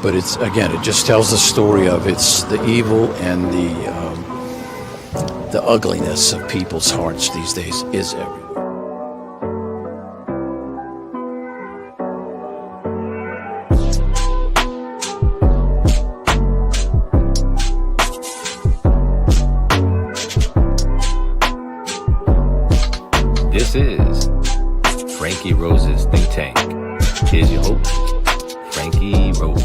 But it's, again, it just tells the story of it's the evil and the ugliness of people's hearts these days is everywhere. This is Frankie Rose's Think Tank. Here's your host, Frankie Rose.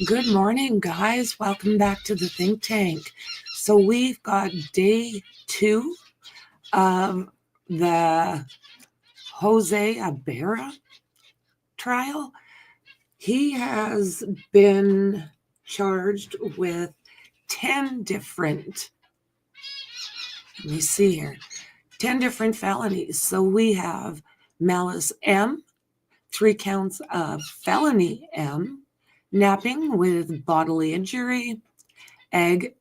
Good morning, guys. Welcome back to the Think Tank. So we've got day 2 of the Jose Ibarra trial. He has been charged with 10 different, let me see here, 10 different felonies. So we have malice M, 3 counts of felony M, napping with bodily injury, egg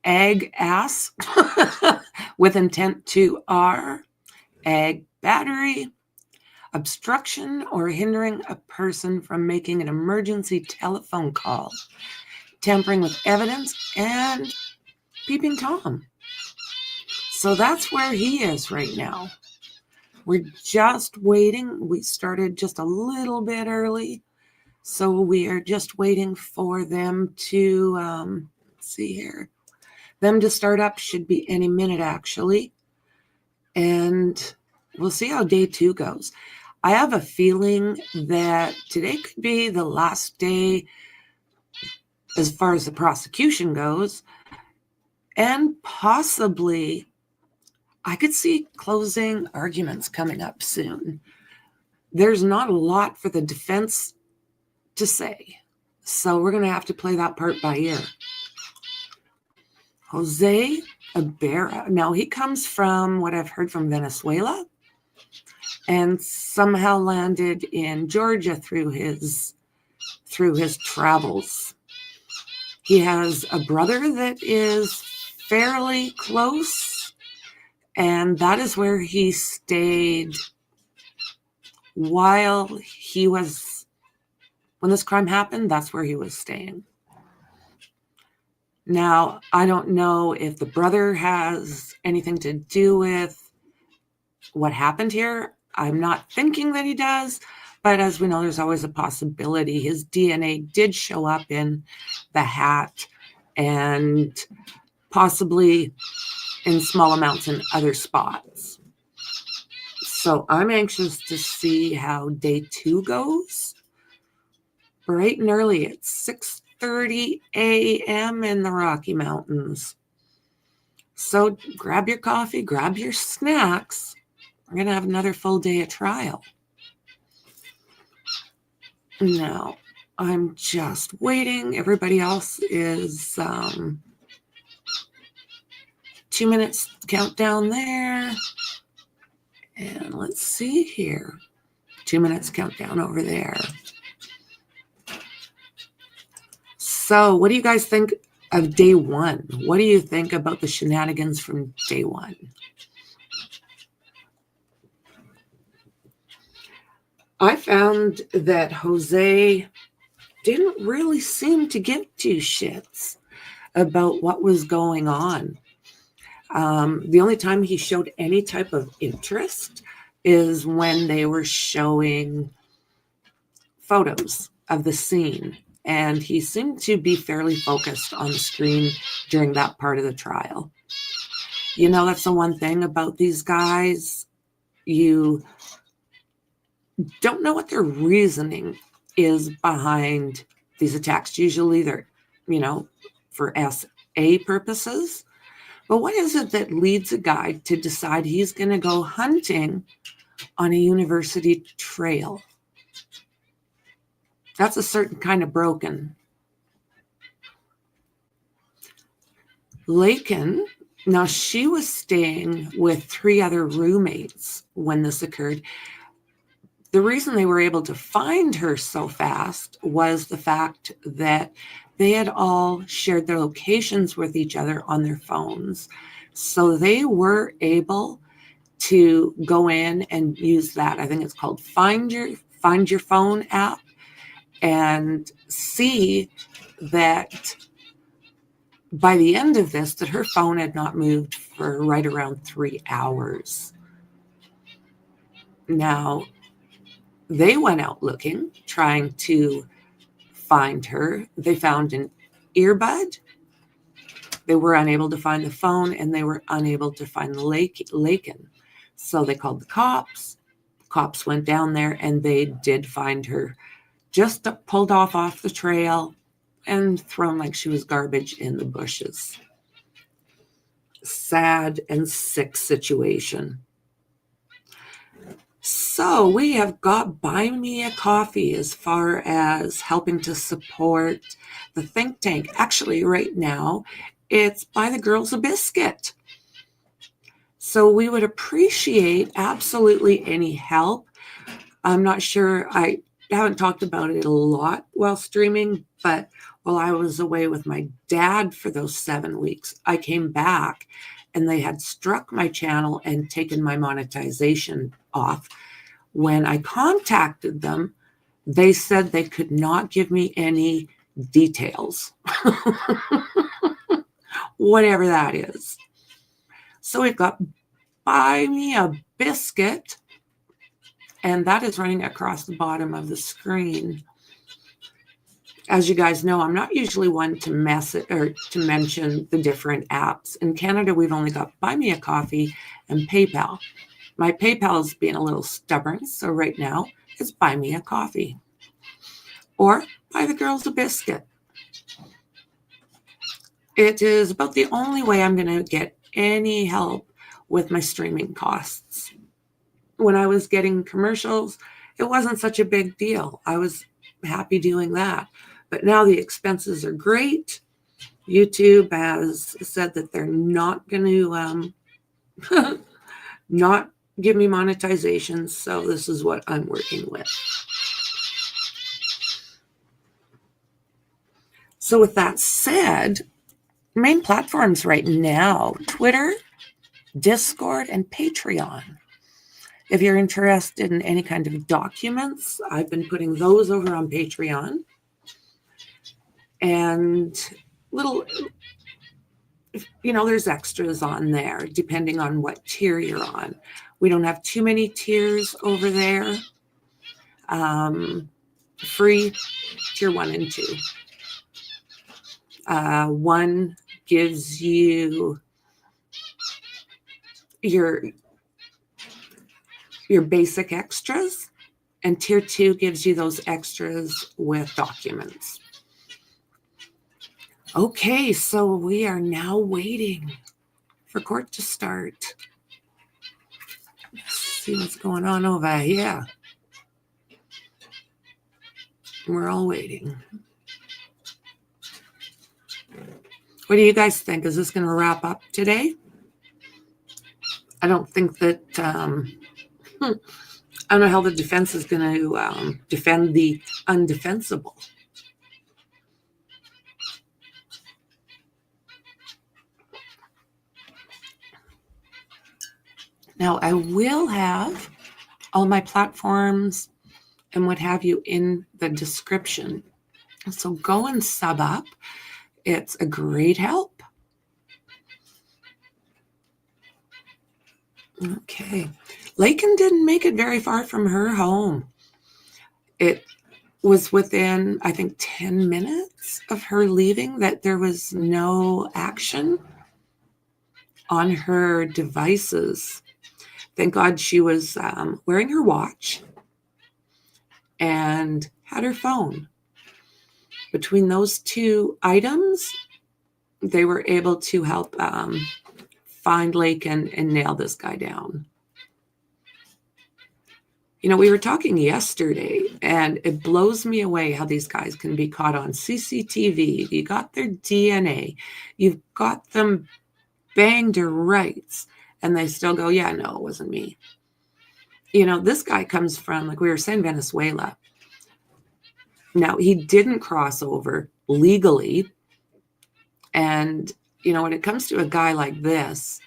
ass with intent to R, egg battery, obstruction or hindering a person from making an emergency telephone call, tampering with evidence, and peeping Tom. So that's where he is right now. We're just waiting. We started just a little bit early. So we are just waiting for them to, let's see here, them to start up. Should be any minute, actually. And we'll see how day 2 goes. I have a feeling that today could be the last day as far as the prosecution goes. And possibly I could see closing arguments coming up soon. There's not a lot for the defense to say, so we're going to have to play that part by ear. Jose Ibarra. Now, he comes from what I've heard from Venezuela and somehow landed in Georgia through his travels. He has a brother that is fairly close, and that is where he stayed while he was, when this crime happened, that's where he was staying. Now, I don't know if the brother has anything to do with what happened here. I'm not thinking that he does, but as we know, there's always a possibility. His DNA did show up in the hat and possibly in small amounts in other spots. So I'm anxious to see how day 2 goes. Bright and early at 6:30 a.m. in the Rocky Mountains. So grab your coffee, grab your snacks. We're going to have another full day of trial. Now, I'm just waiting. Everybody else is 2 minutes countdown there. And let's see here. 2 minutes countdown over there. So what do you guys think of day 1? What do you think about the shenanigans from day 1? I found that Jose didn't really seem to give 2 shits about what was going on. The only time he showed any type of interest is when they were showing photos of the scene. And he seemed to be fairly focused on the screen during that part of the trial. You know, that's the one thing about these guys. You don't know what their reasoning is behind these attacks. Usually they're, for SA purposes. But what is it that leads a guy to decide he's going to go hunting on a university trail? That's a certain kind of broken. Laken, now she was staying with 3 other roommates when this occurred. The reason they were able to find her so fast was the fact that they had all shared their locations with each other on their phones. So they were able to go in and use that. I think it's called Find Find Your Phone app and see that by the end of this, that her phone had not moved for right around 3 hours. Now, they went out looking, trying to find her. They found an earbud. They were unable to find the phone, and they were unable to find the Laken. So they called the cops. Cops went down there, and they did find her, just pulled off the trail and thrown like she was garbage in the bushes. Sad and sick situation. So we have got Buy Me a Coffee as far as helping to support the think tank. Actually, right now, it's Buy the Girls a Biscuit. So we would appreciate absolutely any help. I'm not sure, I haven't talked about it a lot while streaming, but while I was away with my dad for those 7 weeks, I came back and they had struck my channel and taken my monetization off. When I contacted them, they said they could not give me any details, whatever that is. So we've got Buy Me a Biscuit, and that is running across the bottom of the screen. As you guys know, I'm not usually one to mention the different apps. In Canada, we've only got Buy Me a Coffee and PayPal. My PayPal is being a little stubborn, so right now it's Buy Me a Coffee or Buy the Girls a Biscuit. It is about the only way I'm going to get any help with my streaming costs. When I was getting commercials, it wasn't such a big deal. I was happy doing that. But now the expenses are great. YouTube has said that they're not going to not give me monetization. So this is what I'm working with. So with that said, main platforms right now, Twitter, Discord, and Patreon. If you're interested in any kind of documents, I've been putting those over on Patreon. And there's extras on there depending on what tier you're on. We don't have too many tiers over there. Free, tier 1 and 2. 1 gives you your basic extras, and tier 2 gives you those extras with documents. Okay, so we are now waiting for court to start. Let's see what's going on over here. We're all waiting. What do you guys think? Is this going to wrap up today? I don't think that, I don't know how the defense is going to defend the undefensible. Now, I will have all my platforms and what have you in the description. So go and sub up. It's a great help. Okay. Laken didn't make it very far from her home. It was within, I think, 10 minutes of her leaving that there was no action on her devices. Thank God she was wearing her watch and had her phone. Between those two items, they were able to help find Laken and nail this guy down. We were talking yesterday, and it blows me away how these guys can be caught on CCTV. You got their DNA. You've got them banged to rights. And they still go, yeah, no, it wasn't me. This guy comes from, like we were saying, Venezuela. Now, he didn't cross over legally. And, when it comes to a guy like this,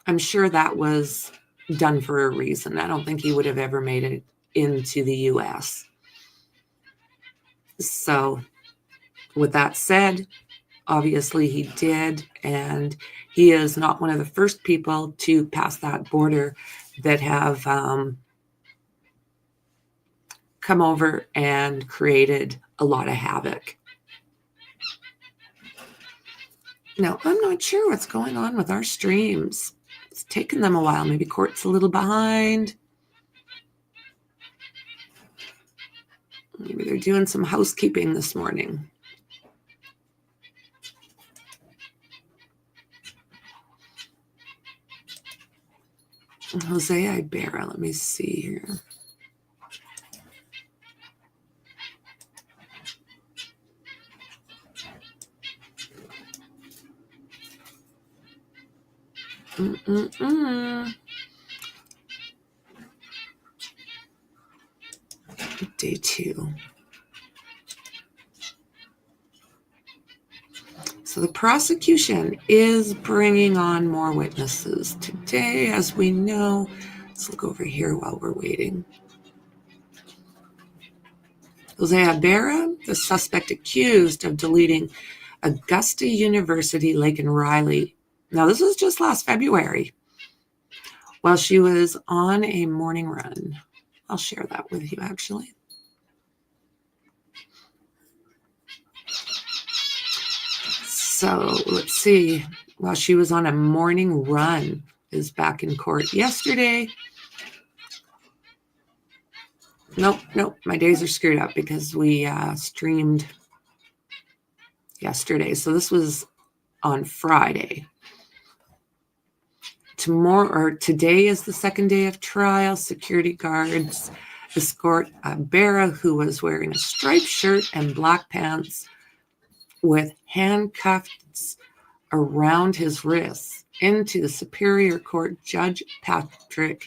I'm sure that was done for a reason. I don't think he would have ever made it into the US. So with that said, obviously he did, and he is not one of the first people to pass that border that have come over and created a lot of havoc. Now, I'm not sure what's going on with our streams. It's taken them a while. Maybe Court's a little behind. Maybe they're doing some housekeeping this morning. Jose Ibarra, let me see here. Day 2. So the prosecution is bringing on more witnesses today, as we know. Let's look over here while we're waiting. Jose Ibarra, the suspect accused of deleting Augusta University Laken Riley. Now, this was just last February while she was on a morning run. I'll share that with you, actually. So let's see. While she was on a morning run, is back in court yesterday. Nope, my days are screwed up because we streamed yesterday. So this was on Friday. Today is the second day of trial. Security guards escort Ibarra, who was wearing a striped shirt and black pants with handcuffs around his wrists, into the Superior Court Judge Patrick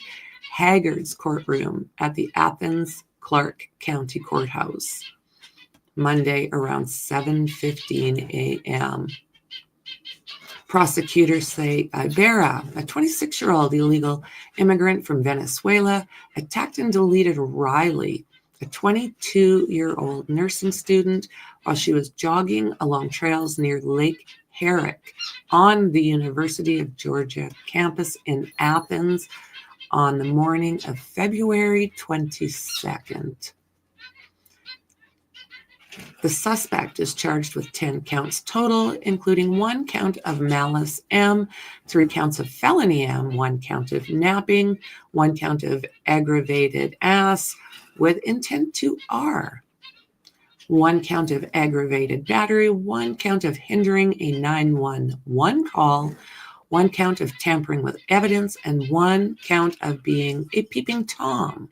Haggard's courtroom at the Athens Clarke County Courthouse Monday around 7:15 a.m. Prosecutors say Ibarra, a 26-year-old illegal immigrant from Venezuela, attacked and deleted Riley, a 22-year-old nursing student, while she was jogging along trails near Lake Herrick on the University of Georgia campus in Athens on the morning of February 22nd. The suspect is charged with 10 counts total, including 1 count of malice M, 3 counts of felony M, 1 count of napping, 1 count of aggravated ass with intent to R, 1 count of aggravated battery, 1 count of hindering a 911 call, 1 count of tampering with evidence, and 1 count of being a peeping Tom.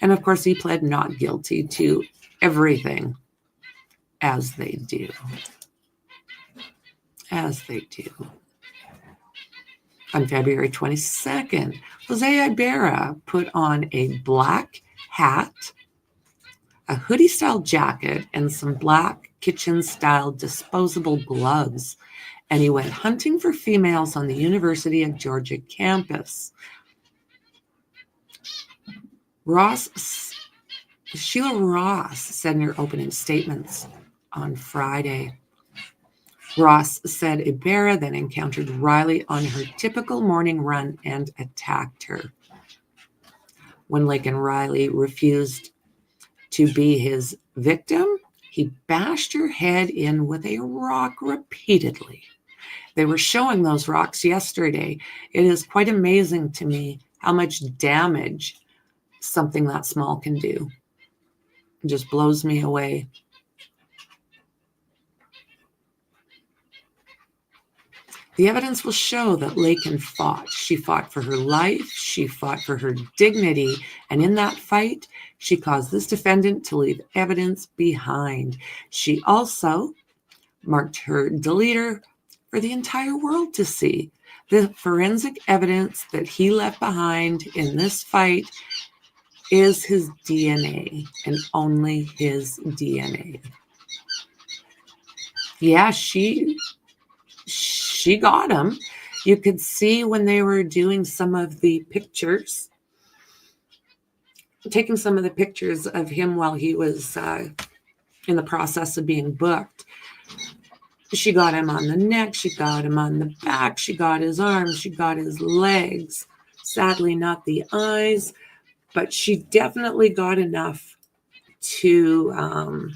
And of course, he pled not guilty to everything, as they do. On February 22nd, Jose Ibarra put on a black hat, a hoodie-style jacket, and some black kitchen-style disposable gloves, and he went hunting for females on the University of Georgia campus. Sheila Ross said in her opening statements on Friday. Ross said Ibarra then encountered Riley on her typical morning run and attacked her. When Laken Riley refused to be his victim, he bashed her head in with a rock repeatedly. They were showing those rocks yesterday. It is quite amazing to me how much damage something that small can do. It just blows me away. The evidence will show that Laken fought. She fought for her life. She fought for her dignity. And in that fight, she caused this defendant to leave evidence behind. She also marked her deleter for the entire world to see. The forensic evidence that he left behind in this fight is his DNA and only his DNA. Yeah, she got him. You could see when they were doing some of the pictures taking some of the pictures of him while he was in the process of being booked. She got him on the neck, she got him on the back, she got his arms, she got his legs. Sadly, not the eyes, but she definitely got enough to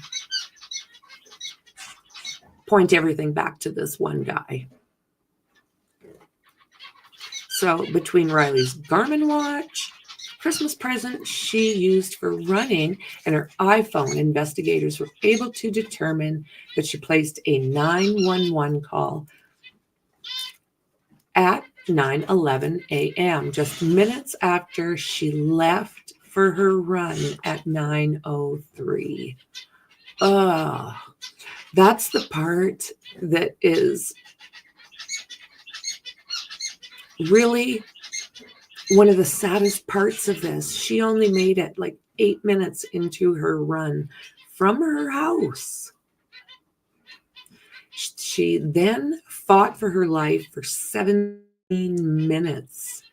point everything back to this one guy. So between Riley's Garmin watch, Christmas present she used for running, and her iPhone, investigators were able to determine that she placed a 911 call at 9:11 a.m., just minutes after she left for her run at 9:03. That's the part that is really one of the saddest parts of this. She only made it like 8 minutes into her run from her house. She then fought for her life for 17 minutes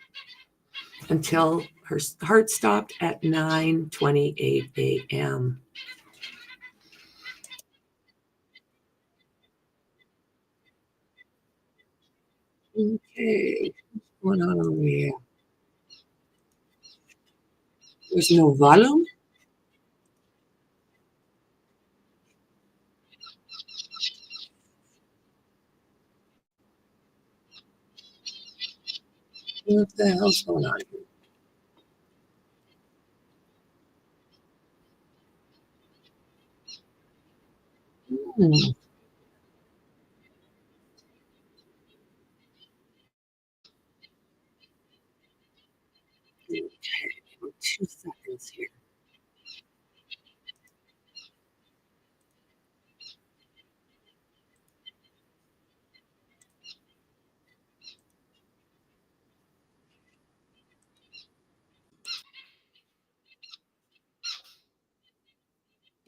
until her heart stopped at 9:28 a.m. Okay, what's going on over here? There's no volume? What the hell's going on here? Hmm. Okay, 2 seconds here.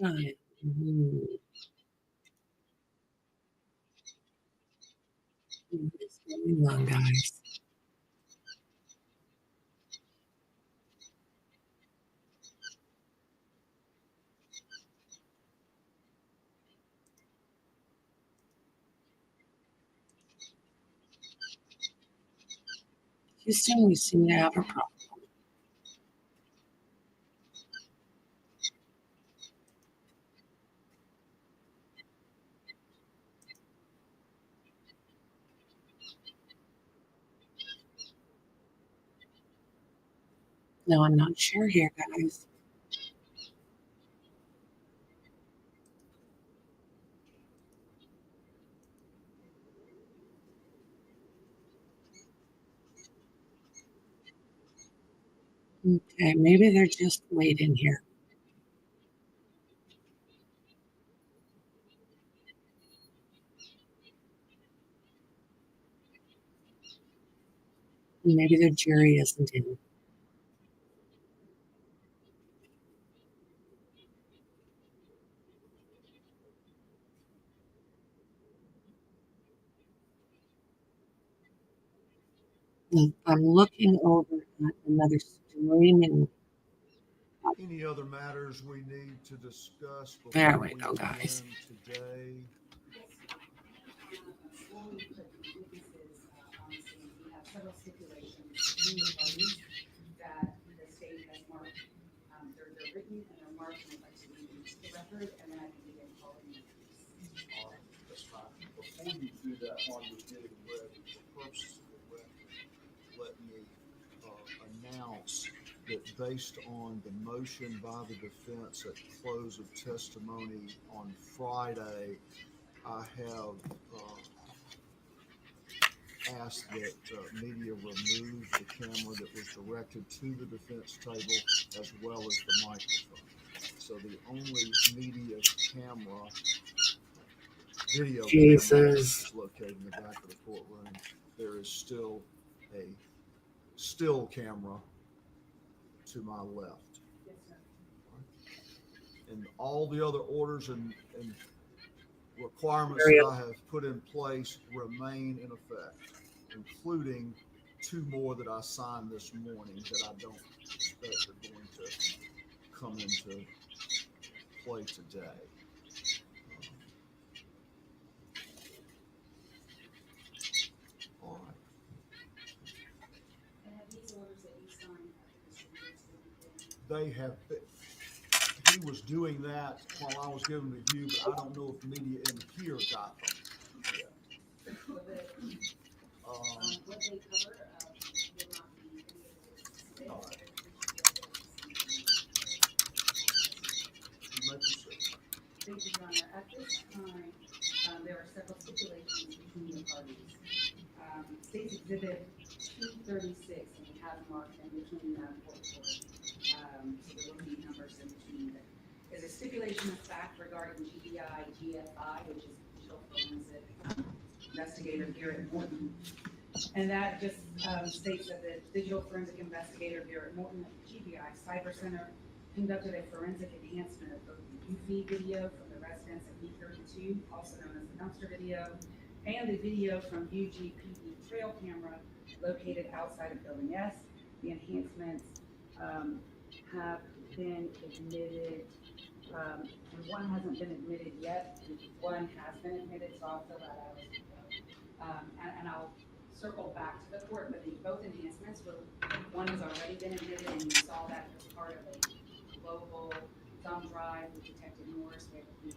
Right. What is going on, guys? Houston, we seem to have a problem. No, I'm not sure here, guys. Okay, maybe they're just waiting here. Maybe their jury isn't in. I'm looking over at another streaming. Any other matters we need to discuss There before we we go, guys. begin today? All right, that's fine. Before you do that, while you're getting ready, for purposes of the record, let me announce that based on the motion by the defense at close of testimony on Friday, I have asked that media remove the camera that was directed to the defense table as well as the microphone. So the only media camera, video camera Jesus. is located in the back of the courtroom. There is still a still camera to my left. And all the other orders and requirements that I have put in place remain in effect, including 2 more that I signed this morning that I don't expect are going to come into play today. All right. And have these orders that you signed distributed to everything? They have been, he was doing that while I was giving the view, but I don't know if media in here got them yet. What they cover will not be any of the six. All right. You may proceed. Thank you, Your Honor. At this time, there are several stipulations between the parties. State's Exhibit 236, and we have marked in between that so there will be numbers in between it, is a stipulation of fact regarding GDI GFI, which is Digital Forensic Investigator Garrett Morton. And that just states that the Digital Forensic Investigator Garrett Morton at the GBI Cyber Center conducted a forensic enhancement of both the UV video from the residence at B32, also known as the dumpster video, and the video from UGPD trail camera located outside of Building S. The enhancements have been admitted. One hasn't been admitted yet. One has been admitted, so I'll fill that out as we go. And I'll circle back to the court, but both enhancements were, one has already been admitted, and you saw that as part of a global thumb drive with Detective Norris, where the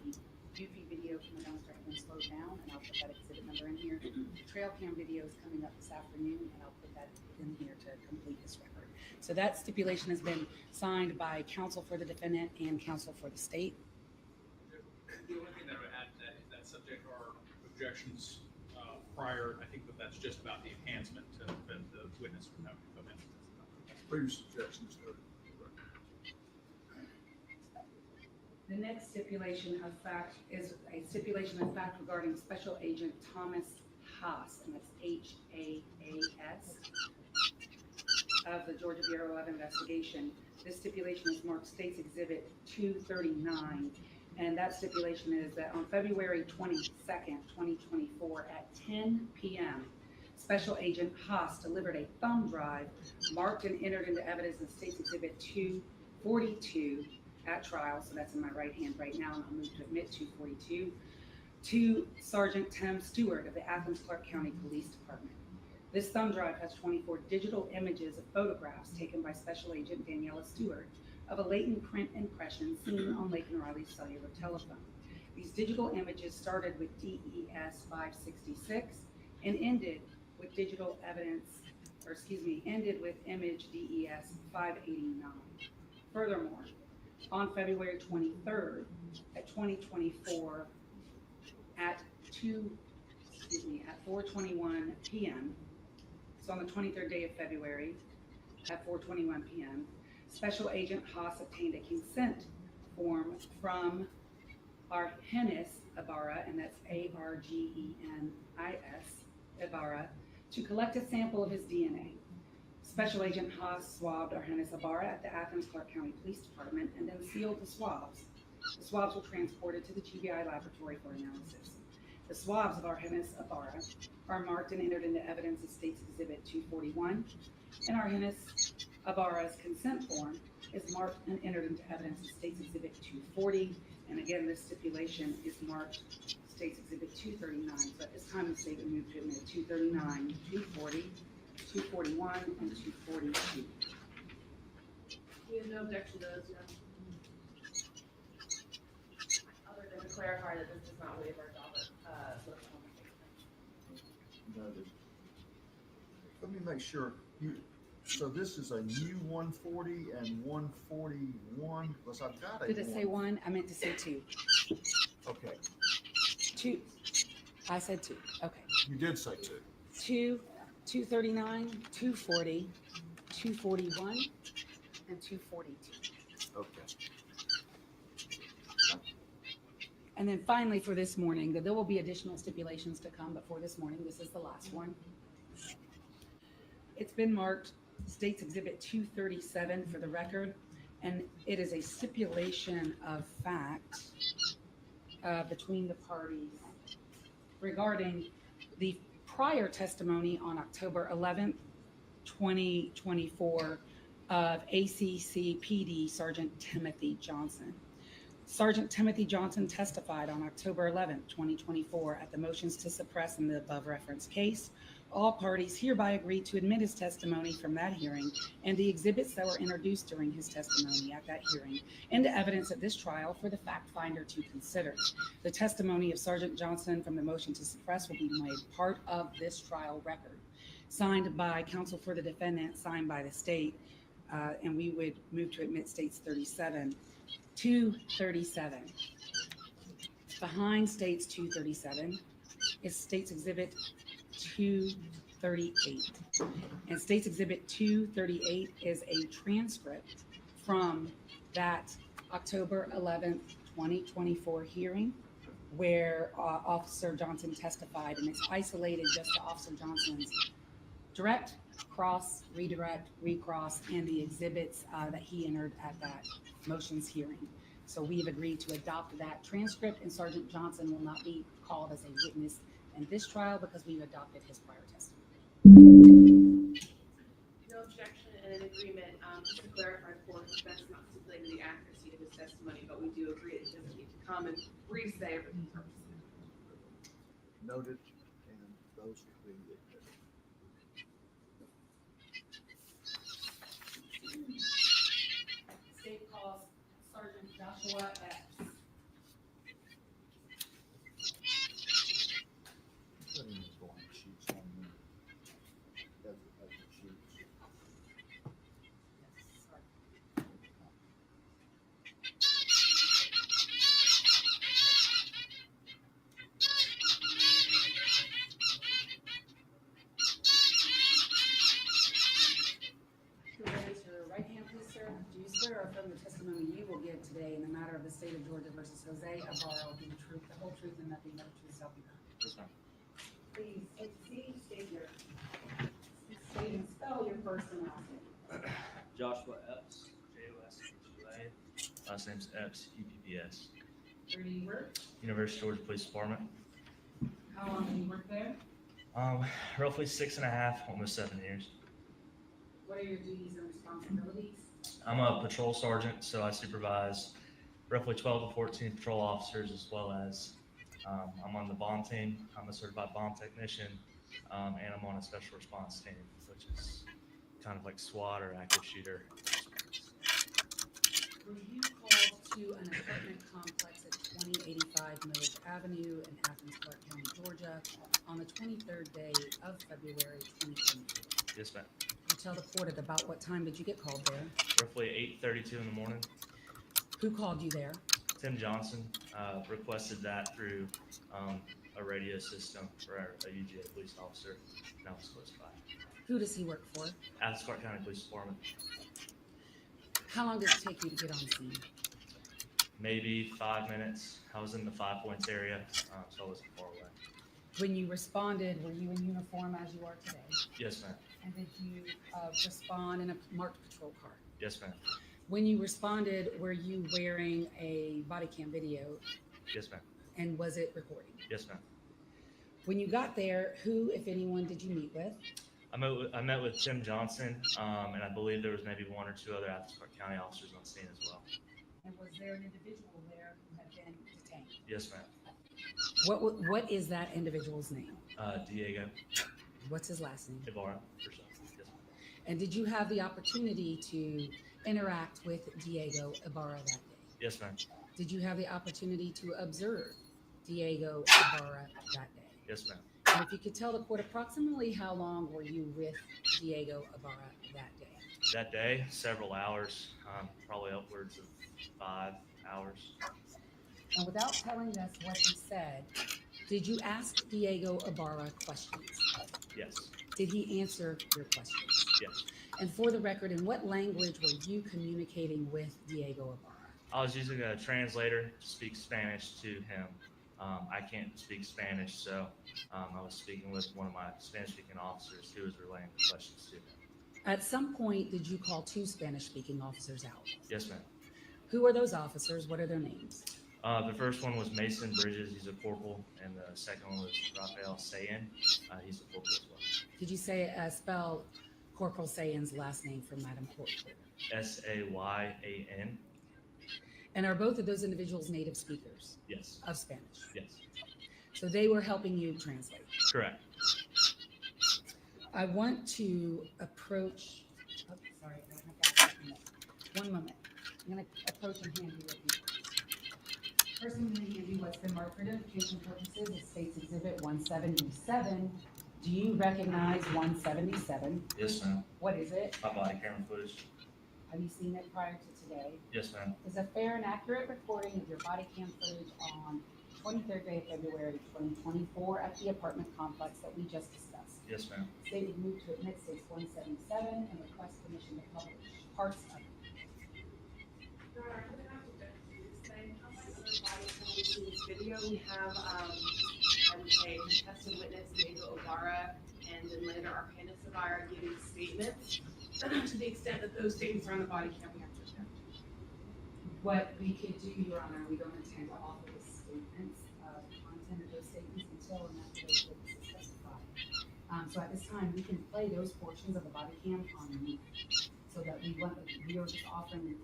UV video from the dumpster has been slowed down, and I'll put that exhibit number in here. Trail cam video is coming up this afternoon, and I'll put that in here to complete this record. So that stipulation has been signed by counsel for the defendant and counsel for the state. The only thing that I would add to that is that subject to our objections prior. I think that's just about the enhancement to prevent the witness from having to come in. Previous objections to it. The next stipulation of fact is a stipulation of fact regarding Special Agent Thomas Haas, and that's H-A-A-S, of the Georgia Bureau of Investigation. This stipulation is marked State's Exhibit 239, and that stipulation is that on February 22nd, 2024 at 10 p.m., Special Agent Haas delivered a thumb drive marked and entered into evidence in State's Exhibit 242 at trial, so that's in my right hand right now, and I'll move to admit 242, to Sergeant Tim Stewart of the Athens-Clarke County Police Department. This thumb drive has 24 digital images of photographs taken by Special Agent Daniela Stewart of a latent print impression seen on Laken Riley's cellular telephone. These digital images started with DES 566 and ended with ended with image DES 589. Furthermore, on February 23rd at 2024 at 4:21 p.m. So on the 23rd day of February at 4:21 p.m., Special Agent Haas obtained a consent form from Argenis Ibarra, and that's A-R-G-E-N-I-S, Ibarra, to collect a sample of his DNA. Special Agent Haas swabbed Argenis Ibarra at the Athens-Clarke County Police Department and then sealed the swabs. The swabs were transported to the GBI laboratory for analysis. The swabs of Argenis Ibarra are marked and entered into evidence as State's Exhibit 241, and Argenis Ibarra's consent form is marked and entered into evidence as State's Exhibit 240, and again, this stipulation is marked State's Exhibit 239. So at this time, the state would move to admit 239, 240, 241, and 242. We have no objection to those, yeah. Other than to clarify that this does not waive our job Noted. Let me make sure so this is a new 140 and 141, because I've got a Did it say one? I meant to say two. Okay, Two. I said two. Okay. you did say two. 239, 240, 241, and 242. Okay. And then finally for this morning, there will be additional stipulations to come, but for this morning, this is the last one. It's been marked State's Exhibit 237 for the record, and it is a stipulation of fact between the parties regarding the prior testimony on October 11th, 2024 of ACCPD Sergeant Timothy Johnson. Sergeant Timothy Johnson testified on October 11, 2024 at the motions to suppress in the above referenced case. All parties hereby agree to admit his testimony from that hearing and the exhibits that were introduced during his testimony at that hearing into evidence at this trial for the fact finder to consider. The testimony of Sergeant Johnson from the motion to suppress will be made part of this trial record. Signed by counsel for the defendant, signed by the state, and we would move to admit states 37. 237. Behind states 237 is states exhibit 238. And states exhibit 238 is a transcript from that October 11th, 2024 hearing where Officer Johnson testified, and it's isolated just to Officer Johnson's direct, cross, redirect, recross, and the exhibits that he entered at that motions hearing. So we've agreed to adopt that transcript, and Sergeant Johnson will not be called as a witness in this trial because we've adopted his prior testimony. No objection and an agreement. Just to clarify for defense, not stipulating the accuracy of his testimony, but we do agree that he doesn't need to come and re-say everything purposely. Noted, and those will be admitted. State calls Sergeant Joshua Epps. Put in the blank sheets on them as the sheets. Raise your right hand, please, sir. Do you swear or affirm the testimony you will give today in the matter of the state of Georgia versus Jose Ibarra will be the truth, the whole truth, and nothing but the truth, self you got? Yes, ma'am. Please state and spell your first and last name. Joshua Epps, Joshua. Last name's Epps, EPPS. Where do you work? University of Georgia Police Department. How long have you worked there? Roughly 6.5, almost 7 years. What are your duties and responsibilities? I'm a patrol sergeant, so I supervise roughly 12 to 14 patrol officers, as well as I'm on the bomb team. I'm a certified bomb technician, and I'm on a special response team, which is kind of like SWAT or active shooter. Were you called to an apartment complex at 2085 Millage Avenue in Athens, Clark County, Georgia, on the 23rd day of February 2022? Yes, ma'am. You tell the court at about what time did you get called there? Roughly 8:32 in the morning. Who called you there? Tim Johnson requested that through a radio system for a UGA police officer, and I was close by. Who does he work for? Athens Clark County Police Department. How long did it take you to get on scene? Maybe 5 minutes. I was in the 5 Points area, so I wasn't far away. When you responded, were you in uniform as you are today? Yes, ma'am. And did you respond in a marked patrol car? Yes, ma'am. When you responded, were you wearing a body cam video? Yes, ma'am. And was it recording? Yes, ma'am. When you got there, who, if anyone, did you meet with? I met with Tim Johnson, and I believe there was maybe 1 or 2 other Athens Clark County officers on scene as well. And was there an individual there who had been detained? Yes, ma'am. What is that individual's name? Diego What's his last name? Ibarra, for sure. Yes, ma'am. And did you have the opportunity to interact with Diego Ibarra that day? Yes, ma'am. Did you have the opportunity to observe Diego Ibarra that day? Yes, ma'am. And if you could tell the court approximately how long were you with Diego Ibarra that day? That day, several hours, probably upwards of 5 hours. And without telling us what he said, did you ask Diego Ibarra questions? Yes. Did he answer your questions? Yes. And for the record, in what language were you communicating with Diego Ibarra? I was using a translator to speak Spanish to him. I can't speak Spanish, so I was speaking with one of my Spanish-speaking officers who was relaying the questions to him. At some point, did you call 2 Spanish-speaking officers out? Yes, ma'am. Who are those officers? What are their names? The first one was Mason Bridges. He's a corporal, and the second one was Rafael Sayin. He's a corporal as well. Could you say spell Corporal Sayan's last name for Madam Court? Sayan. And are both of those individuals native speakers Yes. of Spanish? Yes. So they were helping you translate. Correct. I want to approach, oh, sorry, I don't have that in there. One moment. I'm going to approach and hand you what you first. I'm going to hand you what's been marked for identification purposes. It states Exhibit 177. Do you recognize 177? Yes, ma'am. What is it? My body camera footage. Have you seen it prior to today? Yes, ma'am. Is a fair and accurate recording of your body cam footage on 23rd day of February 2024 at the apartment complex that we just discussed? Yes, ma'am. State would move to admit states 177 and request permission to publish parts of it. Your Honor, I'm gonna have to object to this thing. Unlike other body cams in this video, we have, I would say, a contested witness, Jose Ibarra, and then later our Jose Ibarra giving statements. To the extent that those statements are on the body cam, we have to object. What we could do, Your Honor, we don't intend to offer the statements, content of those statements until and after those witnesses testify. So at this time, we can play those portions of the body cam on mute, so that we are just offering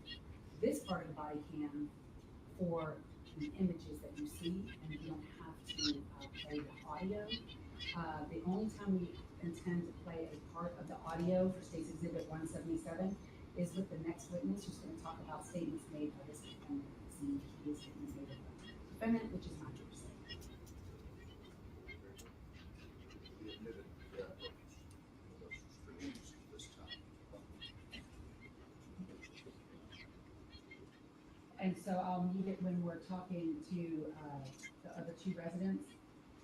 this part of the body cam for the images that you see, and you don't have to play the audio. The only time we intend to play a part of the audio for State's Exhibit 177 is with the next witness who's going to talk about statements made by this defendant. See, he is statements made by the defendant, which is not yours. We admitted that those restrictions this time. And so I'll mute it when we're talking to the other two residents.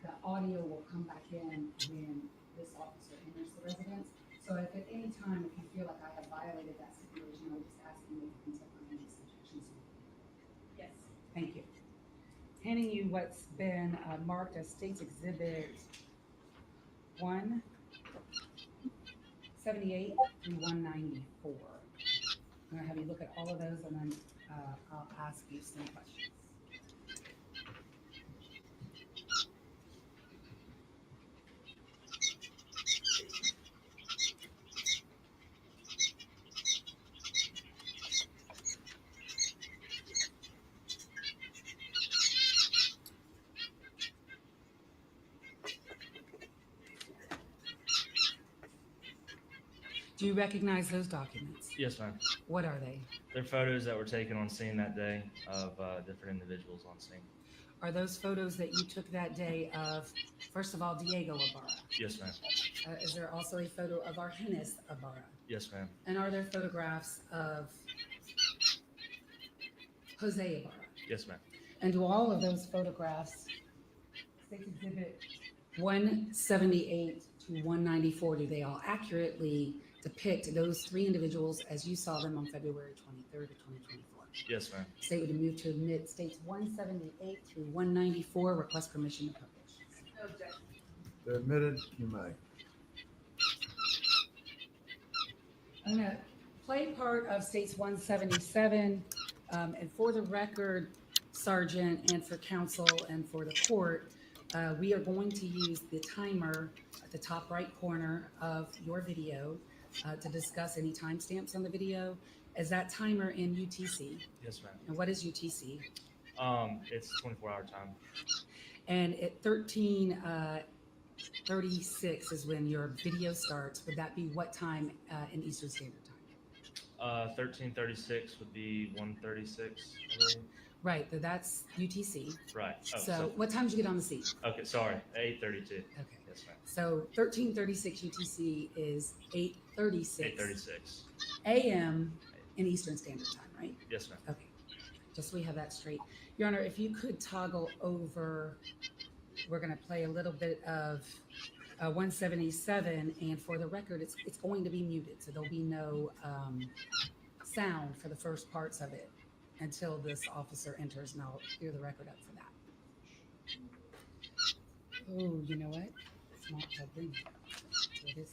The audio will come back in when this officer enters the residence. So if at any time, if you feel like I have violated that stipulation, I'll just ask you if you can take my name subjections. Yes. Thank you. Handing you what's been marked as State's Exhibit 178 through 194. I'm gonna have you look at all of those, and then I'll ask you some questions. Do you recognize those documents? Yes, ma'am. What are they? They're photos that were taken on scene that day of different individuals on scene. Are those photos that you took that day of, first of all, Diego Ibarra? Yes, ma'am. Is there also a photo of our Jose Ibarra? Yes, ma'am. And are there photographs of Jose Ibarra? Yes, ma'am. And do all of those photographs, State's Exhibit 178 to 194, do they all accurately depict those three individuals as you saw them on February 23rd of 2024? Yes, ma'am. State would move to admit states 178 through 194, request permission to publish. No objection. They're admitted, you may. I'm gonna play part of states 177, and for the record, Sergeant, and for counsel and for the court, we are going to use the timer at the top right corner of your video to discuss any timestamps on the video. Is that timer in UTC? Yes, ma'am. And what is UTC? It's 24-hour time. And at 13:36 is when your video starts. Would that be what time in Eastern Standard Time? 13:36 would be 1:36, I believe. Right, so that's UTC. Right. Oh, So what time did you get on the seat? okay, sorry, 8:32. Okay. Yes, ma'am. So 13:36 UTC is 8:36 8:36. a.m. in Eastern Standard Time, right? Yes, ma'am. Okay, just so we have that straight. Your Honor, if you could toggle over, we're going to play a little bit of 177, and for the record, it's going to be muted, so there'll be no sound for the first parts of it until this officer enters, and I'll clear the record up for that. Oh, you know what? It's not plugged in. So it is.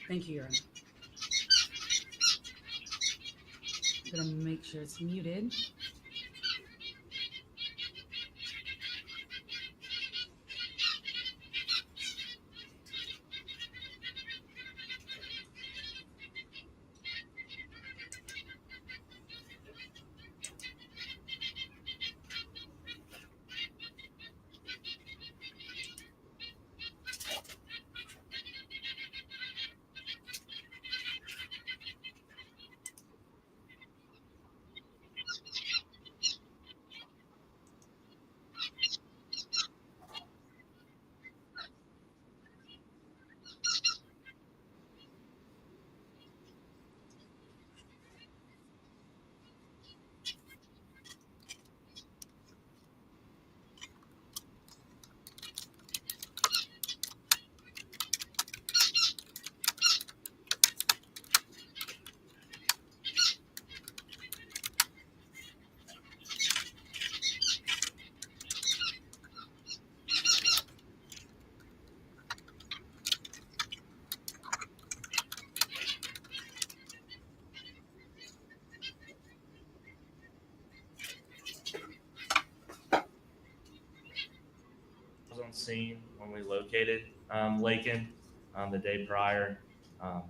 Thank you, Your Honor. gonna make sure it's muted. Was on scene when we located Laken the day prior.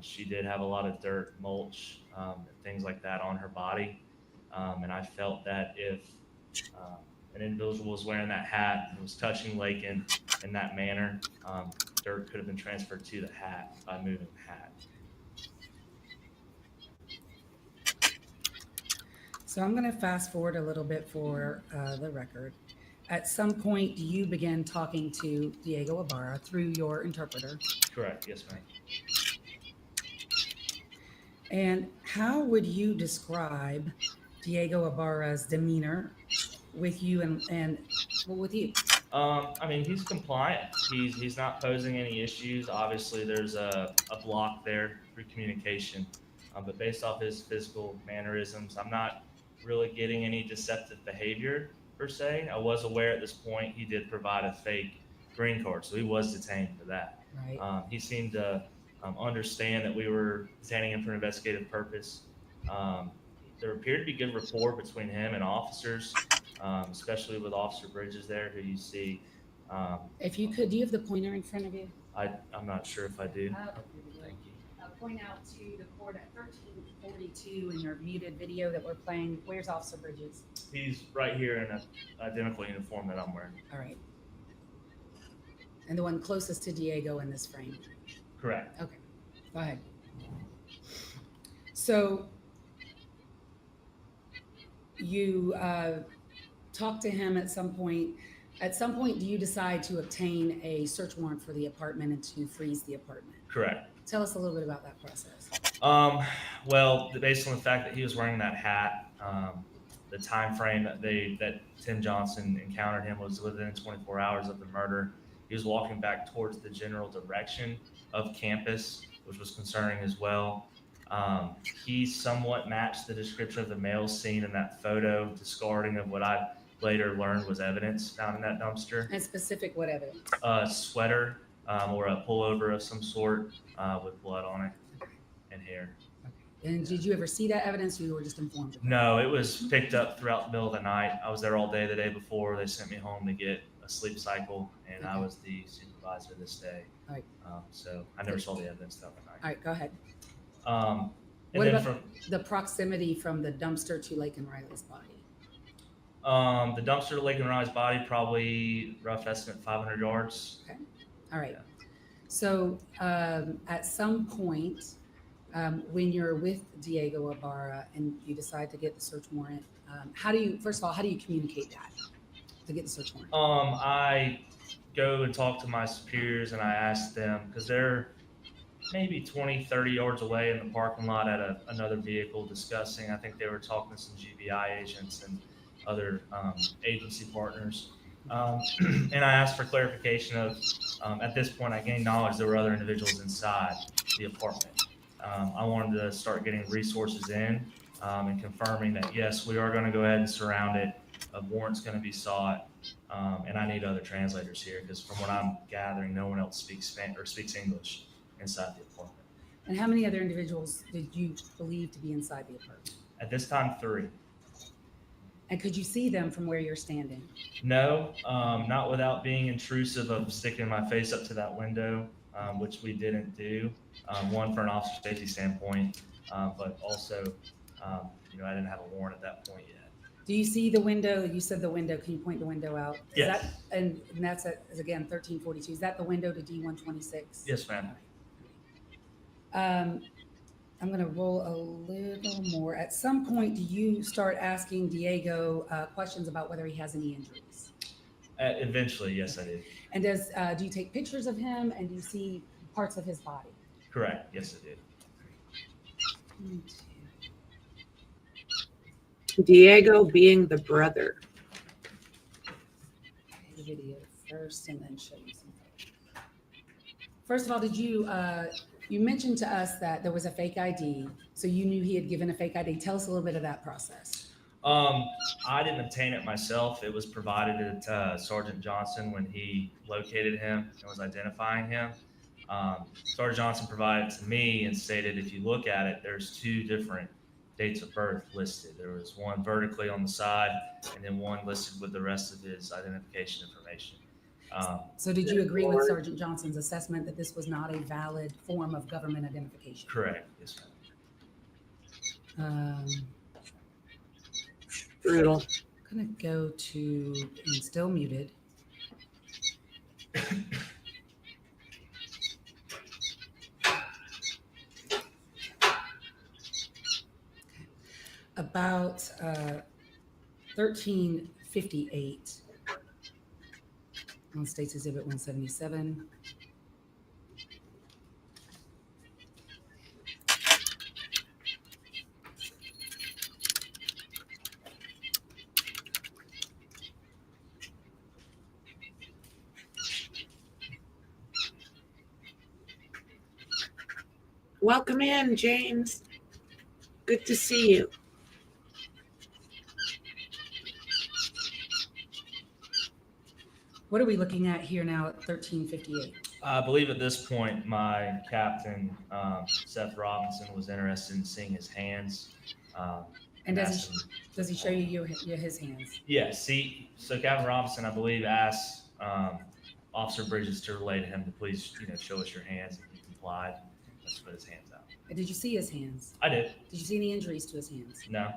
She did have a lot of dirt, mulch, and things like that on her body. And I felt that if an individual was wearing that hat and was touching Laken in that manner, dirt could have been transferred to the hat by moving the hat. So I'm going to fast forward a little bit for the record. At some point, do you begin talking to Diego Ibarra through your interpreter? Correct. Yes, ma'am. And how would you describe Diego Ibarra's demeanor with you and well, with you? I mean, he's compliant. He's not posing any issues. Obviously, there's a block there through communication. But based off his physical mannerisms, I'm not really getting any deceptive behavior per se. I was aware at this point he did provide a fake green card, so he was detained for that. Right. He seemed to understand that we were detaining him for an investigative purpose. There appeared to be good rapport between him and officers, especially with Officer Bridges there, who you see. If you could, do you have the pointer in front of you? I'm not sure if I do. Thank you. Point out to the court at 1342 in your muted video that we're playing. Where's Officer Bridges? He's right here in an identical uniform that I'm wearing. All right. And the one closest to Diego in this frame? Correct. Okay. Go ahead. So you talk to him at some point. At some point, do you decide to obtain a search warrant for the apartment and to freeze the apartment? Correct. Tell us a little bit about that process. Well, based on the fact that he was wearing that hat, the time frame that Tim Johnson encountered him was within 24 hours of the murder. He was walking back towards the general direction of campus, which was concerning as well. He somewhat matched the description of the male seen in that photo, discarding of what I later learned was evidence found in that dumpster. And specific what evidence? A sweater or a pullover of some sort with blood on it and hair. Okay. And did you ever see that evidence, or you were just informed of it? No, it was picked up throughout the middle of the night. I was there all day the day before. They sent me home to get a sleep cycle, and I was the supervisor this day. All right. So I never saw the evidence throughout the night. All right, go ahead. And What then about the proximity from the dumpster to Laken Riley's body? the dumpster to Laken Riley's body, probably rough estimate 500 yards. Okay. All right. Yeah. So at some point, when you're with Diego Ibarra and you decide to get the search warrant, first of all, how do you communicate that to get the search warrant? I go and talk to my superiors and I ask them, because they're maybe 20, 30 yards away in the parking lot at another vehicle discussing. I think they were talking to some GBI agents and other agency partners. And I asked for clarification of, at this point, I gained knowledge there were other individuals inside the apartment. I wanted to start getting resources in and confirming that, yes, we are going to go ahead and surround it. A warrant's going to be sought. And I need other translators here because from what I'm gathering, no one else speaks English inside the apartment. And how many other individuals did you believe to be inside the apartment? At this time, 3. And could you see them from where you're standing? No, not without being intrusive of sticking my face up to that window, which we didn't do. One, for an officer safety standpoint, but also, I didn't have a warrant at that point yet. Do you see the window? You said the window. Can you point the window out? Is Yes. That, and that's again 1342. Is that the window to D126? Yes, ma'am. I'm going to roll a little more. At some point, do you start asking Diego questions about whether he has any injuries? Eventually, yes, I did. And do you take pictures of him, and do you see parts of his body? Correct. Yes, I did. Diego being the brother. The video first, and then show you something. First of all, did you you mentioned to us that there was a fake ID, so you knew he had given a fake ID. Tell us a little bit of that process. I didn't obtain it myself. It was provided to Sergeant Johnson when he located him and was identifying him. Sergeant Johnson provided it to me and stated, if you look at it, there's 2 different dates of birth listed. There was one vertically on the side and then one listed with the rest of his identification information. So did you agree with Sergeant Johnson's assessment that this was not a valid form of government identification? Correct. Yes, ma'am. Brutal. I'm going to go to, and still muted. About 1358 on States Exhibit 177. Welcome in, James. Good to see you. What are we looking at here now at 1358? I believe at this point, my captain, Seth Robinson, was interested in seeing his hands. And does he show you his hands? Yes. So Captain Robinson, I believe, asked Officer Bridges to relay to him to please, show us your hands, and he complied. Let's put his hands out. Did you see his hands? I did. Did you see any injuries to his hands? No.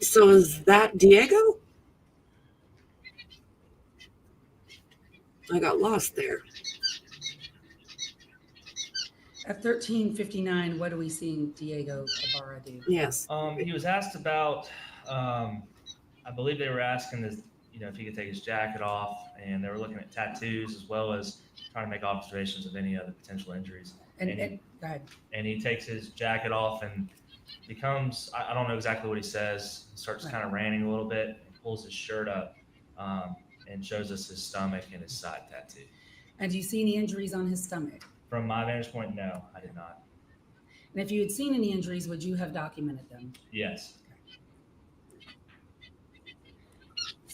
So is that Diego? I got lost there. At 1359, what are we seeing Diego Ibarra do? Yes. He was asked about, I believe they were asking this, if he could take his jacket off, and they were looking at tattoos as well as trying to make observations of any other potential injuries. And go ahead. And he takes his jacket off and becomes, I don't know exactly what he says, starts kind of ranting a little bit, and pulls his shirt up and shows us his stomach and his side tattoo. And do you see any injuries on his stomach? From my vantage point, no, I did not. And if you had seen any injuries, would you have documented them? Yes.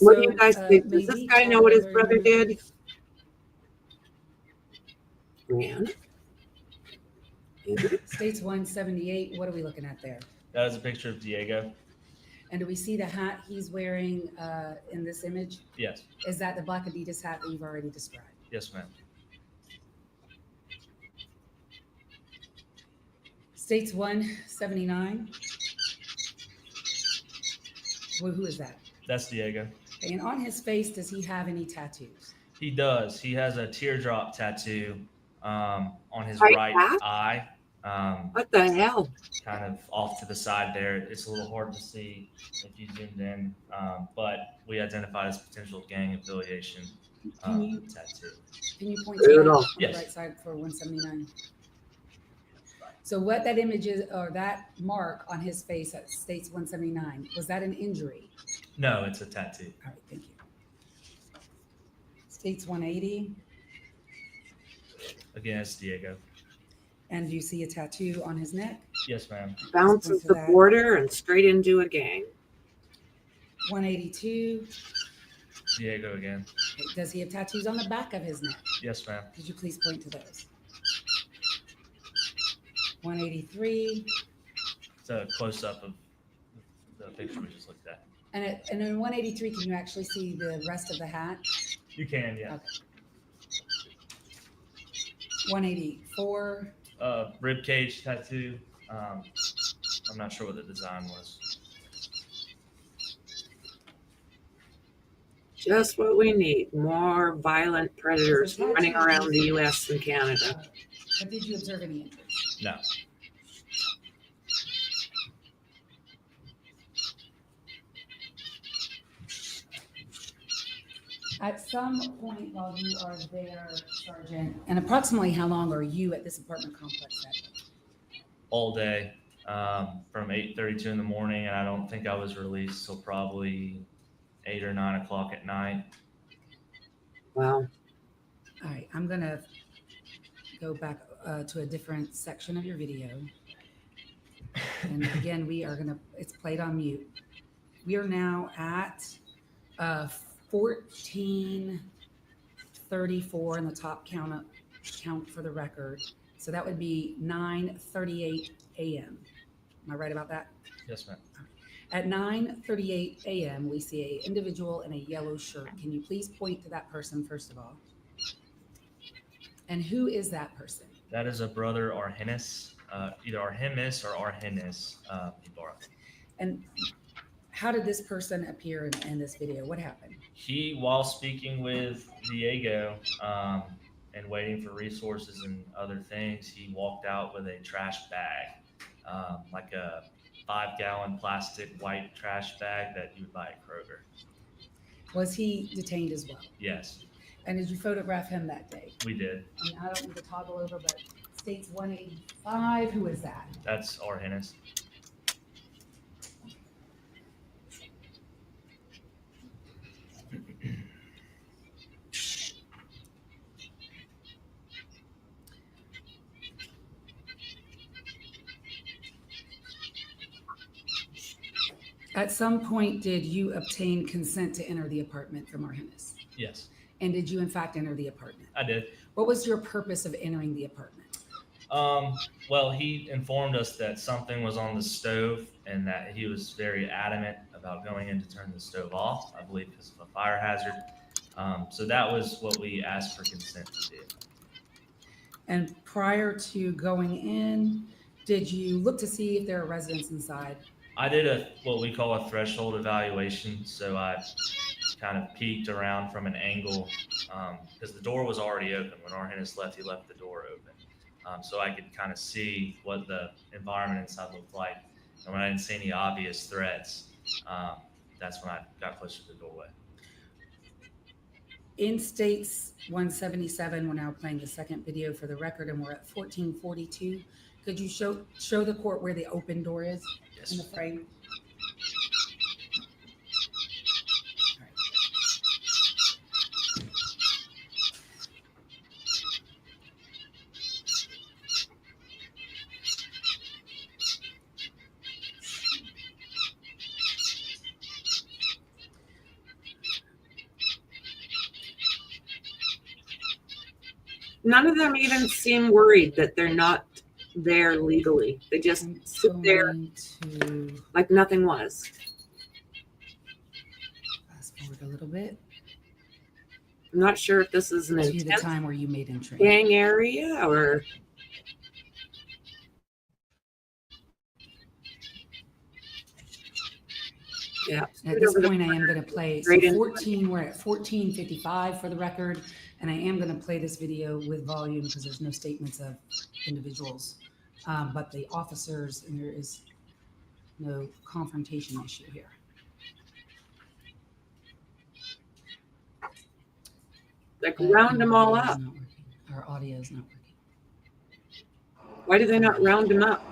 What do you guys think? Does this guy know what his brother did? Man. States 178, what are we looking at there? That is a picture of Diego. And do we see the hat he's wearing in this image? Yes. Is that the black Adidas hat that you've already described? Yes, ma'am. States 179. Well, who is that? That's Diego. And on his face, does he have any tattoos? He does. He has a teardrop tattoo on his Right right eye. What the hell? Kind of off to the side there. It's a little hard to see if you zoomed in, but we identified as potential gang affiliation tattoo. Can you point to that on Yes. the right side for 179? So what that image is, or that mark on his face that states 179, was that an injury? No, it's a tattoo. All right, thank you. States 180. Again, it's Diego. And do you see a tattoo on his neck? Yes, ma'am. Bounces the border and straight into a gang. 182. Diego again. Okay, does he have tattoos on the back of his neck? Yes, ma'am. Could you please point to those? 183. It's a close up of the picture we just looked at. And in 183, can you actually see the rest of the hat? You can, yeah. Okay. 184. Rib cage tattoo. I'm not sure what the design was. Just what we need. More violent predators running around the U.S. and Canada. But did you observe any injuries? No. At some point while you are there, Sergeant, and approximately how long are you at this apartment complex at? All day, from 8:32 in the morning, and I don't think I was released till probably 8 or 9 o'clock at night. Wow. All right, I'm gonna go back to a different section of your video. And again, it's played on mute. We are now at 1434 in the top count for the record. So that would be 9:38 a.m. Am I right about that? Yes, ma'am. At 9:38 a.m., we see an individual in a yellow shirt. Can you please point to that person first of all? And who is that person? That is a brother Arhenis, either Arhemis or Arhenis Ibarra. And how did this person appear in this video? What happened? He, while speaking with Diego and waiting for resources and other things, he walked out with a trash bag, like a 5-gallon plastic white trash bag that you would buy at Kroger. Was he detained as well? Yes. And did you photograph him that day? We did. And I don't need to toggle over, but states 185. Who is that? That's Arhenis. At some point, did you obtain consent to enter the apartment from Arhenis? Yes. And did you in fact enter the apartment? I did. What was your purpose of entering the apartment? Well, he informed us that something was on the stove and that he was very adamant about going in to turn the stove off, I believe because of a fire hazard. So that was what we asked for consent to do. And prior to going in, did you look to see if there are residents inside? I did what we call a threshold evaluation. So I kind of peeked around from an angle because the door was already open. When Arhenis left, he left the door open. So I could kind of see what the environment inside looked like. And when I didn't see any obvious threats, that's when I got closer to the doorway. In states 177, we're now playing the second video for the record, and we're at 1442. Could you show the court where the open door is Yes. in the frame? None of them even seem worried that they're not there legally. They just sit there like nothing was. Fast forward a little bit I'm not sure if this is an to the intense time where you made entry. gang area or yeah. At this point, I am going to play. So Right in- 14, we're at 1455 for the record, and I am going to play this video with volume because there's no statements of individuals, but the officers, and there is no confrontation issue here. Like round them all up. Our audio is not working. Why do they not round him up?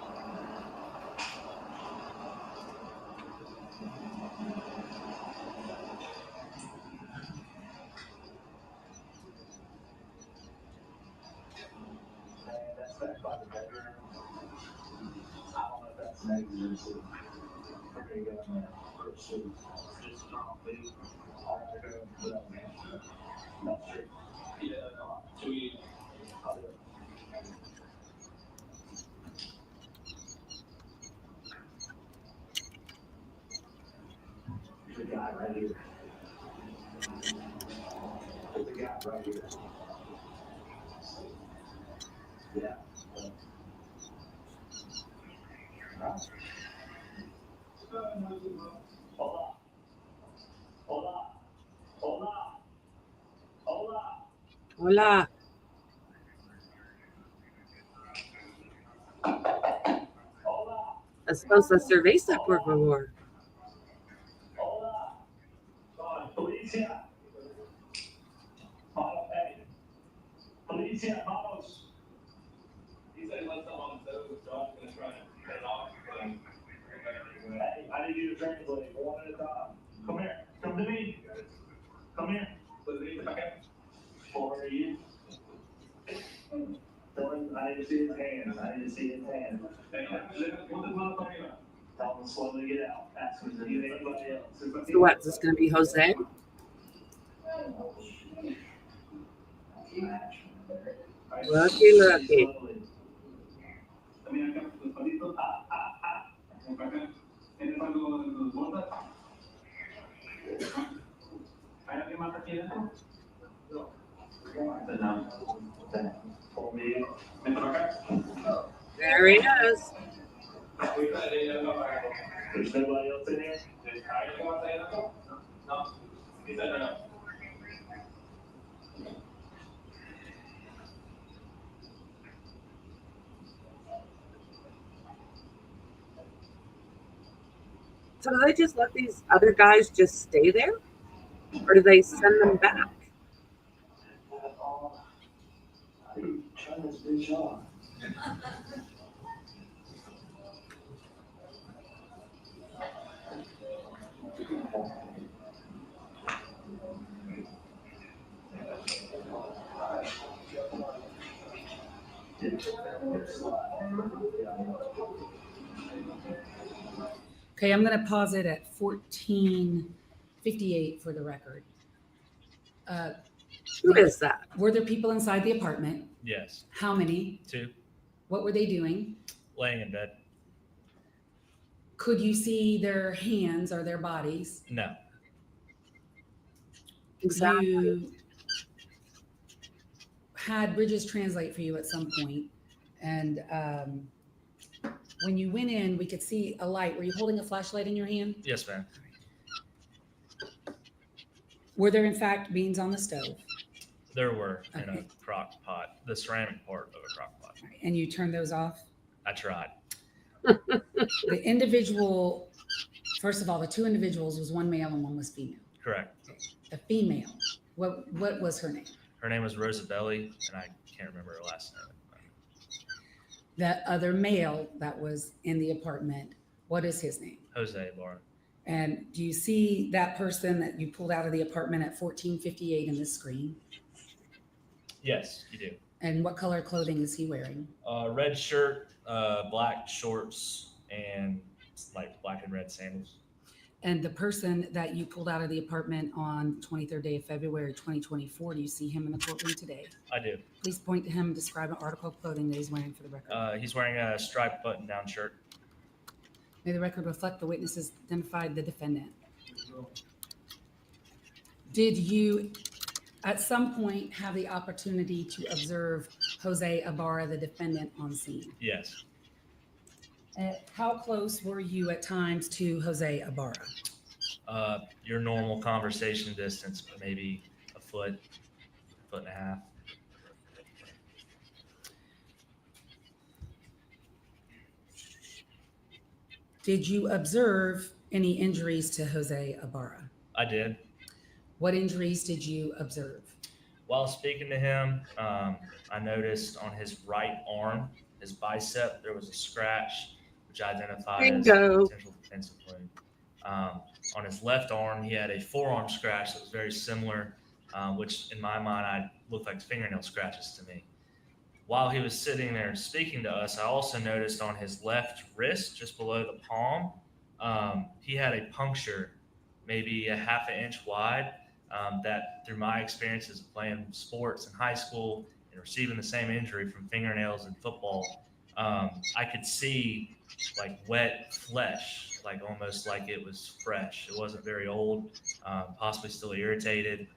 That's back by the bedroom. I don't know if that's an exit. There you go, man. Just big. All right, go put up, man. That's true. Yeah, I'll do it. There's a guy right here. There's a guy right here. Yeah. Hola. Hola. Hola. Hola. Hola. Hola. Esposa cerveza, por favor. Hola. Policia. Hey. Policia, vamos. He said he left something on the stove, so I'm going to try and cut it off. Hey, I need you to translate one at a time. Come here. Come to me. Come here. Okay. For you. Tell him I need to see his hands. I need to see his hands. Tell him to slowly get out. Ask him to get anybody else. So what? Is this going to be Jose? Lucky, lucky. There he is. There's nobody else in here? No. He said no. So do they just let these other guys just stay there? Or do they send them back? Trying this bitch on. Okay, I'm going to pause it at 14:58 for the record. Who is that? Were there people inside the apartment? Yes. How many? 2. What were they doing? Laying in bed. Could you see their hands or their bodies? No. Exactly. You had Bridges translate for you at some point, and when you went in, we could see a light. Were you holding a flashlight in your hand? Yes, ma'am. Were there in fact beans on the stove? There were in a Okay. crock pot, the ceramic part of a crock pot. And you turned those off? I tried. The individual, first of all, the 2 individuals was one male and one was female. Correct. The female, what was her name? Her name was Rosabelli, and I can't remember her last name. That other male that was in the apartment, what is his name? Jose Ibarra. And do you see that person that you pulled out of the apartment at 14:58 in this screen? Yes, you do. And what color clothing is he wearing? Red shirt, black shorts, and like black and red sandals. And the person that you pulled out of the apartment on 23rd day of February 2024, do you see him in the courtroom today? I do. Please point to him and describe an article of clothing that he's wearing for the record. He's wearing a striped button-down shirt. May the record reflect the witnesses identified the defendant. Did you at some point have the opportunity to observe Jose Ibarra, the defendant, on scene? Yes. How close were you at times to Jose Ibarra? Your normal conversation distance, maybe a foot and a half. Did you observe any injuries to Jose Ibarra? I did. What injuries did you observe? While speaking to him, I noticed on his right arm his bicep, there was a scratch, which identified Bingo. as potential defensive wound. On his left arm, he had a forearm scratch that was very similar, which in my mind, looked like fingernail scratches to me. While he was sitting there speaking to us, I also noticed on his left wrist, just below the palm, he had a puncture, maybe a half an inch wide, that through my experiences of playing sports in high school and receiving the same injury from fingernails in football, I could see like wet flesh, like almost like it was fresh. It wasn't very old, possibly still irritated.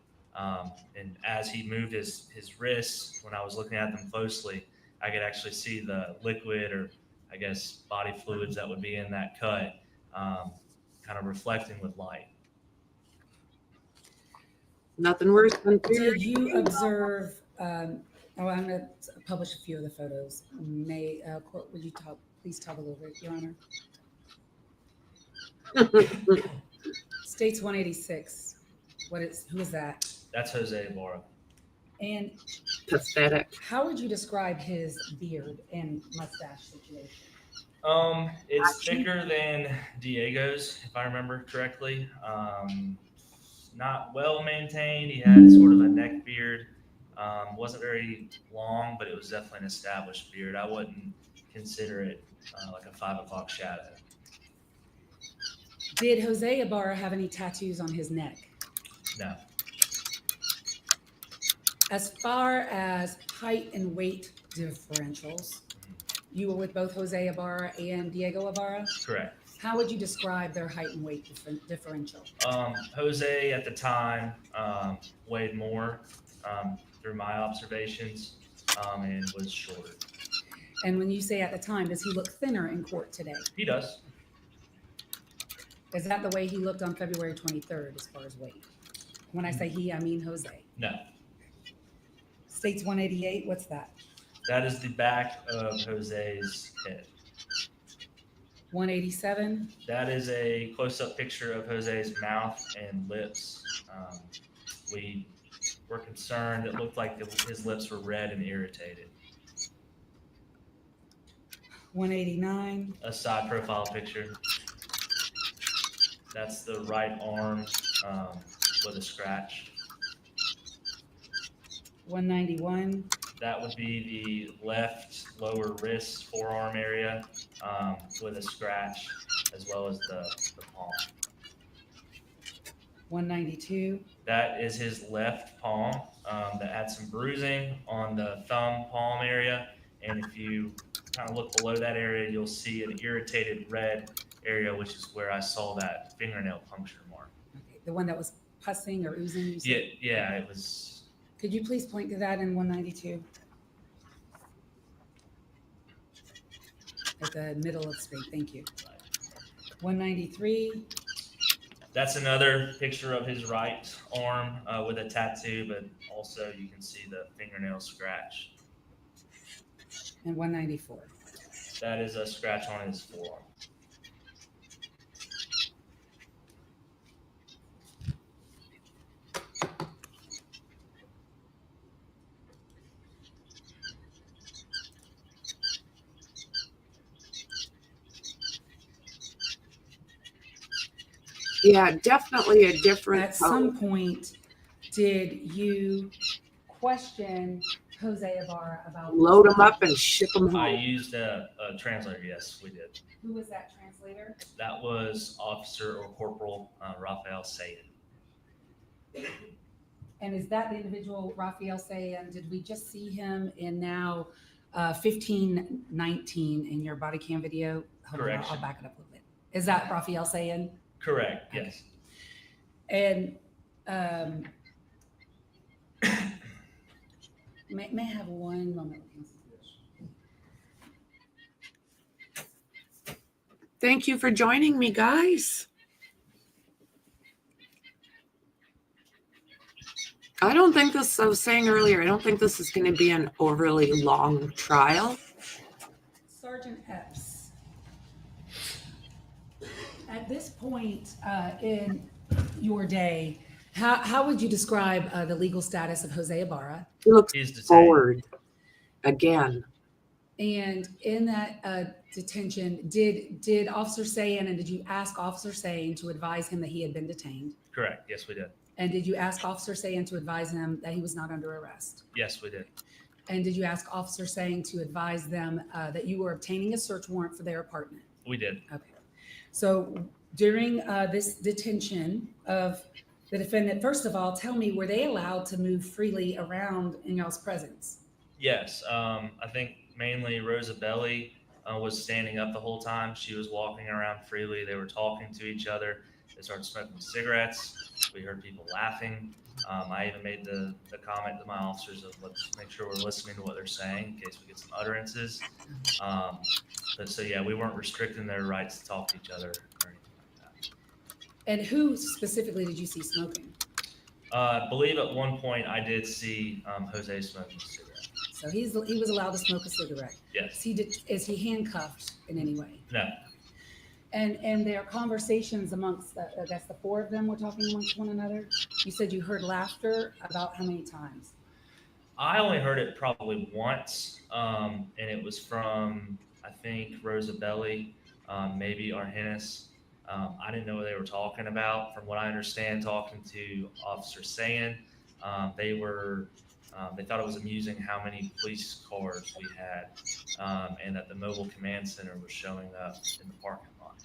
And as he moved his wrists, when I was looking at them closely, I could actually see the liquid, or I guess body fluids that would be in that cut, kind of reflecting with light. Nothing worse than Did you observe? I'm going to publish a few of the photos. Court, would you please talk a little bit, Your Honor? States 186. Who is that? That's Jose Ibarra. And pathetic. how would you describe his beard and mustache situation? It's thicker than Diego's, if I remember correctly. Not well maintained. He had sort of a neck beard. Wasn't very long, but it was definitely an established beard. I wouldn't consider it like a 5 o'clock shadow. Did Jose Ibarra have any tattoos on his neck? No. As far as height and weight differentials, you were with both Jose Ibarra and Diego Ibarra? Correct. How would you describe their height and weight differential? Jose at the time weighed more through my observations and was shorter. And when you say at the time, does he look thinner in court today? He does. Is that the way he looked on February 23rd as far as weight? When I say he, I mean Jose. No. States 188, what's that? That is the back of Jose's head. 187? That is a close-up picture of Jose's mouth and lips. We were concerned. It looked like his lips were red and irritated. 189? A side profile picture. That's the right arm with a scratch. 191? That would be the left lower wrist, forearm area with a scratch, as well as the palm. 192? That is his left palm that had some bruising on the thumb palm area. And if you kind of look below that area, you'll see an irritated red area, which is where I saw that fingernail puncture mark. Okay. The one that was pussing or oozing? You said? Yeah, it was. Could you please point to that in 192? At the middle of the screen, thank you. 193? That's another picture of his right arm with a tattoo, but also you can see the fingernail scratch. And 194? That is a scratch on his forearm. Yeah, definitely a different. At some point, did you question Jose Ibarra about Load them up and ship them I home. used a translator. Yes, we did. Who was that translator? That was Officer or Corporal Rafael Sayan. And is that the individual, Rafael Sayan? Did we just see him in now 1519 in your body cam video? Hold on, Correction. I'll back it up a little bit. Is that Rafael Sayan? Correct. Yes. And may I have one moment? Thank you for joining me, guys. I don't think this, I was saying earlier, I don't think this is going to be an overly long trial. Sergeant Epps. At this point in your day, how would you describe the legal status of Jose Ibarra? He looks He's detained. forward again. And in that detention, did Officer Sayin, and did you ask Officer Sayin to advise him that he had been detained? Correct. Yes, we did. And did you ask Officer Sayin to advise him that he was not under arrest? Yes, we did. And did you ask Officer Sayin to advise them that you were obtaining a search warrant for their apartment? We did. Okay. So during this detention of the defendant, first of all, tell me, were they allowed to move freely around in y'all's presence? Yes. I think mainly Rosa Belli was standing up the whole time. She was walking around freely. They were talking to each other. They started smoking cigarettes. We heard people laughing. I even made the comment to my officers of let's make sure we're listening to what they're saying in case we get some utterances. So yeah, we weren't restricting their rights to talk to each other or anything like that. And who specifically did you see smoking? I believe at one point I did see Jose smoking a cigarette. So he was allowed to smoke a cigarette. Yes. Is he handcuffed in any way? No. And there are conversations amongst, I guess the four of them were talking amongst one another. You said you heard laughter about how many times? I only heard it probably once, and it was from, I think, Rosa Belli, maybe Arhenis. I didn't know what they were talking about. From what I understand, talking to Officer Sayin, they thought it was amusing how many police cars we had, and that the mobile command center was showing up in the parking lot.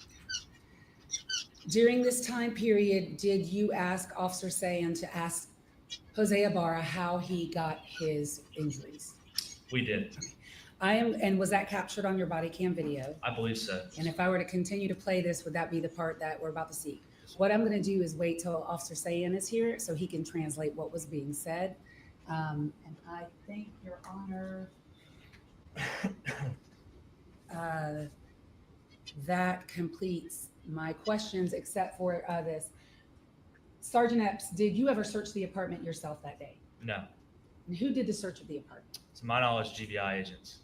During this time period, did you ask Officer Sayin to ask Jose Ibarra how he got his injuries? We did. And was that captured on your body cam video? I believe so. And if I were to continue to play this, would that be the part that we're about to see? What I'm going to do is wait till Officer Sayin is here so he can translate what was being said. And I think, Your Honor, that completes my questions except for this. Sergeant Epps, did you ever search the apartment yourself that day? No. And who did the search of the apartment? To my knowledge, GBI agents.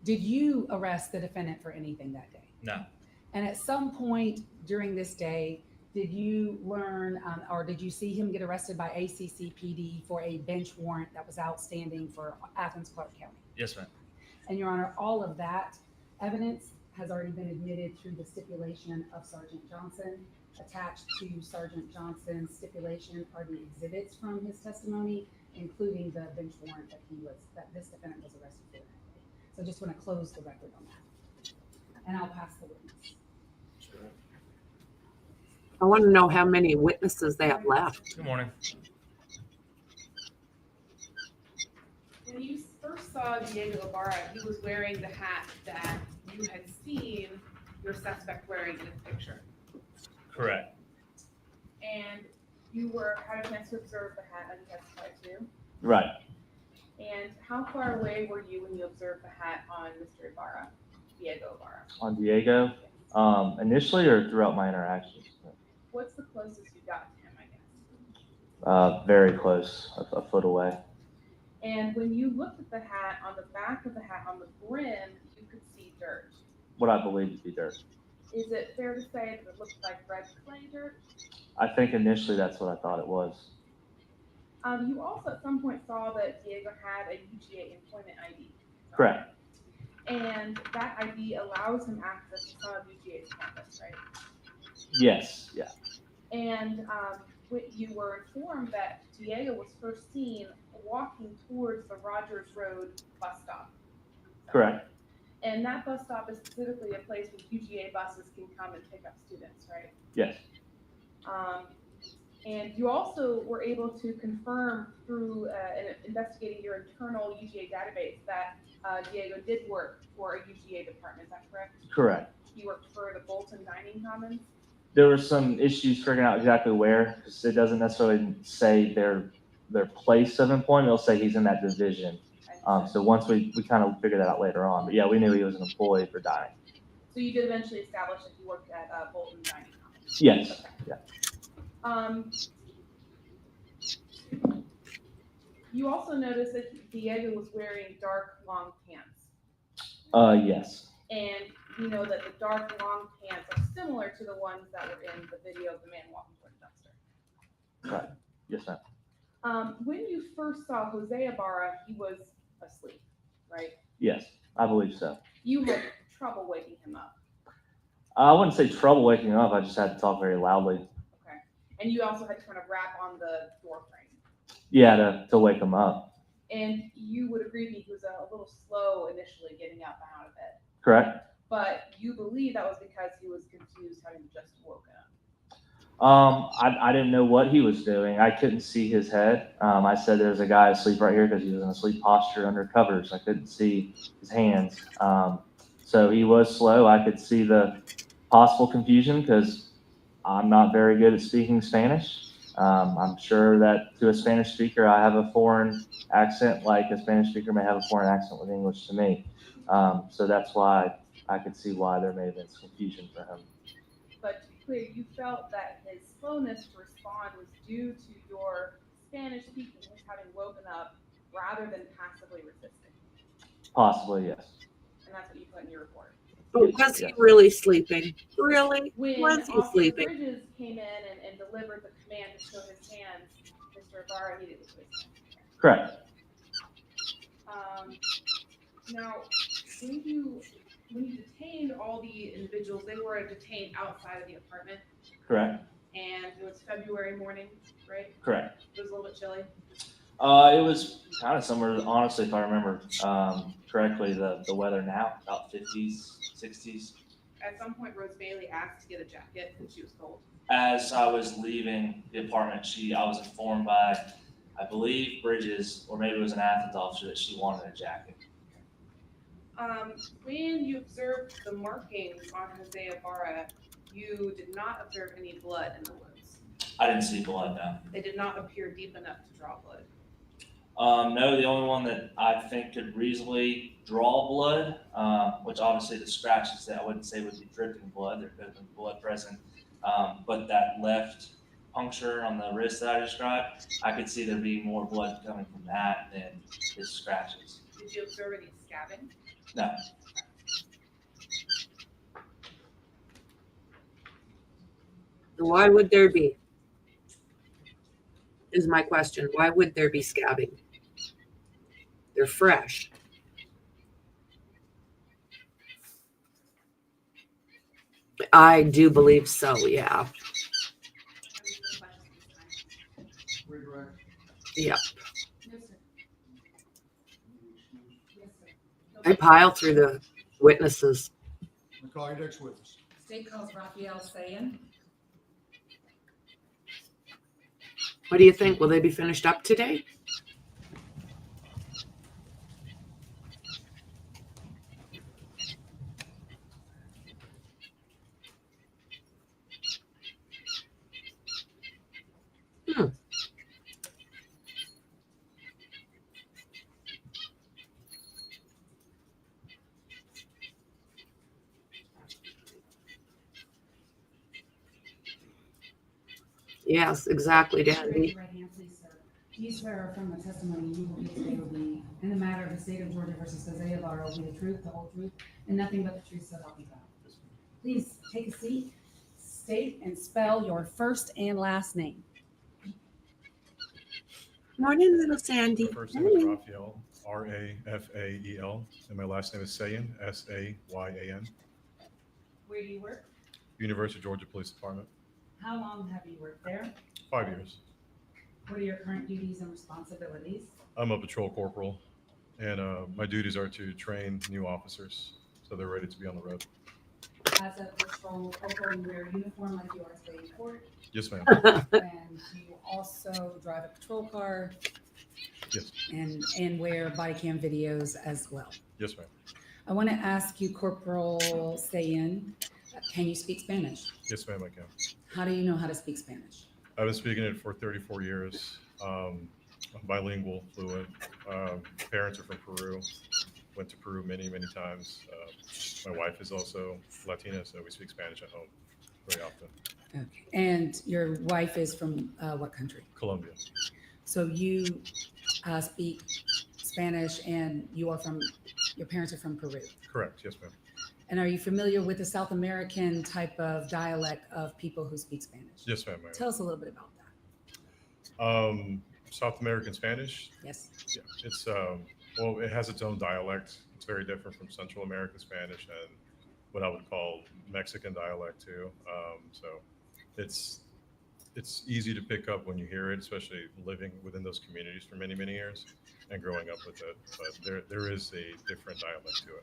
Did you arrest the defendant for anything that day? No. And at some point during this day, did you learn or did you see him get arrested by ACCPD for a bench warrant that was outstanding for Athens, Clark County? Yes, ma'am. And Your Honor, all of that evidence has already been admitted through the stipulation of Sergeant Johnson. Attached to Sergeant Johnson's stipulation are the exhibits from his testimony, including the bench warrant that this defendant was arrested for that day. So just want to close the record on that. And I'll pass the witness. I want to know how many witnesses they have left. Good morning. When you first saw Diego Ibarra, he was wearing the hat that you had seen your suspect wearing in his picture. Correct. And you had a chance to observe the hat untestified to. Right. And how far away were you when you observed the hat on Mr. Ibarra, Diego Ibarra? On Diego? Initially or throughout my interactions? What's the closest you got to him, I guess? Very close, a foot away. And when you looked at the hat, on the back of the hat, on the brim, you could see dirt. What I believe to be dirt. Is it fair to say that it looked like red clay dirt? I think initially that's what I thought it was. You also at some point saw that Diego had a UGA employment ID. Correct. And that ID allows him access to some of UGA's campus, right? Yes, yeah. And you were informed that Diego was first seen walking towards the Rogers Road bus stop. Correct. And that bus stop is specifically a place where UGA buses can come and pick up students, right? Yes. And you also were able to confirm through investigating your internal UGA database that Diego did work for a UGA department, is that correct? Correct. He worked for the Bolton Dining Commons? There were some issues figuring out exactly where, because it doesn't necessarily say their place of employment. It'll say he's in that division. So once we kind of figured that out later on, but yeah, we knew he was an employee for dining. So you did eventually establish that he worked at Bolton Dining Commons? Yes. Okay. Yeah. You also noticed that Diego was wearing dark, long pants. Yes. And you know that the dark, long pants are similar to the ones that were in the video of the man walking toward the dumpster. Right. Yes, ma'am. When you first saw Jose Ibarra, he was asleep, right? Yes, I believe so. You had trouble waking him up. I wouldn't say trouble waking him up. I just had to talk very loudly. Okay. And you also had to kind of rap on the door frame. Yeah, to wake him up. And you would agree with me, he was a little slow initially getting up and out of bed. Correct. But you believe that was because he was confused having just woken up. I didn't know what he was doing. I couldn't see his head. I said there's a guy asleep right here because he was in a sleep posture under covers. I couldn't see his hands. So he was slow. I could see the possible confusion because I'm not very good at speaking Spanish. I'm sure that to a Spanish speaker, I have a foreign accent like a Spanish speaker may have a foreign accent with English to me. So that's why I could see why there may have been some confusion for him. But to be clear, you felt that his slowness to respond was due to your Spanish speaking, his having woken up, rather than passively resisting. Possibly, yes. And that's what you put in your report. But was he really sleeping? Really? When Was he Officer sleeping? Bridges came in and delivered the command to show his hands, Mr. Ibarra immediately put his hands. Correct. Now, when you detained all the individuals, they were detained outside of the apartment, Correct. and it was February morning, right? Correct. It was a little bit chilly. It was kind of summer, honestly, if I remember correctly, the weather now, about 50s, 60s. At some point, Rose Bailey asked to get a jacket because she was cold. As I was leaving the apartment, I was informed by, I believe, Bridges, or maybe it was an Athens officer, that she wanted a jacket. When you observed the markings on Jose Ibarra, you did not observe any blood in the wounds. I didn't see blood, no. They did not appear deep enough to draw blood. No, the only one that I think could reasonably draw blood, which obviously the scratches that I wouldn't say would be dripping blood, there could have been blood present, but that left puncture on the wrist that I described, I could see there being more blood coming from that than his scratches. Did you observe any scabbing? No. Why would there be? Is my question. Why would there be scabbing? They're fresh. I do believe so, yeah. Redirect. Yep. No, sir. Yes, sir. I pile through the witnesses. We call your next witness. State calls Raphael Sayan. What do you think? Will they be finished up today? Yes, exactly, Raise Dandy. your right hand, please, sir. Do you swear or affirm the testimony you will give today will be, in the matter of the state of Georgia versus Jose Ibarra, will be the truth, the whole truth, and nothing but the truth, so help you God? Please take a seat, state and spell your first and last name. Morning, little Sandy. My first name is Raphael, Rafael, and my last name is Sayan, Sayan. Where do you work? University of Georgia Police Department. How long have you worked there? 5 years. What are your current duties and responsibilities? I'm a patrol corporal, and my duties are to train new officers so they're ready to be on the road. As a patrol corporal, you wear a uniform like you are today in court, Yes, ma'am. and you also drive a patrol car Yes. and wear body cam videos as well. Yes, ma'am. I want to ask you, Corporal Sayan, can you speak Spanish? Yes, ma'am, I can. How do you know how to speak Spanish? I've been speaking it for 34 years. I'm bilingual, fluent. Parents are from Peru. Went to Peru many, many times. My wife is also Latina, so we speak Spanish at home very often. Okay. And your wife is from what country? Colombia. So you speak Spanish, and your parents are from Peru. Correct. Yes, ma'am. And are you familiar with the South American type of dialect of people who speak Spanish? Yes, ma'am. I am. Tell us a little bit about that. South American Spanish. Yes. Yeah, it's Well, it has its own dialect. It's very different from Central American Spanish and what I would call Mexican dialect too. So it's it's easy to pick up when you hear it, especially living within those communities for many years and growing up with it. But there is a different dialect to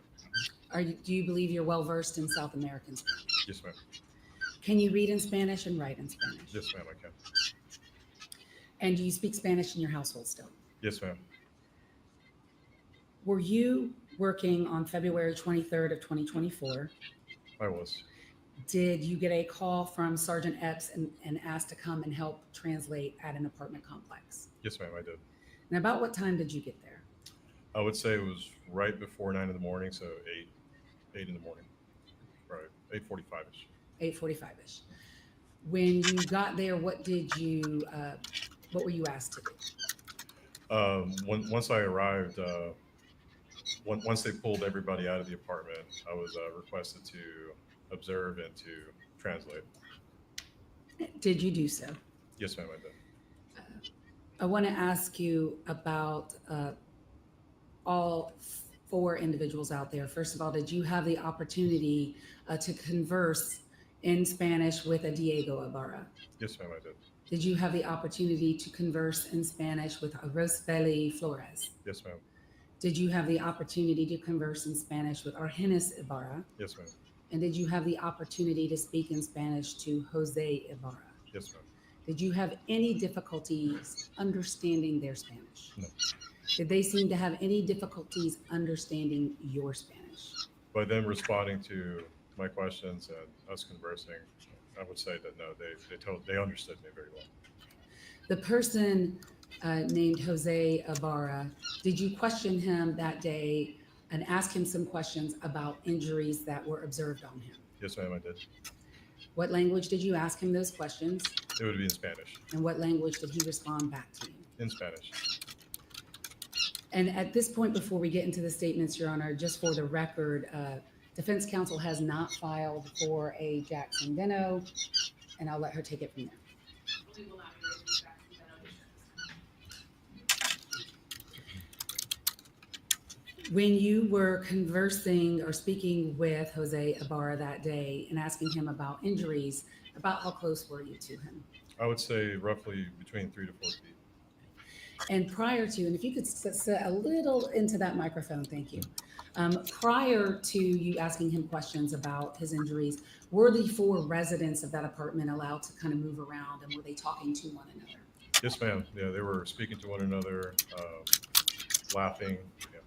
it. Do you believe you're well versed in South American Spanish? Yes, ma'am. Can you read in Spanish and write in Spanish? Yes, ma'am. I can. And do you speak Spanish in your household still? Yes, ma'am. Were you working on February 23rd of 2024? I was. Did you get a call from Sergeant Epps and asked to come and help translate at an apartment complex? Yes, ma'am. I did. And about what time did you get there? I would say it was right before 9 in the morning, so 8 in the morning, right? 8:45ish. 8:45ish. When you got there, what were you asked to do? Once I arrived, once they pulled everybody out of the apartment, I was requested to observe and to translate. Did you do so? Yes, ma'am, I did. I want to ask you about all 4 individuals out there. First of all, did you have the opportunity to converse in Spanish with a Diego Ibarra? Yes, ma'am, I did. Did you have the opportunity to converse in Spanish with a Rosbeli Flores? Yes, ma'am. Did you have the opportunity to converse in Spanish with Argenis Ibarra? Yes, ma'am. And did you have the opportunity to speak in Spanish to Jose Ibarra? Yes, ma'am. Did you have any difficulties understanding their Spanish? No. Did they seem to have any difficulties understanding your Spanish? By them responding to my questions and us conversing, I would say that no, they understood me very well. The person named Jose Ibarra, did you question him that day and ask him some questions about injuries that were observed on him? Yes, ma'am, I did. What language did you ask him those questions? It would be in Spanish. And what language did he respond back to you? In Spanish. And at this point, before we get into the statements, Your Honor, just for the record, Defense Counsel has not filed for a Jackson Veno, and I'll let her take it from there. We will not be raising Jackson Veno. When you were conversing or speaking with Jose Ibarra that day and asking him about injuries, about how close were you to him? I would say roughly between 3 to 4 feet. And prior to, and if you could sit a little into that microphone, thank you. Prior to you asking him questions about his injuries, were the 4 residents of that apartment allowed to kind of move around, and were they talking to one another? Yes, ma'am. Yeah, they were speaking to one another, laughing. Yeah.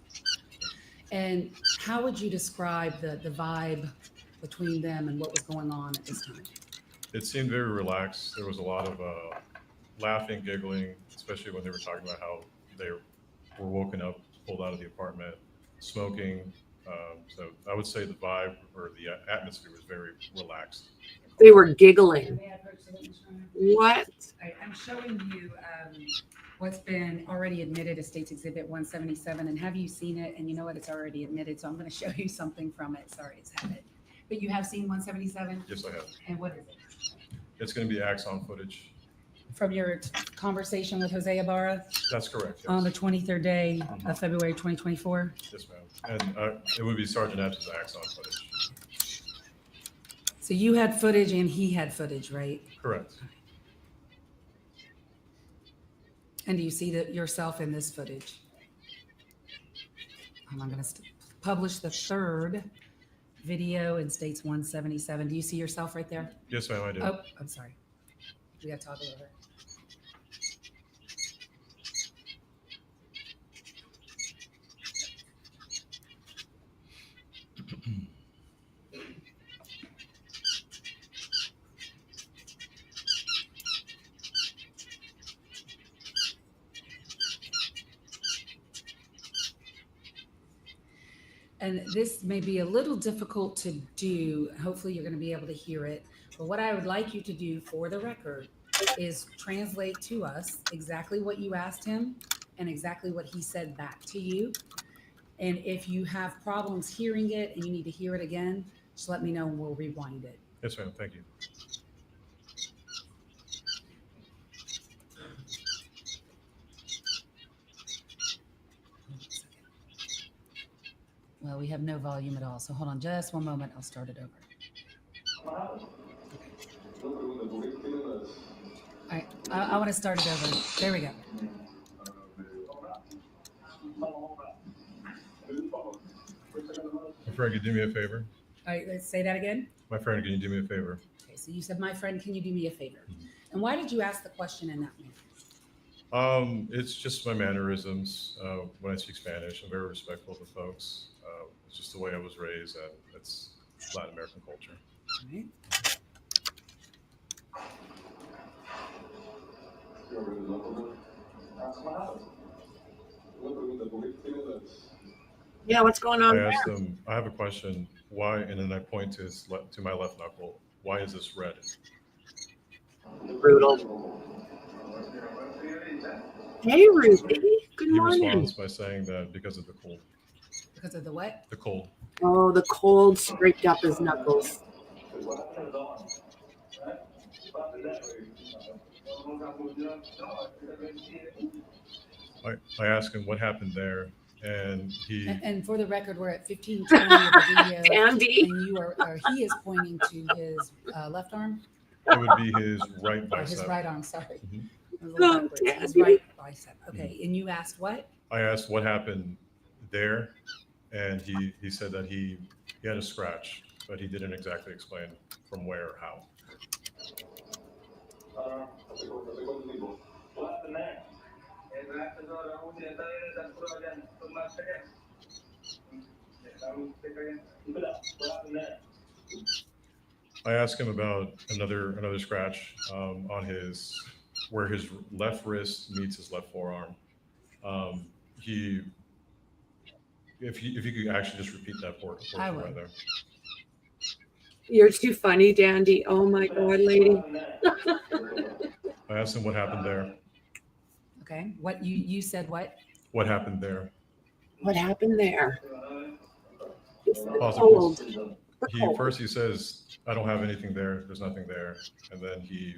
And how would you describe the vibe between them and what was going on at this time? It seemed very relaxed. There was a lot of laughing, giggling, especially when they were talking about how they were woken up, pulled out of the apartment, smoking. So I would say the vibe or the atmosphere was very relaxed. They were giggling. What? I'm showing you what's been already admitted as State's Exhibit 177. And have you seen it? And you know what? It's already admitted. So I'm going to show you something from it. Sorry, it's had it. But you have seen 177? Yes, I have. And what is it? It's going to be axon footage. From your conversation with Jose Ibarra? That's correct. Yes. On the 23rd day of February 2024? Yes, ma'am. And it would be Sergeant Epps' axon footage. So you had footage and he had footage, right? Correct. And do you see yourself in this footage? I'm going to publish the 3rd video in States 177. Do you see yourself right there? Yes, ma'am, I do. Oh, I'm sorry. We got to talk over. And this may be a little difficult to do. Hopefully you're going to be able to hear it. But what I would like you to do for the record is translate to us exactly what you asked him and exactly what he said back to you. And if you have problems hearing it and you need to hear it again, just let me know and we'll rewind it. Yes, ma'am. Thank you. Well, we have no volume at all. So hold on just one moment. I'll start it over. All right. I want to start it over. There we go. My friend, can you do me a favor? All right. Let's say that again. My friend, can you do me a favor? Okay. So you said, my friend, can you do me a favor? And why did you ask the question in that manner? It's just my mannerisms when I speak Spanish. I'm very respectful to folks. It's just the way I was raised, and it's Latin American culture. All right. Yeah, what's going on I there? asked them, I have a question, why, and then I point to to my left knuckle, why is this red? Brutal. Hey, Ruthie. Good He morning. responds by saying that because of the cold. Because of the what? The cold. Oh, the cold scraped up his knuckles. I asked him what happened there, and he. And for the record, we're at 15:20 of the video. Andy. And you are he is pointing to his left arm? It would be his right Or his bicep. right arm, sorry. Mhm. It was a little backwards. His Andy. right bicep. Okay. And you asked what? I asked what happened there, and he said that he had a scratch, but he didn't exactly explain from where or how. I asked him about another scratch on his where his left wrist meets his left forearm. If you could actually just repeat that portion I will. right there. You're too funny, Dandy. Oh my God, lady. I asked him what happened there. Okay. What you said what? What happened there? What happened there? It's the Pause it, cold. please. The cold. He says, I don't have anything there. There's nothing there. And then he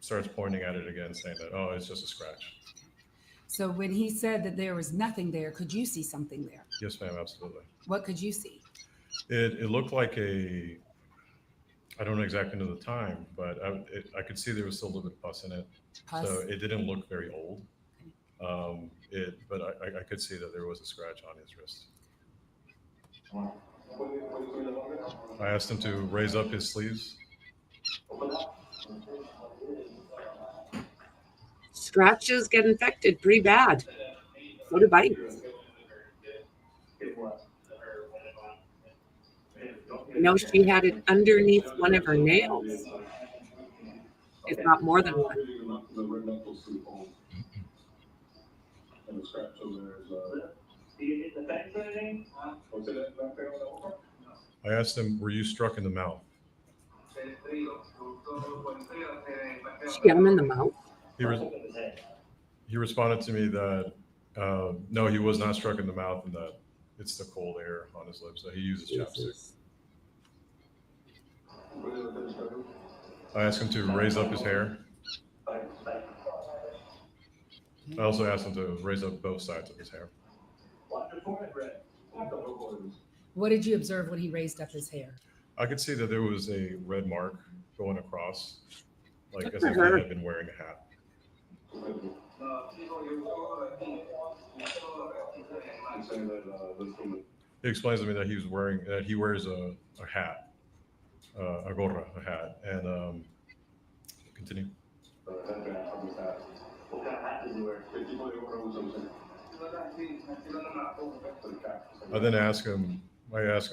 starts pointing at it again, saying that, oh, it's just a scratch. So when he said that there was nothing there, could you see something there? Yes, ma'am, absolutely. What could you see? It looked like I don't know exactly the time, but I could see there was still a little bit of pus in it. Pus? So it didn't look very old. But I could see that there was a scratch on his wrist. I asked him to raise up his sleeves. Scratches get infected pretty bad. So do bites. You know, she had it underneath one of her nails. If not more than one. I asked him, were you struck in the mouth? She got him in the mouth. He responded to me that no, he was not struck in the mouth, and that it's the cold air on his lips, that he uses chapstick. I asked him to raise up his hair. I also asked him to raise up both sides of his hair. What did you observe when he raised up his hair? I could see that there was a red mark going across, like as for if he her. had been wearing a hat. He explains to me that he wears a hat, a gorra, a hat, and continue. I then ask him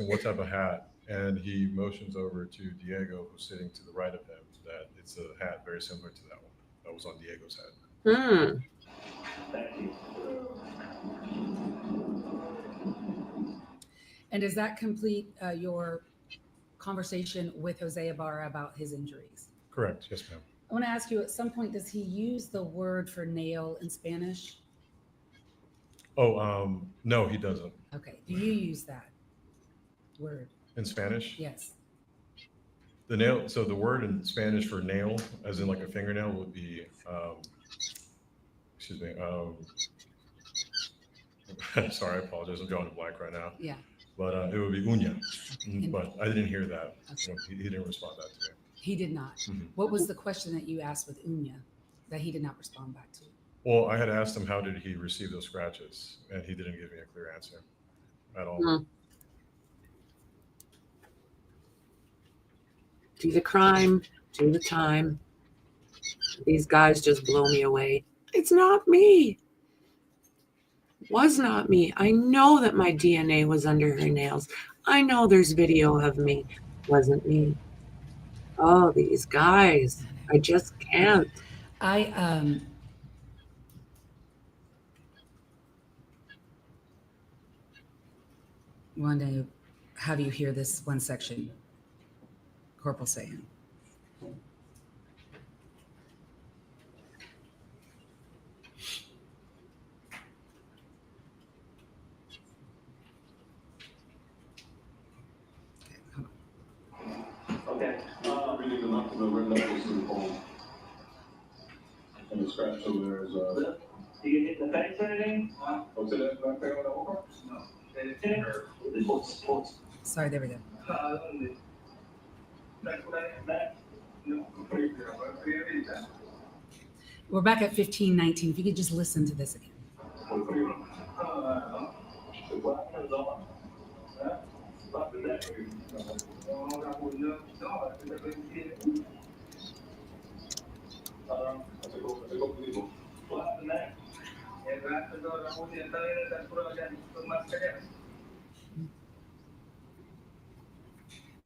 what type of hat, and he motions over to Diego, who's sitting to the right of him, that it's a hat very similar to that one that was on Diego's head. And does that complete your conversation with Jose Ibarra about his injuries? Correct. Yes, ma'am. I want to ask you, at some point, does he use the word for nail in Spanish? Oh, no, he doesn't. Okay. Do you use that word? In Spanish? Yes. The nail. So the word in Spanish for nail, as in like a fingernail, would be, excuse me. Sorry, I apologize. I'm drawing a blank right now. Yeah. but it would be Uña. But I didn't hear that. He didn't respond back to me. He did not. Mhm. What was the question that you asked with Unya that he did not respond back to? Well, I had asked him how did he receive those scratches, and he didn't give me a clear answer at all. Hmm. Do the crime, do the time. These guys just blow me away. It's not me. Was not me. I know that my DNA was under her nails. I know there's video of me. Wasn't me. Oh, these guys. I just can't. I want to have you hear this one section. Corporal saying. Okay. Reading them up to the red knuckles to the bone. And the scratch over there is, you get hit in the face or anything? What's it, not fair on the over? No. Sorry, there we go. We're back at 15:19. If you could just listen to this again.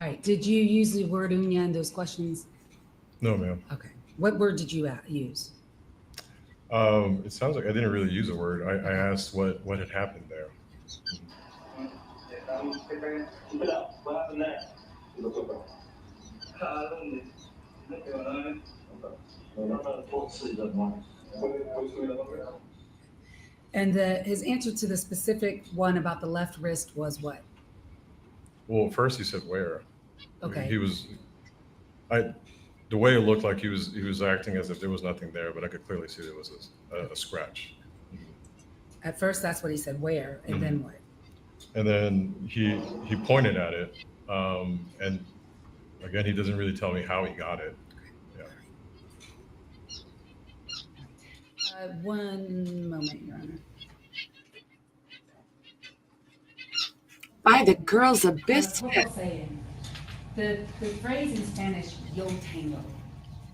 All right. Did you use the word Unya in those questions? No, ma'am. Okay. What word did you use? It sounds like I didn't really use a word. I asked what had happened there. What happened there? And his answer to the specific one about the left wrist was what? Well, first he said where. Okay. The way it looked like he was acting as if there was nothing there, but I could clearly see there was a scratch. At first, that's what he said, where, and then what? And then he pointed at it, and again, he doesn't really tell me how he got it. Yeah. One moment, Your Honor. By the girls of biscuit. The phrase in Spanish, yo tengo.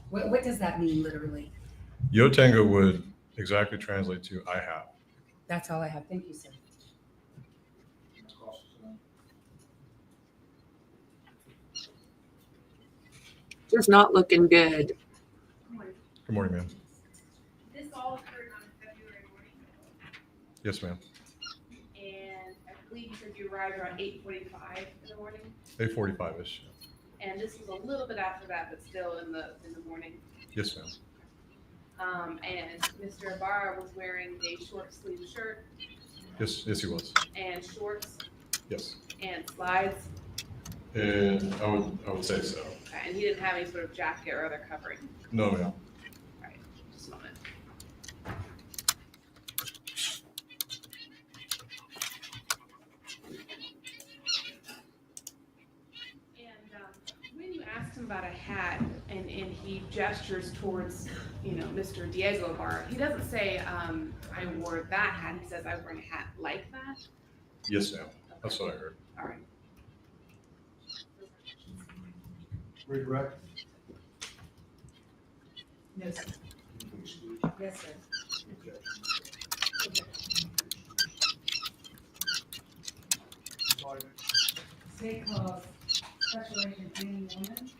What does that mean literally? Yo tengo would exactly translate to I have. That's all I have. Thank you, sir. Just not looking good. Good morning, ma'am. This all occurred on February morning, Yes, ma'am. and I believe you said you arrived around 8:45 in the morning, 8:45-ish. and this was a little bit after that, but still in the morning. Yes, ma'am. And Mr. Ibarra was wearing a short sleeve shirt Yes, he was. and shorts Yes. and slides, And I would say so. and he didn't have any sort of jacket or other covering. No, ma'am. Right, just a moment. And when you asked him about a hat, and he gestures towards, Mr. Diego Ibarra, he doesn't say, I wore that hat. He says, I was wearing a hat like that. Yes, ma'am. That's what I heard. All right. Redirect. No, sir. Yes, sir. State clause, special agent Dean Woman.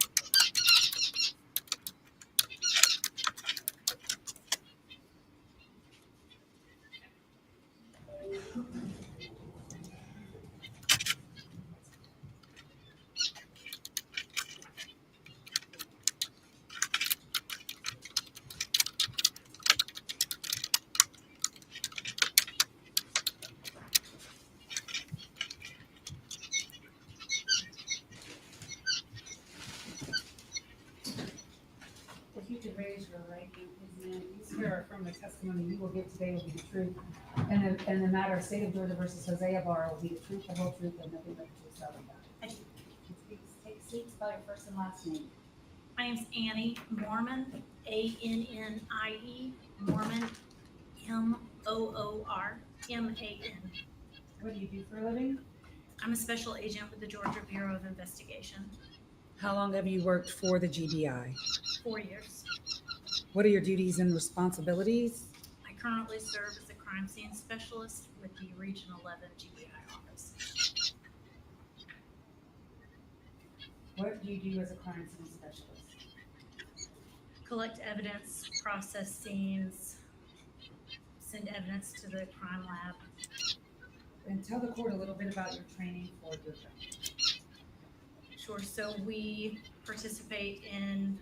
affirm the testimony you will give today will be the truth, and the matter of State of Georgia versus Jose Ibarra will be the truth, the whole truth, and nothing but the truth, so help you God. Thank you. Please take seats, spell your first and last name. My name's Annie Mormon, A-N-N-I-E, Mormon, M-O-O-R-M-A-N. What do you do for a living? I'm a special agent with the Georgia Bureau of Investigation. How long have you worked for the GBI? 4 years. What are your duties and responsibilities? I currently serve as a crime scene specialist with the Region 11 GBI office. What do you do as a crime scene specialist? Collect evidence, process scenes, send evidence to the crime lab. And tell the court a little bit about your training for your job. Sure, so we participate in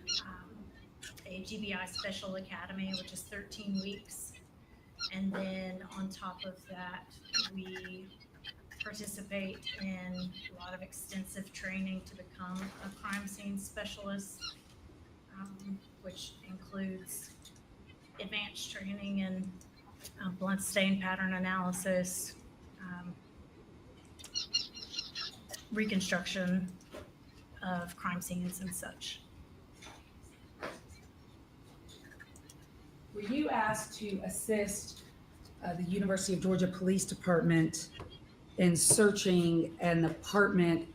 a GBI Special Academy, which is 13 weeks. And then on top of that, we participate in a lot of extensive training to become a crime scene specialist, which includes advanced training in blood stain pattern analysis, reconstruction of crime scenes and such. Were you asked to assist the University of Georgia Police Department in searching an apartment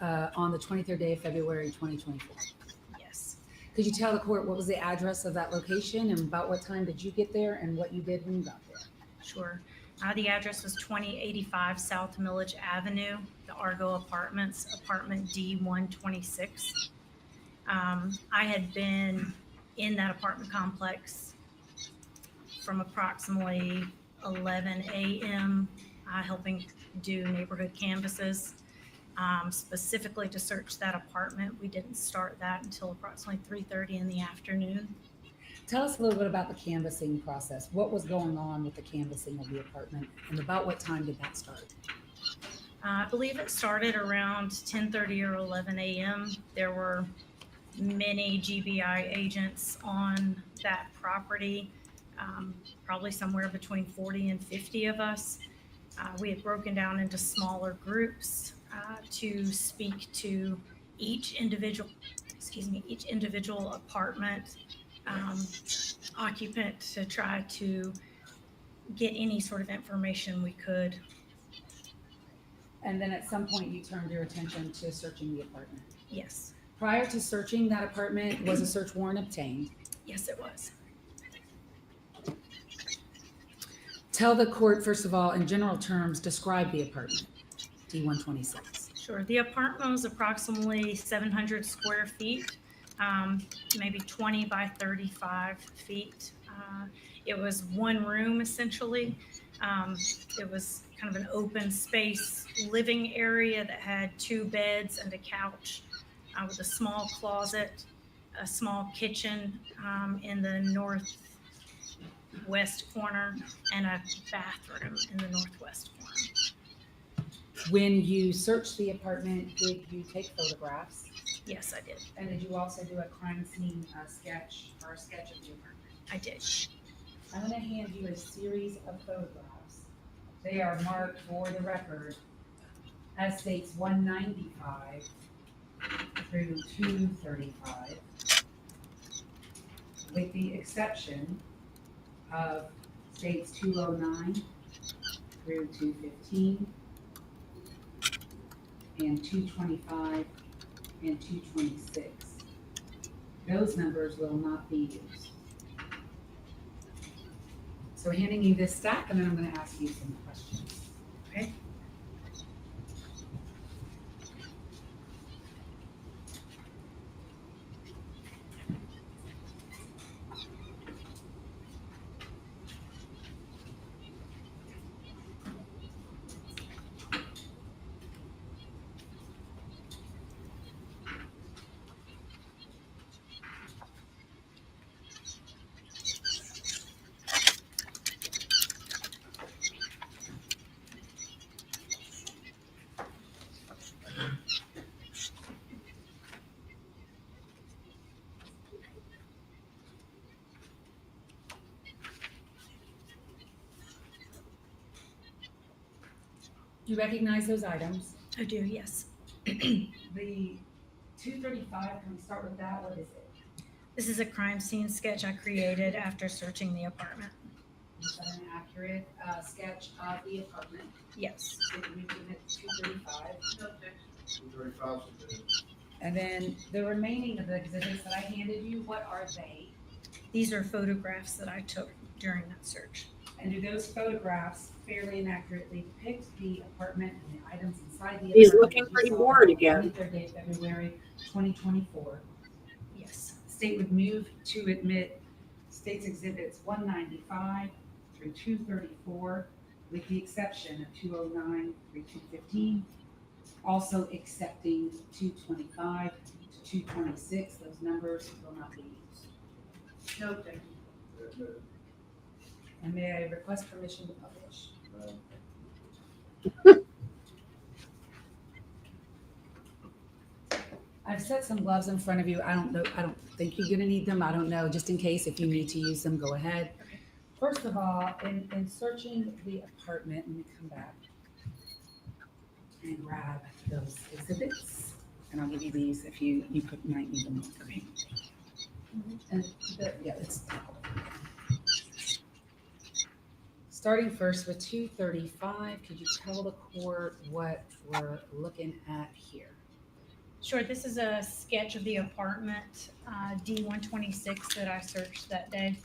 on the 23rd day of February 2024? Yes. Could you tell the court what was the address of that location and about what time did you get there and what you did when you got there? Sure. The address was 2085 South Millage Avenue, the Argo Apartments, apartment D126. I had been in that apartment complex from approximately 11 a.m. Helping do neighborhood canvases, specifically to search that apartment. We didn't start that until approximately 3:30 in the afternoon. Tell us a little bit about the canvassing process. What was going on with the canvassing of the apartment and about what time did that start? I believe it started around 10:30 or 11 a.m. There were many GBI agents on that property, probably somewhere between 40 and 50 of us. We had broken down into smaller groups to speak to each individual apartment occupant to try to get any sort of information we could. And then at some point you turned your attention to searching the apartment. Yes. Prior to searching that apartment, was a search warrant obtained? Yes, it was. Tell the court, first of all, in general terms, describe the apartment, D126. Sure. The apartment was approximately 700 square feet, maybe 20 by 35 feet. It was one room, essentially. It was kind of an open space living area that had 2 beds and a couch with a small closet, a small kitchen in the northwest corner, and a bathroom in the northwest corner. When you searched the apartment, did you take photographs? Yes, I did. And did you also do a crime scene sketch or a sketch of the apartment? I did. I'm going to hand you a series of photographs. They are marked for the record as states 195 through 235, with the exception of states 209 through 215 and 225 and 226. Those numbers will not be used. So handing you this stack, and then I'm going to ask you some questions. Okay? You recognize those items. I do, yes. The 235, can we start with that? What is it? This is a crime scene sketch I created after searching the apartment. Is that an accurate sketch of the apartment? Yes. So we can hit 235. No objection. 235 submitted. And then the remaining of the exhibits that I handed you, what are they? These are photographs that I took during that search. And do those photographs fairly and accurately depict the apartment and the items inside the He's apartment? looking that you pretty saw bored on again. 23rd day of February 2024. Yes. State would move to admit state's exhibits 195 through 234, with the exception of 209 through 215. Also accepting 225 to 226. Those numbers will not be used. No objection. Admitted. And may I request permission to publish? I've set some gloves in front of you. I don't know. I don't think you're gonna need them. I don't know. Just in case, if you need to use them, go ahead. First of all, in searching the apartment, let me come back and grab those exhibits. And I'll give you these if you might need them. Okay. And yeah, it's starting first with 235. Could you tell the court what we're looking at here? Sure, this is a sketch of the apartment, D126 that I searched that day.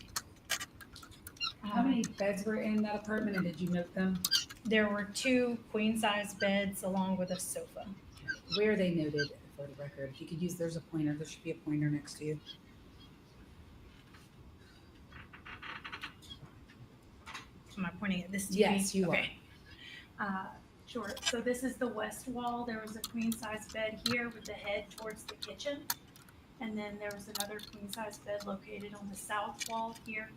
How many beds were in that apartment, and did you note them? There were 2 queen-size beds along with a sofa. Where are they noted for the record? If you could use, there's a pointer. There should be a pointer next to you. Am I pointing at this TV? Yes, you are. Sure. So this is the west wall. There was a queen-size bed here with the head towards the kitchen. And then there was another queen-size bed located on the south wall here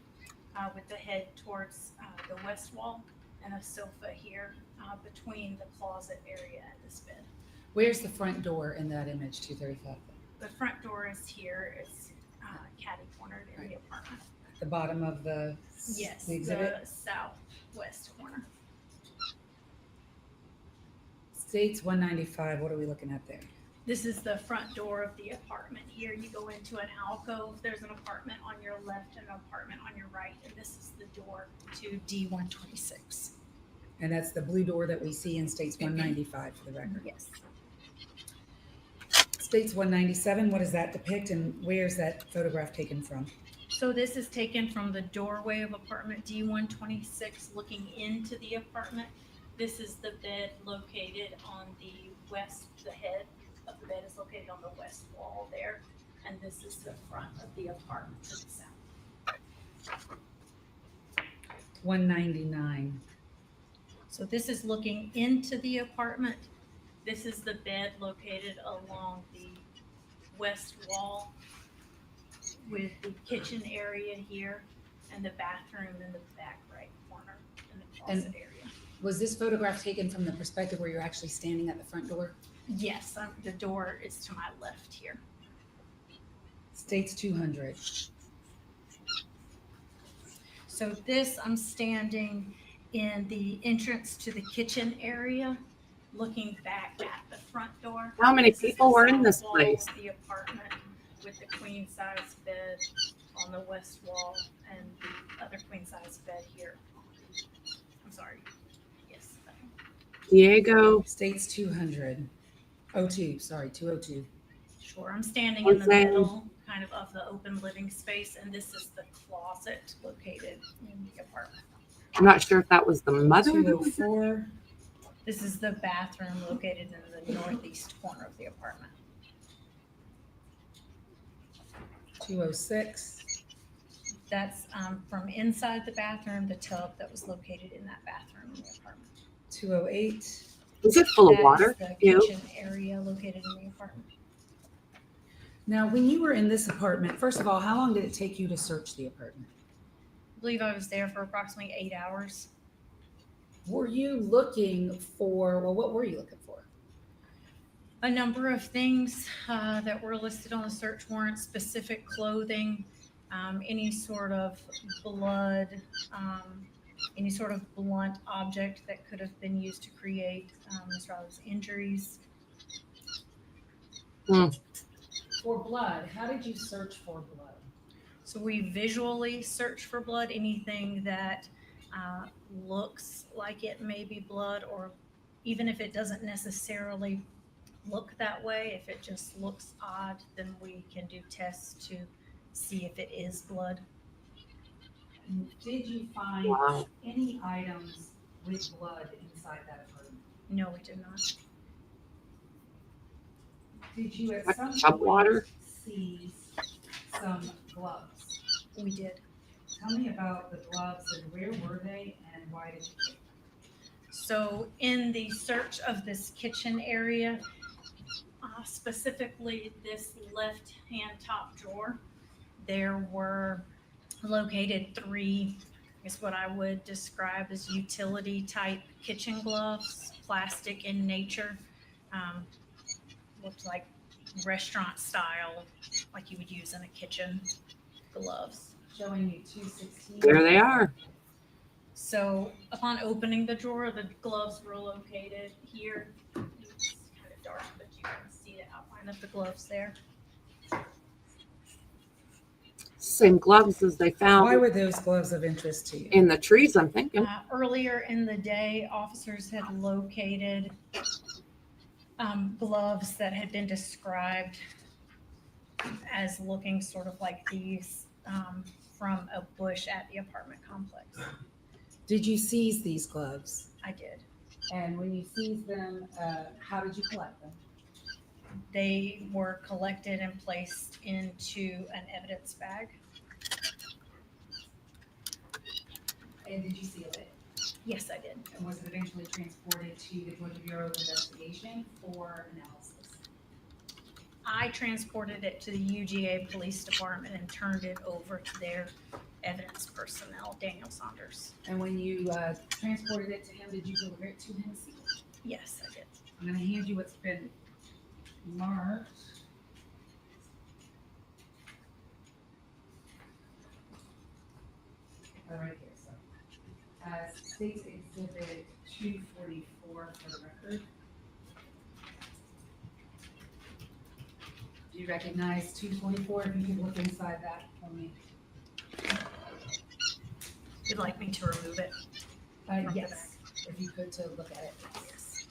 with the head towards the west wall, and a sofa here between the closet area and this bed. Where's the front door in that image, 235? The front door is here. It's catty-cornered in the apartment. The bottom of the Yes, the exhibit? the southwest corner. States 195. What are we looking at there? This is the front door of the apartment. Here you go into an alcove. There's an apartment on your left and an apartment on your right, and this is the door to D126. And that's the blue door that we see in States 195 for the record. Yes. States 197, what does that depict, and where's that photograph taken from? So this is taken from the doorway of apartment D126 looking into the apartment. This is the bed located on the west, the head of the bed is located on the west wall there. And this is the front of the apartment to the south. 199. So this is looking into the apartment. This is the bed located along the west wall with the kitchen area here and the bathroom in the back right corner in the closet area. Was this photograph taken from the perspective where you're actually standing at the front door? Yes, the door is to my left here. States 200. So this, I'm standing in the entrance to the kitchen area, looking back at the front door. How many This is people the were in south this wall place? of the apartment with the queen size bed on the west wall and the other queen size bed here. I'm sorry. Yes. Diego. States 200. 202. Sure. I'm standing in the Okay. middle, kind of the open living space, and this is the closet located in the apartment. I'm not sure if that was the mother. 204. This is the bathroom located in the northeast corner of the apartment. 206. That's from inside the bathroom, the tub that was located in that bathroom in the apartment. 208. Is it full of That water? is the Ew. kitchen area located in the apartment. Now, when you were in this apartment, first of all, how long did it take you to search the apartment? I believe I was there for approximately 8 hours. Were you looking for, well, what were you looking for? A number of things that were listed on the search warrant, specific clothing, any sort of blood, any sort of blunt object that could have been used to create Ms. Riley's injuries. For blood, how did you search for blood? So we visually search for blood, anything that looks like it may be blood, or even if it doesn't necessarily look that way, if it just looks odd, then we can do tests to see if it is blood. Did you find Wow. any items with blood inside that apartment? No, we did not. Did you at Like some tub water? point seize some gloves? We did. Tell me about the gloves and where were they and why did you take them? So in the search of this kitchen area, specifically this left-hand top drawer, there were located 3, I guess what I would describe as utility type kitchen gloves, plastic in nature, looked like restaurant style, like you would use in a kitchen gloves. Showing you 216. There they are. So upon opening the drawer, the gloves were located here. It's kind of dark, but you can see the outline of the gloves there. Same gloves as they Why found were those gloves of interest to you? in the trees, I'm thinking. Earlier in the day, officers had located gloves that had been described as looking sort of like these from a bush at the apartment complex. Did you seize these gloves? I did. And when you seized them, how did you collect them? They were collected and placed into an evidence bag. And did you seal it? Yes, I did. And was it eventually transported to the Georgia Bureau of Investigation for analysis? I transported it to the UGA Police Department and turned it over to their evidence personnel, Daniel Saunders. And when you transported it to him, did you deliver it to him sealed? Yes, I did. I'm going to hand you what's been marked. Right here. So, State Exhibit 244 for the record. Do you recognize 244? If you could look inside that for me. You'd like me to remove it? From the Yes, bag? if you could to look at it. Yes.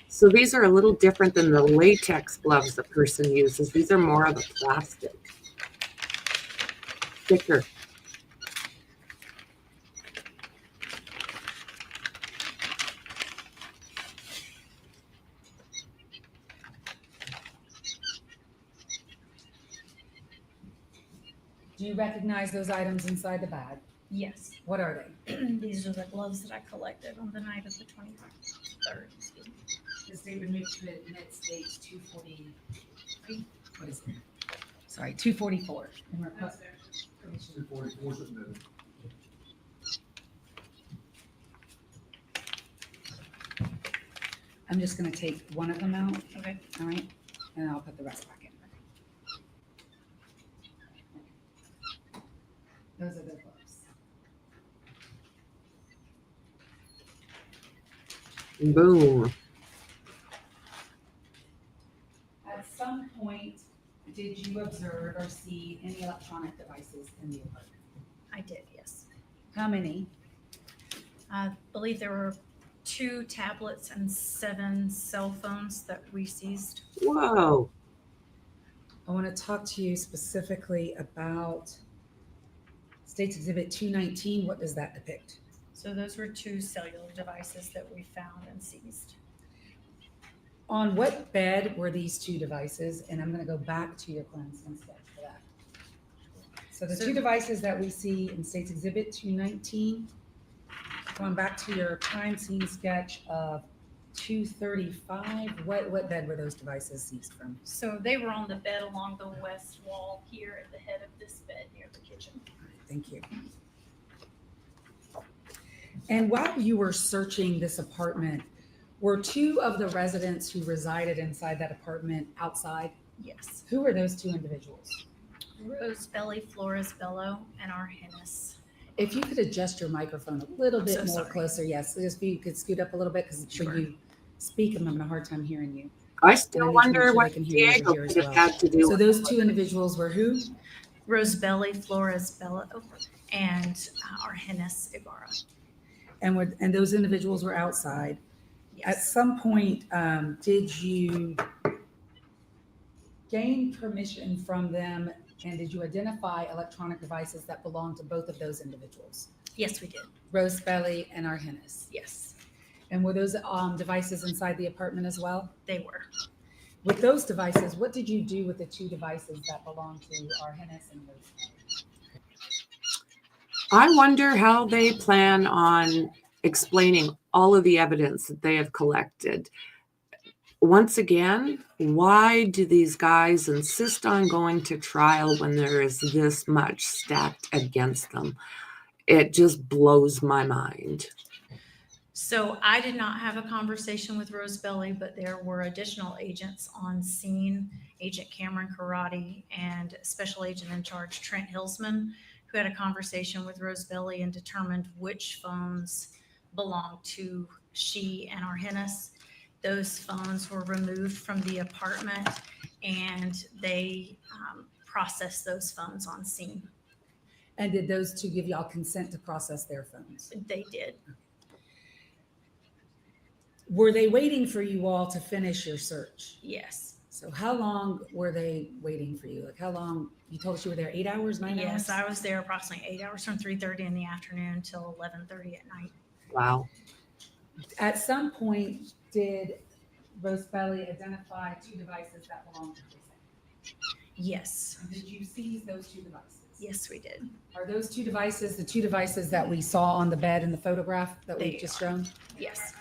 So these are a little different than the latex gloves the person uses. These are more of a plastic. Thicker. Do you recognize those items inside the bag? Yes. What are they? These are the gloves that I collected on the night of the 23rd. Excuse me. The statement states 243. What is it? Sorry, 244. And we're That's there. 244 is admitted. I'm just going to take one of them out. Okay. All right. And I'll put the rest back in. Those are the gloves. Boom. At some point, did you observe or see any electronic devices in the apartment? I did, yes. How many? I believe there were 2 tablets and 7 cell phones that we seized. Whoa. I want to talk to you specifically about State's Exhibit 219. What does that depict? So those were 2 cellular devices that we found and seized. On what bed were these 2 devices? And I'm going to go back to your clandestine sketch for that. So the 2 devices that we see in State's Exhibit 219, going back to your crime scene sketch of 235, what bed were those devices seized from? So they were on the bed along the west wall here at the head of this bed near the kitchen. Thank you. And while you were searching this apartment, were 2 of the residents who resided inside that apartment outside? Yes. Who are those two individuals? Rose Belly, Flores Bello, and Argenis. If you could adjust your microphone a little bit so more sorry. closer, yes, just if you could scoot up a little bit, because Sure. when you speak, I'm having a hard time hearing you. I And still I need to make wonder sure what they can hear you over Diego here as could have well. had to do So with those it. two individuals were who? Rose Belly, Flores Bello, and Argenis Ibarra. And those individuals were outside. At Yes. some point, did you gain permission from them, and did you identify electronic devices that belonged to both of those individuals? Yes, we did. Rose Belly and Argenis. Yes, And were those devices inside the apartment as well? they were. With those devices, what did you do with the two devices that belonged to Argenis and Rose Belly? I wonder how they plan on explaining all of the evidence that they have collected. Once again, why do these guys insist on going to trial when there is this much stacked against them? It just blows my mind. So I did not have a conversation with Rose Belly, but there were additional agents on scene, Agent Cameron Karate and Special Agent in Charge Trent Hillsman, who had a conversation with Rose Belly and determined which phones belonged to she and Argenis. Those phones were removed from the apartment, and they processed those phones on scene. And did those two give y'all consent to process their phones? They did. Were they waiting for you all to finish your search? Yes. So how long were they waiting for you? Like how long? You told us you were there 8 hours, 9 hours? Yes, I was there approximately 8 hours from 3:30 in the afternoon till 11:30 at night. Wow. At some point, did Rose Belly identify two devices that belonged to her? Yes. And did you seize those two devices? Yes, we did. Are those two devices the two devices that we saw on the bed in the photograph that They we've just are. shown? Yes.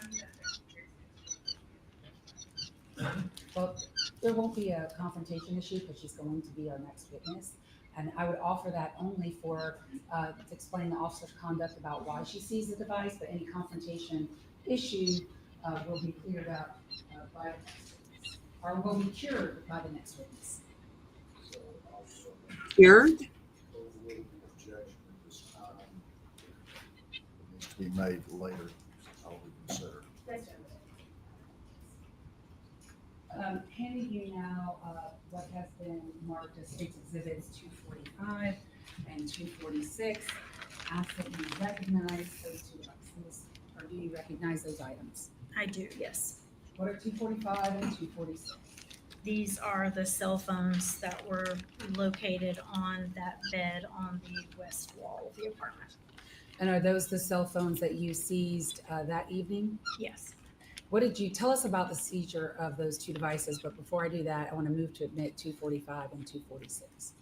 Well, there won't be a confrontation issue because she's going to be our next witness. And I would offer that only for, to explain the officer's conduct about why she seized the device, but any confrontation issue will be cleared up by the next witness, or will be cured by the next witness. So also Cured? overrule the objection at this time. It needs to be made later. I'll reconsider. Handing you now what has been marked as State's Exhibits 245 and 246. Ask that you recognize those two devices, or do you recognize those items? I do, yes. What are 245 and 246? These are the cell phones that were located on that bed on the west wall of the apartment. And are those the cell phones that you seized that evening? Yes. What did you tell us about the seizure of those two devices? But before I do that, I want to move to admit 245 and 246.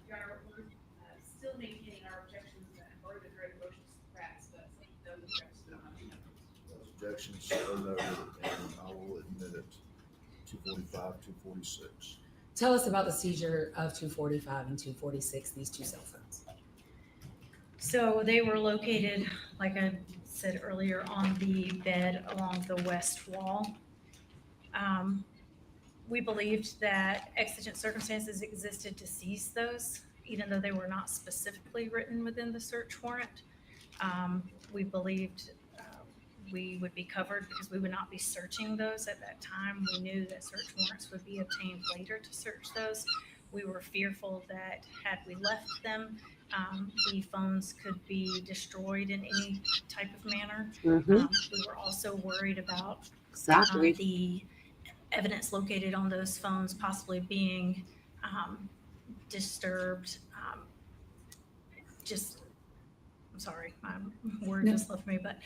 Your Honor, we're still maintaining our objections that have already been heard, motions to suppress, but those objections will not be noted. Those objections are noted, and I will admit it. 245, 246. Tell us about the seizure of 245 and 246, these two cell phones. So they were located, like I said earlier, on the bed along the west wall. We believed that exigent circumstances existed to seize those, even though they were not specifically written within the search warrant. We believed we would be covered because we would not be searching those at that time. We knew that search warrants would be obtained later to search those. We were fearful that had we left them, the phones could be destroyed in any type of manner. Mm-hmm. We were also worried about Exactly. the evidence located on those phones possibly being disturbed. I'm sorry, my word just left me, but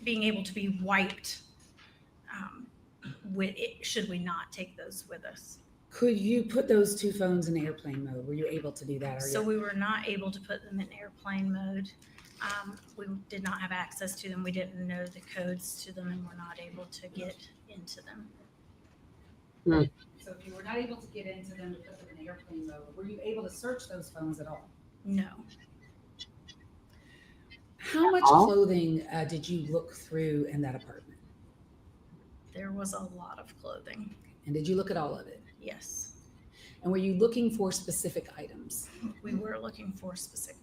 being able to be wiped with it, should we not take those with us. Could you put those two phones in airplane mode? Were you able to do that? So we were not able to put them in airplane mode. We did not have access to them. We didn't know the codes to them and were not able to get into them. So if you were not able to get into them and put them in airplane mode, were you able to search those phones at all? No. How much clothing did you look through in that apartment? There was a lot of clothing. And did you look at all of it? Yes, And were you looking for specific items? we were looking for specific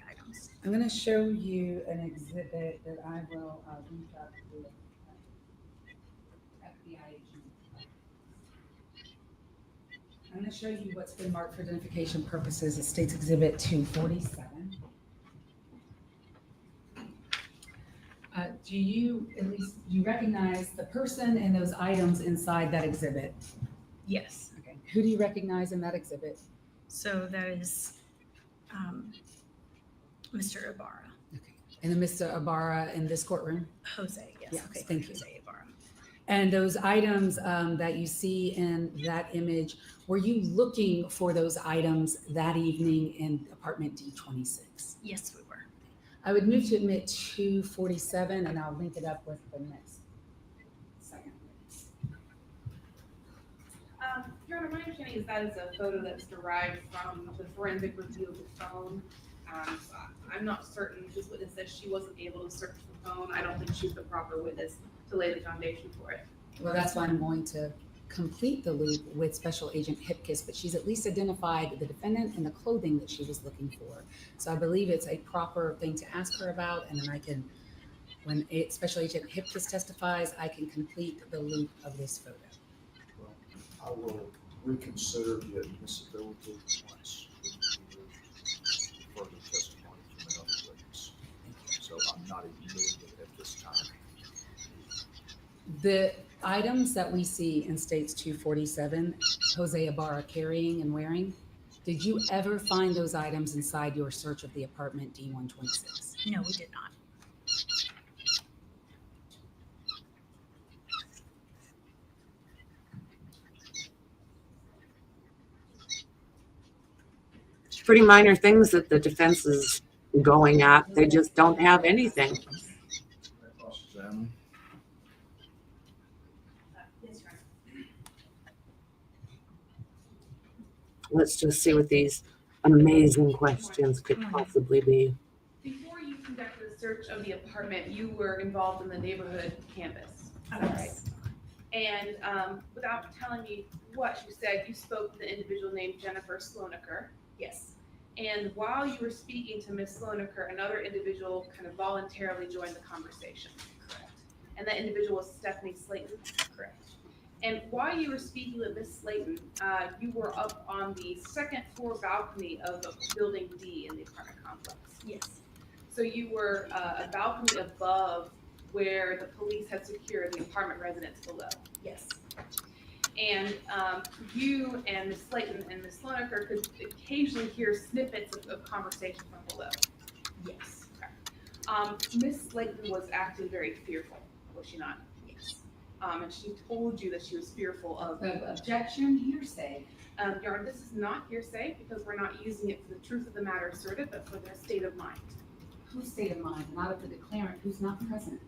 items. I'm going to show you an exhibit that I will link up with FBI agent. I'm going to show you what's been marked for identification purposes as State's Exhibit 247. Do you recognize the person and those items inside that exhibit? Yes. Okay. Who do you recognize in that exhibit? So that is Mr. Ibarra. Okay. And then Mr. Ibarra in this courtroom? Jose, yes. Yeah, Okay, thank you. Jose Ibarra. And those items that you see in that image, were you looking for those items that evening in apartment D26? Yes, we were. I would move to admit 247, and I'll link it up with the next second. Your Honor, my understanding is that is a photo that's derived from the forensic review of the phone. So I'm not certain. This witness says she wasn't able to search the phone. I don't think she's the proper witness to lay the foundation for it. Well, that's why I'm going to complete the loop with Special Agent Hipkiss, but she's at least identified the defendant and the clothing that she was looking for. So I believe it's a proper thing to ask her about, and then I can, when Special Agent Hipkiss testifies, I can complete the loop of this photo. Well, I will reconsider the admissibility once we hear further testimony from the other witness. So I'm not even moving it at this time. The items that we see in States 247, Jose Ibarra carrying and wearing, did you ever find those items inside your search of the apartment D126? No, we did not. It's pretty minor things that the defense is going at. They just don't have anything. Cross-examine. Yes, Your Honor. Let's just see what these amazing questions could possibly be. Before you conducted the search of the apartment, you were involved in the neighborhood canvas. Is that right? And without telling me what you said, you spoke to the individual named Jennifer Slonaker. Yes. And while you were speaking to Ms. Slonaker, another individual kind of voluntarily joined the conversation. Correct. And that individual was Stephanie Slayton. Correct. And while you were speaking with Ms. Slayton, you were up on the second floor balcony of building D in the apartment complex. Yes. So you were a balcony above where the police had secured the apartment residence below. Yes. And you and Ms. Slayton and Ms. Slonaker could occasionally hear snippets of conversation from below. Yes. Ms. Slayton was acting very fearful, was she not? Yes. And she told you that she was fearful of. Objection, hearsay. Your Honor, this is not hearsay because we're not using it for the truth of the matter asserted, but for their state of mind. Whose state of mind? Not of the declarant who's not present.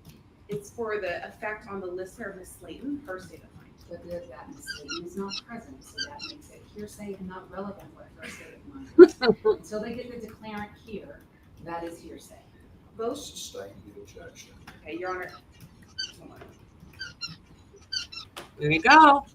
It's for the effect on the listener, Ms. Slayton, her state of mind. But that Ms. Slayton is not present, so that makes it hearsay and not relevant what her state of mind is. Until they get the declarant here, that is hearsay. Both. Sustain the objection. Okay, Your Honor. Hold on. There you go.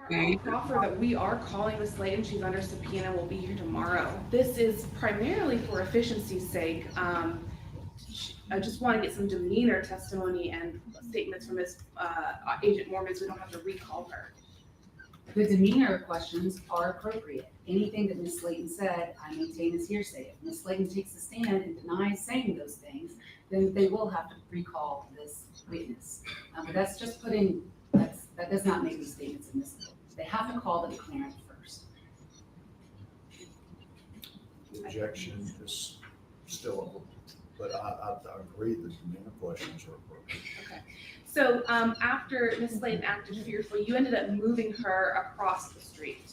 I offer that we are calling Ms. Slayton. She's under subpoena. Will be here tomorrow. This is primarily for efficiency's sake. I just want to get some demeanor testimony and statements from Ms. Agent Mormon, so we don't have to recall her. The demeanor questions are appropriate. Anything that Ms. Slayton said, I maintain is hearsay. If Ms. Slayton takes the stand and denies saying those things, then they will have to recall this witness. But that's just that does not make these statements admissible. They have to call the declarant first. The objection is still open, but I agree that the demeanor questions are appropriate. Okay. So after Ms. Slayton acted fearfully, you ended up moving her across the street.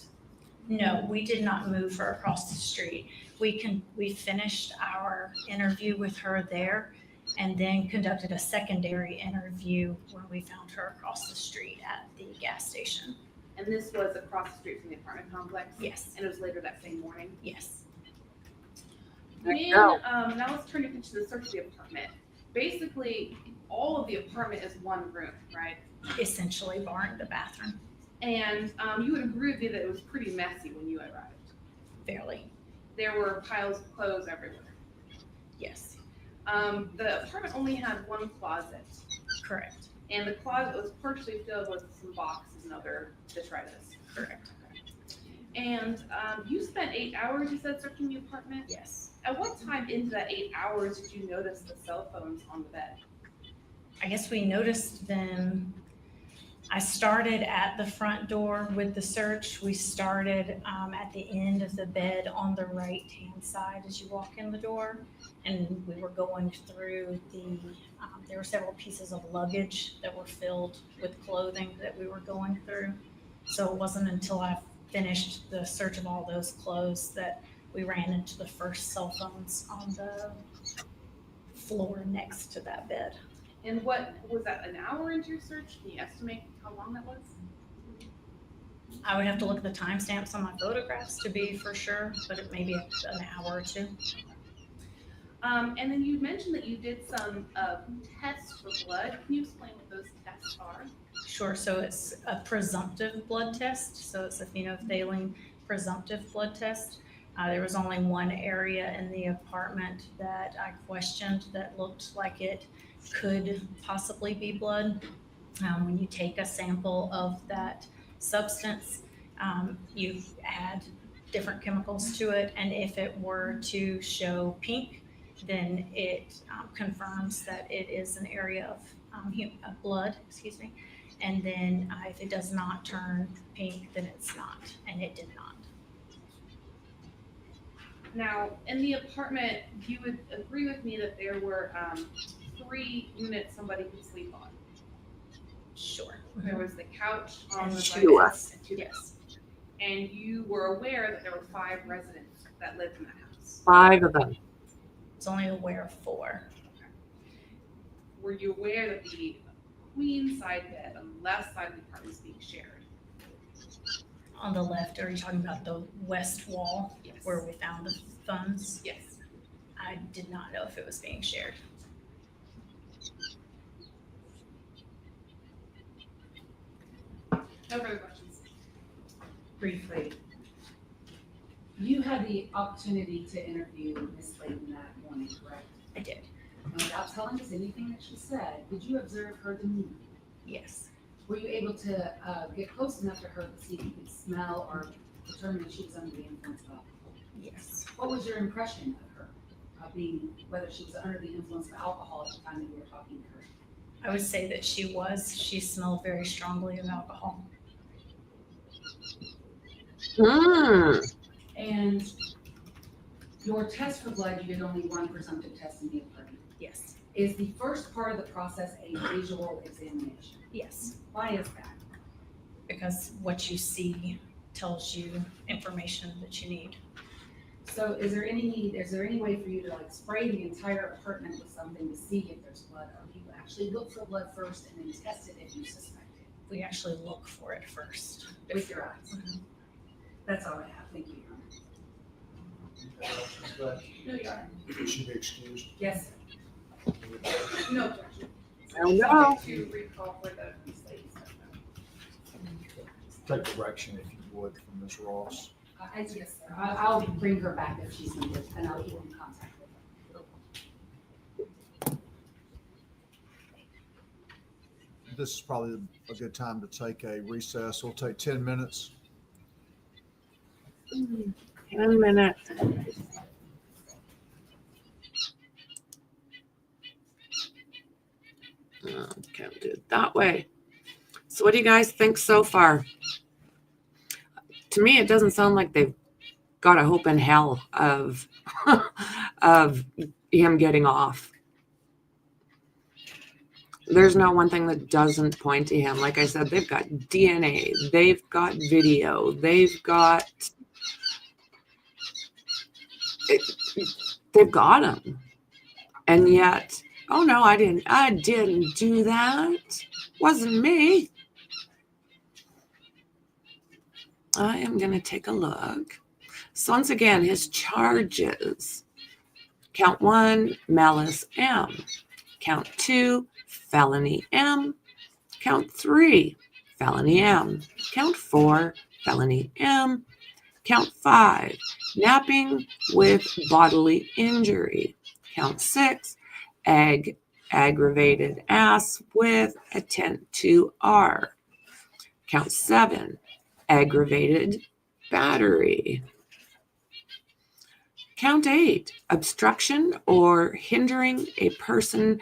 No, we did not move her across the street. We finished our interview with her there and then conducted a secondary interview when we found her across the street at the gas station. And this was across the street from the apartment complex? Yes, And it was later that same morning? yes. There you When, go. now let's turn to the search of the apartment. Basically, all of the apartment is one room, right? Essentially barring the bathroom, And you would agree with me that it was pretty messy when you arrived. fairly. There were piles of clothes everywhere. Yes, The apartment only had one closet, correct, and the closet was partially filled with some boxes and other detritus. correct. And you spent 8 hours, you said, searching the apartment? Yes. At what time into that 8 hours did you notice the cell phones on the bed? I guess we noticed them. I started at the front door with the search. We started at the end of the bed on the right-hand side as you walk in the door. And we were going through there were several pieces of luggage that were filled with clothing that we were going through. So it wasn't until I finished the search of all those clothes that we ran into the first cell phones on the floor next to that bed. And what, was that an hour into your search? Can you estimate how long that was? I would have to look at the timestamps on my photographs to be for sure, but it may be an hour or two. And then you mentioned that you did some tests for blood. Can you explain what those tests are? Sure, so it's a presumptive blood test. So it's a phenolphthalein presumptive blood test. There was only one area in the apartment that I questioned that looked like it could possibly be blood. When you take a sample of that substance, you add different chemicals to it, and if it were to show pink, then it confirms that it is an area of blood, and then if it does not turn pink, then it's not, and it did not. Now, in the apartment, you would agree with me that there were 3 units somebody could sleep on. Sure. There was the couch on And the two right, beds. and 2 beds. And you were aware that there were 5 residents that lived in that house. 5 of them. It's only aware of 4. Were you aware that the queen side bed on the left side of the apartment was being shared? On the left, are you talking about the west wall? Yes. Where we found the funds? Yes. I did not know if it was being shared. No further questions. Briefly, you had the opportunity to interview Ms. Laken that morning, correct? I did. And without telling us anything that she said, did you observe her demeanor? Yes. Were you able to get close enough to her to see if you could smell or determine if she was under the influence of alcohol? Yes. What was your impression of her, whether she was under the influence of alcohol at the time that you were talking to her? I would say that she was. She smelled very strongly of alcohol. And your test for blood, you did only one presumptive test in the apartment. Yes. Is the first part of the process a visual examination? Yes. Why is that? Because what you see tells you information that you need. So is there any way for you to like spray the entire apartment with something to see if there's blood, or do you actually look for blood first and then test it if you suspect it? We actually look for it first. With your eyes? Mhm. That's all I have. Thank you, Your Honor. No, you are. Should be excused. Yes, No objection. Oh, no. Subject to recall for the mistakes. Take direction if you would from Ms. Ross. yes, sir. I'll bring her back if she's needed, and I'll keep in contact with her. This is probably a good time to take a recess. We'll take 10 minutes. 10 minutes. Okay, we'll do it that way. So what do you guys think so far? To me, it doesn't sound like they've got a hope in hell of of him getting off. There's not one thing that doesn't point to him. Like I said, they've got DNA, they've got video, they've got him. And yet, oh no, I didn't do that. Wasn't me. I am going to take a look. So once again, his charges. Count 1, malice M. Count 2, felony M. Count 3, felony M. Count 4, felony M. Count 5, napping with bodily injury. Count 6, aggravated ass with attempt to R. Count 7, aggravated battery. Count 8, obstruction or hindering a person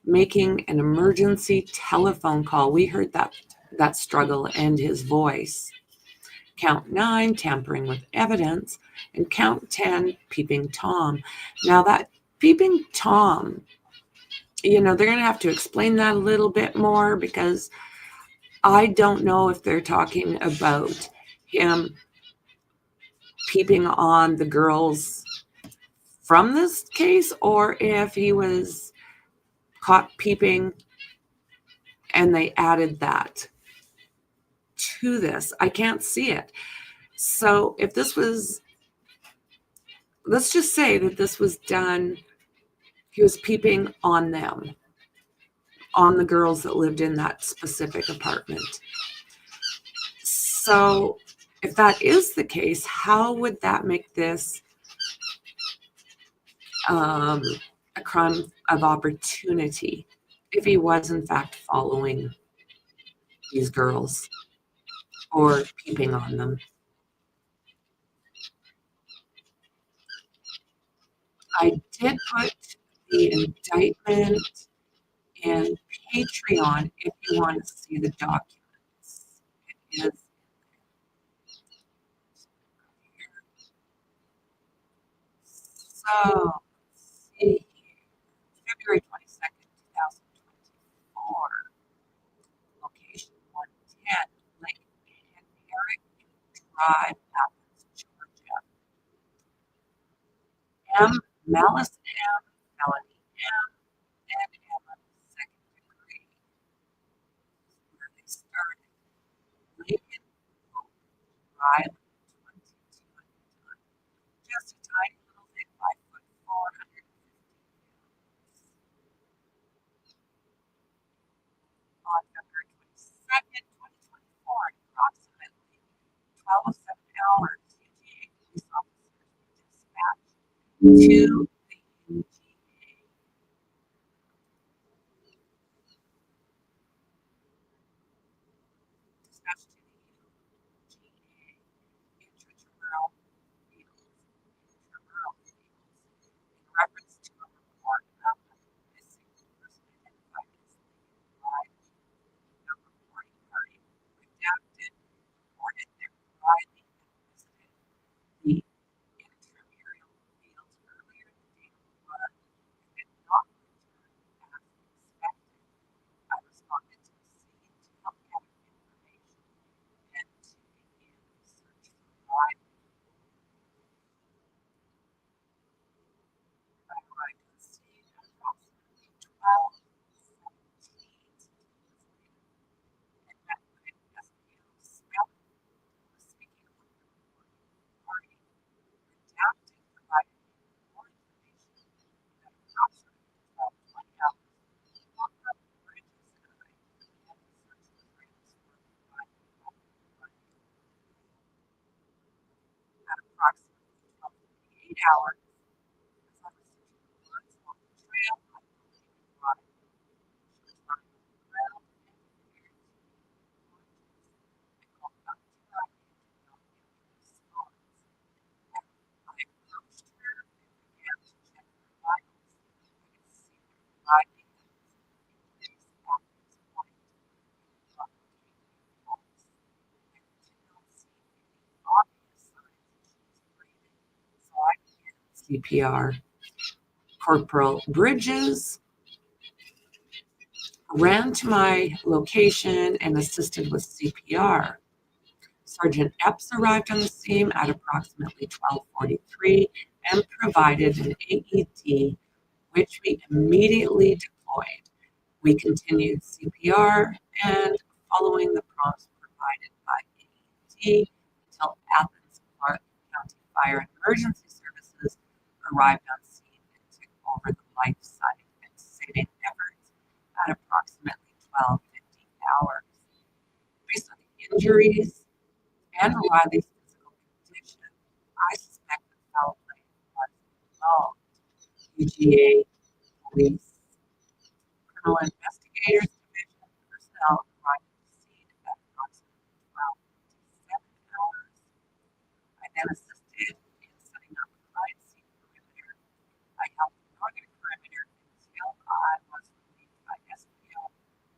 making an emergency telephone call. We heard that struggle and his voice. Count 9, tampering with evidence. And count 10, peeping Tom. Now that peeping Tom, they're going to have to explain that a little bit more, because I don't know if they're talking about him peeping on the girls from this case, or if he was caught peeping and they added that to this. I can't see it. So if this was, let's just say that this was done, he was peeping on them, on the girls that lived in that specific apartment. So if that is the case, how would that make this a crime of opportunity if he was in fact following these girls or peeping on them? I did put the indictment in Patreon if you want to see the documents. It is so, let's see here. February 22nd, 2024. Location 110, Laken Drive, Athens, Georgia. M, malice M, felony M, and M of the second degree. Where they started. Laken Drive, 22 at the time. Just a tiny little thing, 5'4", 150 pounds. On February 22nd, 2024, at approximately 12:07 hours, UGA police officers were dispatched to the UGA. Intramural fields. In reference to a report of a missing person identified as Riley. The reporting party, redacted, reported that Riley had visited the intramural fields earlier the day before and had not returned as expected. I responded to the scene to help gather information and to begin the search for Riley. I arrived on scene at approximately 12:17 and met with SPO Smith, who was speaking with the reporting party. Redacted provided more information that approximately 12:20 hours, walked up the bridges and I began the search for trails for the Riley. At approximately 12:48 hours, as I was searching the woods along the trail, I believe Riley. She was running on the ground and appeared to be unconscious. I called out to Riley and did not get a response. I approached her and began to check her vitals. I could see that Riley had a place at this point. But taking a pulse, I did not see any obvious signs that she was breathing, so I began CPR. Corporal Bridges ran to my location and assisted with CPR. Sergeant Epps arrived on the scene at approximately 12:43 and provided an AED, which we immediately deployed. We continued CPR and following the prompts provided by AED, be until Athens Clark County Fire and Emergency Services arrived on scene and took over the life-saving efforts at approximately 12:15 hours. Based on the injuries and Riley's physical condition, I suspect the foul play was involved. UGA Police Criminal Investigators Division personnel arrived at the scene at approximately 12:57 hours. I then assisted in setting up a crime scene perimeter. I helped the northern perimeter until I was relieved by SPO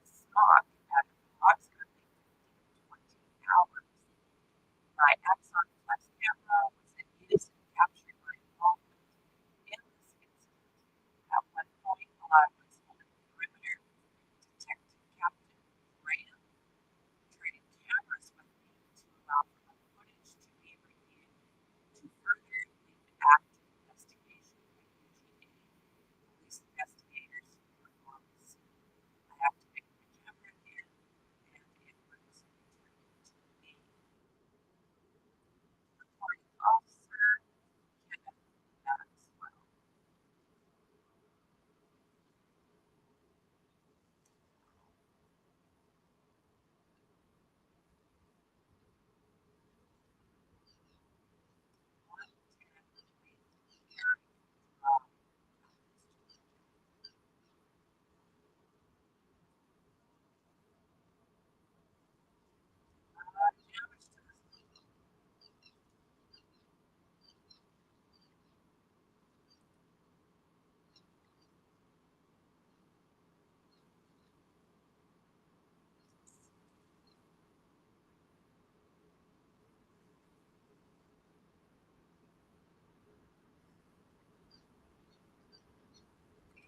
Smock at approximately 15:20 hours. My Axon Flex camera was in use and captured my involvement in this incident. At one point, while I was on the perimeter, Detective Captain Graham traded cameras with me to allow for my footage to be reviewed to further the active investigation by UGA police investigators who were on the scene. I activated the camera again, and it was returned to me. Reporting officer Kenneth Maxwell.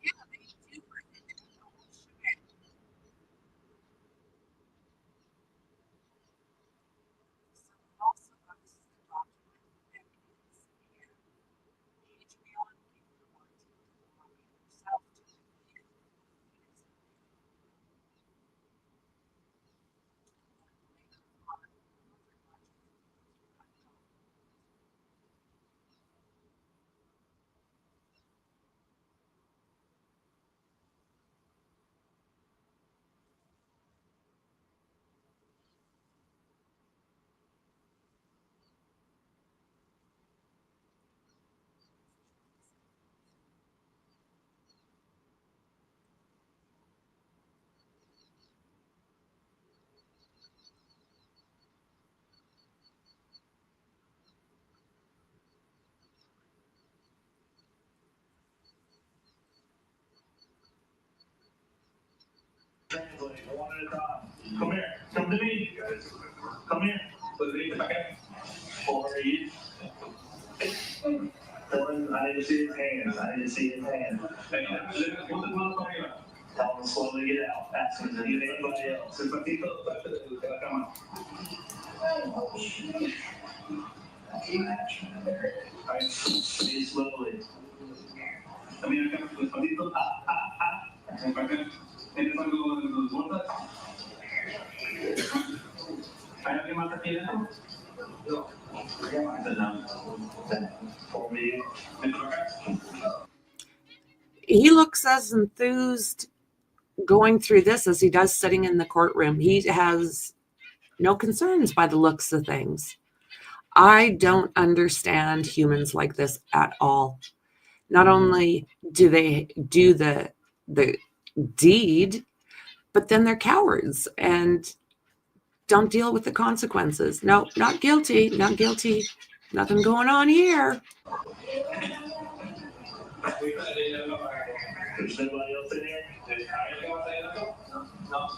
Yeah, they do bring it in the whole shebang. So also notice the document that is here. HBO and paperwork for yourself to review. Translate one at a time. Come here. Come to me. Come here. Or you. Tell him I need to see his hands. I need to see his hands. Tell him to slowly get out. Ask him to get anybody else. Alright, see slowly. He looks as enthused going through this as he does sitting in the courtroom. He has no concerns by the looks of things. I don't understand humans like this at all. Not only do they do the deed, but then they're cowards and don't deal with the consequences. No, not guilty, not guilty. Nothing going on here. There's nobody else in here? No.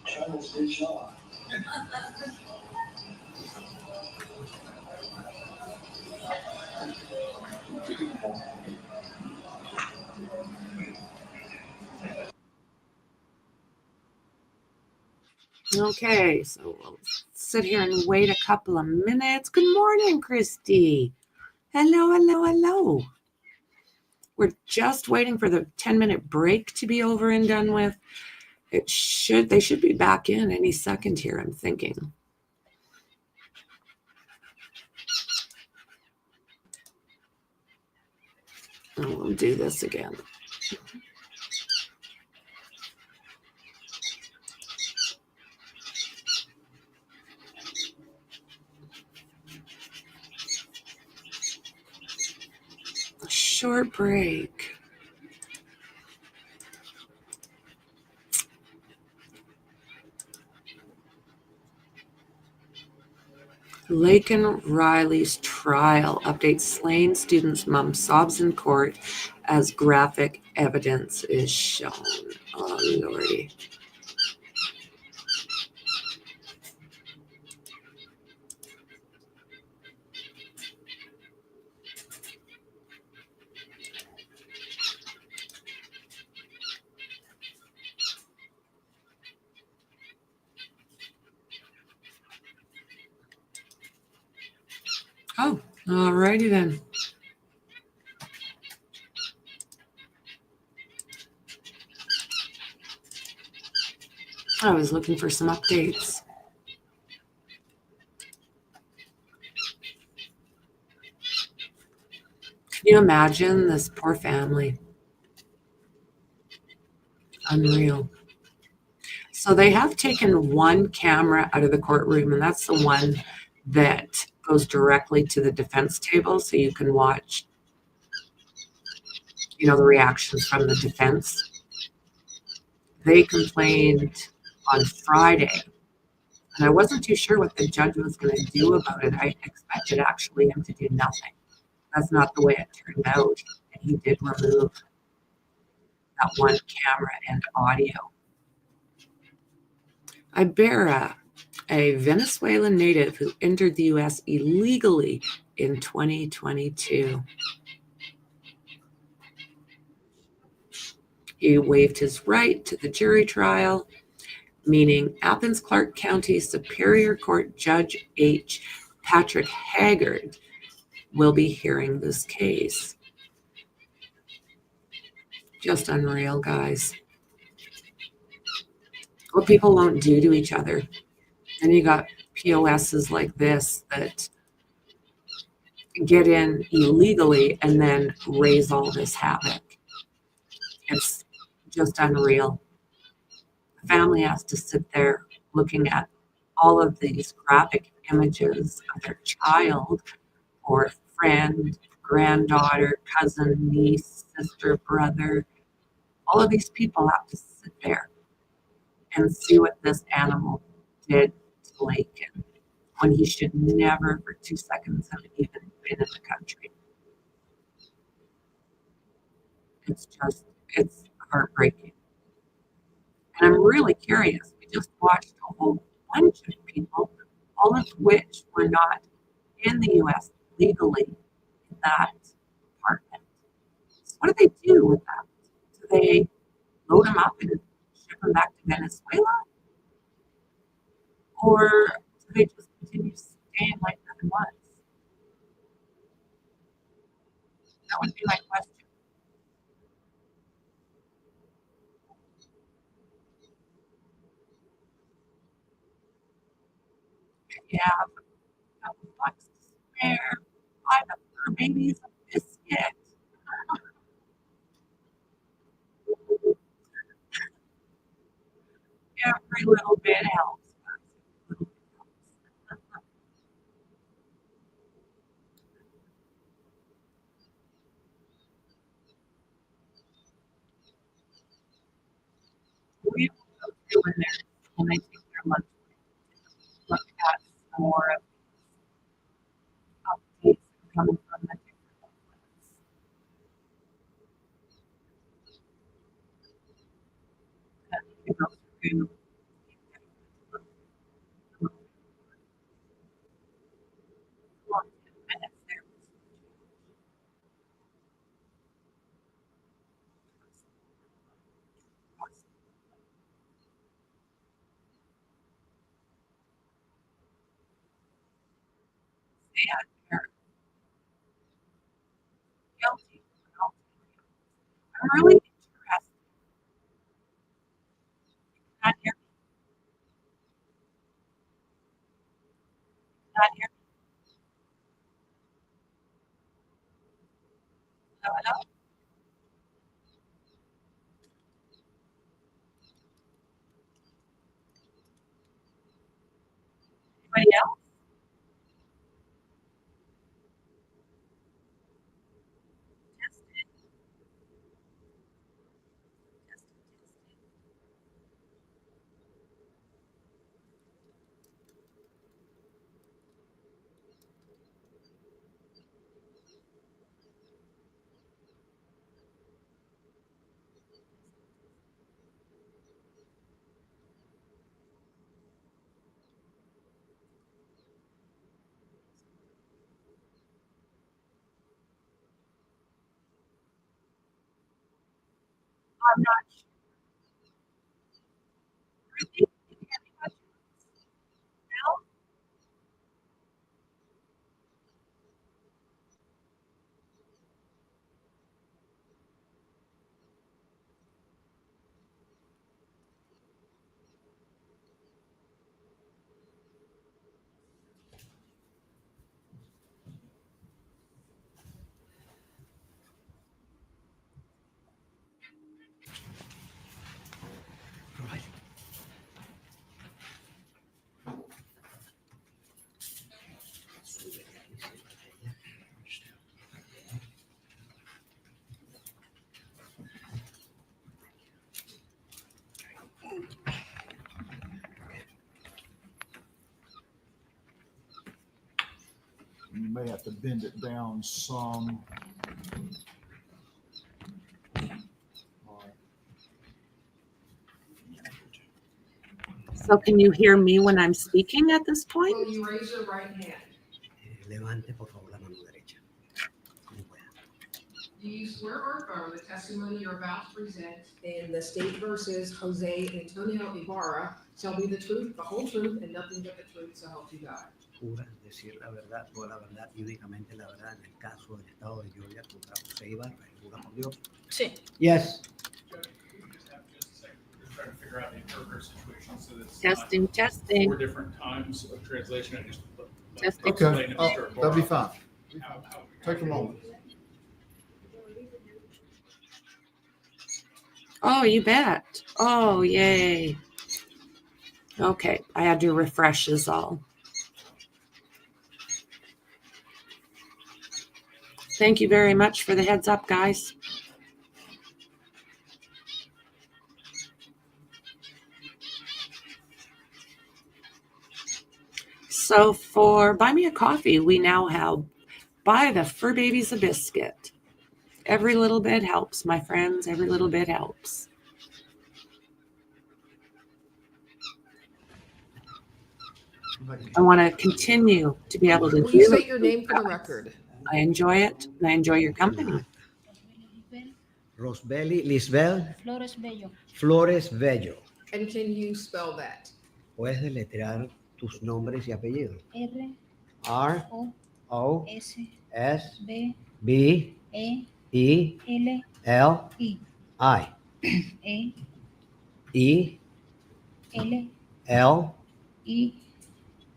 Turn this bitch off. Okay, so we'll sit here and wait a couple of minutes. Good morning, Christy. Hello, hello, hello. We're just waiting for the 10-minute break to be over and done with. They should be back in any second here, I'm thinking. We'll do this again. A short break. Laken Riley's trial updates. Slain student's mom sobs in court as graphic evidence is shown. Oh, Lordy. Oh, all righty then. I was looking for some updates. Can you imagine this poor family? Unreal. So they have taken one camera out of the courtroom, and that's the one that goes directly to the defense table, so you can watch, the reactions from the defense. They complained on Friday, and I wasn't too sure what the judge was going to do about it. I expected actually him to do nothing. That's not the way it turned out, and he did remove that one camera and audio. Ibarra, a Venezuelan native who entered the U.S. illegally in 2022. He waived his right to the jury trial, meaning Athens Clarke County Superior Court Judge H. Patrick Haggard will be hearing this case. Just unreal, guys. What people won't do to each other. And you got POSs like this that get in illegally and then raise all this havoc. It's just unreal. The family has to sit there looking at all of these graphic images of their child or friend, granddaughter, cousin, niece, sister, brother. All of these people have to sit there and see what this animal did to Laken when he should never for 2 seconds have even been in the country. It's heartbreaking. And I'm really curious. We just watched a whole bunch of people, all of which were not in the U.S. legally in that apartment. So what do they do with that? Do they load them up and ship them back to Venezuela? Or do they just continue staying like nothing was? That would be my question. If you have a couple bucks to spare, buy the fur babies a biscuit. Every little bit helps. We will go through in there when they take their lunch break, look at some more of updates coming from the different outlets. And we go through long 10 minutes there. you're guilty. I'm really interested. Not here. Not here. Hello? Anybody else? I'm not sure. Ruthie, can you hear me much? No? You may have to bend it down some. All right. So can you hear me when I'm speaking at this point? Will you raise your right hand? Levante por favor la mano derecha. Como pueda. Do you swear or affirm the testimony you're about to present in the state versus Jose Antonio Ibarra shall be the truth, the whole truth, and nothing but the truth, so help you God? Jura decir la verdad, toda la verdad y únicamente la verdad en el caso del estado de Georgia contra Jose Ibarra. ¿Jura por Dios? Sí. Yes. Judge, can we just have just a second? We're just trying to figure out the interpreter situation so that's Testing, not testing. 4 different times of translation. I just Testing. explain to Oh, Mr. that'll be Ibarra fine. how Take a moment. Oh, you bet. Oh, yay. Okay, I had to refresh is all. Thank you very much for the heads up, guys. So for Buy Me a Coffee, we now have Buy the Fur Babies a Biscuit. Every little bit helps, my friends. Every little bit helps. I want to continue to be able to Will you do state your name for the record? I enjoy it, and I enjoy your company. Rosbelly Lisbel Flores Bello. Flores Bello. And can you spell that? Puedes deletrear tus nombres y apellidos. R R O S S B B E E L L I I E E L L I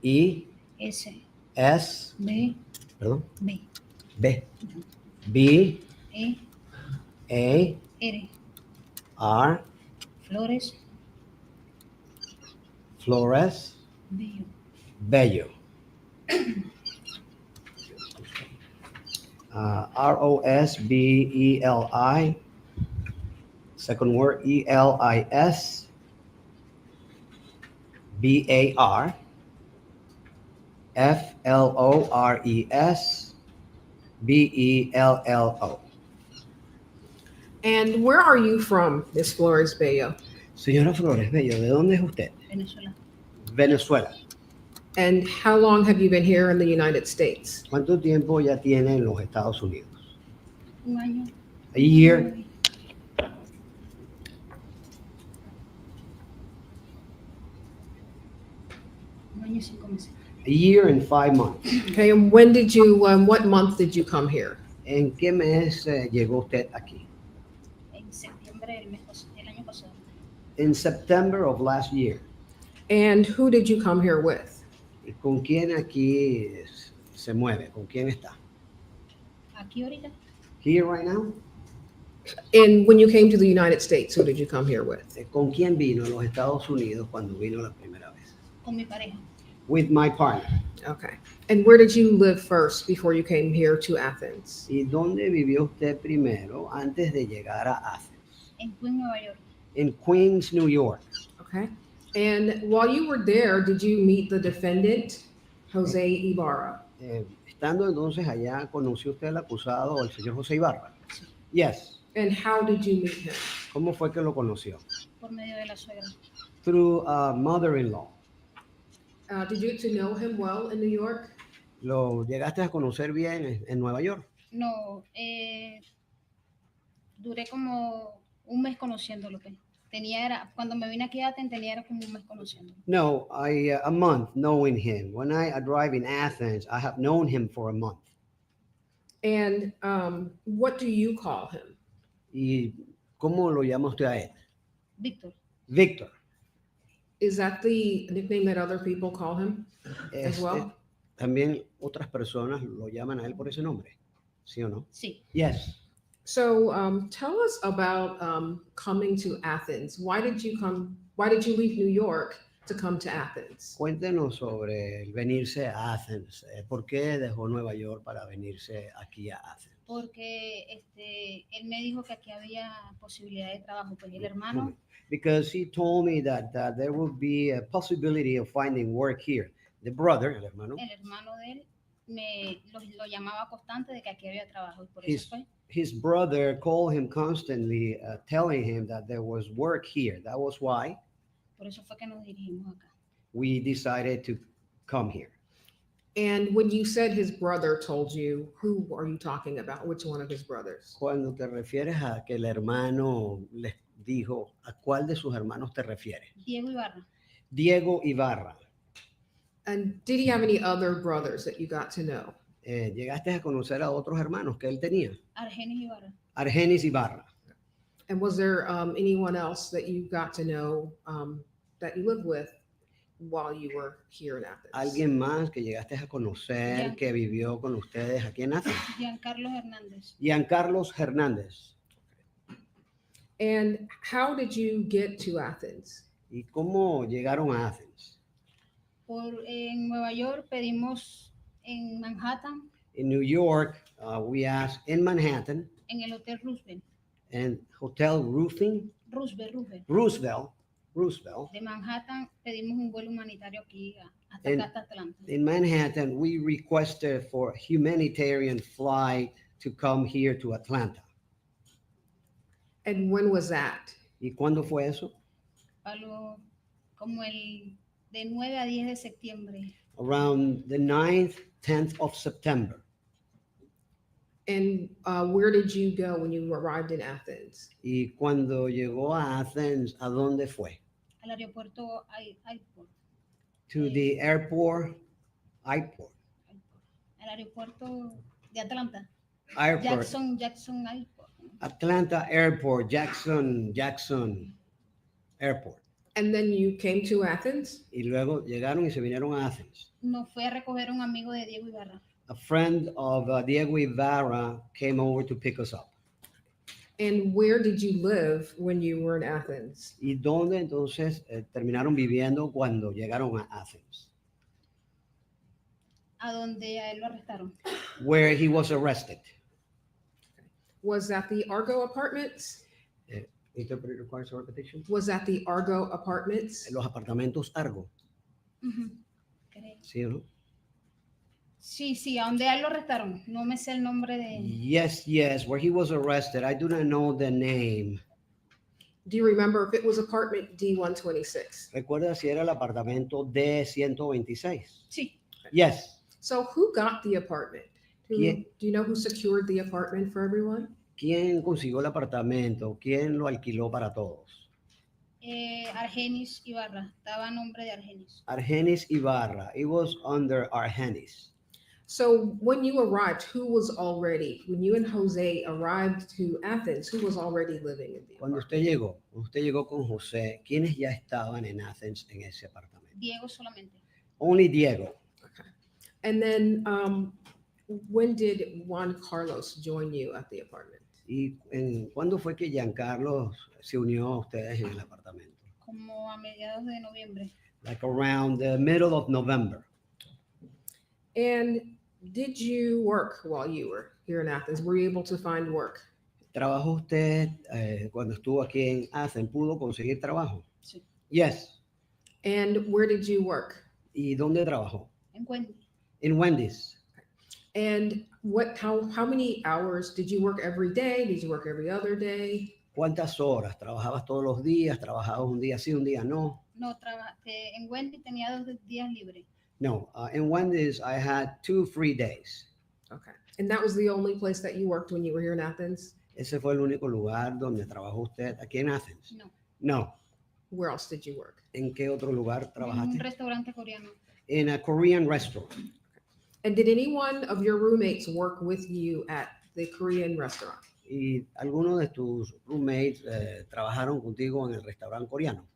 E S S B perdón B B B E A R R Flores Flores Bello. Bello. Rosbelli. Second word Elis. BAR. FLORES. BELLO. And where are you from, Miss Flores Bello? Señora Flores Bello, ¿de dónde es usted? Venezuela. Venezuela. And how long have you been here in the United States? ¿Cuánto tiempo ya tiene en los Estados Unidos? Un año. A year. Un año y 5 meses. A year and 5 months. Okay, and when did you, what month did you come here? ¿En qué mes llegó usted aquí? En septiembre el año pasado. In September of last year. And who did you come here with? ¿Y con quién aquí se mueve? ¿Con quién está? Aquí ahorita. Here right now? And when you came to the United States, who did you come here with? ¿Con quién vino a los Estados Unidos cuando vino la primera vez? Con mi pareja. With my partner. Okay. And where did you live first before you came here to Athens? ¿Y dónde vivió usted primero antes de llegar a Athens? En Queens, Nueva York. In Queens, New York. Okay. And while you were there, did you meet the defendant, Jose Ibarra? Estando entonces allá, ¿conoció usted al acusado, el señor Jose Ibarra? Yes. And how did you meet him? ¿Cómo fue que lo conoció? Por medio de la suegra. Through a mother-in-law. Did you get to know him well in New York? ¿Lo llegaste a conocer bien en Nueva York? No, duré como un mes conociéndolo. Cuando me vine aquí a Athens, era como un mes conociéndolo. No, a month knowing him. When I arrived in Athens, I have known him for a month. And what do you call him? ¿Y cómo lo llama usted a él? Víctor. Víctor. Is that the nickname that other people call him as well? También otras personas lo llaman a él por ese nombre, ¿sí o no? Sí. Yes. So tell us about coming to Athens. Why did you leave New York to come to Athens? Cuéntenos sobre el venirse a Athens. ¿Por qué dejó Nueva York para venirse aquí a Athens? Porque él me dijo que aquí había posibilidad de trabajo, pues el hermano. Because he told me that there would be a possibility of finding work here. The brother, el hermano. El hermano de él lo llamaba constante de que aquí había trabajo y por eso fue. His brother called him constantly, telling him that there was work here. That was why Por eso fue que nos dirigimos acá. we decided to come here. And when you said his brother told you, who are you talking about? Which one of his brothers? Cuando te refieres a que el hermano les dijo, ¿a cuál de sus hermanos te refieres? Diego Ibarra. Diego Ibarra. And did he have any other brothers that you got to know? ¿Llegaste a conocer a otros hermanos que él tenía? Argenis Ibarra. Argenis Ibarra. And was there anyone else that you got to know that you lived with while you were here in Athens? ¿Alguien más que llegaste a conocer que vivió con ustedes aquí en Athens? Giancarlo Hernández. Giancarlos Hernández. And how did you get to Athens? ¿Y cómo llegaron a Athens? En Nueva York pedimos en Manhattan. In New York, we asked in Manhattan. En el Hotel Roosevelt. And Hotel Roosevelt. Roosevelt. De Manhattan pedimos un vuelo humanitario aquí hasta Atlanta. In Manhattan, we requested for a humanitarian flight to come here to Atlanta. And when was that? ¿Y cuándo fue eso? Como de 9 a 10 de septiembre. Around the 9th, 10th of September. And where did you go when you arrived in Athens? Y cuando llegó a Athens, ¿a dónde fue? Al aeropuerto Airport. To the airport. Al aeropuerto de Atlanta. Airport. Jackson Airport. Atlanta Airport, Jackson Airport. And then you came to Athens? Y luego llegaron y se vinieron a Athens. Nos fue a recoger un amigo de Diego Ibarra. A friend of Diego Ibarra came over to pick us up. And where did you live when you were in Athens? ¿Y dónde entonces terminaron viviendo cuando llegaron a Athens? A donde a él lo arrestaron. Where he was arrested. Was that the Argo Apartments? Interpreter requires a repetition. Was that the Argo Apartments? Los apartamentos Argo. ¿Sí o no? Sí, a donde a él lo arrestaron. No me sé el nombre de... Yes, where he was arrested. I do not know the name. Do you remember if it was apartment D126? ¿Recuerda si era el apartamento D126? Sí. Yes. So who got the apartment? Do you know who secured the apartment for everyone? ¿Quién consiguió el apartamento? ¿Quién lo alquiló para todos? Argenis Ibarra, estaba a nombre de Argenis. Argenis Ibarra. It was under Argenis. So when you arrived, when you and Jose arrived to Athens, who was already living in the Cuando usted llegó con José, ¿quiénes ya estaban en Athens en ese apartamento? Diego solamente. Only Diego. Okay. And then when did Juan Carlos join you at the apartment? ¿Y cuándo fue que Giancarlo se unió a ustedes en el apartamento? Como a mediados de noviembre. Like around the middle of November. And did you work while you were here in Athens? Were you able to find work? ¿Trabajó usted cuando estuvo aquí en Athens? ¿Pudo conseguir trabajo? Sí. Yes. And where did you work? ¿Y dónde trabajó? En Wendy. In Wendy's. And how many hours did you work every day? Did you work every other day? ¿Cuántas horas? ¿Trabajabas todos los días? ¿Trabajabas un día sí, un día no? No, en Wendy tenía 2 días libres. No, in Wendy's I had 2 free days. Okay. And that was the only place that you worked when you were here in Athens? ¿Ese fue el único lugar donde trabajó usted aquí en Athens? No. No. Where else did you work? ¿En qué otro lugar En un trabajaste? restaurante coreano. In a Korean restaurant. And did any one of your roommates work with you at the Korean restaurant? ¿Y alguno de tus roommates trabajaron contigo en el restaurante coreano?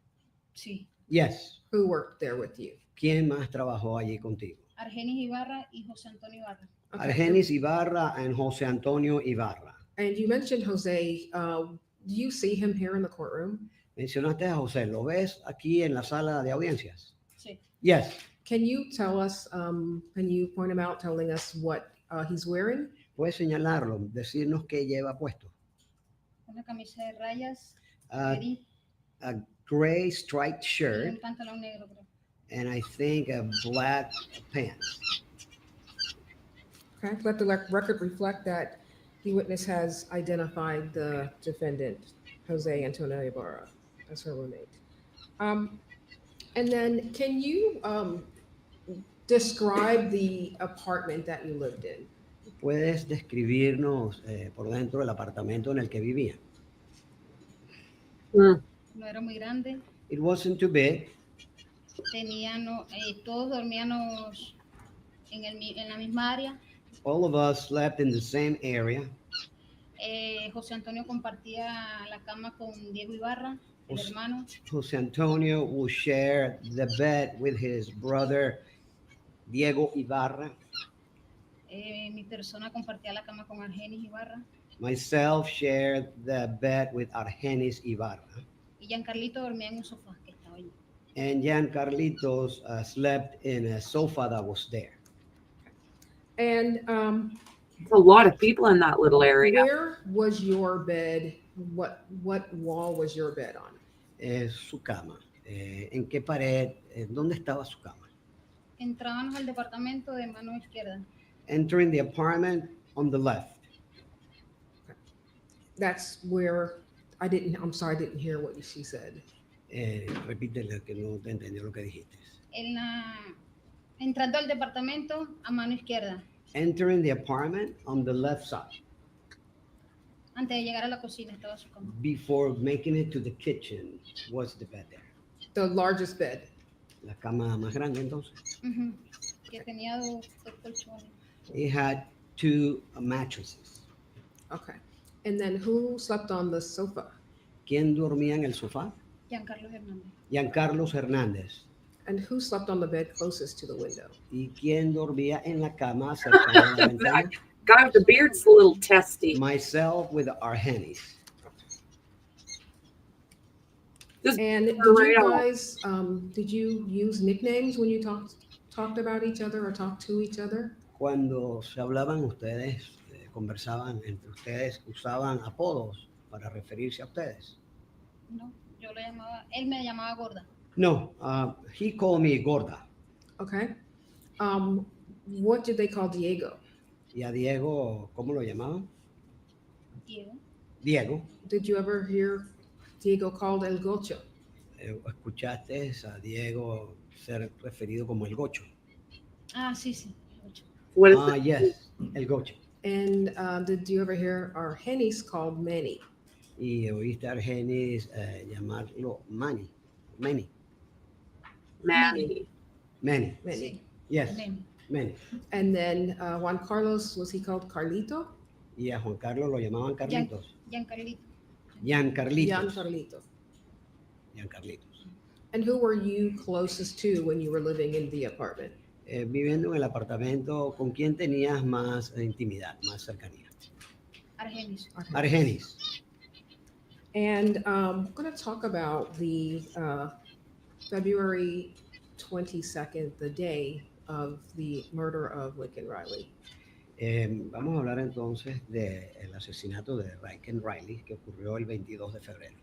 Sí. Yes. Who worked there with you? ¿Quién más trabajó allí contigo? Argenis Ibarra y José Antonio Ibarra. Okay. Argenis Ibarra and Jose Antonio Ibarra. And you mentioned Jose. Do you see him here in the courtroom? Mencionaste a José, ¿lo ves aquí en la sala de audiencias? Sí. Yes. Can you tell us, can you point him out telling us what he's wearing? ¿Puedes señalarlo, decirnos qué lleva puesto? Una camisa de rayas, A gray striped y shirt un pantalón negro, creo. and I think a black pants. Okay, let the record reflect that the witness has identified the defendant, Jose Antonio Ibarra, as her roommate. And then can you describe the apartment that you lived in? ¿Puedes describirnos por dentro el apartamento en el que vivían? No era muy grande. It wasn't too big. Todos dormíamos en la misma área. All of us slept in the same area. José Antonio compartía la cama con Diego Ibarra, el hermano. Jose Antonio will share the bed with his brother Diego Ibarra. Mi persona compartía la cama con Argenis Ibarra. Myself shared the bed with Argenis Ibarra. Y Giancarlito dormía en un sofá que estaba allí. And Giancarlitos slept in a sofa that was there. And a lot of people in that little area. Where was your bed? What wall was your bed on? Su cama. ¿En qué pared? ¿Dónde estaba su cama? Entrábamos al departamento de mano izquierda. Entering the apartment on the left. That's where I'm sorry, I didn't hear what she said. Repítele que no te entendió lo que dijiste. Entrando al departamento a mano izquierda. Entering the apartment on the left side. Antes de llegar a la cocina estaba su cama. Before making it to the kitchen was the bed there. The largest bed. La cama más grande entonces. Que tenía dos colchones. It had 2 mattresses. Okay. And then who slept on the sofa? ¿Quién dormía en el sofá? Giancarlo Hernández. Giancarlos Hernández. And who slept on the bed closest to the window? ¿Y quién dormía en la cama cercana a la ventana? God, the beard's a little testy. Myself with Argenis. And did you guys, did you use nicknames when you talked about each other or talked to each other? Cuando se hablaban ustedes, conversaban entre ustedes, usaban apodos para referirse a ustedes. No, él me llamaba gorda. No, he called me gorda. Okay. What did they call Diego? ¿Y a Diego, cómo lo llamaban? Diego. Diego. Did you ever hear Diego called El Gocho? ¿Escuchaste a Diego ser referido como el gocho? Ah, sí, sí. Yes, el gocho. And did you ever hear Argenis called Manny? Y oíste a Argenis llamarlo Manny. Manny. Manny. Manny. Manny. Yes. Manny. Manny. And then Juan Carlos, was he called Carlito? Y a Juan Carlos lo llamaban Carlitos. Giancarlito. Giancarlitos. Giancarlito. Giancarlitos. And who were you closest to when you were living in the apartment? Viviendo en el apartamento, ¿con quién tenías más intimidad, más cercanía? Argenis. Argenis. And I'm going to talk about the February 22nd, the day of the murder of Laken Riley. Vamos a hablar entonces del asesinato de Laken Riley que ocurrió el 22 de febrero.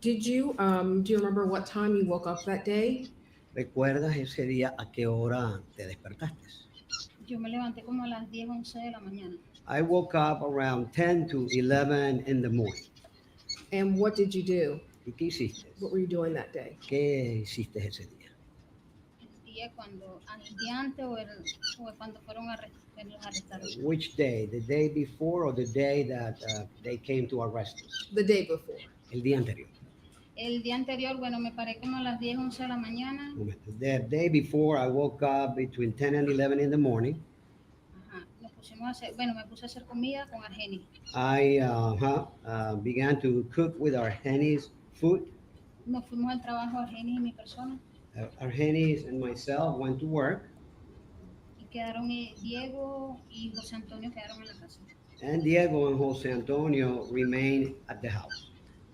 Do you remember what time you woke up that day? ¿Recuerdas ese día a qué hora te despertaste? Yo me levanté como a las 10, 11 de la mañana. I woke up around 10 to 11 in the morning. And what did you do? ¿Y qué hiciste? What were you doing that day? ¿Qué hiciste ese día? El día cuando, el día antes o cuando fueron los arrestaron. Which day? The day before or the day that they came to arrest us? The day before. El día anterior. El día anterior, bueno, me paré como a las 10, 11 de la mañana. The day before, I woke up between 10 and 11 in the morning. Ajá. Nos pusimos a hacer, bueno, me puse a hacer comida con Argenis. I began to cook with Argenis food. Nos fuimos al trabajo, Argenis y mi persona. Argenis and myself went to work. Y quedaron Diego y José Antonio quedaron en la casa. And Diego and Jose Antonio remained at the house.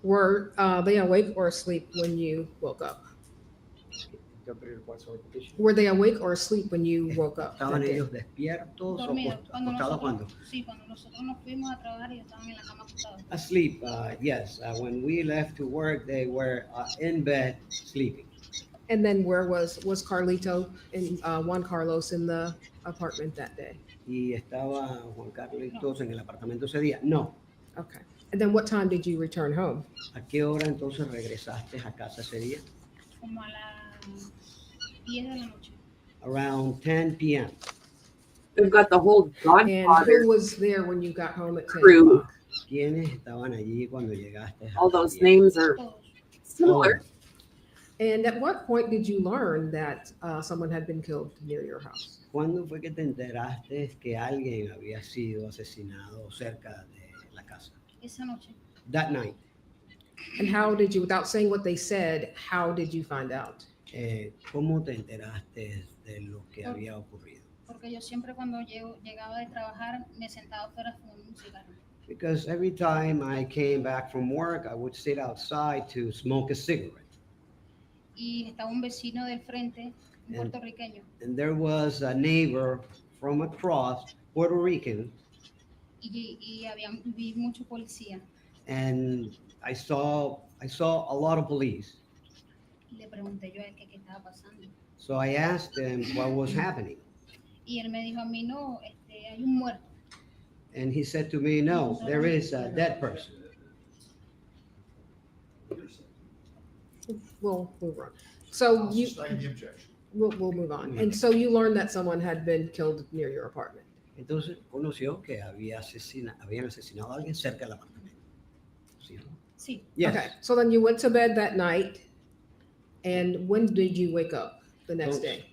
Were they awake or asleep when you woke up? Were they awake or asleep when you woke up? ¿Estaban ellos despiertos o acostados cuando? Sí, cuando nosotros nos fuimos a trabajar ellos estaban en la cama acostados. Asleep, yes. When we left to work, they were in bed sleeping. And then where was Carlito and Juan Carlos in the apartment that day? ¿Y estaba Juan Carlitos en el apartamento ese día? No. Okay. And then what time did you return home? ¿A qué hora entonces regresaste a casa ese día? Como a las 10 de la noche. Around 10 p.m. We've got the whole And Godfather who was there when you got home at 10 crew. o'clock? ¿Quiénes estaban allí cuando llegaste? All those names are similar. And at what point did you learn that someone had been killed near your house? ¿Cuándo fue que te enteraste que alguien había sido asesinado cerca de la casa? Esa noche. That night. And how did you, without saying what they said, how did you find out? ¿Cómo te enteraste de lo que había ocurrido? Porque yo siempre cuando llegaba de trabajar me sentaba afuera fumando un cigarro. Because every time I came back from work, I would sit outside to smoke a cigarette. Y estaba un vecino del frente, un puertorriqueño. And there was a neighbor from across, Puerto Rican. Y vi mucho policía. And I saw a lot of police. Y le pregunté yo a él qué estaba pasando. So I asked him what was happening. Y él me dijo a mí, no, hay un muerto. And he said to me, no, there is a dead person. We'll move on. So you, we'll move on. And so you learned that someone had been killed near your apartment. Entonces conoció que habían asesinado a alguien cerca del apartamento. ¿Sí? Sí. Yes. Okay. So then you went to bed that night. And when did you wake up the next day?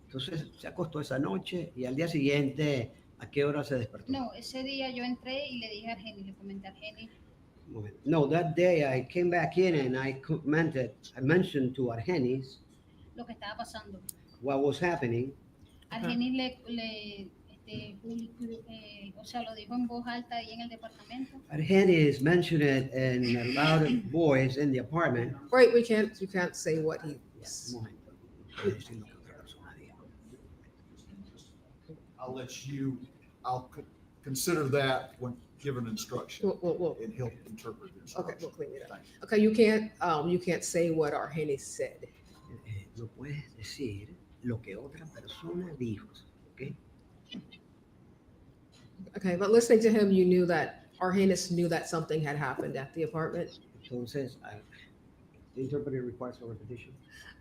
Entonces se acostó esa noche y al día siguiente, ¿a qué hora se despertó? No, ese día yo entré y le dije a Argenis, le comenté a Argenis. No, that day I came back in and I mentioned to Argenis lo que estaba pasando. what was happening. Argenis o sea, lo dijo en voz alta ahí en el departamento. Argenis mentioned it in a loud voice in the apartment. Right, you can't say what he. Yes. I'll let you. I'll consider that when given instruction, and he'll interpret the instruction. Okay, we'll clean it up. Okay, you can't say what Argenis said. No puedes decir lo que otra persona dijo, ¿okay? Okay, but listening to him, you knew that Argenis knew that something had happened at the apartment. Entonces, the interpreter requires a repetition.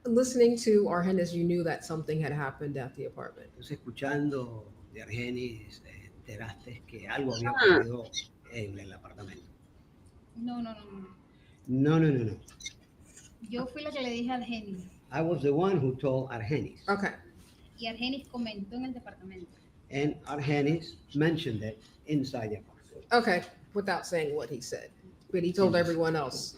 Listening to Argenis, you knew that something had happened at the apartment. Entonces, escuchando de Argenis, enteraste que algo había ocurrido en el apartamento. No, no, no, no. No, no, no, no. Yo fui la que le dije a Argenis. I was the one who told Argenis. Okay. Y Argenis comentó en el departamento. And Argenis mentioned it inside the apartment. Okay. Without saying what he said, but he told everyone else.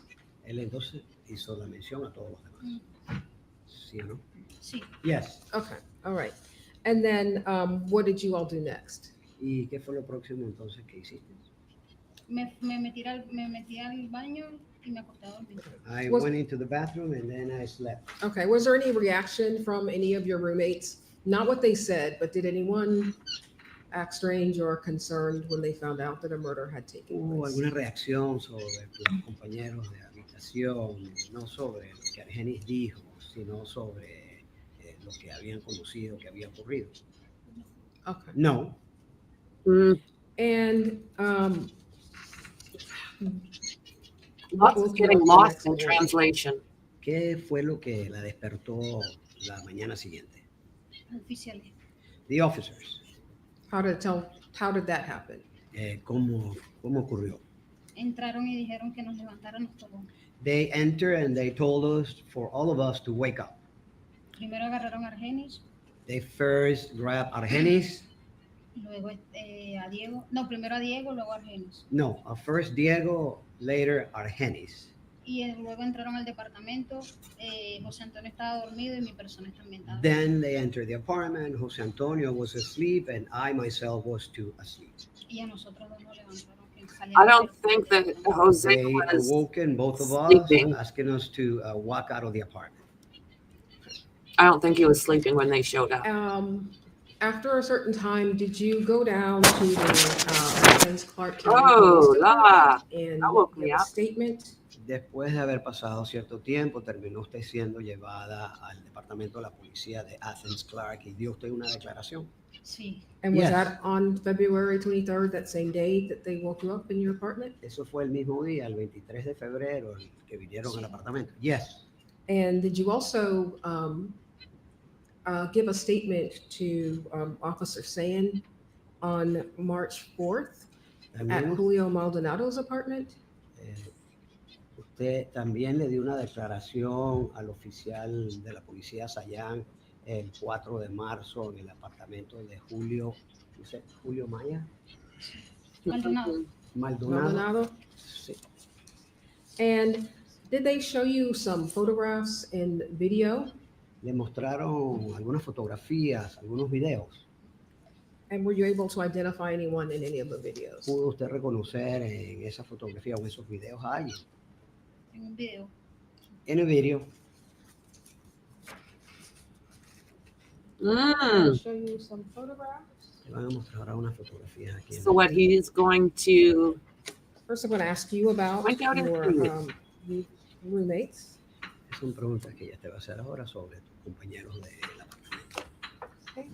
Él entonces hizo la mención a todos los demás. ¿Sí o no? Sí. Yes. Okay. All right. And then what did you all do next? ¿Y qué fue lo próximo entonces que hiciste? Me metí al baño y me acosté a dormir. I went into the bathroom and then I slept. Okay. Was there any reaction from any of your roommates? Not what they said, but did anyone act strange or concerned when they found out that a murder had taken ¿Hubo place? alguna reacción sobre los compañeros de habitación? No sobre lo que Argenis dijo, sino sobre lo que habían conocido, que había ocurrido. Okay. No. And what lots woke of you getting up the lost next in morning? translation. ¿Qué fue lo que la despertó la mañana siguiente? Oficiales. The officers. How did that happen? ¿Cómo ocurrió? Entraron y dijeron que nos levantáramos todos. They entered and they told us, for all of us, to wake up. Primero agarraron a Argenis, They first grabbed Argenis. luego a Diego. No, primero a Diego, luego a Argenis. No, first Diego, later Argenis. Y luego entraron al departamento. José Antonio estaba dormido y mi persona también estaba. Then they entered the apartment. Jose Antonio was asleep and I myself was too asleep. Y a nosotros dos nos levantaron. I don't think that Jose They was awoken both of sleeping. us, asking us to walk out of the apartment. I don't think he was sleeping when they showed up. After a certain time, did you go down to the Prince Clark County Oh, Police la. Department and That woke me give a up. statement? Después de haber pasado cierto tiempo, terminó usted siendo llevada al departamento de la policía de Athens Clark y dio usted una declaración. Sí. And was Yes. that on February 23rd, that same day that they woke you up in your apartment? Eso fue el mismo día, el 23 de febrero, el que vinieron al apartamento. Yes. And did you also give a statement to Officer Sayan on March 4th at También, Julio Maldonado's apartment? usted también le dio una declaración al oficial de la policía Sayán el 4 de marzo en el apartamento de Julio Maya. Maldonado. Maldonado? Sí. And did they show you some photographs and video? Le mostraron algunas fotografías, algunos videos. And were you able to identify anyone in any of the videos? ¿Pudo usted reconocer en esa fotografía o en esos videos a alguien? En un video. En el video. I'll show you some photographs. Le van a mostrar ahora unas fotografías aquí. So what he's going to First, I'm going to ask you about Point out your and roommates. Son preguntas que ella te va a hacer ahora sobre tus compañeros de la apartamento. Okay.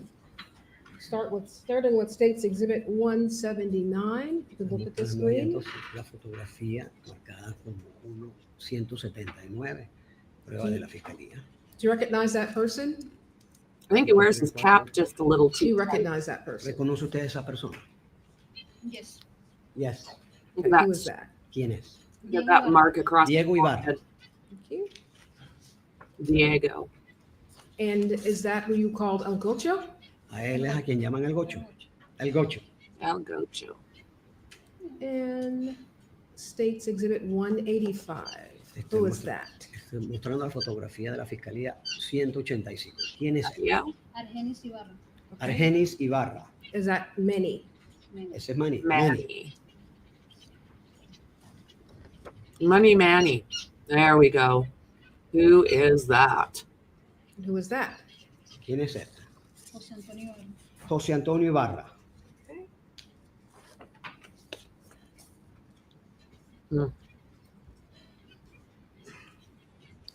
Starting with States Exhibit 179. You can look at the Mostrando ahí screen. entonces la fotografía marcada como 179, prueba de la fiscalía. Do you recognize that person? I think he wears his cap just a little Do you too tight. recognize that person? ¿Reconoce usted a esa persona? Yes. Yes. Okay, who That's- is that? ¿Quién es? Get that mark across Diego the Ibarra. forehead. Thank you. Diego. And is that who you called El Gocho? A él es a quien llaman el gocho. El gocho. El Gocho. And States Exhibit 185. Who is that? Estoy mostrando la fotografía de la fiscalía 185. ¿Quién es él? Yeah. Argenis Ibarra. Okay. Argenis Ibarra. Is that Manny? Ese es Manny. Manny. Manny. There we go. Who is that? Who is that? ¿Quién es él? José Antonio Ibarra. José Antonio Ibarra.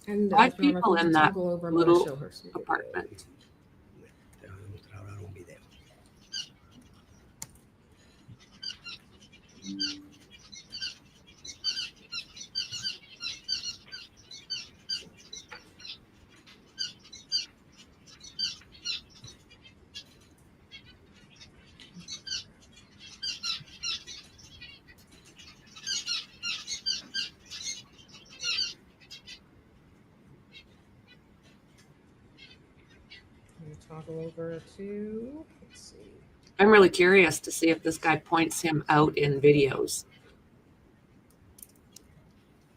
And Five if you people wanna in that toggle over, I'm gonna little show her some video. apartment. Te voy a mostrar ahora un video. We'll toggle over to, let's see. I'm really curious to see if this guy points him out in videos.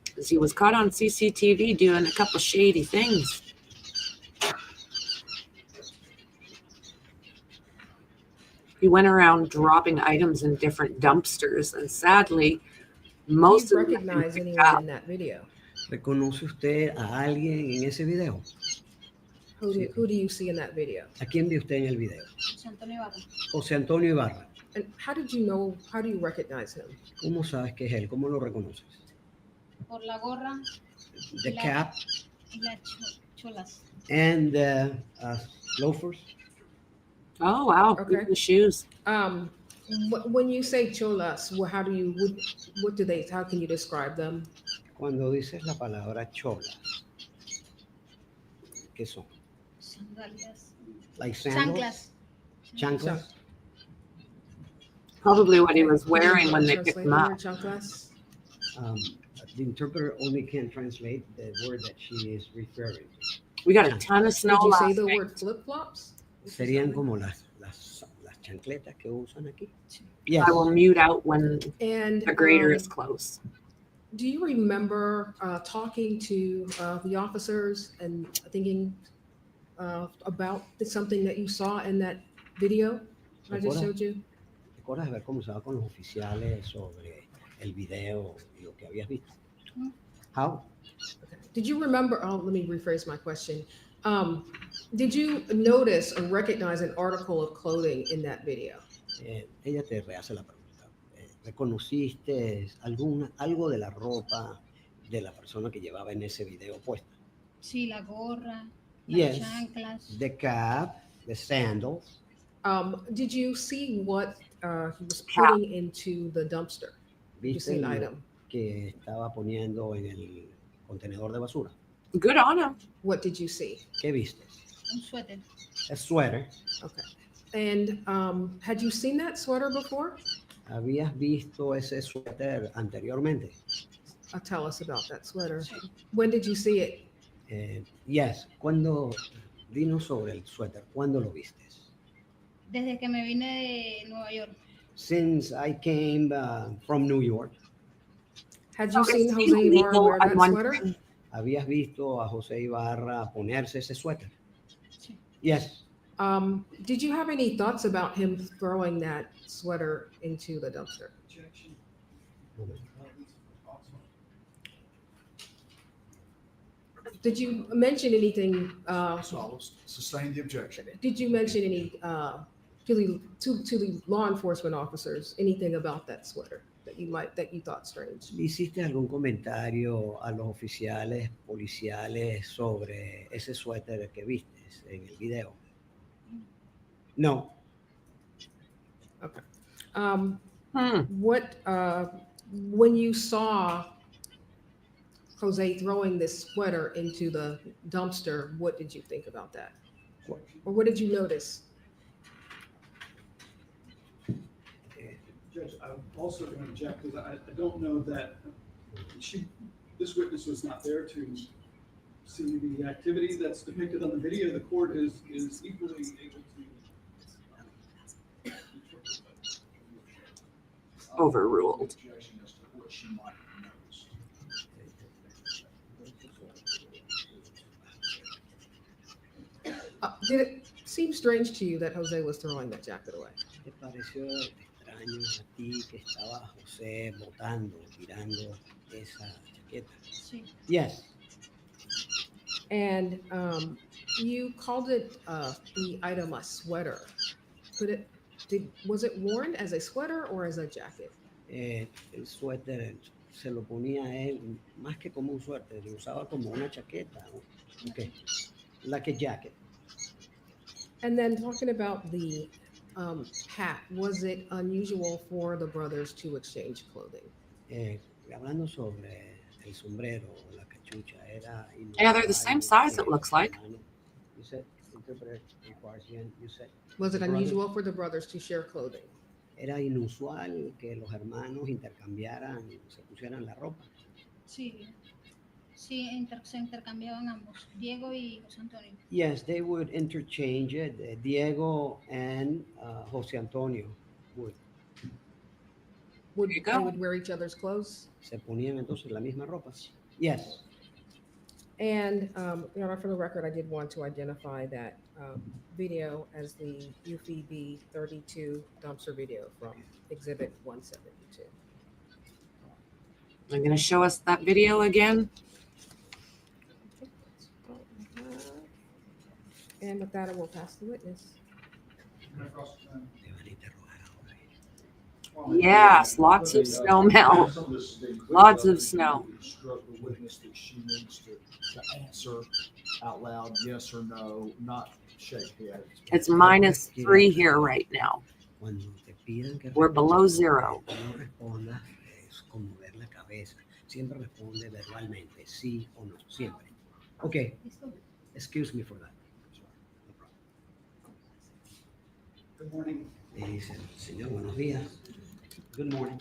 Because he was caught on CCTV doing a couple shady things. He went around dropping items in different dumpsters, and sadly, most Do you of them have been recognize picked anyone up. in that video? ¿Reconoce usted a alguien en ese video? Who do you see in that video? ¿A quién vio usted en el video? Jose Antonio Ibarra. José Antonio Ibarra. And how do you recognize him? ¿Cómo sabes que es él? ¿Cómo lo reconoces? Por la gorra The cap y las cholas. and the loafers. Oh, wow. Okay. The shoes. When you say cholas, how can you describe them? Cuando dices la palabra cholas, ¿qué son? Sandalias. Like sandals? Chanclas? Probably what he was wearing when they picked him up. Chanclas? The interpreter only can translate the word that she is referring to. We got a ton of snow Did you say last the night. word flip-flops? Serían como las chancletas que usan aquí. I will mute out when And a grader is close. do you remember talking to the officers and thinking about something that you saw in that video I just showed you? ¿Recuerdas haber conversado con los oficiales sobre el video y lo que habías visto? How? Did you remember? Oh, let me rephrase my question. Did you notice or recognize an article of clothing in that video? Ella te rehace la pregunta. ¿Reconociste algo de la ropa de la persona que llevaba en ese video puesta? Sí, la gorra, Yes. las chanclas. The cap, the sandals. Did you see what he was putting into the dumpster? Did you ¿Viste see an lo item? que estaba poniendo en el contenedor de basura? Good on him. What did you see? ¿Qué viste? Un suéter. A sweater. Okay. And had you seen that sweater before? ¿Habías visto ese suéter anteriormente? Tell us about that sweater. When did you see it? Yes. Dinos sobre el suéter. ¿Cuándo lo viste? Desde que me vine de Nueva York. Since I came from New York. Had you seen Jose Ibarra wear that sweater? ¿Habías visto a José Ibarra ponerse ese suéter? Yes. Did you have any thoughts about him throwing that sweater into the dumpster? Did you mention anything? So I'll sustain the objection. Did you mention any to the law enforcement officers anything about that sweater that you thought strange? ¿Le hiciste algún comentario a los oficiales policiales sobre ese suéter que viste en el video? No. Okay. What when you saw Jose throwing this sweater into the dumpster, what did you think about that? Or what did you notice? Judge, I'm also going to object because I don't know that this witness was not there to see the activity that's depicted on the video. The court is equally able to Overruled. Did it seem strange to you that Jose was throwing that jacket away? ¿Te pareció extraño a ti que estaba José tirando esa chaqueta? Sí. Yes. And you called it the item a sweater. Was it worn as a sweater or as a jacket? El suéter se lo ponía a él más que como un suéter, lo usaba como una chaqueta. Okay. Like a jacket. And then talking about the hat, was it unusual for the brothers to exchange clothing? Hablando sobre el sombrero, la cachucha, era Yeah, they're the same size, it looks like. You said, interpreter requires you said. Was it unusual for the brothers to share clothing? Era inusual que los hermanos intercambiaran, se pusieran la ropa. Sí. Sí, se intercambiaban ambos, Diego y José Antonio. Yes, they would interchange it. Diego and Jose Antonio would. Would you they go. would wear each other's clothes? Se ponían entonces la misma ropa. Yes. And Your Honor, for the record, I did want to identify that video as the UFB 32 dumpster video from Exhibit 172. I'm going to show us that video again. And with that, I will pass the witness. Yes, lots of snow melt. Lots of snow. Instruct the witness that she needs to answer out loud, yes or no, not shake head. It's -3 here right now. We're below zero. No responda, es con mover la cabeza. Siempre responde verbalmente, sí o no, siempre. Okay, excuse me for that. Good morning. Le dice, señor, buenos días. Good morning.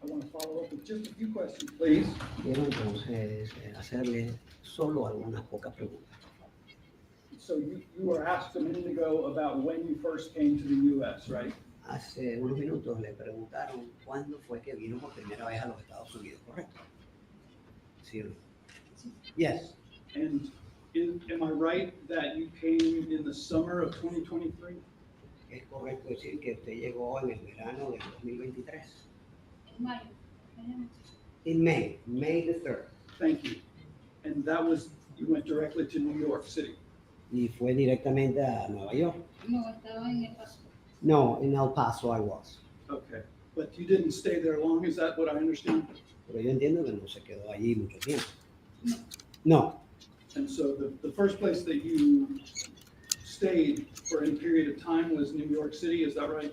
I want to follow up with just a few questions, please. Quiero entonces hacerle solo algunas pocas preguntas. So you were asked a minute ago about when you first came to the U.S., right? Hace unos minutos le preguntaron cuándo fue que vino por primera vez a los Estados Unidos, ¿correcto? ¿Sí o no? Yes. And am I right that you came in the summer of 2023? Es correcto decir que usted llegó en el verano del 2023. En mayo. In May, May the 3rd. Thank you. And that was, you went directly to New York City? Y fue directamente a Nueva York. No, estaba en El Paso. No, in El Paso I was. Okay. But you didn't stay there long, is that what I understand? Pero yo entiendo que no se quedó allí mucho tiempo. No. No. And so the first place that you stayed for any period of time was New York City, is that right?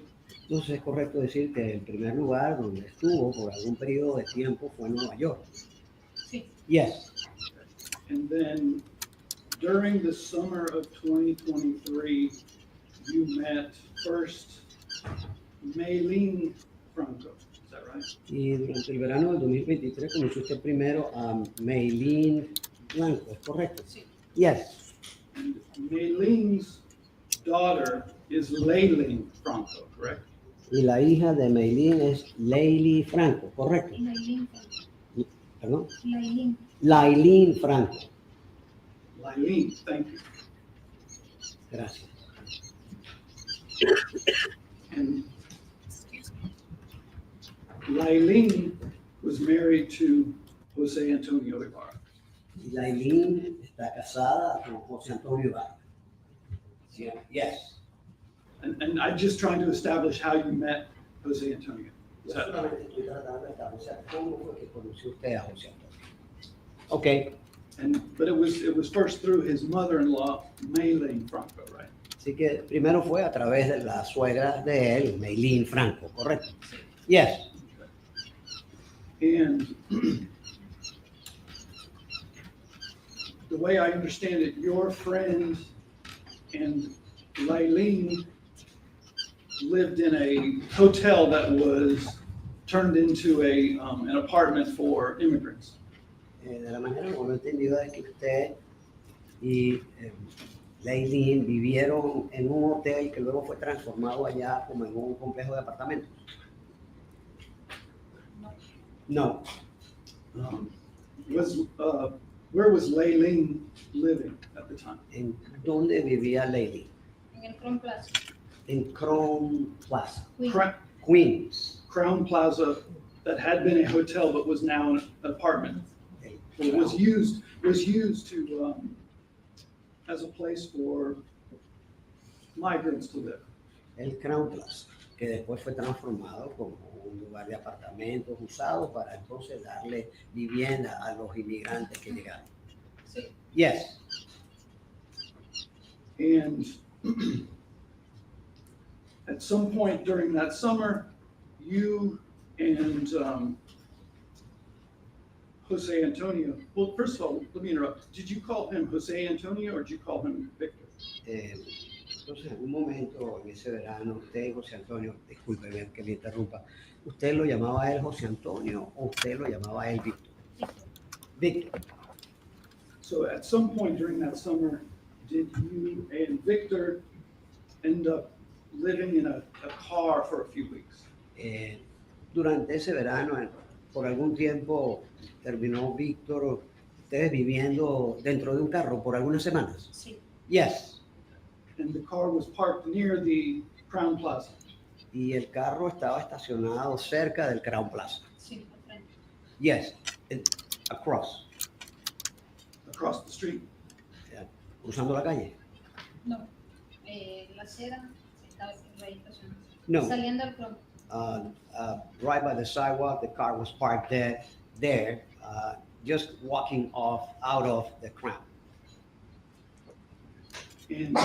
Entonces es correcto decir que el primer lugar donde estuvo por algún periodo de tiempo fue Nueva York. Sí. Yes. And then during the summer of 2023, you met first Maylene Franco, is that right? Y durante el verano del 2023 conoció usted primero a Maylene Blanco, ¿es correcto? Sí. Yes. And Maylene's daughter is Laken Franco, correct? Y la hija de Maylene es Leili Franco, ¿correcto? Lailín. ¿Perdón? Lailín. Lailín Franco. Lailín, thank you. Gracias. And Lailín was married to Jose Antonio Ibarra. Y Lailín está casada con José Antonio Ibarra. Yes. And I'm just trying to establish how you met Jose Antonio. Yo solamente estoy tratando de establecer cómo fue que conoció usted a José Antonio. Okay. But it was first through his mother-in-law, Maylene Franco, right? Así que primero fue a través de la suegra de él, Maylene Franco, ¿correcto? Yes. And the way I understand it, your friend and Lailín lived in a hotel that was turned into an apartment for immigrants. De la manera como lo he entendido es que usted y Lailín vivieron en un hotel que luego fue transformado allá como en un complejo de apartamentos. No. Where was Lailín living at the time? ¿En dónde vivía Lailín? En el Crown Plaza. En Crown Plaza. Queens. Crown Plaza, that had been a hotel but was now an apartment. It was used to as a place for migrants to live. El Crown Plaza, que después fue transformado como un lugar de apartamentos usados para entonces darle vivienda a los inmigrantes que llegaron. Sí. Yes. And at some point during that summer, you and Jose Antonio, well, first of all, let me interrupt. Did you call him Jose Antonio or did you call him Victor? Entonces, en algún momento en ese verano, usted y José Antonio, discúlpeme que me interrumpa, ¿usted lo llamaba a él José Antonio o usted lo llamaba a él Víctor? Víctor. So at some point during that summer, did you and Victor end up living in a car for a few weeks? Durante ese verano, por algún tiempo, terminó Víctor, ustedes viviendo dentro de un carro por algunas semanas. Sí. Yes. And the car was parked near the Crown Plaza. Y el carro estaba estacionado cerca del Crown Plaza. Sí, al frente. Yes, across. Across the street. Cruzando la calle. No, la acera estaba ahí estacionada. No. Saliendo al Crown. Right by the sidewalk, the car was parked there, just walking out of the Crown. And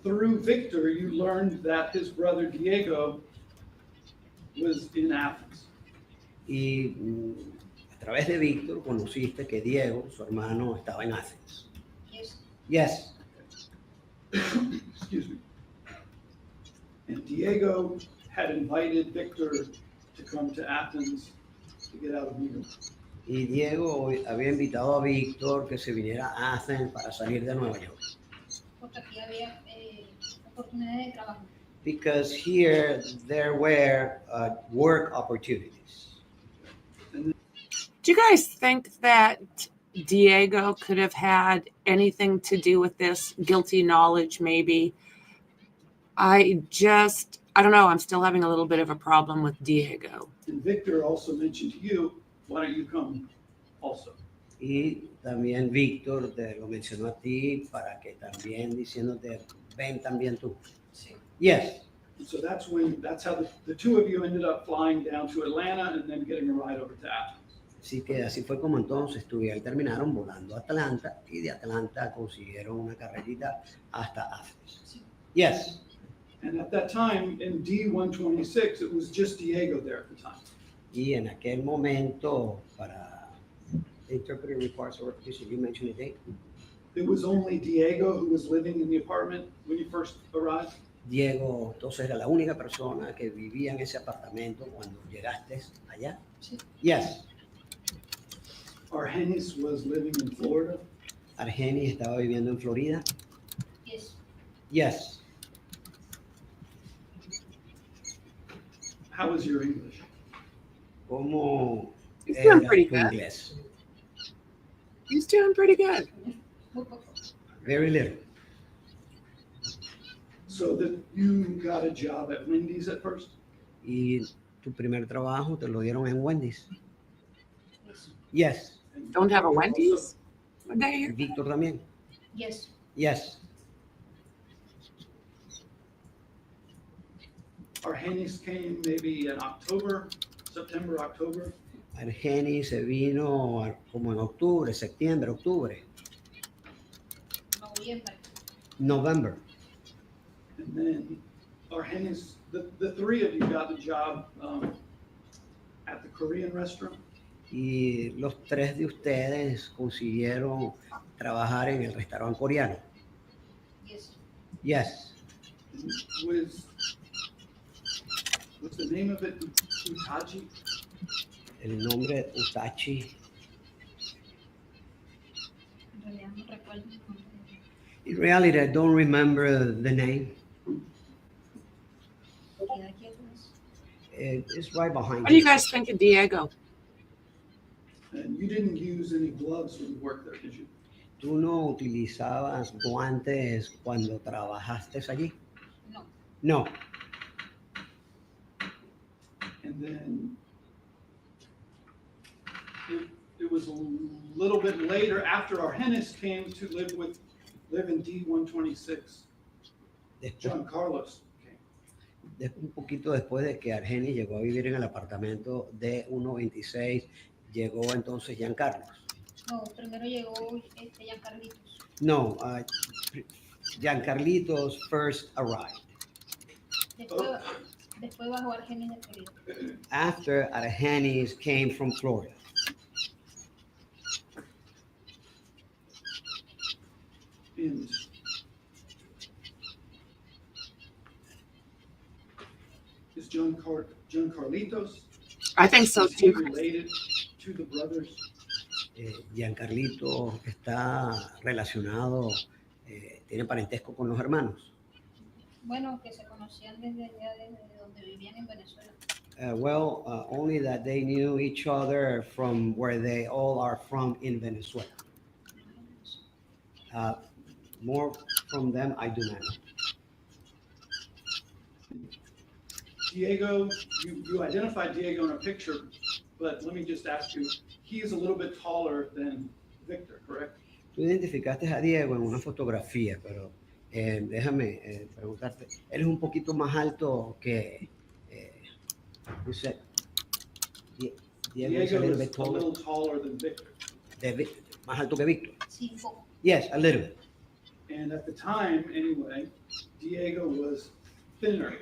through Victor, you learned that his brother Diego was in Athens. Y a través de Víctor conociste que Diego, su hermano, estaba en Athens. Yes. Yes. Excuse me. And Diego had invited Victor to come to Athens to get out of New York. Y Diego había invitado a Víctor que se viniera a Athens para salir de Nueva York. Porque aquí había oportunidades de trabajo. Because here there were work opportunities. Do you guys think that Diego could have had anything to do with this? Guilty knowledge, maybe? I don't know. I'm still having a little bit of a problem with Diego. And Victor also mentioned to you, why don't you come also? Y también Víctor te lo mencionó a ti para que también diciéndote, ven también tú. Sí. Yes. So that's how the two of you ended up flying down to Atlanta and then getting a ride over to Athens. Así que así fue como entonces terminaron volando a Atlanta y de Atlanta consiguieron una carrerita hasta Athens. Sí. Yes. And at that time, in D-126, it was just Diego there at the time. Y en aquel momento, para interpreter requires a repetition, you mentioned a date. It was only Diego who was living in the apartment when you first arrived? Diego, entonces era la única persona que vivía en ese apartamento cuando llegaste allá. Sí. Yes. Argenis was living in Florida? Argenis estaba viviendo en Florida. Yes. Yes. How was your English? ¿Cómo He's doing era pretty tu good. inglés? He's doing pretty good. Muy poco. Very little. So that you got a job at Wendy's at first? Y tu primer trabajo te lo dieron en Wendy's. Yes. Yes. And Don't have a Victor Wendy's? also- What day here? Víctor también. Yes. Yes. Argenis came maybe in October, September, October. Argenis se vino como en octubre, septiembre, octubre, Noviembre. November. And then Argenis, the three of you got the job at the Korean restaurant. Y los tres de ustedes consiguieron trabajar en el restaurante coreano. Yes. Yes. Was the name of it Utachi? El nombre Utachi. En realidad no recuerdo. In reality, I don't remember the name. Queda quieto eso. It's right behind What do you guys think of Diego? And you didn't use any gloves when you worked there, did you? ¿Tú no utilizabas guantes cuando trabajaste allí? No. No. And then it was a little bit later after Argenis came to live in D-126. John Carlos came. Un poquito después de que Argenis llegó a vivir en el apartamento de 126, llegó entonces Giancarlos. No, primero llegó Giancarlitos. No, Giancarlitos first arrived. Después bajó Argenis de Florida. After Argenis came from Florida. And is Giancarlitos? I think so Is he too. related to the brothers? Giancarlito está relacionado, tiene parentesco con los hermanos. Bueno, que se conocían desde donde vivían en Venezuela. Only that they knew each other from where they all are from in Venezuela. More from them, I do not know. Diego, you identified Diego in a picture, but let me just ask you, he is a little bit taller than Victor, correct? Tú identificaste a Diego en una fotografía, pero déjame preguntarte, él es un poquito más alto que, you said, Diego is a little bit taller. A little taller than Victor. Más alto que Víctor. Sí, un poco. Yes, a little bit. And at the time, anyway, Diego was thinner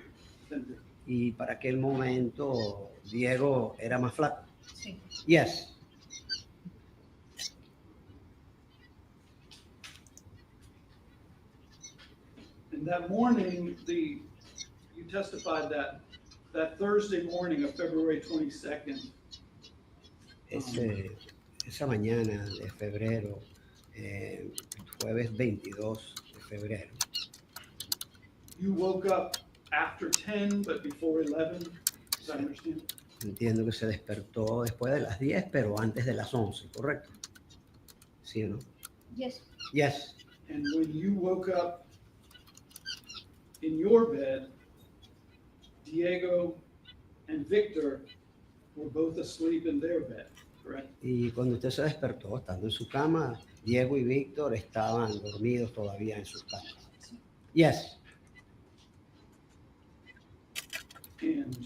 than Victor. Y para aquel momento, Diego era más flaco. Sí. Yes. And that morning, you testified that Thursday morning of February 22nd. Esa mañana de febrero, jueves 22 de febrero. You woke up after 10, but before 11, does that understand? Entiendo que se despertó después de las 10, pero antes de las 11, ¿correcto? ¿Sí o no? Yes. Yes. And when you woke up in your bed, Diego and Victor were both asleep in their bed, correct? Y cuando usted se despertó, estando en su cama, Diego y Víctor estaban dormidos todavía en sus camas. Yes. And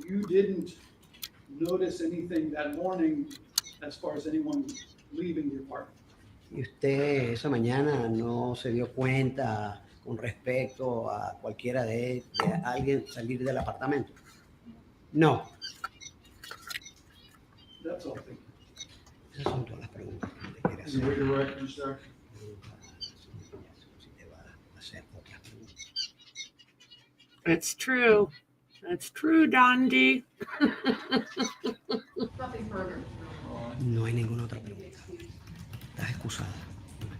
you didn't notice anything that morning as far as anyone leaving the apartment. Y usted esa mañana no se dio cuenta con respecto a cualquiera de alguien salir del apartamento. No. That's all. Esas son todas las preguntas que le quiere hacer. You're correct, sir. Si te va a hacer otras preguntas. It's true. It's true, Dondi. Nothing further. No hay ninguna otra pregunta. Estás excusada.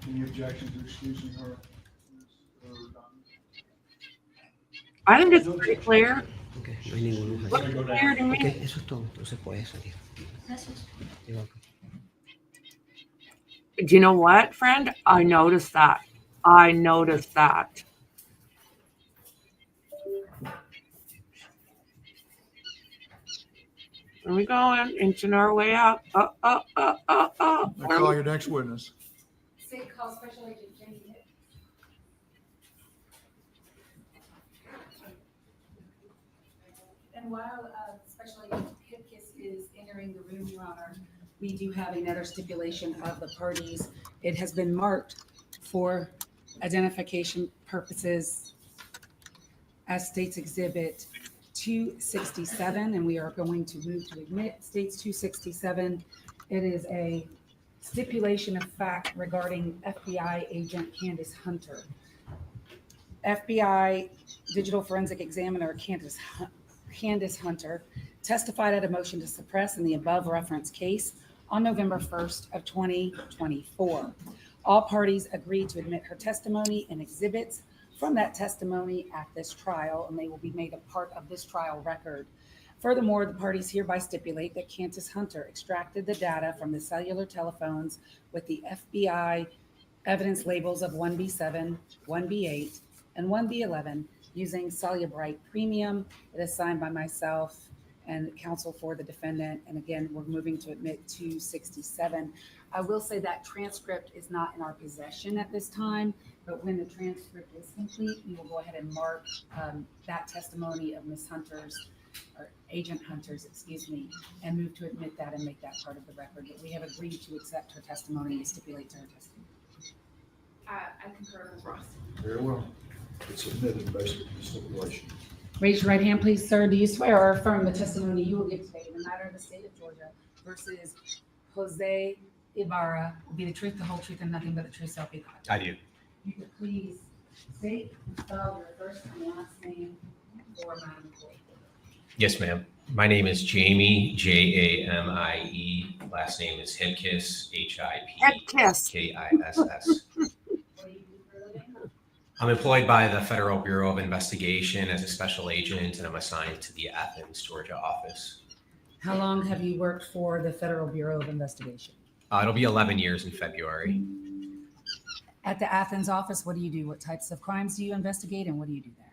Any objection to excusing her? I think it's pretty clear. Okay, no hay ninguna Looks clear to me. Okay, eso es todo. Entonces puedes salir. Gracias. You're welcome. Do you know what, friend? I noticed that. I noticed that. Here we go, inching our way up. Now call your next witness. Say call Special Agent Jenny Hitt. And while Special Agent Hitt is entering the room, Your Honor, we do have another stipulation of the parties. It has been marked for identification purposes as State's Exhibit 267, and we are going to move to admit State's 267. It is a stipulation of fact regarding FBI agent Candace Hunter. FBI Digital Forensic Examiner Candace Hunter testified at a motion to suppress in the above referenced case on November 1st of 2024. All parties agreed to admit her testimony and exhibits from that testimony at this trial, and they will be made a part of this trial record. Furthermore, the parties hereby stipulate that Candace Hunter extracted the data from the cellular telephones with the FBI evidence labels of 1B7, 1B8, and 1B11 using Solubrite Premium. It is signed by myself and counsel for the defendant. And again, we're moving to admit 267. I will say that transcript is not in our possession at this time, but when the transcript is complete, we will go ahead and mark that testimony of Ms. Hunter's, or Agent Hunter's, excuse me, and move to admit that and make that part of the record. But we have agreed to accept her testimony and stipulate to her testimony. I concur with Ross. Very well. It's admitted based on the stipulation. Raise your right hand, please, sir. Do you swear or affirm the testimony you will give today in the matter of the state of Georgia versus Jose Ibarra will be the truth, the whole truth, and nothing but the truth, so help you God? I do. You could please state, spell your first and last name for Madam Court Reporter? Yes, ma'am. My name is Jamie, Jamie. Last name is Hipkiss, Hipkiss. What do you do for a living? I'm employed by the Federal Bureau of Investigation as a special agent, and I'm assigned to the Athens, Georgia office. How long have you worked for the Federal Bureau of Investigation? It'll be 11 years in February. At the Athens office, what do you do? What types of crimes do you investigate, and what do you do there?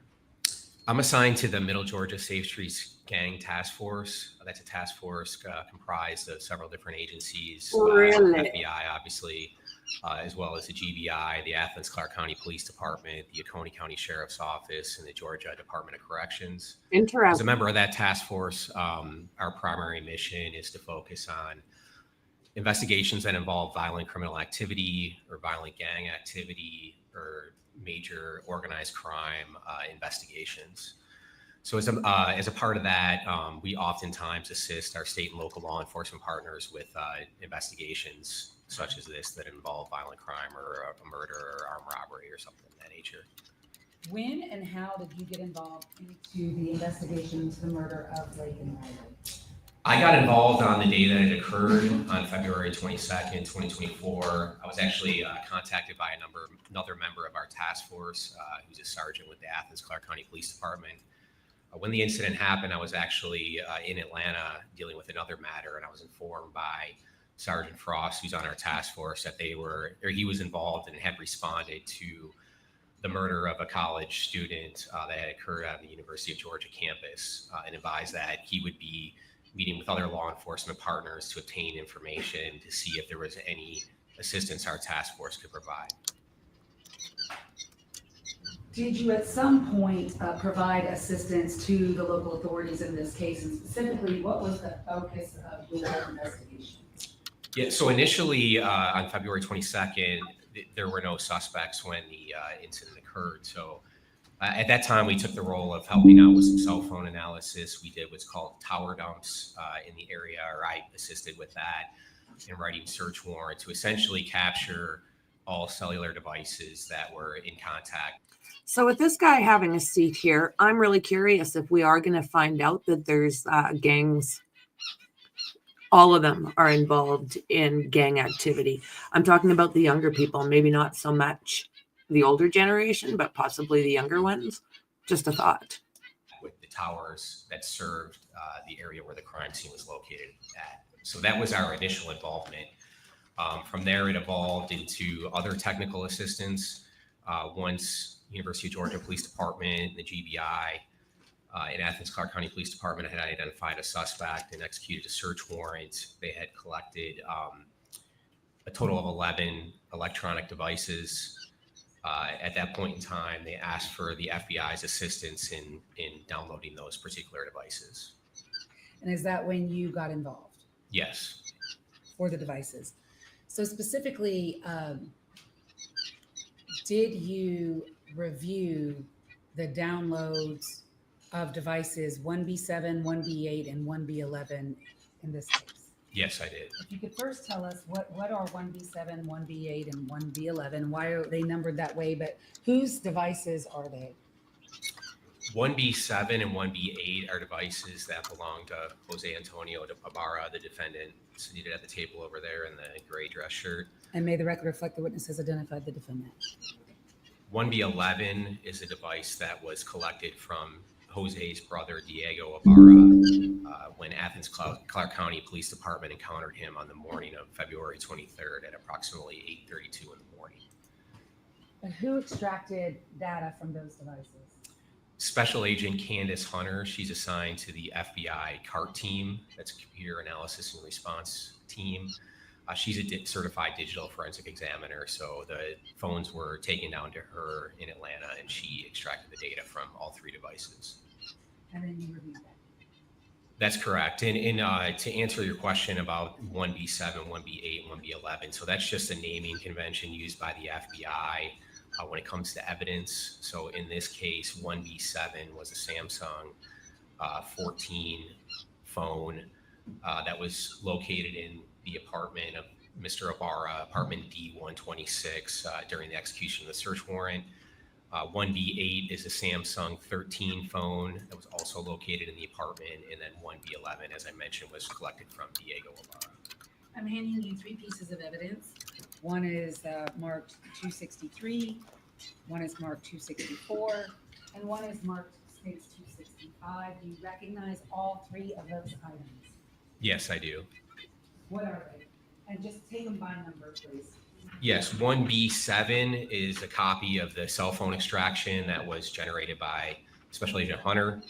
I'm assigned to the Middle Georgia Safe Streets Gang Task Force. That's a task force comprised of several different agencies, Really? FBI, obviously, as well as the GBI, the Athens Clark County Police Department, the Oconee County Sheriff's Office, and the Georgia Department of Corrections. Interesting. As a member of that task force, our primary mission is to focus on investigations that involve violent criminal activity or violent gang activity or major organized crime investigations. So as a part of that, we oftentimes assist our state and local law enforcement partners with investigations such as this that involve violent crime or a murder or armed robbery or something of that nature. When and how did you get involved into the investigation into the murder of Laken? I got involved on the day that it occurred on February 22nd, 2024. I was actually contacted by another member of our task force, who's a sergeant with the Athens Clark County Police Department. When the incident happened, I was actually in Atlanta dealing with another matter, and I was informed by Sergeant Frost, who's on our task force, that he was involved and had responded to the murder of a college student that had occurred on the University of Georgia campus, and advised that he would be meeting with other law enforcement partners to obtain information to see if there was any assistance our task force could provide. Did you at some point provide assistance to the local authorities in this case, and specifically, what was the focus of your investigation? Yeah, so initially on February 22nd, there were no suspects when the incident occurred. So at that time, we took the role of helping out with some cell phone analysis. We did what's called tower dumps in the area, or I assisted with that, and writing search warrants to essentially capture all cellular devices that were in contact. So with this guy having a seat here, I'm really curious if we are going to find out that there's gangs. All of them are involved in gang activity. I'm talking about the younger people, maybe not so much the older generation, but possibly the younger ones. Just a thought. With the towers that served the area where the crime scene was located at. So that was our initial involvement. From there, it evolved into other technical assistance. Once University of Georgia Police Department, the GBI, and Athens Clark County Police Department had identified a suspect and executed a search warrant. They had collected a total of 11 electronic devices. At that point in time, they asked for the FBI's assistance in downloading those particular devices. And is that when you got involved? Yes. For the devices. So specifically, did you review the downloads of devices 1B7, 1B8, and 1B11 in this case? Yes, I did. If you could first tell us what are 1B7, 1B8, and 1B11, why are they numbered that way, but whose devices are they? 1B7 and 1B8 are devices that belong to Jose Ibarra, the defendant, seated at the table over there in the gray dress shirt. And may the record reflect the witness has identified the defendant. 1B11 is a device that was collected from Jose's brother, Diego Ibarra, when Athens Clark County Police Department encountered him on the morning of February 23rd at approximately 8:32 in the morning. But who extracted data from those devices? Special Agent Candace Hunter, she's assigned to the FBI CART team, that's a computer analysis and response team. She's a certified digital forensic examiner, so the phones were taken down to her in Atlanta, and she extracted the data from all three devices. And then you reviewed that. That's correct. And to answer your question about 1B7, 1B8, 1B11, so that's just a naming convention used by the FBI when it comes to evidence. So in this case, 1B7 was a Samsung 14 phone that was located in the apartment of Mr. Ibarra, apartment D126, during the execution of the search warrant. 1B8 is a Samsung 13 phone that was also located in the apartment. And then 1B11, as I mentioned, was collected from Diego Ibarra. I'm handing you 3 pieces of evidence. One is marked 263, one is marked 264, and one is marked states 265. Do you recognize all 3 of those items? Yes, I do. What are they? And just take them by number, please. Yes, 1B7 is a copy of the cell phone extraction that was generated by Special Agent Hunter.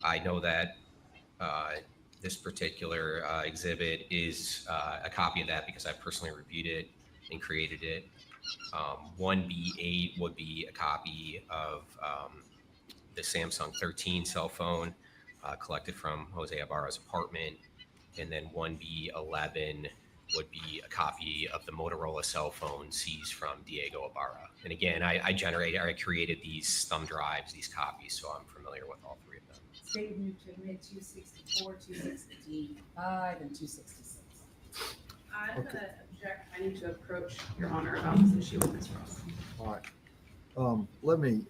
I know that this particular exhibit is a copy of that because I personally reviewed it and created it. 1B8 would be a copy of the Samsung 13 cell phone collected from Jose Ibarra's apartment. And then 1B11 would be a copy of the Motorola cell phone seized from Diego Ibarra. And again, I created these thumb drives, these copies, so I'm familiar with all 3 of them. State moved to admit 264, 265, and 266. I'm going to object. I need to approach Your Honor about this issue with Ms. Ross. All right. Let me.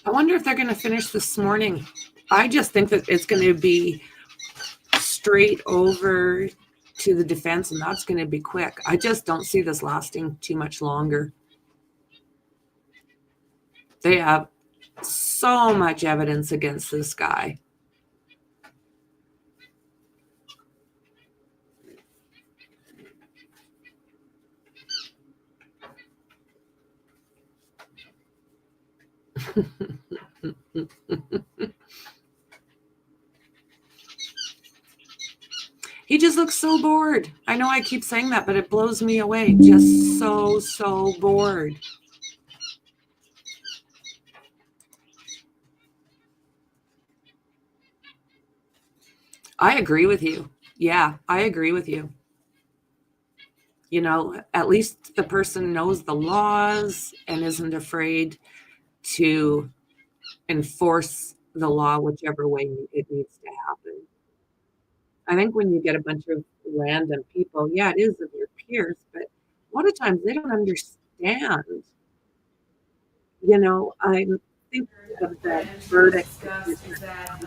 I wonder if they're going to finish this morning. I just think that it's going to be straight over to the defense, and that's going to be quick. I just don't see this lasting too much longer. They have so much evidence against this guy. He just looks so bored. I know I keep saying that, but it blows me away. Just so bored. I agree with you. Yeah, I agree with you. You know, at least the person knows the laws and isn't afraid to enforce the law whichever way it needs to happen. I think when you get a bunch of random people, yeah, it is of your peers, but a lot of times they don't understand. You know, I think of that verdict. Is that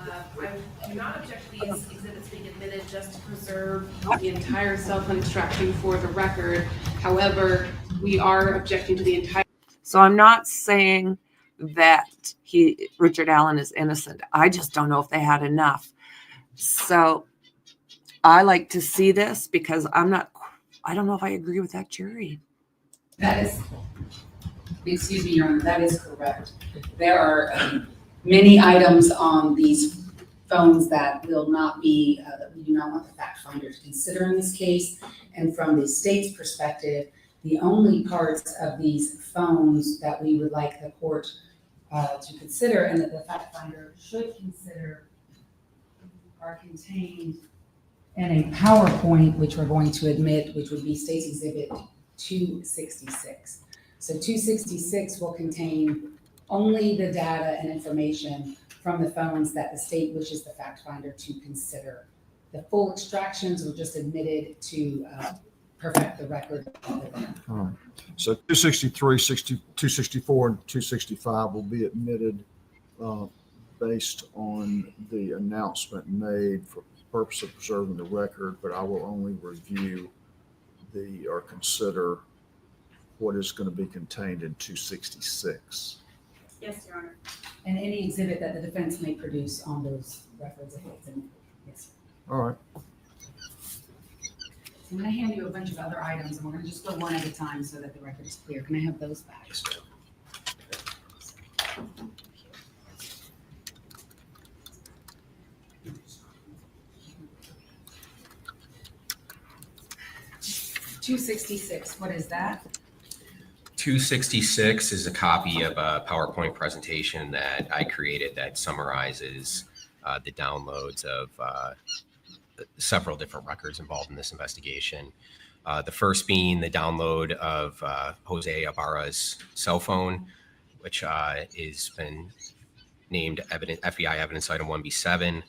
I do not object to these exhibits being admitted just to preserve the entire cell phone extraction for the record. However, we are objecting to the entire. So I'm not saying that Richard Allen is innocent. I just don't know if they had enough. So I like to see this because I don't know if I agree with that jury. That is, excuse me, Your Honor, that is correct. There are many items on these phones that will not be, that we do not want the fact finder to consider in this case. And from the state's perspective, the only parts of these phones that we would like the court to consider and that the fact finder should consider are contained in a PowerPoint, which we're going to admit, which would be State's Exhibit 266. So 266 will contain only the data and information from the phones that the state wishes the fact finder to consider. The full extractions were just admitted to perfect the record. All right. So 263, 264, and 265 will be admitted based on the announcement made for purpose of preserving the record, but I will only review or consider what is going to be contained in 266. Yes, Your Honor. And any exhibit that the defense may produce on those records. Yes. All right. I'm going to hand you a bunch of other items, and we're going to just go one at a time so that the record is clear. Can I have those back? Yes, ma'am. 266, what is that? 266 is a copy of a PowerPoint presentation that I created that summarizes the downloads of several different records involved in this investigation. The first being the download of Jose Ibarra's cell phone, which has been named FBI evidence item 1B7.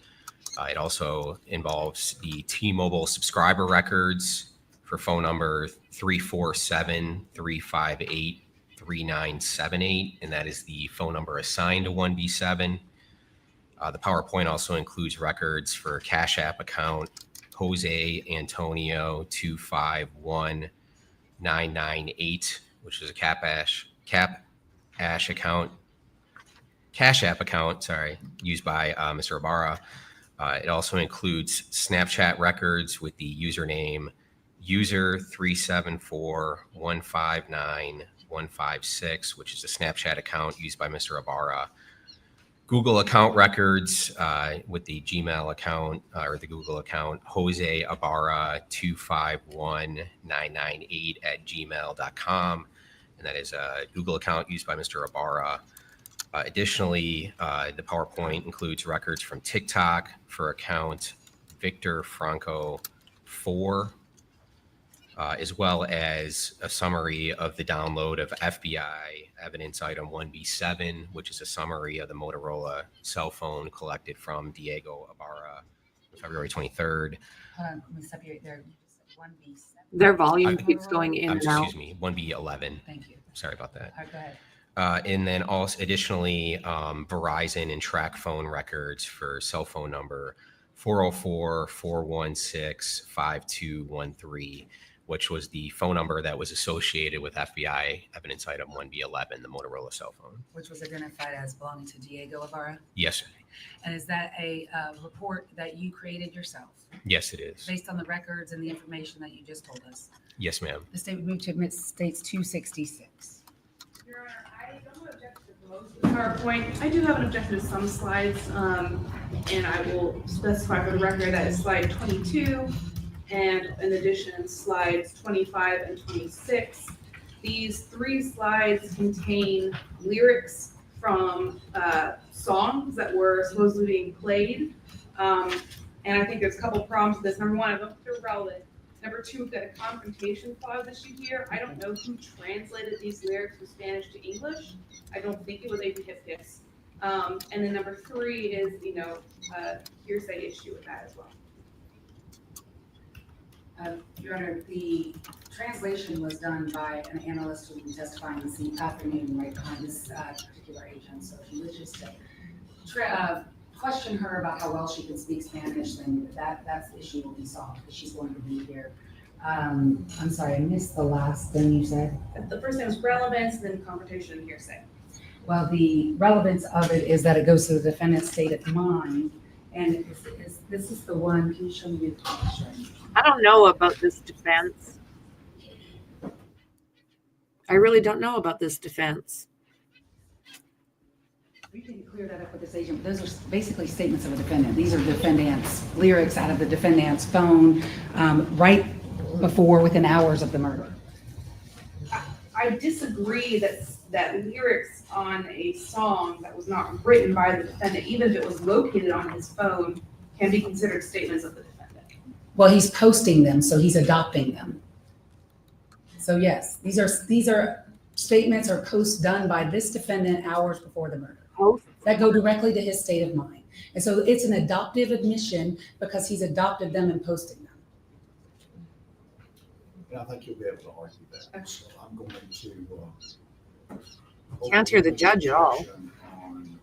It also involves the T-Mobile subscriber records for phone number 347-358-3978, and that is the phone number assigned to 1B7. The PowerPoint also includes records for Cash App account Jose Antonio 251998, which is a Cash App account, used by Mr. Ibarra. It also includes Snapchat records with the username user374159156, which is a Snapchat account used by Mr. Ibarra. Google account records with the Gmail account or the Google account Jose Ibarra 251998@gmail.com, and that is a Google account used by Mr. Ibarra. Additionally, the PowerPoint includes records from TikTok for account Victor Franco 4, as well as a summary of the download of FBI evidence item 1B7, which is a summary of the Motorola cell phone collected from Diego Ibarra on February 23rd. Hold on, let me stop you right there. You just said 1B7. Their volume keeps going in and out. Excuse me, 1B11. Thank you. Sorry about that. All right, go ahead. And then also additionally, Verizon and track phone records for cell phone number 404-416-5213, which was the phone number that was associated with FBI evidence item 1B11, the Motorola cell phone. Which was identified as belonging to Diego Ibarra? Yes, sir. And is that a report that you created yourself? Yes, it is. Based on the records and the information that you just told us? Yes, ma'am. The statement moved to admit states 266. Your Honor, I don't object to most of the PowerPoint. I do have an objection to some slides, and I will specify for the record that is slide 22, and in addition, slides 25 and 26. These three slides contain lyrics from songs that were supposedly being played. And I think there's a couple problems with this. Number one, I don't think they're relevant. Number two, we've got a confrontation clause issue here. I don't know who translated these lyrics from Spanish to English. I don't think it was APHIS. And then number three is, a hearsay issue with that as well. Your Honor, the translation was done by an analyst who will be testifying this afternoon right behind this particular agent. So if you wish to question her about how well she can speak Spanish, then that's the issue will be solved because she's going to be here. I'm sorry, I missed the last thing you said. The first thing was relevance, then confrontation and hearsay. Well, the relevance of it is that it goes to the defendant's state of mind. And this is the one, can you show me the picture? I don't know about this defense. I really don't know about this defense. We can clear that up with this agent, but those are basically statements of a defendant. These are defendant's lyrics out of the defendant's phone right before, within hours of the murder. I disagree that lyrics on a song that was not written by the defendant, even if it was located on his phone, can be considered statements of the defendant. Well, he's posting them, so he's adopting them. So yes, these are statements or posts done by this defendant hours before the murder. That go directly to his state of mind. And so it's an adoptive admission because he's adopted them and posting them. And I think you'll be able to argue that. So I'm going to. Can't hear the judge at all. On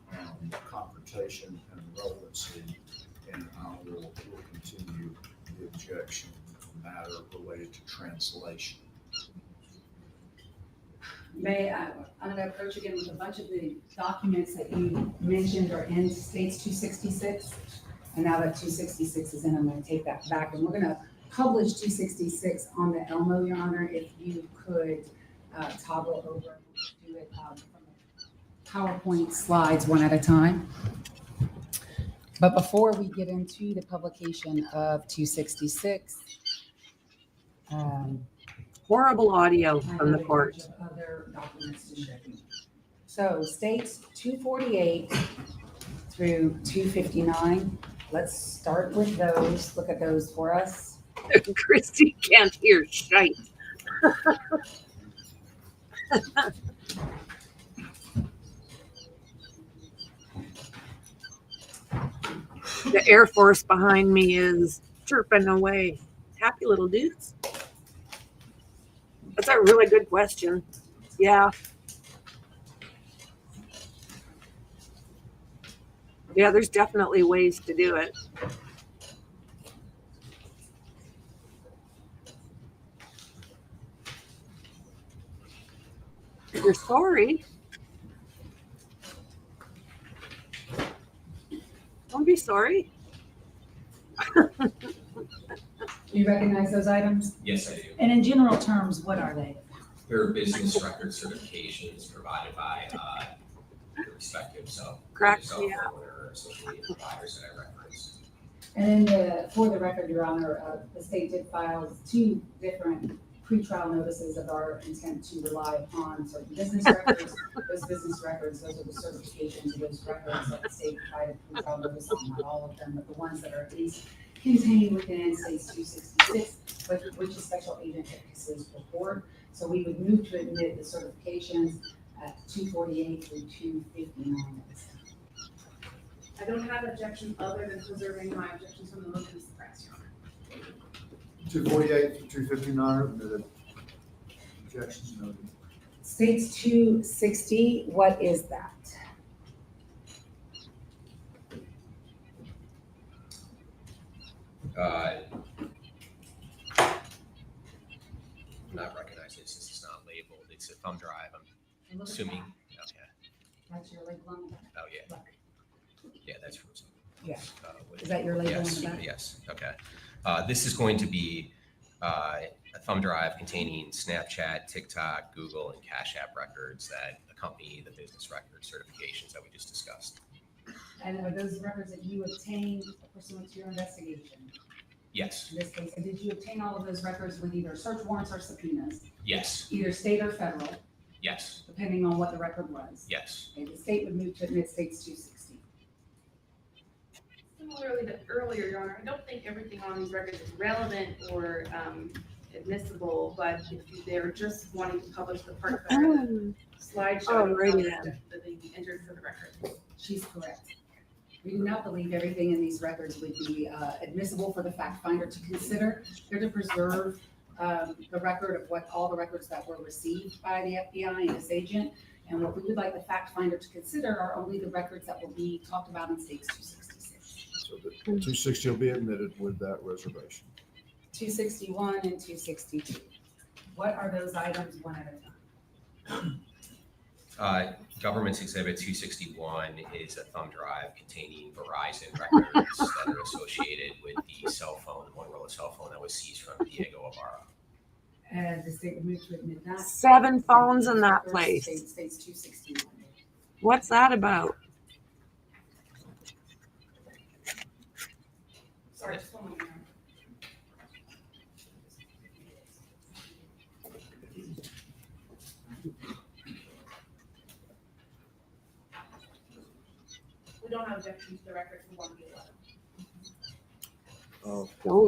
confrontation and relevancy, and I will continue the objection on the matter related to translation. I'm going to approach again with a bunch of the documents that you mentioned are in states 266. And now that 266 is in, I'm going to take that back. And we're going to publish 266 on the Elmo, Your Honor, if you could toggle over and do it from the PowerPoint slides one at a time. But before we get into the publication of 266, horrible audio from the court. Other documents to show you. So states 248 through 259 let's start with those. Look at those for us. Christy can't hear shite. The Air Force behind me is chirping away. Happy little dudes. That's a really good question. Yeah. Yeah, there's definitely ways to do it. If you're sorry, don't be sorry. You recognize those items? Yes, I do. And in general terms, what are they? There are business record certifications provided by the respective Correct, cell yeah. phone or associated providers that I referenced. And then for the record, Your Honor, the state did file 2 different pretrial notices of our intent to rely upon certain business records. Those business records, those are the certifications of those records that the state provided pretrial notice on, not all of them, but the ones that are at least contained within states 266, which is Special Agent Hicks' report. So we would move to admit the certifications at 248 through 259. I don't have objections other than preserving my objections from the motion to suppress, Your Honor. 248 to 259, admitted. Objections noted. States 260, what is that? Not recognize it since it's not labeled. It's a thumb drive. I'm assuming. Okay. That's your label on the back? Oh, yeah. Yeah, that's from some. Yeah. Is that your label on Yes, the back? yes, okay. This is going to be a thumb drive containing Snapchat, TikTok, Google, and Cash App records that accompany the business record certifications that we just discussed. And are those records that you obtained pursuant to your investigation? Yes, In this case, and did you obtain all of those records with either search warrants or subpoenas, yes, either state or federal, yes, depending on what the record was? yes. Okay, the state would move to admit states 260. Similarly to earlier, Your Honor, I don't think everything on these records is relevant or admissible, but if they're just wanting to publish the part that are the slideshow right, that they entered for the record. She's correct. We do not believe everything in these records would be admissible for the fact finder to consider. They're to preserve the record of what all the records that were received by the FBI and this agent. And what we would like the fact finder to consider are only the records that will be talked about in states 266. So the 260 will be admitted with that reservation. 261 and 262. What are those items one at a time? Government's Exhibit 261 is a thumb drive containing Verizon records that are associated with the cell phone, the Motorola cell phone that was seized from Diego Ibarra. And the state would move to admit that. 7 phones in that place. States 261. What's that about? Sorry, just one moment. We don't have objection to the record from 1B11.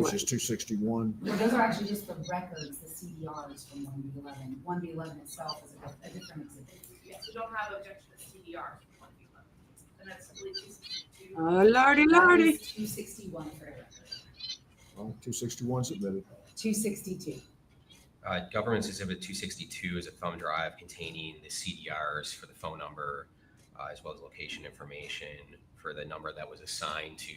Which is 261. Well, those are actually just the records, the CDRs from 1B11. 1B11 itself is a different exhibit. Yes, we don't have objection to CDR from 1B11. And that's, I believe, 262. Oh, lordy, lordy. 261 for the record. Well, 261 submitted. 262. Government's Exhibit 262 is a thumb drive containing the CDRs for the phone number, as well as location information for the number that was assigned to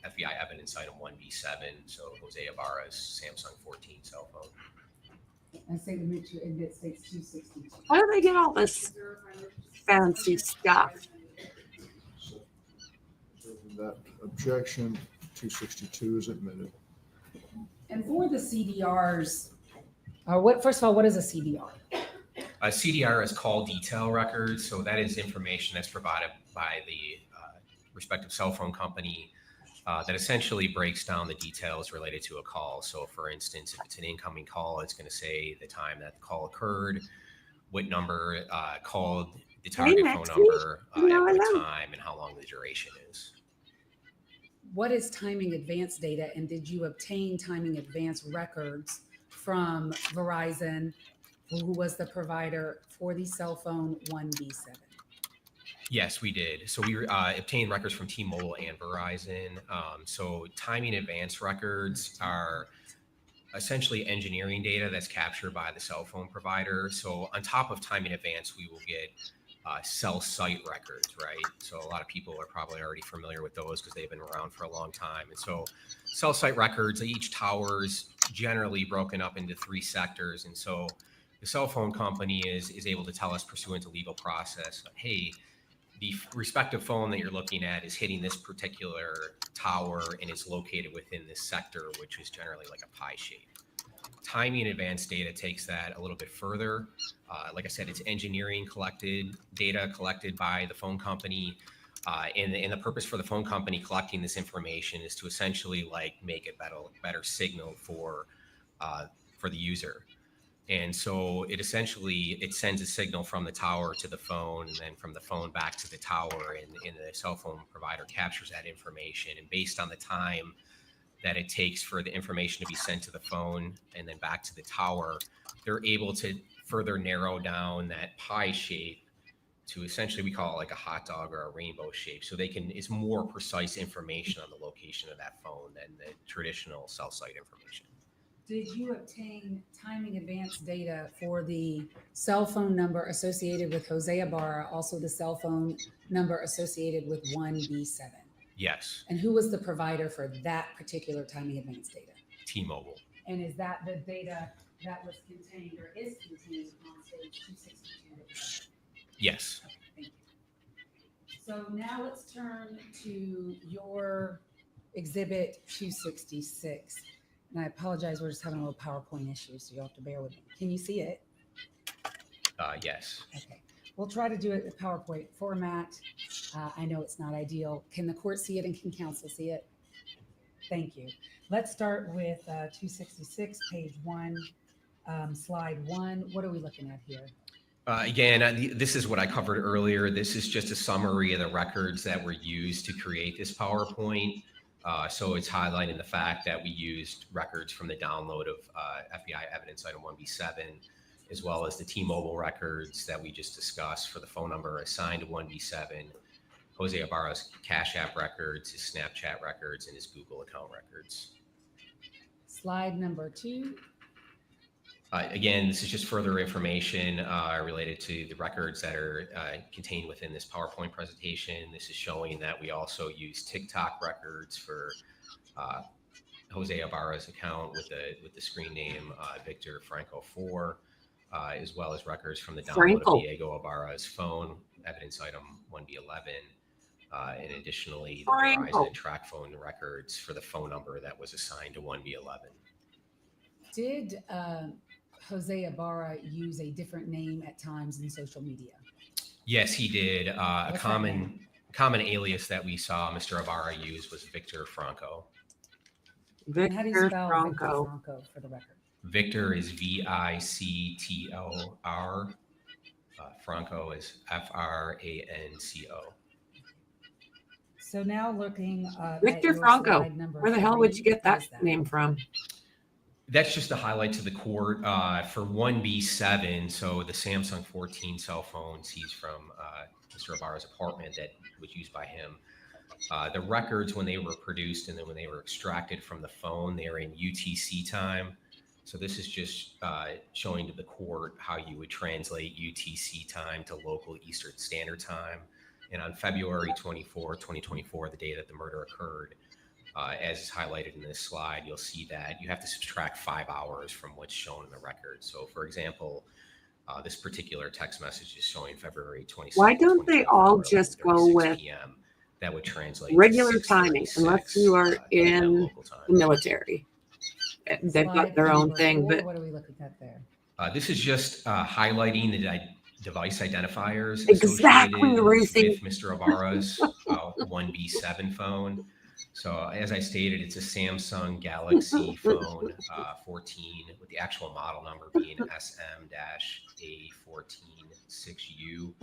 FBI evidence item 1B7, so Jose Ibarra's Samsung 14 cell phone. And say we move to admit states 262. How do they get all this fancy stuff? So that objection, 262 is admitted. And for the CDRs, first of all, what is a CDR? A CDR is call detail records, so that is information that's provided by the respective cell phone company that essentially breaks down the details related to a call. So for instance, if it's an incoming call, it's going to say the time that the call occurred, what number called the target phone number, at what time, and how long the duration is. what is timing advance data, and did you obtain timing advance records from Verizon, who was the provider for the cell phone 1B7? Yes, we did. So we obtained records from T-Mobile and Verizon. So timing advance records are essentially engineering data that's captured by the cell phone provider. So on top of timing advance, we will get cell site records, right? So a lot of people are probably already familiar with those because they've been around for a long time. And so cell site records, each tower is generally broken up into 3 sectors. And so the cell phone company is able to tell us, pursuant to legal process, hey, the respective phone that you're looking at is hitting this particular tower and it's located within this sector, which is generally like a pie shape. Timing advanced data takes that a little bit further. Like I said, it's engineering data collected by the phone company. And the purpose for the phone company collecting this information is to essentially like make a better signal for the user. And so it sends a signal from the tower to the phone, and then from the phone back to the tower, and the cell phone provider captures that information. And based on the time that it takes for the information to be sent to the phone and then back to the tower, they're able to further narrow down that pie shape to essentially, we call it like a hot dog or a rainbow shape. So it's more precise information on the location of that phone than the traditional cell site information. Did you obtain timing advance data for the cell phone number associated with Jose Ibarra, also the cell phone number associated with 1B7? Yes. And who was the provider for that particular timing advance data? T-Mobile. And is that the data that was contained or is contained on stage 262? Yes. Okay, thank you. So now let's turn to your exhibit 266. And I apologize, we're just having a little PowerPoint issue, so you'll have to bear with me. Can you see it? Yes. Okay. We'll try to do it in PowerPoint format. I know it's not ideal. Can the court see it and can counsel see it? Thank you. Let's start with 266, page 1, slide 1. What are we looking at here? Again, this is what I covered earlier. This is just a summary of the records that were used to create this PowerPoint. So it's highlighting the fact that we used records from the download of FBI evidence item 1B7, as well as the T-Mobile records that we just discussed for the phone number assigned to 1B7, Jose Ibarra's Cash App records, his Snapchat records, and his Google account records. Slide number 2. Again, this is just further information related to the records that are contained within this PowerPoint presentation. This is showing that we also use TikTok records for Jose Ibarra's account with the screen name Victor Franco 4, as well as records from the download of Diego Ibarra's phone, evidence item 1B11, and additionally the Verizon track phone records for the phone number that was assigned to 1B11. Did Jose Ibarra use a different name at times in social media? Yes, he did. A common alias that we saw Mr. Ibarra use was Victor Franco. And how do you spell Victor Franco for the record? Victor is VICTOR. Franco is FRANCO. So now looking Victor Franco, where the hell would you get that name from? That's just a highlight to the court for 1B7. So the Samsung 14 cell phone seized from Mr. Ibarra's apartment that was used by him. The records, when they were produced and then when they were extracted from the phone, they are in UTC time. So this is just showing to the court how you would translate UTC time to local Eastern Standard Time. And on February 24, 2024, the day that the murder occurred, as is highlighted in this slide, you'll see that you have to subtract 5 hours from what's shown in the record. So for example, this particular text message is showing February 22nd. Why don't they all just go with PM. That would translate regular timing, unless you are in the military? They've got their own thing, but what are we looking at there? This is just highlighting the device identifiers exactly associated with Mr. Ibarra's 1B7 phone. So as I stated, it's a Samsung Galaxy phone 14 with the actual model number being SM-A146U.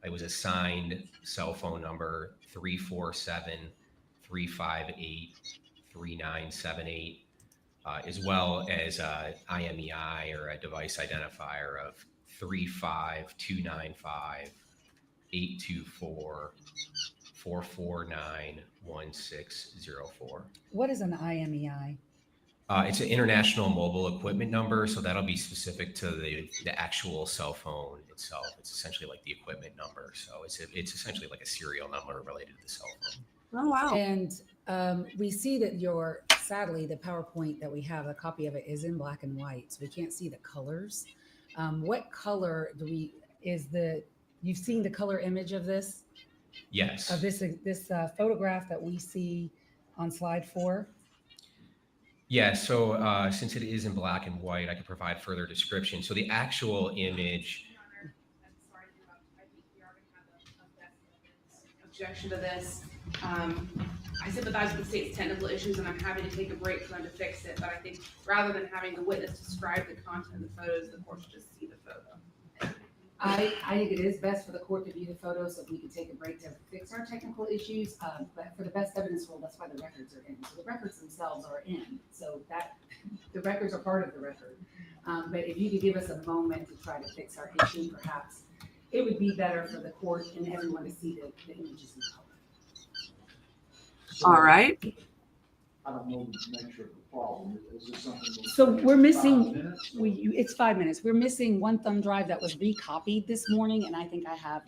It was assigned cell phone number 347-347-3 358-3978, as well as IMEI or a device identifier of 35295-824-449-1604. What is an IMEI? It's an international mobile equipment number, so that'll be specific to the actual cell phone itself. It's essentially like the equipment number, so it's essentially like a serial number related to the cell phone. Oh, wow. And we see that sadly, the PowerPoint that we have, a copy of it is in black and white, so we can't see the colors. What color you've seen the color image of this? Yes. Of this photograph that we see on slide 4? Yeah, so since it is in black and white, I can provide further description. So the actual image. Objection to this. I sympathize with the state's technical issues, and I'm happy to take a break for them to fix it. But I think rather than having the witness describe the content of the photos, the court should just see the photo. I think it is best for the court to view the photos so we can take a break to fix our technical issues. But for the best evidence rule, that's why the records are in. So the records themselves are in. So that the records are part of the record. But if you could give us a moment to try to fix our issue, perhaps it would be better for the court and everyone to see the images in color. All right. I don't know the nature of the problem. Is this something? So we're missing, 5 minutes? it's 5 minutes. We're missing one thumb drive that was recopied this morning, and I think I have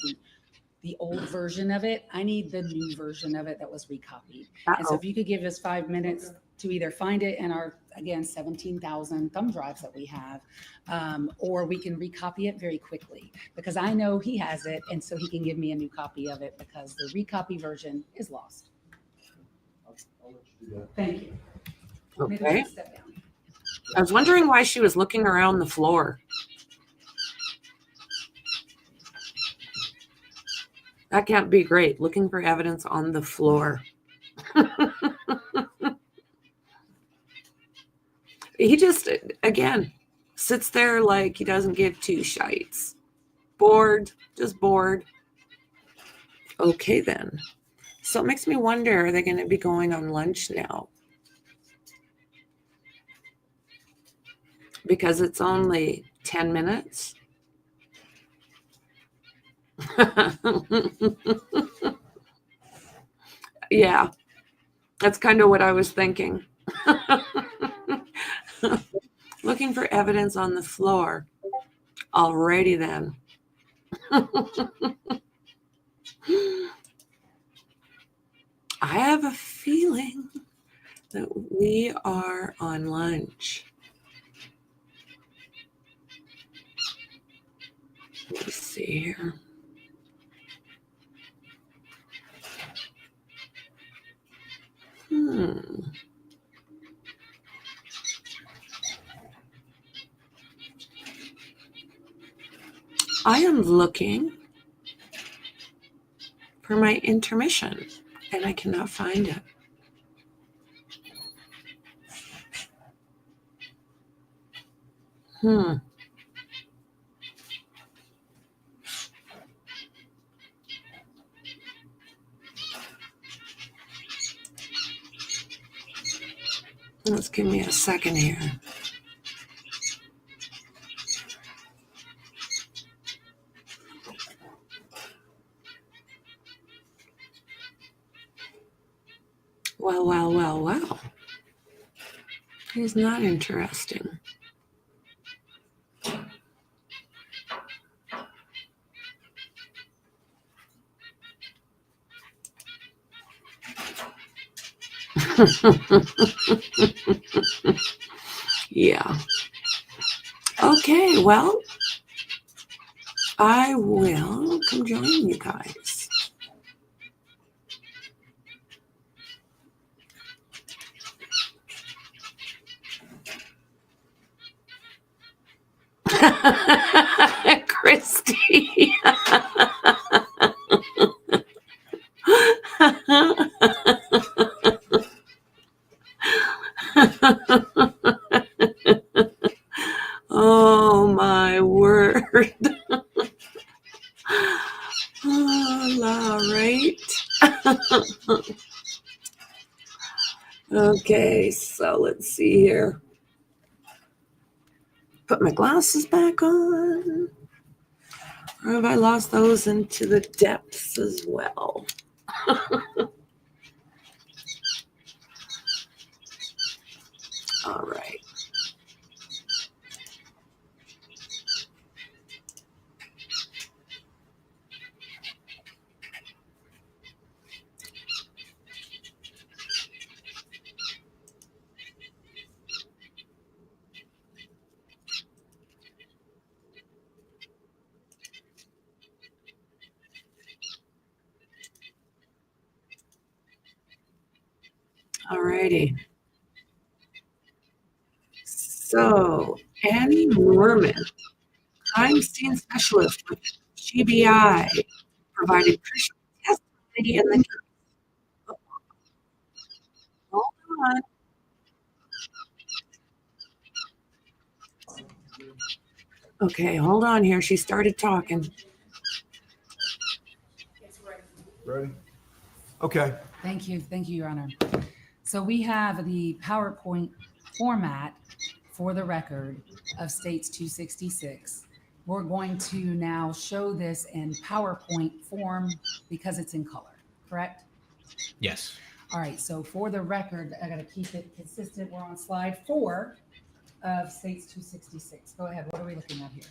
the old version of it. I need the new version of it that was recopied. And so if you could give us 5 minutes to either find it in our, again, 17,000 thumb drives that we have, or we can recopy it very quickly, because I know he has it, and so he can give me a new copy of it because the recopy version is lost. I'll let you do that. Thank you. Maybe we Okay. should step down. I was wondering why she was looking around the floor. That can't be great. Looking for evidence on the floor. He just, again, sits there like he doesn't give two shites. Bored, just bored. Okay, then. So it makes me wonder, are they going to be going on lunch now? Because it's only 10 minutes. Yeah, that's kind of what I was thinking. Looking for evidence on the floor. Alrighty then. I have a feeling that we are on lunch. Let's see here. I am looking for my intermission, and I cannot find it. Let's give me a second here. Well. He's not interesting. Yeah. Okay, well, I will come join you guys. Christy. Oh my word. All right. Okay, so let's see here. Put my glasses back on. Or have I lost those into the depths as well? All right. All righty. So, Annie Mormon, crime scene specialist with GBI, provided crucial testimony in the case. Hold on. Okay, hold on here. She started talking. Ready? Okay. Thank you, Your Honor. So we have the PowerPoint format for the record of States 266. We're going to now show this in PowerPoint form because it's in color, correct? Yes. All right, so for the record, I gotta keep it consistent. We're on slide 4 of States 266. Go ahead, what are we looking at here?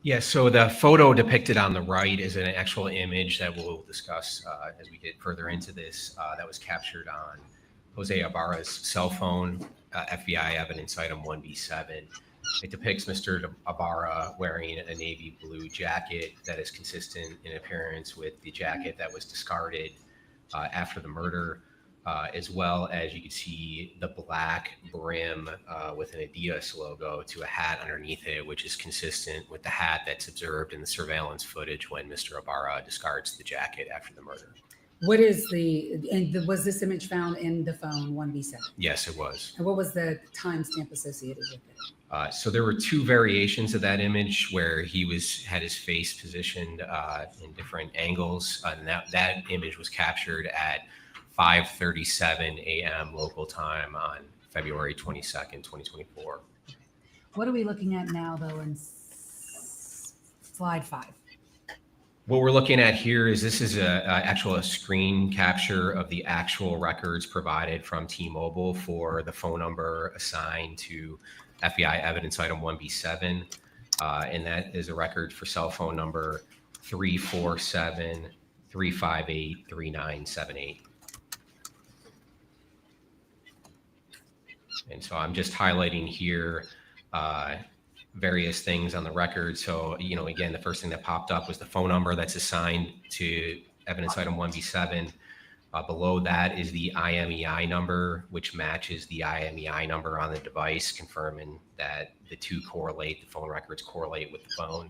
Yeah, so the photo depicted on the right is an actual image that we'll discuss as we get further into this. That was captured on Jose Ibarra's cell phone, FBI evidence item 1B7. It depicts Mr. Ibarra wearing a navy blue jacket that is consistent in appearance with the jacket that was discarded after the murder, as well as you can see the black brim with an Adidas logo to a hat underneath it, which is consistent with the hat that's observed in the surveillance footage when Mr. Ibarra discards the jacket after the murder. What is was this image found in the phone 1B7? Yes, it was. And what was the timestamp associated with it? So there were two variations of that image where he had his face positioned in different angles, and that image was captured at 5:37 a.m. local time on February 22nd, 2024. What are we looking at now, though, in slide 5? What we're looking at here is this is a screen capture of the actual records provided from T-Mobile for the phone number assigned to FBI evidence item 1B7, and that is a record for cell phone number 347-358-3978. And so I'm just highlighting here various things on the record. So, again, the first thing that popped up was the phone number that's assigned to evidence item 1B7. Below that is the IMEI number, which matches the IMEI number on the device, confirming that the phone records correlate with the phone.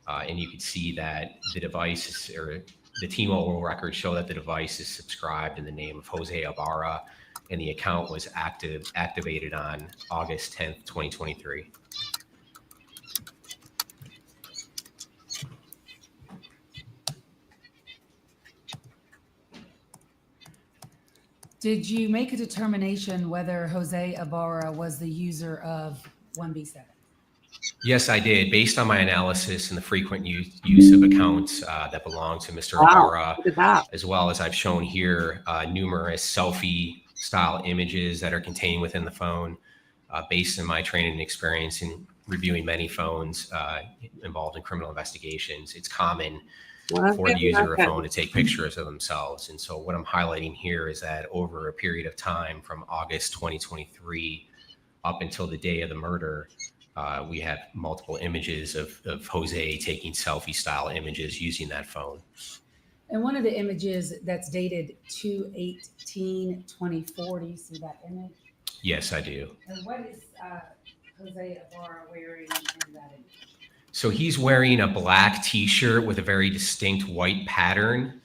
And you can see that the device or the T-Mobile records show that the device is subscribed in the name of Jose Ibarra, and the account was activated on August 10th, 2023. Did you make a determination whether Jose Ibarra was the user of 1B7? Yes, I did. Based on my analysis and the frequent use of accounts that belong to Mr. Ibarra, as well as I've shown here numerous selfie-style images that are contained within the phone, based on my training and experience in reviewing many phones involved in criminal investigations, it's common for the user of a phone to take pictures of themselves. And so what I'm highlighting here is that over a period of time from August 2023 up until the day of the murder, we have multiple images of Jose taking selfie-style images using that phone. And one of the images that's dated 2/18/24, do you see that image? Yes, I do. And what is Jose Ibarra wearing in that image? So he's wearing a black T-shirt with a very distinct white pattern,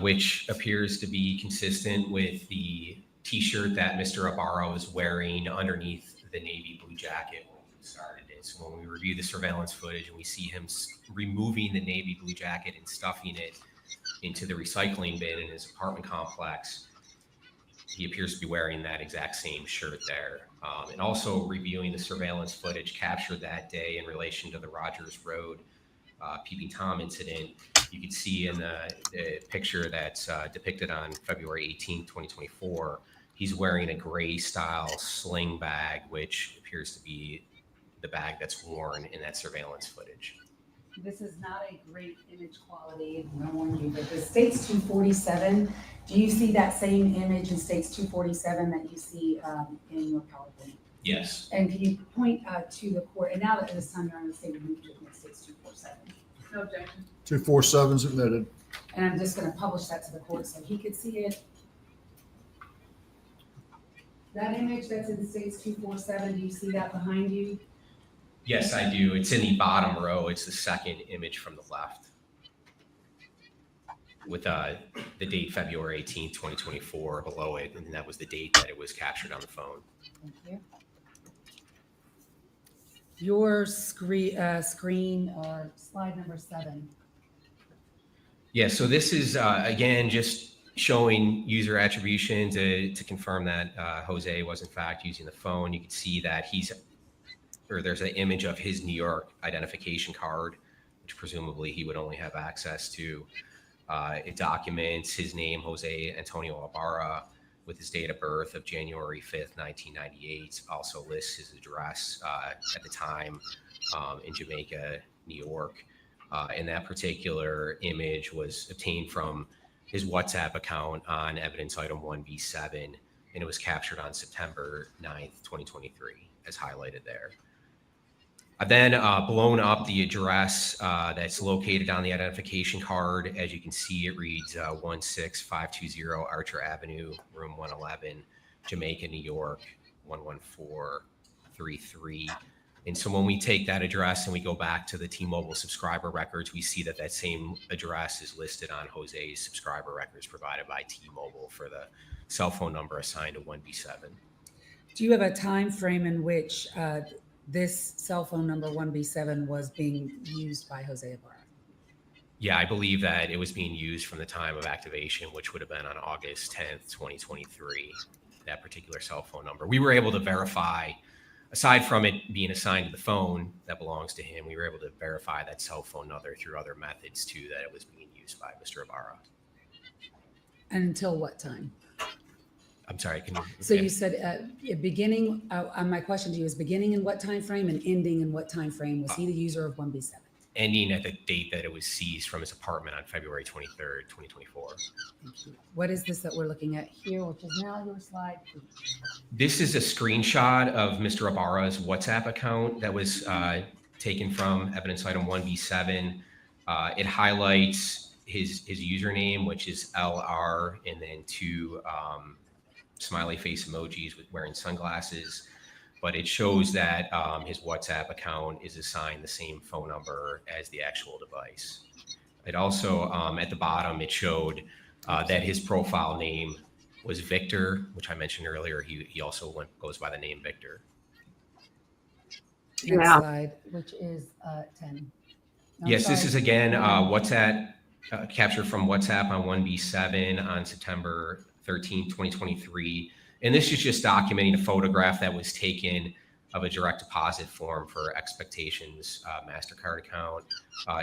which appears to be consistent with the T-shirt that Mr. Ibarra was wearing underneath the navy blue jacket when he started it. So when we review the surveillance footage and we see him removing the navy blue jacket and stuffing it into the recycling bin in his apartment complex, he appears to be wearing that exact same shirt there. And also reviewing the surveillance footage captured that day in relation to the Rogers Road PB Tom incident, you can see in the picture that's depicted on February 18, 2024, he's wearing a gray style sling bag, which appears to be the bag that's worn in that surveillance footage. This is not a great image quality, I warn you, but the States 247, do you see that same image in States 247 that you see in your PowerPoint? Yes. And can you point to the court, and now that this time you're on the state, move to States 247. No objection. 247's admitted. And I'm just gonna publish that to the court so he could see it. That image that's in States 247, do you see that behind you? Yes, I do. It's in the bottom row. It's the second image from the left with the date February 18, 2024 below it. And that was the date that it was captured on the phone. Thank you. Your screen or slide number 7. Yeah, so this is, again, just showing user attribution to confirm that Jose was in fact using the phone. You can see that there's an image of his New York identification card, which presumably he would only have access to. It documents his name, Jose Antonio Ibarra, with his date of birth of January 5th, 1998. Also lists his address at the time in Jamaica, New York. And that particular image was obtained from his WhatsApp account on evidence item 1B7, and it was captured on September 9th, 2023, as highlighted there. I've then blown up the address that's located on the identification card. As you can see, it reads 16520 Archer Avenue, room 111, Jamaica, New York, 11433. And so when we take that address and we go back to the T-Mobile subscriber records, we see that that same address is listed on Jose's subscriber records provided by T-Mobile for the cell phone number assigned to 1B7. Do you have a time frame in which this cell phone number 1B7 was being used by Jose Ibarra? Yeah, I believe that it was being used from the time of activation, which would have been on August 10th, 2023, that particular cell phone number. We were able to verify, aside from it being assigned to the phone that belongs to him, we were able to verify that cell phone number through other methods too, that it was being used by Mr. Ibarra. And until what time? I'm sorry, can you? So you said beginning, my question to you is beginning in what time frame and ending in what time frame was he the user of 1B7? Ending at the date that it was seized from his apartment on February 23rd, 2024. Thank you. What is this that we're looking at here, which is now your slide? This is a screenshot of Mr. Ibarra's WhatsApp account that was taken from evidence item 1B7. It highlights his username, which is LR, and then 2 smiley face emojis with wearing sunglasses. But it shows that his WhatsApp account is assigned the same phone number as the actual device. It also, at the bottom, it showed that his profile name was Victor, which I mentioned earlier. He also goes by the name Victor. Next slide, which is 10. No, yes, this sorry. is again WhatsApp captured from WhatsApp on 1B7 on September 13, 2023. And this is just documenting a photograph that was taken of a direct deposit form for Expectations MasterCard account.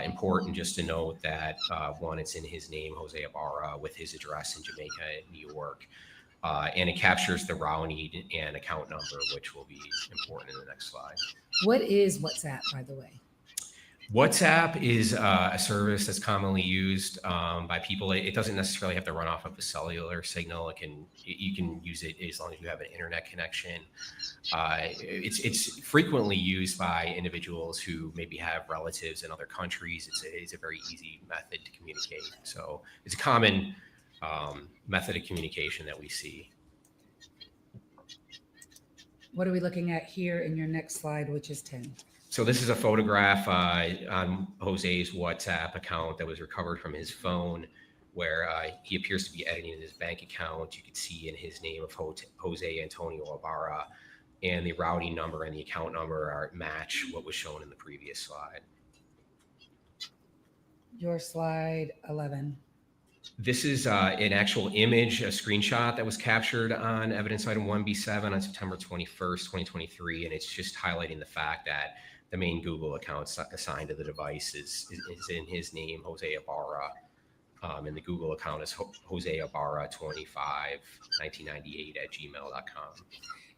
Important just to note that one, it's in his name, Jose Ibarra, with his address in Jamaica, New York. And it captures the routing and account number, which will be important in the next slide. What is WhatsApp, by the way? WhatsApp is a service that's commonly used by people. It doesn't necessarily have to run off of a cellular signal. You can use it as long as you have an internet connection. It's frequently used by individuals who maybe have relatives in other countries. It's a very easy method to communicate. So it's a common method of communication that we see. What are we looking at here in your next slide, which is 10? So this is a photograph on Jose's WhatsApp account that was recovered from his phone, where he appears to be editing his bank account. You can see in his name of Jose Antonio Ibarra, and the routing number and the account number match what was shown in the previous slide. Your slide 11. This is an actual image, a screenshot that was captured on evidence item 1B7 on September 21st, 2023. And it's just highlighting the fact that the main Google account assigned to the device is in his name, Jose Ibarra. And the Google account is Jose Ibarra 25 1998 at gmail.com.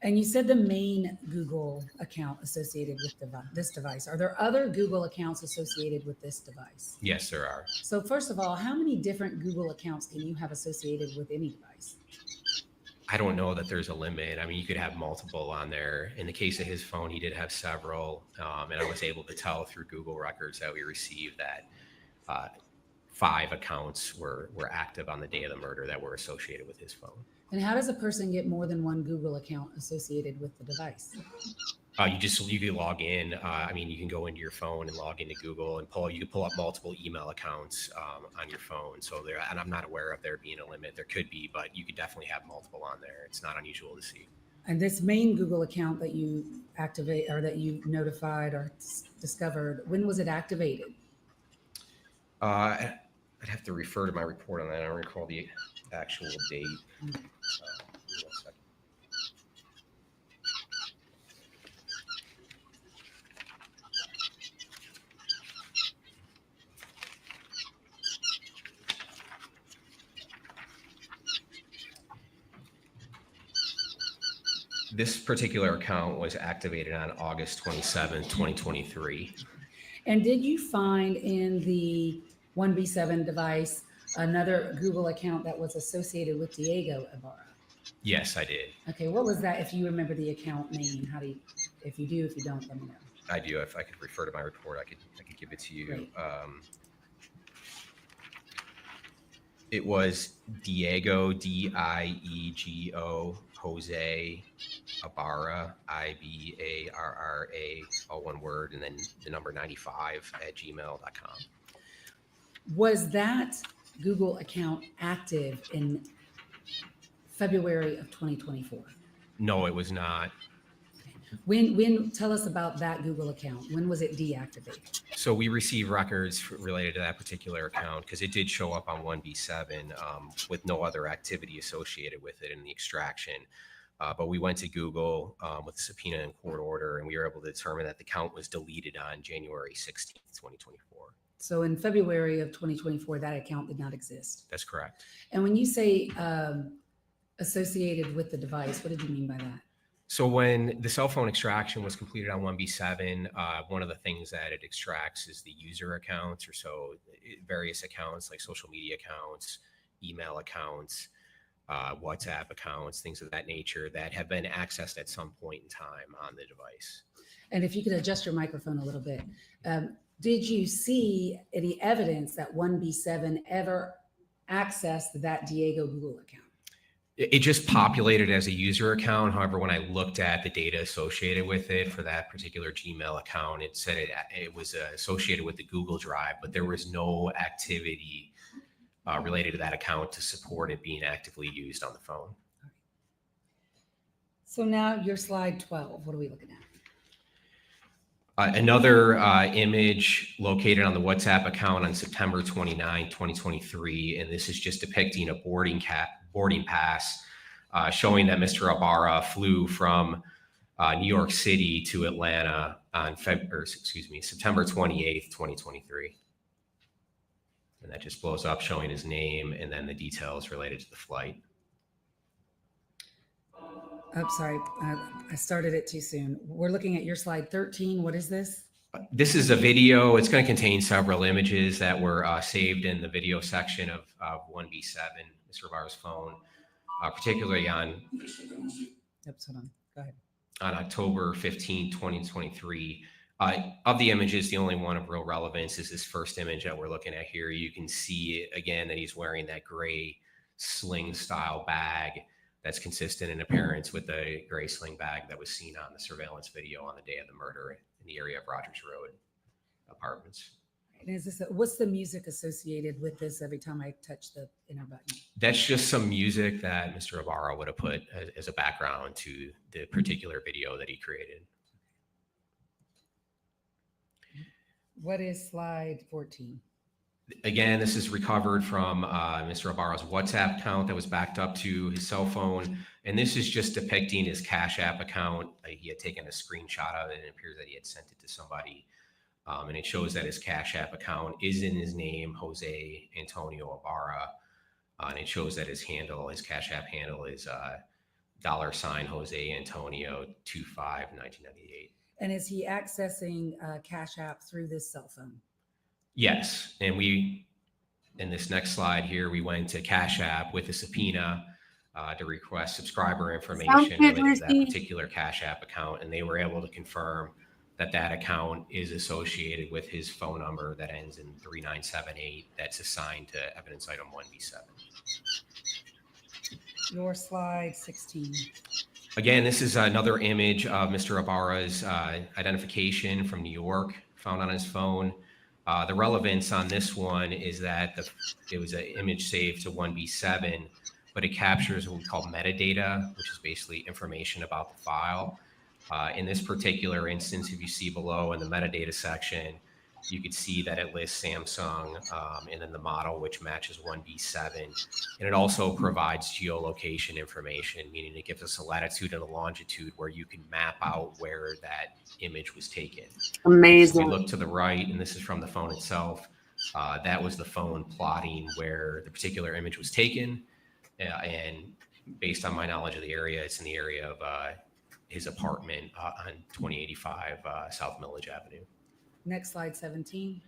And you said the main Google account associated with this device. Are there other Google accounts associated with this device? Yes, there are. So first of all, how many different Google accounts can you have associated with any device? I don't know that there's a limit. I mean, you could have multiple on there. In the case of his phone, he did have several. And I was able to tell through Google records that we received that 5 accounts were active on the day of the murder that were associated with his phone. And how does a person get more than one Google account associated with the device? You can log in. I mean, you can go into your phone and log into Google and you can pull up multiple email accounts on your phone. So and I'm not aware of there being a limit. There could be, but you could definitely have multiple on there. It's not unusual to see. And this main Google account that you activate or that you notified or discovered, when was it activated? I'd have to refer to my report on that. I don't recall the actual date. Give me 1 second. This particular account was activated on August 27th, 2023. And did you find in the 1B7 device another Google account that was associated with Diego Ibarra? Yes, I did. Okay, what was that? If you remember the account name, if you do, if you don't, let me know. I do. If I could refer to my report, I could give it to you. It was Diego, Diego, Jose Ibarra, Ibarra, all one word, and then the number 95 at gmail.com. Was that Google account active in February of 2024? No, it was not. When tell us about that Google account. When was it deactivated? So we received records related to that particular account because it did show up on 1B7 with no other activity associated with it in the extraction. But we went to Google with a subpoena and court order, and we were able to determine that the account was deleted on January 16th, 2024. So in February of 2024, that account did not exist. That's correct. And when you say associated with the device, what did you mean by that? So when the cell phone extraction was completed on 1B7, one of the things that it extracts is the user accounts, or various accounts like social media accounts, email accounts, WhatsApp accounts, things of that nature that have been accessed at some point in time on the device. And if you could adjust your microphone a little bit. Did you see any evidence that 1B7 ever accessed that Diego Google account? It just populated as a user account. However, when I looked at the data associated with it for that particular Gmail account, it said it was associated with the Google Drive, but there was no activity related to that account to support it being actively used on the phone. So now your slide 12, what are we looking at? Another image located on the WhatsApp account on September 29, 2023, and this is just depicting a boarding pass showing that Mr. Ibarra flew from New York City to Atlanta on September 28th, 2023. And that just blows up showing his name and then the details related to the flight. Oh, sorry, I started it too soon. We're looking at your slide 13. What is this? This is a video. It's going to contain several images that were saved in the video section of 1B7, Mr. Ibarra's phone, particularly on, Oops, hold on. Go ahead. On October 15, 2023. Of the images, the only one of real relevance is this first image that we're looking at here. You can see again that he's wearing that gray sling style bag that's consistent in appearance with the gray sling bag that was seen on the surveillance video on the day of the murder in the area of Rogers Road apartments. And is this what's the music associated with this every time I touch the enter button? That's just some music that Mr. Ibarra would have put as a background to the particular video that he created. What is slide 14? Again, this is recovered from Mr. Ibarra's WhatsApp account that was backed up to his cell phone. And this is just depicting his Cash App account. He had taken a screenshot of it, and it appears that he had sent it to somebody. And it shows that his Cash App account is in his name, Jose Antonio Ibarra. And it shows that his Cash App handle is $ Jose Antonio 25 1998. And is he accessing Cash App through this cell phone? Yes, and in this next slide here, we went to Cash App with a subpoena to request subscriber information related to that particular Cash App account, and they were able to confirm that that account is associated with his phone number that ends in 3978 that's assigned to evidence item 1B7. Your slide 16. Again, this is another image of Mr. Ibarra's identification from New York found on his phone. The relevance on this one is that it was an image saved to 1B7, but it captures what we call metadata, which is basically information about the file. In this particular instance, if you see below in the metadata section, you could see that it lists Samsung and then the model, which matches 1B7. And it also provides geolocation information, meaning it gives us a latitude and a longitude where you can map out where that image was taken. Amazing. So we look to the right, and this is from the phone itself. That was the phone plotting where the particular image was taken. And based on my knowledge of the area, it's in the area of his apartment on 2085 South Millage Avenue. Next slide 17.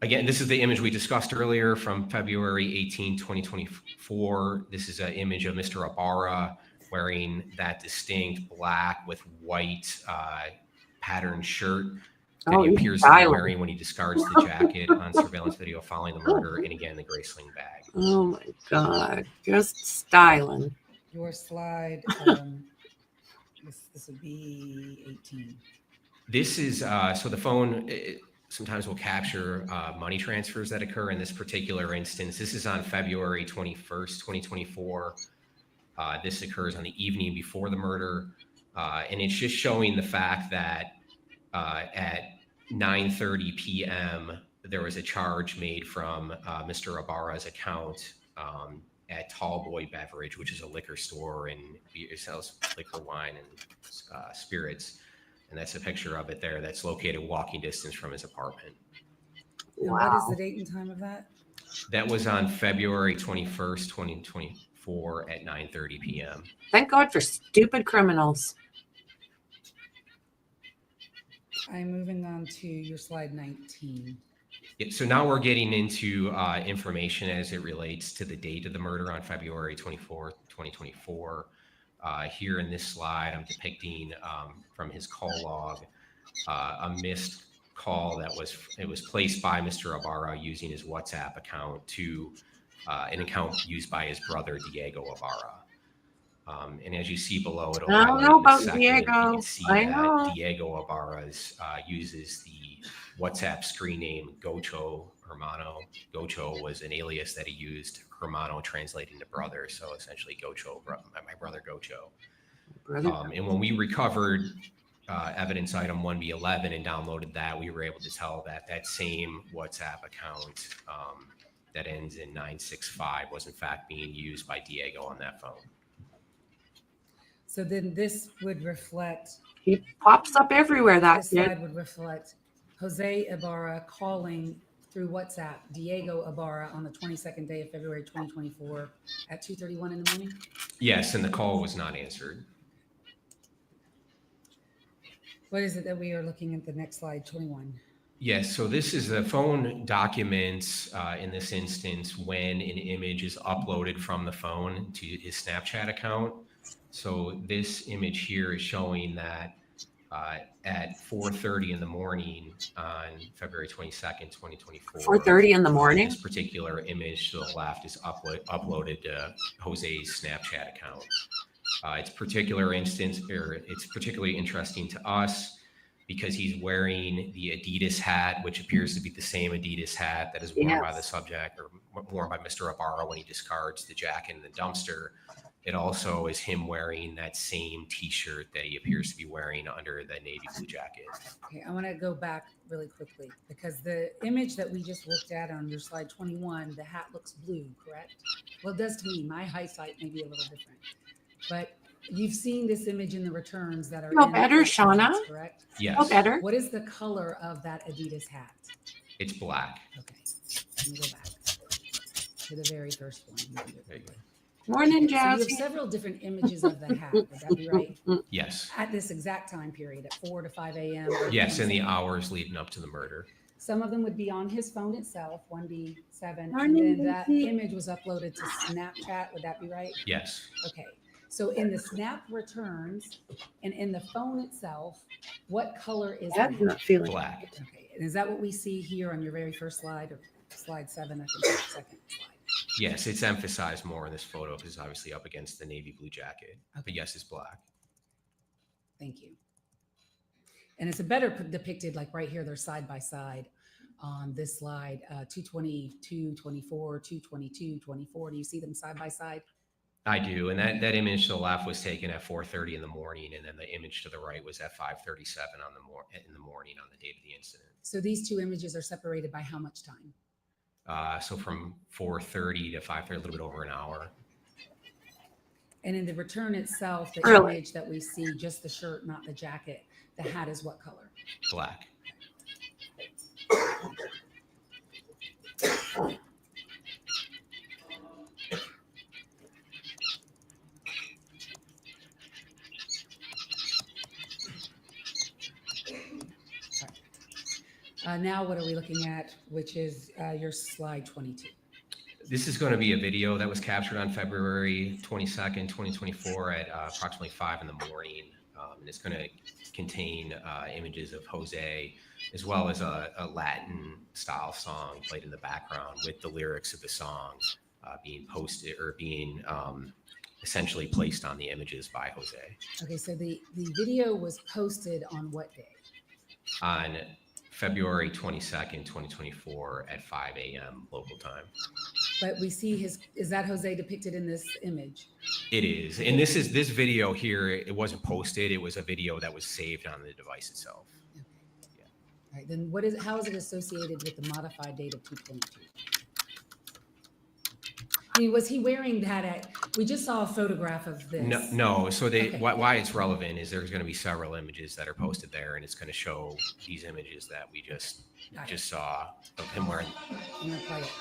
Again, this is the image we discussed earlier from February 18, 2024. This is an image of Mr. Ibarra wearing that distinct black with white patterned shirt that he appears to be wearing when he discards the jacket on surveillance video following the murder, and again, the gray sling bag. Oh my God, just styling. Your slide, this would be 18. This is, so the phone sometimes will capture money transfers that occur. In this particular instance, this is on February 21st, 2024. This occurs on the evening before the murder. And it's just showing the fact that at 9:30 p.m., there was a charge made from Mr. Ibarra's account at Tall Boy Beverage, which is a liquor store and it sells liquor, wine, and spirits. And that's a picture of it there. That's located walking distance from his apartment. And what is the date and time of that? That was on February 21st, 2024 at 9:30 p.m. Thank God for stupid criminals. I'm moving on to your slide 19. So now we're getting into information as it relates to the date of the murder on February 24th, 2024. Here in this slide, I'm depicting from his call log a missed call that was placed by Mr. Ibarra using his WhatsApp account to an account used by his brother Diego Ibarra. And as you see below, it'll I don't know about second, Diego. you can see I that know. Diego Ibarra's uses the WhatsApp screen name Gocho Hermano. Gocho was an alias that he used. Hermano translating to brother, so essentially Gocho, my brother Gocho. And when we recovered evidence item 1B11 and downloaded that, we were able to tell that that same WhatsApp account that ends in 965 was in fact being used by Diego on that phone. So then this would reflect. He pops up everywhere. That This slide would reflect Jose Ibarra calling through WhatsApp Diego Ibarra on the 22nd day of February 2024 at 2:31 in the morning. Yes, and the call was not answered. What is it that we are looking at the next slide, 21? Yes, so this is the phone documents in this instance when an image is uploaded from the phone to his Snapchat account. So this image here is showing that at 4:30 in the morning on February 22nd, 2024. 4:30 in the morning? This particular image to the left is uploaded to Jose's Snapchat account. It's particularly interesting to us because he's wearing the Adidas hat, which appears to be the same Adidas hat that is worn by the subject or worn by Mr. Ibarra when he discards the jacket in the dumpster. It also is him wearing that same T-shirt that he appears to be wearing under the navy blue jacket. Okay, I want to go back really quickly because the image that we just looked at on your slide 21, the hat looks blue, correct? Well, it does to me. My eyesight may be a little different, but you've seen this image in the returns that are No in better, the slides, Shauna. correct? Yes. No better. What is the color of that Adidas hat? It's black. Okay, let me go back to the very first one. There you go. Morning, So you have Jazzy. several different images of the hat. Would that be right? Yes. At this exact time period, at 4 to 5 a.m. Yes, in the hours leading up to the murder. Some of them would be on his phone itself, 1B7, Morning, and then that Vicky. image was uploaded to Snapchat. Would that be right? Yes. Okay. So in the Snap returns and in the phone itself, what color is Dad's it? not feeling Black. Okay. And is that what we see here on your very first slide, or slide 7? I think it's the second slide. Yes, it's emphasized more in this photo because it's obviously up against the navy blue jacket. But yes, it's black. Thank you. And it's a better depicted, like right here, they're side by side on this slide, 222, 24, 222, 24. Do you see them side by side? I do, and that image to the left was taken at 4:30 in the morning, and then the image to the right was at 5:37 in the morning on the date of the incident. So these two images are separated by how much time? So from 4:30 to 5:30, a little bit over an hour. And in the return itself, the Really? image that we see, just the shirt, not the jacket, the hat is what color? Black. Now what are we looking at, which is your slide 22? This is going to be a video that was captured on February 22nd, 2024 at approximately 5 in the morning. And it's going to contain images of Jose, as well as a Latin style song played in the background with the lyrics of the song being posted or being essentially placed on the images by Jose. Okay, so the video was posted on what day? On February 22nd, 2024 at 5 a.m. local time. But we see is that Jose depicted in this image? It is. And this video here, it wasn't posted. It was a video that was saved on the device itself. Okay. Yeah. All right, then how is it associated with the modified date of 222? I mean, was he wearing that we just saw a photograph of this. No. So Okay. why it's relevant is there's going to be several images that are posted there, and it's going to show these images that we just saw of him wearing. I'm gonna play it.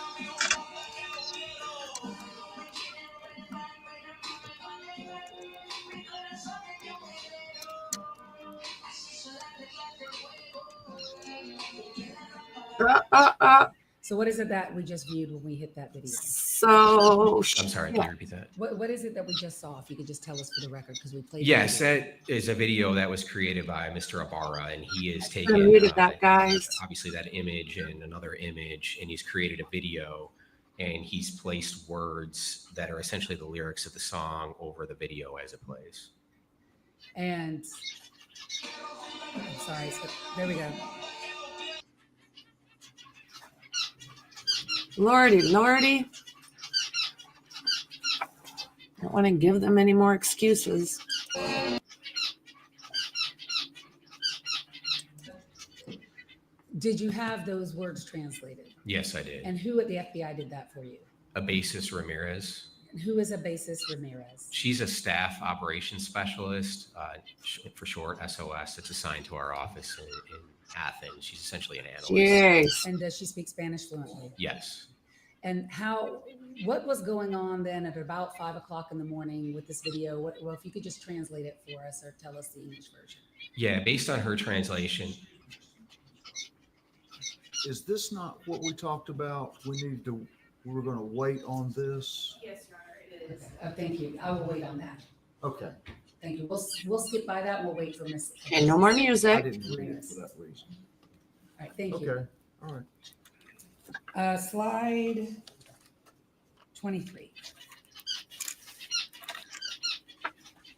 So what is it that we just viewed when we hit that video? So I'm sorry, can you repeat that? What is it that we just saw? If you could just tell us for the record, because we played. Yes, the that is a video that was created by Mr. Ibarra, and he is I taking muted that, guys. obviously that image and another image, and he's created a video, and he's placed words that are essentially the lyrics of the song over the video as it plays. And I'm sorry, so there we go. Lordy. Don't want to give them any more excuses. Did you have those words translated? Yes, I did. And who at the FBI did that for you? Abasis Ramirez. And who is Abasis Ramirez? She's a staff operations specialist, for short, SOS. It's assigned to our office in Athens. She's essentially an analyst. Yes. And does she speak Spanish fluently? Yes. And what was going on then at about 5 o'clock in the morning with this video? Well, if you could just translate it for us or tell us the English version. Yeah, based on her translation. Is this not what we talked about? We're going to wait on this? Yes, Your Honor, it is. Oh, thank you. I will wait on that. Okay. Thank you. We'll skip by that and we'll wait for Miss. And no more music. I didn't read it for that reason. All right, thank you. Okay, all right. Slide 23.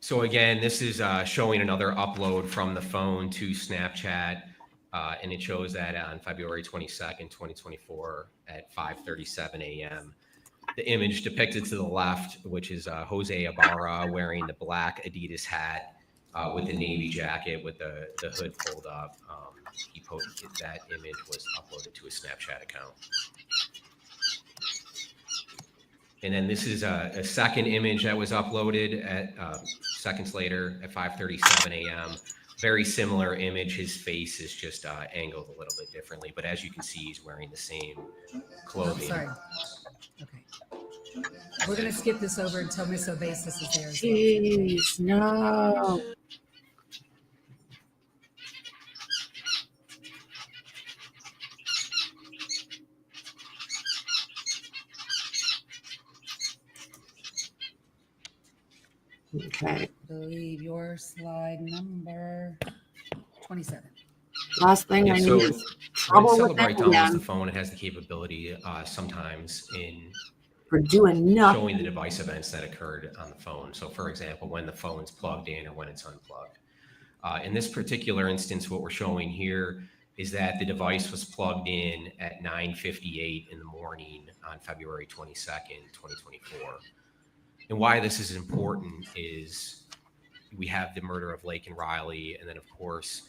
So again, this is showing another upload from the phone to Snapchat, and it shows that on February 22nd, 2024 at 5:37 a.m. the image depicted to the left, which is Jose Ibarra wearing the black Adidas hat with the navy jacket with the hood pulled up. That image was uploaded to a Snapchat account. And then this is a second image that was uploaded at seconds later at 5:37 a.m. Very similar image. His face is just angled a little bit differently, but as you can see, he's wearing the same clothing. Sorry. Okay. We're gonna skip this over until Miss Oasis is there. Jeez, no. Okay. I believe your slide number 27. Last thing I So need is when trouble with Celebrite that downloads the again phone, it has the capability sometimes in for doing nothing. showing the device events that occurred on the phone. So for example, when the phone's plugged in or when it's unplugged. In this particular instance, what we're showing here is that the device was plugged in at 9:58 in the morning on February 22nd, 2024. And why this is important is we have the murder of Laken Riley, and then of course,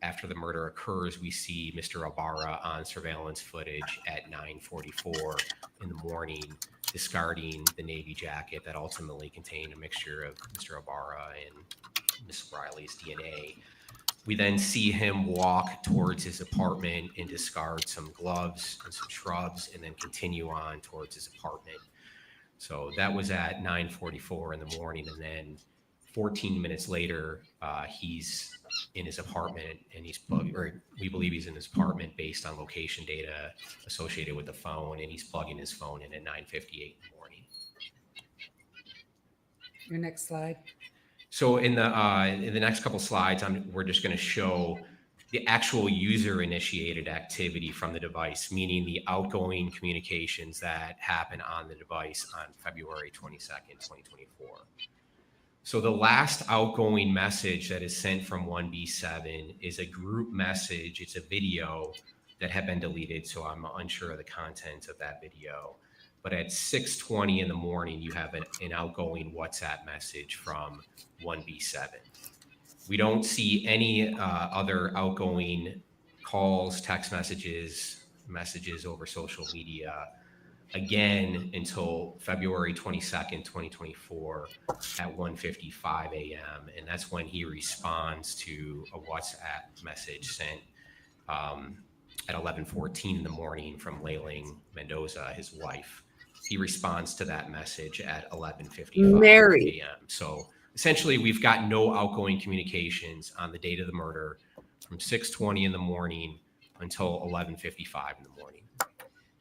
after the murder occurs, we see Mr. Ibarra on surveillance footage at 9:44 in the morning, discarding the navy jacket that ultimately contained a mixture of Mr. Ibarra and Miss Riley's DNA. We then see him walk towards his apartment and discard some gloves and some shrubs, and then continue on towards his apartment. So that was at 9:44 in the morning, and then 14 minutes later, he's in his apartment, and he's plugged, or we believe he's in his apartment based on location data associated with the phone, and he's plugging his phone in at 9:58 in the morning. Your next slide. So in the next couple slides, we're just going to show the actual user-initiated activity from the device, meaning the outgoing communications that happen on the device on February 22nd, 2024. So the last outgoing message that is sent from 1B7 is a group message. It's a video that had been deleted, so I'm unsure of the content of that video. But at 6:20 in the morning, you have an outgoing WhatsApp message from 1B7. We don't see any other outgoing calls, text messages over social media again until February 22nd, 2024 at 1:55 a.m. And that's when he responds to a WhatsApp message sent at 11:14 in the morning from Laken Mendoza, his wife. He responds to that message at 11:55 a.m. So essentially, we've got no outgoing communications on the date of the murder from 6:20 in the morning until 11:55 in the morning.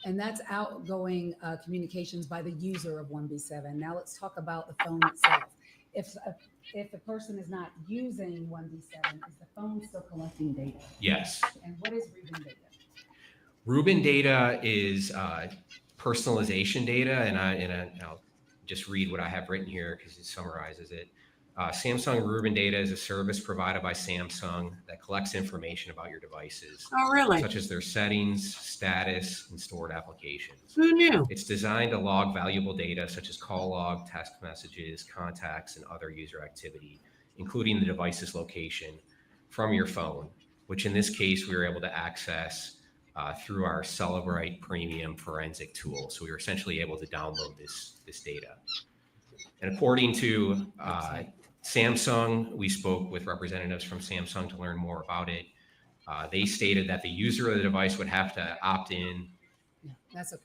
And that's outgoing communications by the user of 1B7. Now let's talk about the phone itself. If the person is not using 1B7, is the phone still collecting data? Yes. And what is Rubin data? Rubin data is personalization data, and I'll just read what I have written here because it summarizes it. Samsung Rubin data is a service provided by Samsung that collects information about your devices. Oh, really? Such as their settings, status, and stored applications. Who knew? It's designed to log valuable data such as call log, text messages, contacts, and other user activity, including the device's location from your phone, which in this case, we were able to access through our Celebrite Premium forensic tool. So we were essentially able to download this data. And according to Samsung, we spoke with representatives from Samsung to learn more about it. They stated that the user of the device would have to opt in. Yeah, that's okay.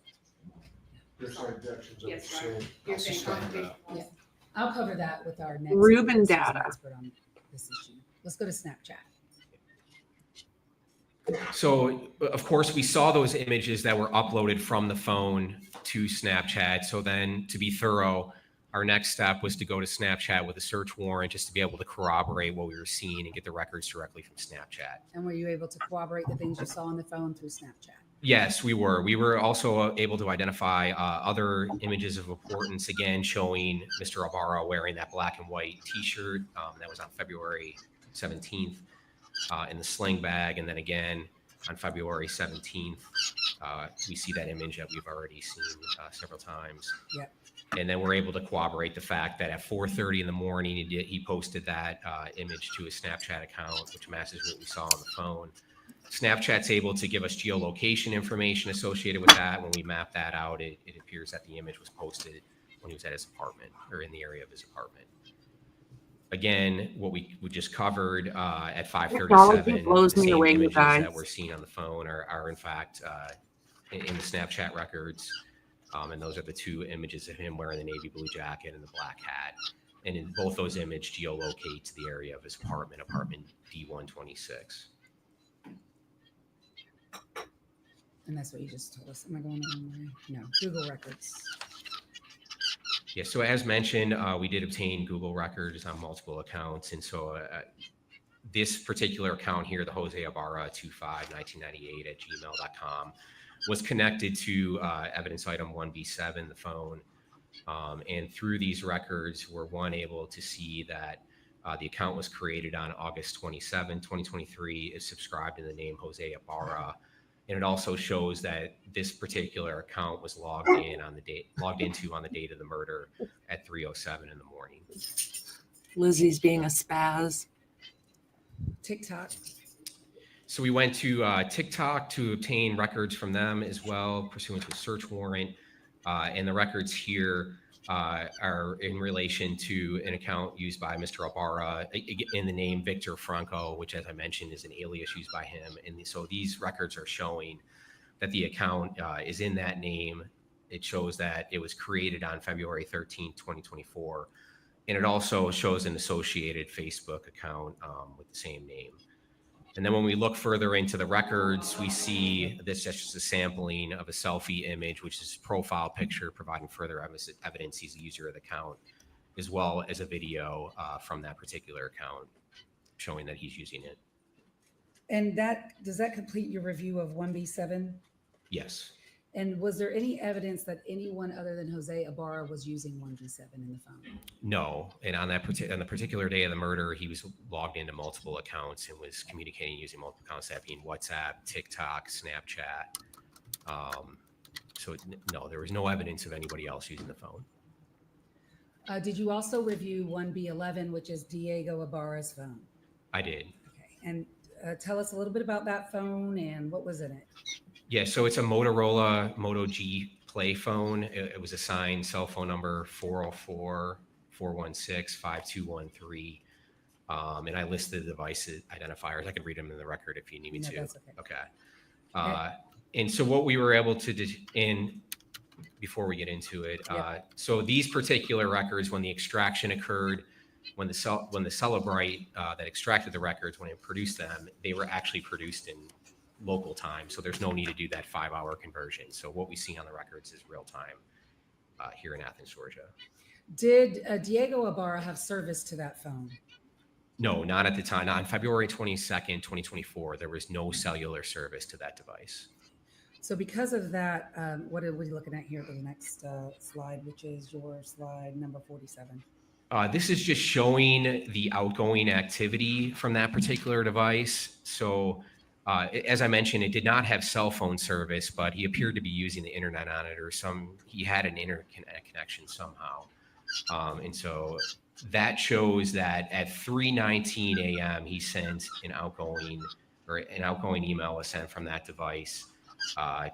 There's no objections. Yes, right. You're saying Yeah, I'll cover that with our next Rubin witness who's data. an expert on this issue. Let's go to Snapchat. So, of course, we saw those images that were uploaded from the phone to Snapchat. So then, to be thorough, our next step was to go to Snapchat with a search warrant just to be able to corroborate what we were seeing and get the records directly from Snapchat. And were you able to corroborate the things you saw on the phone through Snapchat? Yes, we were. We were also able to identify other images of importance, again, showing Mr. Ibarra wearing that black and white T-shirt that was on February 17th in the sling bag. And then again, on February 17th, We see that image that we've already seen several times. Yep. And then we're able to corroborate the fact that at 4:30 in the morning, he posted that image to his Snapchat account, which matches what we saw on the phone. Snapchat's able to give us geolocation information associated with that. When we map that out, it appears that the image was posted when he was at his apartment or in the area of his apartment. Again, what we just covered at 5:37, blows the me same away, you images guys. that we're seeing on the phone are in fact in the Snapchat records. And those are the two images of him wearing the navy blue jacket and the black hat. And in both those images geolocate to the area of his apartment D126. And that's what you just told us. Am I going the wrong way? No, Google records. Yeah, so as mentioned, we did obtain Google records on multiple accounts. And so this particular account here, the Jose Ibarra 251998 at gmail.com, was connected to evidence item 1B7, the phone. And through these records, we're able to see that the account was created on August 27, 2023, is subscribed in the name Jose Ibarra. And it also shows that this particular account was logged into on the date of the murder at 3:07 in the morning. Lizzie's being a spaz. TikTok. So we went to TikTok to obtain records from them as well, pursuant to a search warrant. And the records here are in relation to an account used by Mr. Ibarra in the name Victor Franco, which, as I mentioned, is an alias used by him. And so these records are showing that the account is in that name. It shows that it was created on February 13, 2024. And it also shows an associated Facebook account with the same name. And then when we look further into the records, we see this as just a sampling of a selfie image, which is a profile picture providing further evidence he's the user of the account, as well as a video from that particular account showing that he's using it. And does that complete your review of 1B7? Yes. And was there any evidence that anyone other than Jose Ibarra was using 1B7 in the phone? No. And on the particular day of the murder, he was logged into multiple accounts and was communicating using multiple accounts, that being WhatsApp, TikTok, Snapchat. So no, there was no evidence of anybody else using the phone. Did you also review 1B11, which is Diego Ibarra's phone? I did. Okay. And tell us a little bit about that phone and what was in it. Yeah, so it's a Motorola Moto G Play phone. It was assigned cell phone number 404-416-5213. And I listed the device identifiers. I could read them in the record if you need me to. That's okay. Okay. And so what we were able to do, before we get into it, so these particular records, when the extraction occurred, when the Celebrite that extracted the records, when it produced them, they were actually produced in local time. So there's no need to do that 5-hour conversion. So what we see on the records is real time here in Athens, Georgia. Did Diego Ibarra have service to that phone? No, not at the time. Not on February 22nd, 2024, there was no cellular service to that device. So because of that, what are we looking at here for the next slide, which is your slide number 47? This is just showing the outgoing activity from that particular device. So as I mentioned, it did not have cell phone service, but he appeared to be using the internet on it, or he had an internet connection somehow. And so that shows that at 3:19 a.m. he sent an outgoing email was sent from that device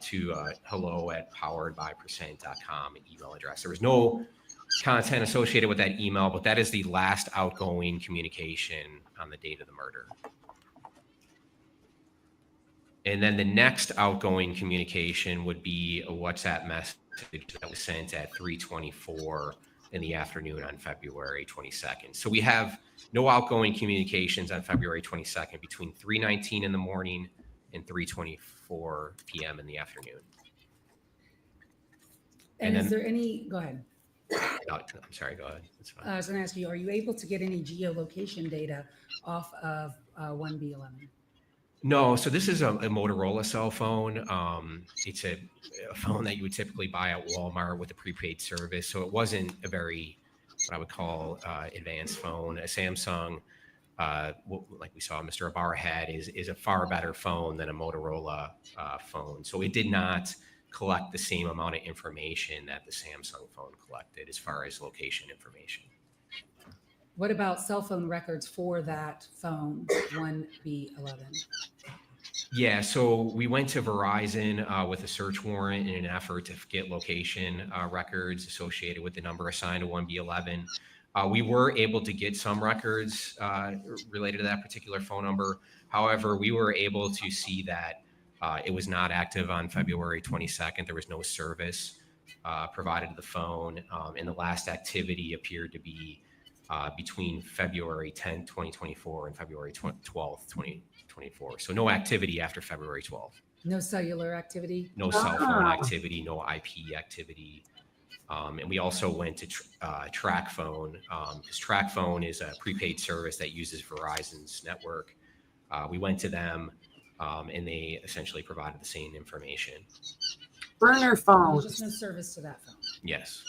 to hello@poweredbypercent.com email address. There was no content associated with that email, but that is the last outgoing communication on the date of the murder. And then the next outgoing communication would be a WhatsApp message that was sent at 3:24 in the afternoon on February 22nd. So we have no outgoing communications on February 22nd between 3:19 in the morning and 3:24 p.m. in the afternoon. And is there any, go ahead. No, I'm sorry, go ahead. That's fine. I was going to ask you, are you able to get any geolocation data off of 1B11? No, so this is a Motorola cell phone. It's a phone that you would typically buy at Walmart with a prepaid service. So it wasn't a very, what I would call advanced phone. A Samsung like we saw Mr. Ibarra had, is a far better phone than a Motorola phone. So it did not collect the same amount of information that the Samsung phone collected as far as location information. What about cell phone records for that phone, 1B11? Yeah, so we went to Verizon with a search warrant in an effort to get location records associated with the number assigned to 1B11. We were able to get some records related to that particular phone number. However, we were able to see that it was not active on February 22nd. There was no service provided to the phone, and the last activity appeared to be between February 10th, 2024 and February 12th, 2024. So no activity after February 12th. No cellular activity? No cell phone activity, no IP activity. And we also went to Track Phone, because Track Phone is a prepaid service that uses Verizon's network. We went to them, and they essentially provided the same information. Burner phones. Just no service to that phone. Yes.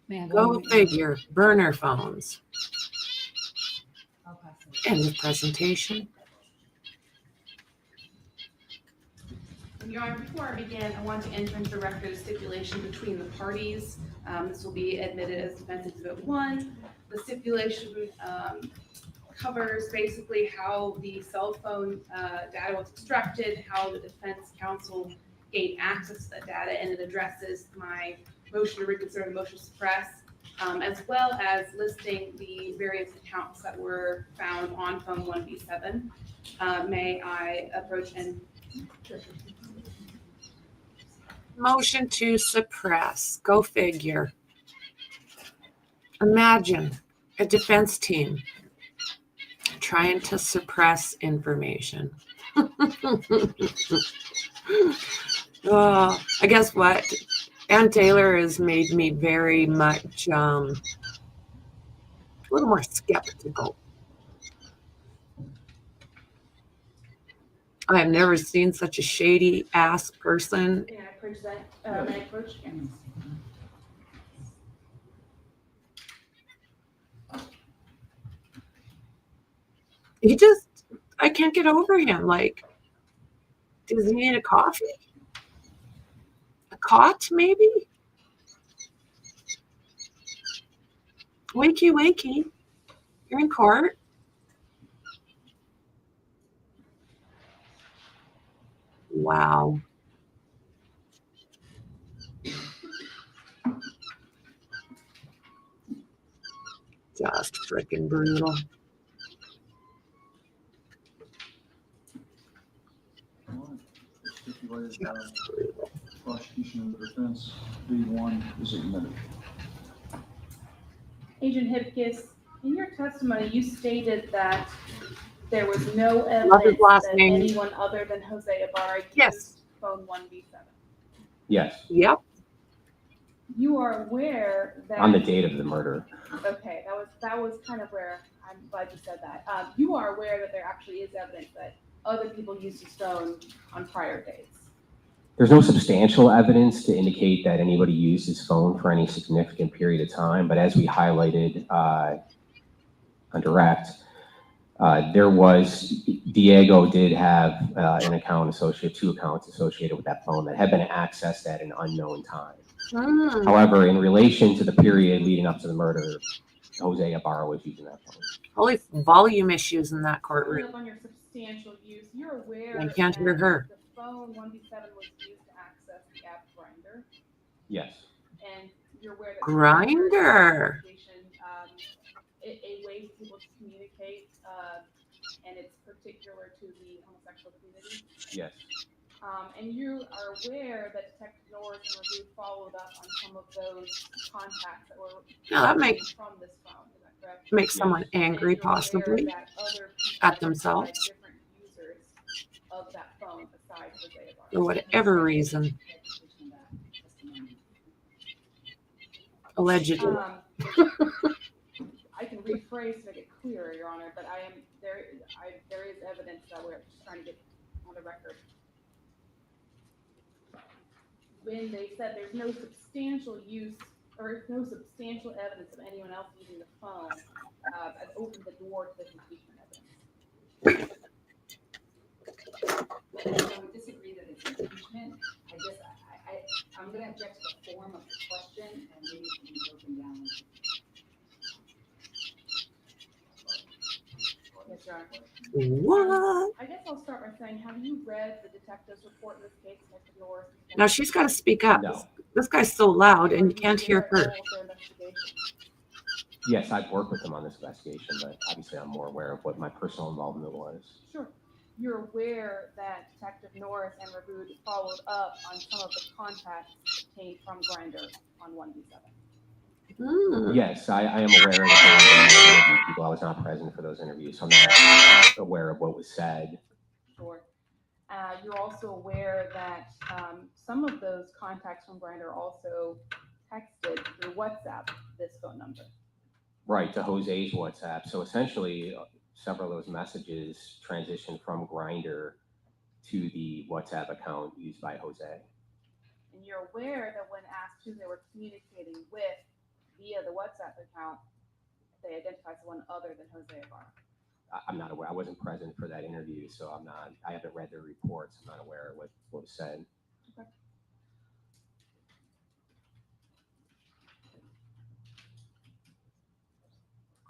Man, Go figure. Burner phones. End of presentation. Your Honor, before I begin, I want to enter into the record a stipulation between the parties. This will be admitted as Defense Exhibit 1. The stipulation covers basically how the cell phone data was extracted, how the defense counsel gained access to that data, and it addresses my motion to reconsider and motion to suppress, as well as listing the various accounts that were found on phone 1B7. May I approach and... Motion to suppress. Go figure. Imagine a defense team trying to suppress information. Oh, I guess what? Ann Taylor has made me very much a little more skeptical. I have never seen such a shady ass person. May I approach that? May I approach? He just, I can't get over him. Like, does he need a coffee? A cot, maybe? Wakey, wakey. You're in court. Wow. Just freaking brutal. Prosecution of the defense, B1 is admitted. Agent Hipkiss, in your testimony, you stated that there was no evidence that anyone other than Jose Ibarra used phone 1B7. Yes. Yep. You are aware that On the date of the murder. Okay, that was kind of where I'm glad you said that. You are aware that there actually is evidence that other people used his phone on prior dates. There's no substantial evidence to indicate that anybody used his phone for any significant period of time, but as we highlighted on direct, Diego did have an account associated, 2 accounts associated with that phone that had been accessed at an unknown time. However, in relation to the period leading up to the murder, Jose Ibarra was using that phone. Holy volume issues in that courtroom. Up on your substantial use, you're aware I can't hear her. the phone 1B7 was used to access the app Grindr, Yes. and you're aware that Grindr. A way for people to communicate, and it's particular to the homosexual community. Yes. And you are aware that Detective Norris and Review followed up on some of those contacts that were from this phone. Is that correct? Make someone angry, possibly, at themselves. Different users of that phone besides Jose Ibarra. For whatever reason. Allegedly. I can rephrase to make it clearer, Your Honor, but there is evidence that we're just trying to get on the record. When they said there's no substantial use or if no substantial evidence of anyone else using the phone, has opened the door to this impeachment evidence. I would disagree that it's impeachment. I guess I'm gonna object to the form of the question and maybe it can be broken down. Yes, Your Honor. What? I guess I'll start by saying, have you read the detective's report in this case, Detective Norris? Now she's got to speak up. No. This guy's so loud and you can't hear her. Yes, I've worked with them on this investigation, but obviously I'm more aware of what my personal involvement was. Sure. You're aware that Detective Norris and Raboud followed up on some of the contacts obtained from Grindr on 1B7. Yes, I am aware that they interviewed people. I was not present for those interviews, so I'm not aware of what was said. Sure. You're also aware that some of those contacts from Grindr also texted through WhatsApp this phone number. Right, to Jose's WhatsApp. So essentially, several of those messages transitioned from Grindr to the WhatsApp account used by Jose. And you're aware that when asked who they were communicating with via the WhatsApp account, they identified someone other than Jose Ibarra. I'm not aware. I wasn't present for that interview, so I haven't read their reports. I'm not aware of what was said. Okay.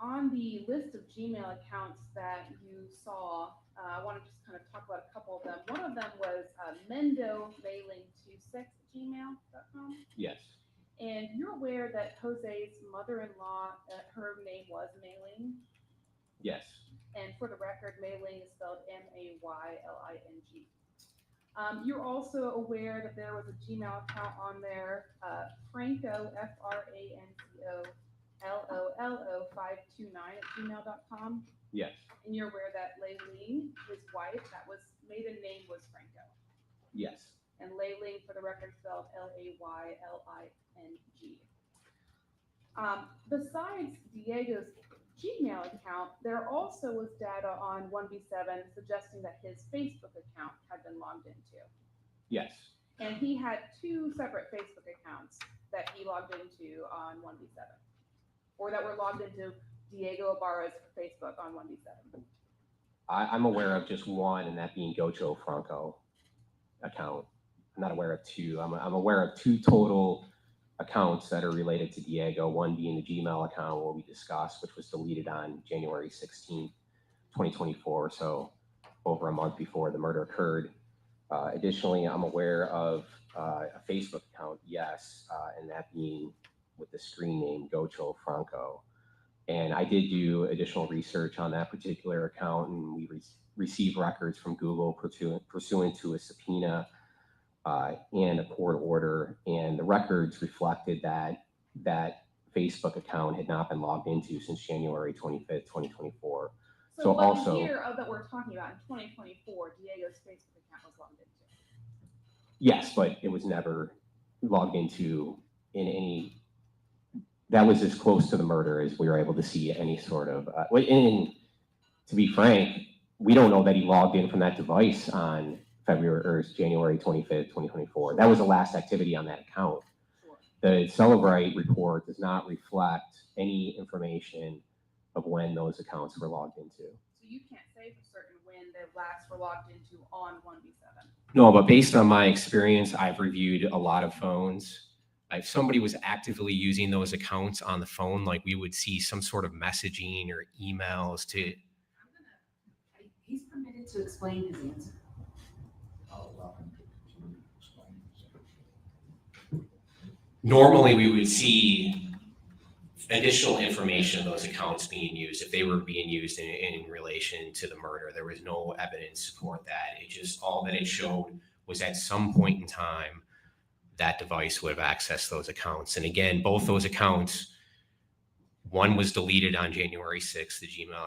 On the list of Gmail accounts that you saw, I want to just kind of talk about a couple of them. One of them was mendomailing26@gmail.com. Yes. And you're aware that Jose's mother-in-law, her name was Mailing. Yes. And for the record, Mailing is spelled Mayling. You're also aware that there was a Gmail account on there, Franco, FRANCO, LOLO529@gmail.com. Yes. And you're aware that Layling, his wife, that was maiden name was Franco. Yes. And Layling, for the record, spelled Layling. Besides Diego's Gmail account, there also was data on 1B7 suggesting that his Facebook account had been logged into. Yes. And he had two separate Facebook accounts that he logged into on 1B7, or that were logged into Diego Ibarra's Facebook on 1B7. I'm aware of just one, and that being Gocho Franco account. I'm not aware of two. I'm aware of two total accounts that are related to Diego, one being the Gmail account, what we discussed, which was deleted on January 16th, 2024, so over a month before the murder occurred. Additionally, I'm aware of a Facebook account, yes, and that being with the screen name Gocho Franco. And I did do additional research on that particular account, and we received records from Google pursuant to a subpoena and a court order, and the records reflected that that Facebook account had not been logged into since January 25th, 2024. So what the year that we're talking about in 2024, Diego's Facebook account was logged into? Yes, but it was never logged into in any. That was as close to the murder as we were able to see any sort of. And to be frank, we don't know that he logged in from that device on January 25th, 2024. That was the last activity on that account. Sure. The Celebrate report does not reflect any information of when those accounts were logged into. So you can't say for certain when they last were logged into on 1B7. No, but based on my experience, I've reviewed a lot of phones. If somebody was actively using those accounts on the phone, like we would see some sort of messaging or emails to. He's permitted to explain his answer. Normally, we would see additional information of those accounts being used if they were being used in relation to the murder. There was no evidence to support that. It just, all that it showed was at some point in time, that device would have accessed those accounts. And again, both those accounts, one was deleted on January 6th, the Gmail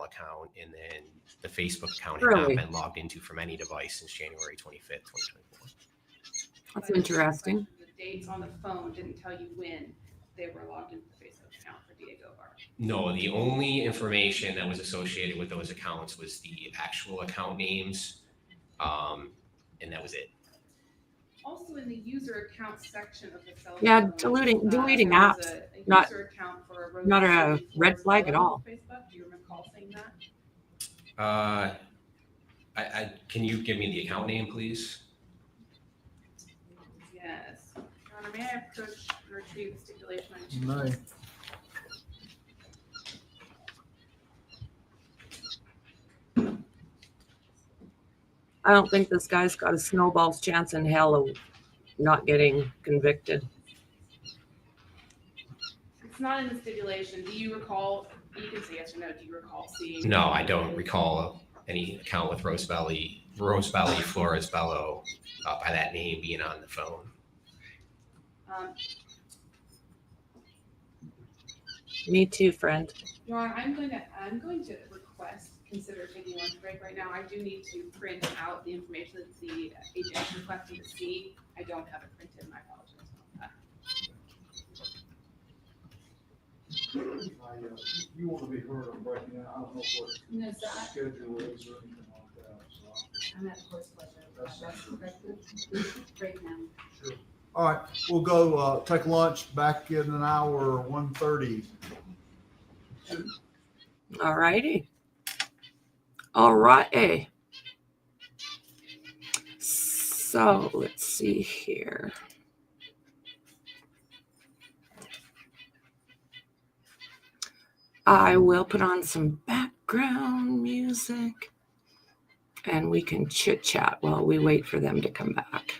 account, and then the Facebook account had not been logged into from any device since January 25th, 2024. That's interesting. The dates on the phone didn't tell you when they were logged into the Facebook account for Diego Ibarra. No, the only information that was associated with those accounts was the actual account names, and that was it. Also in the user account section of the cell Yeah, phone, deleting there apps, was a not user account for a not a Rose red flag at all. Facebook. Do you recall seeing that? Can you give me the account name, please? Yes. Your Honor, may I approach and retrieve the stipulation on You may. I don't think this guy's got a snowball's chance in hell of not getting convicted. It's not in the stipulation. Do you recall? You can say yes or no. Do you recall seeing? No, I don't recall any account with Rose Valley Flores Bello by that name being on the phone. Me too, friend. Your Honor, I'm going to request consider taking lunch break right now. I do need to print out the information that the agent is requesting to see. I don't have it printed. My apologies about that. You want to be heard on breaking in. I don't know what No, so schedule is or anything like that. So. I'm at course pleasure. That's break now. Sure. All right, we'll go take lunch back in an hour, 1:30. All righty. All right. So let's see here. I will put on some background music and we can chit chat while we wait for them to come back.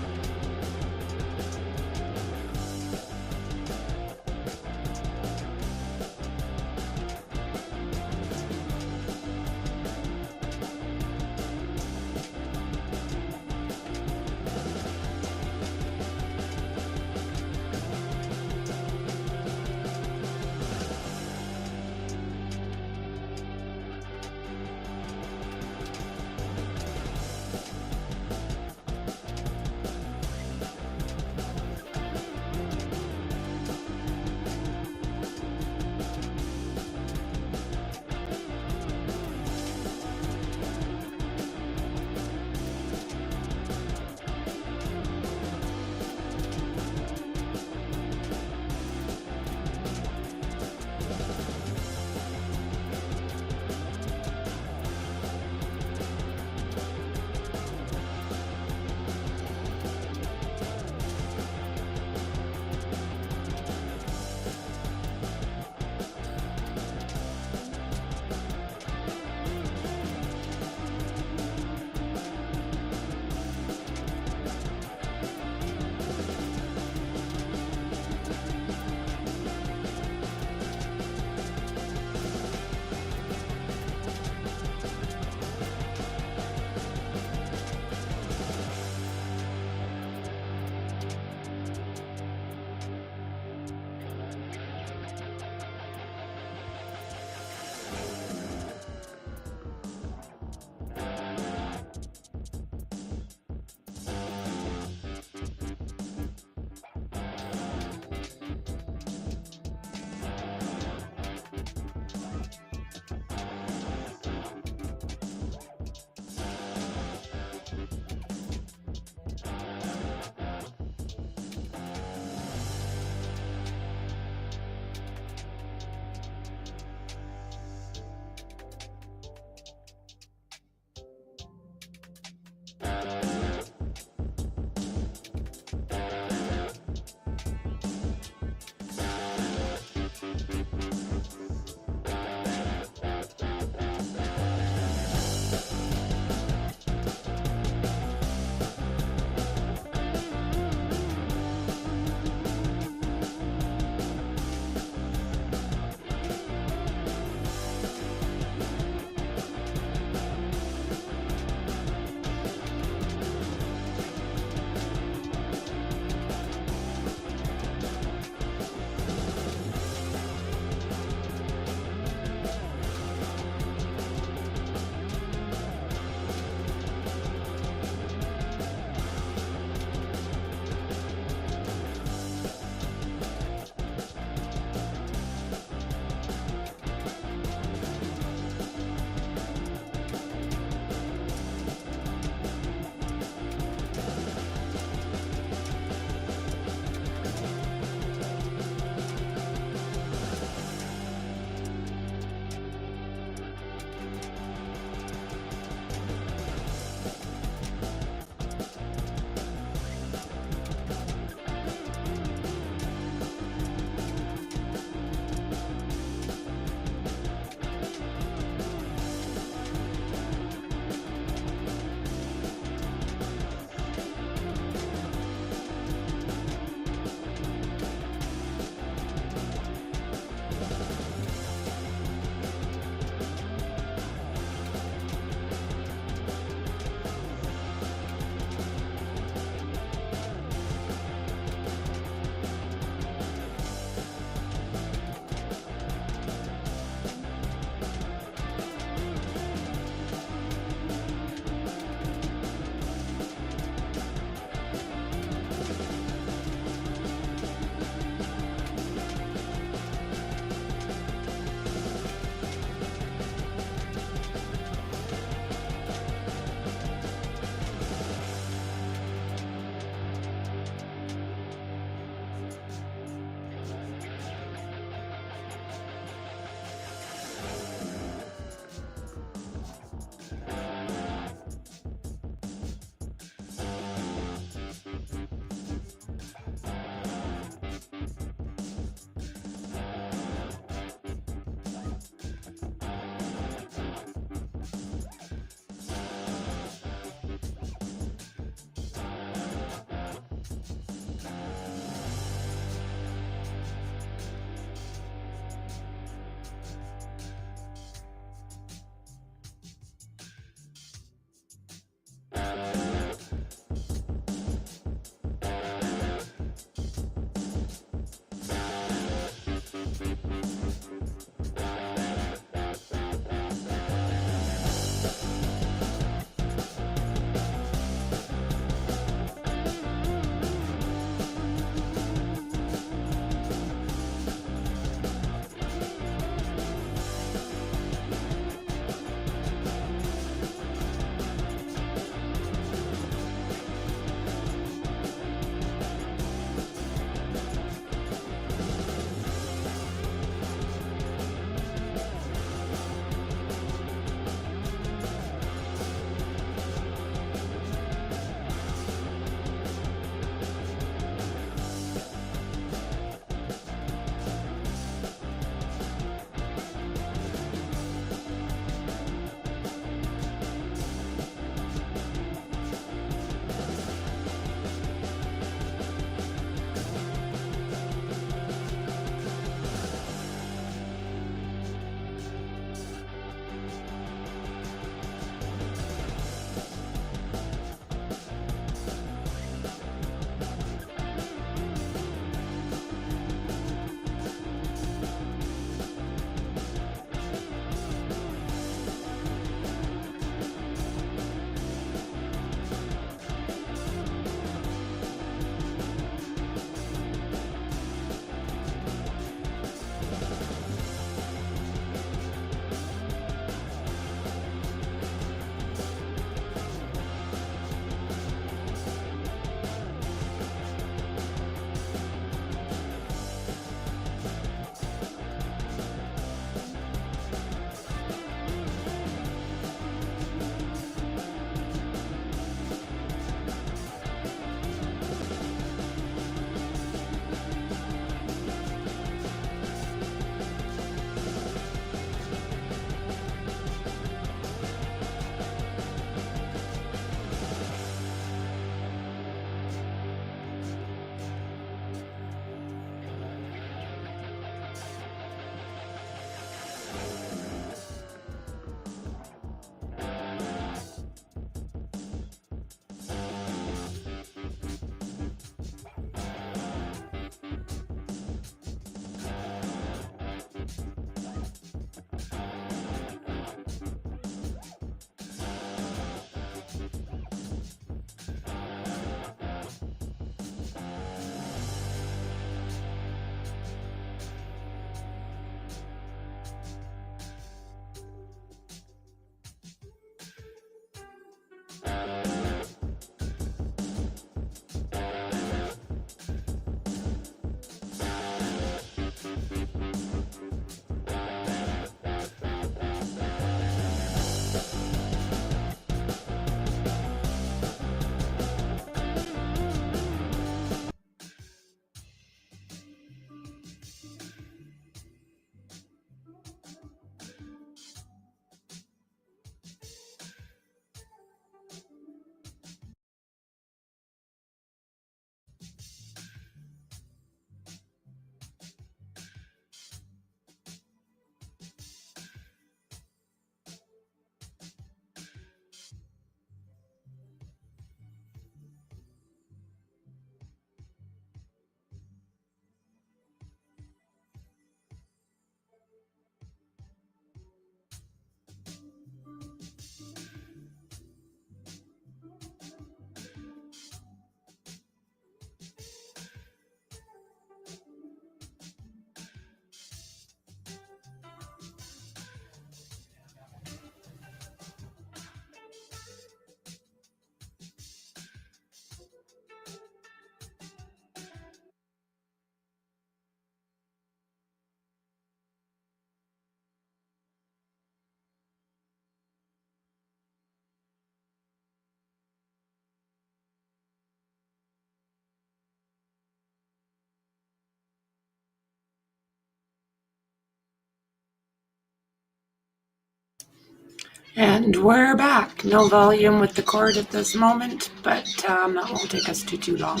And we're back. No volume with the cord at this moment, but that won't take us too long.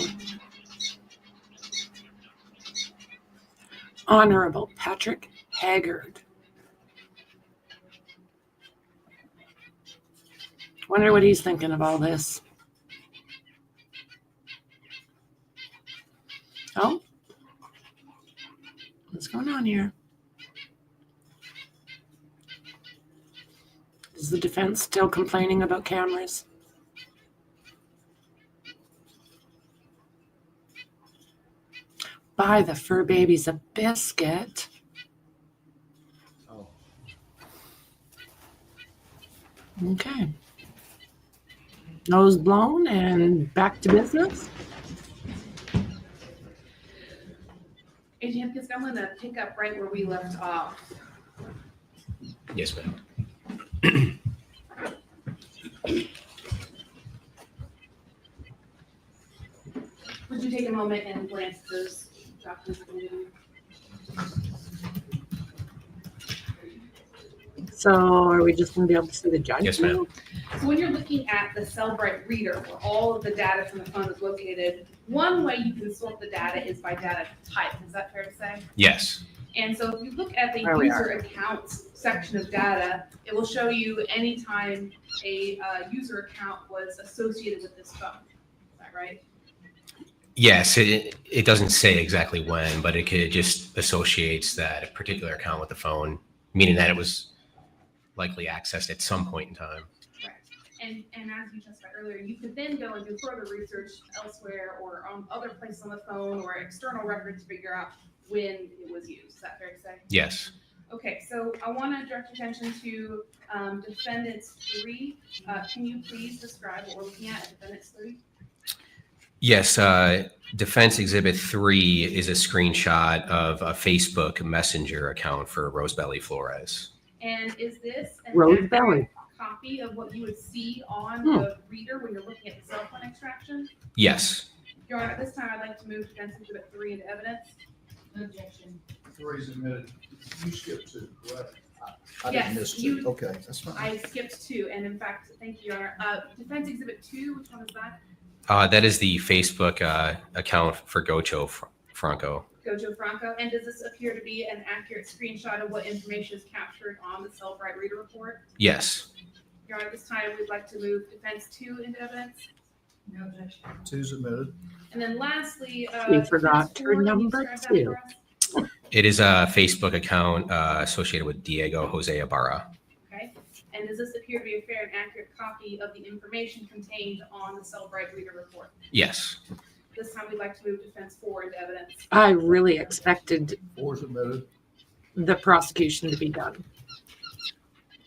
Honorable Patrick Haggard. Wonder what he's thinking of all this. Oh, what's going on here? Is the defense still complaining about cameras? Buy the fur babies a biscuit. Oh. Okay. Nose blown and back to business. Agent Pisk, I'm going to pick up right where we left off. Yes, ma'am. Would you take a moment and glance at those documents? So are we just going to be able to see the judge? Yes, ma'am. So when you're looking at the Cellbrite reader where all of the data from the phone is located, one way you can sort the data is by data type. Is that fair to say? Yes. And so if you look at the There we user are. accounts section of data, it will show you anytime a user account was associated with this phone. Is that right? Yes, it doesn't say exactly when, but it just associates that particular account with the phone, meaning that it was likely accessed at some point in time. Correct. And as you testified earlier, you could then go and do further research elsewhere or on other places on the phone or external records to figure out when it was used. Is that fair to say? Yes. Okay, so I want to direct your attention to Defendants 3. Can you please describe what we're looking at Defendants 3? Yes, Defense Exhibit 3 is a screenshot of a Facebook Messenger account for Rosebelly Flores. And is this an Rose accurate Belly. copy of what you would see on the reader when you're looking at the cell phone extraction? Yes. Your Honor, at this time, I'd like to move Defense Exhibit 3 into evidence. Objection. 3 is admitted. You skipped 2, correct? I Yes, didn't miss you- two. Okay, that's fine. I skipped 2, and in fact, thank you, Your Honor. Defense Exhibit 2, which one is that? That is the Facebook account for Gocho Franco. Gojo Franco. And does this appear to be an accurate screenshot of what information is captured on the Cellbrite reader report? Yes. Your Honor, at this time, we'd like to move Defense 2 into evidence. No objection. 2's admitted. And then lastly, We forgot Defense to 4, can you number describe that 2. for us? It is a Facebook account associated with Diego Jose Ibarra. Okay. And does this appear to be a fair and accurate copy of the information contained on the Cellbrite reader report? Yes. This time, we'd like to move Defense 4 into evidence. I really expected 4's admitted. the prosecution to be done.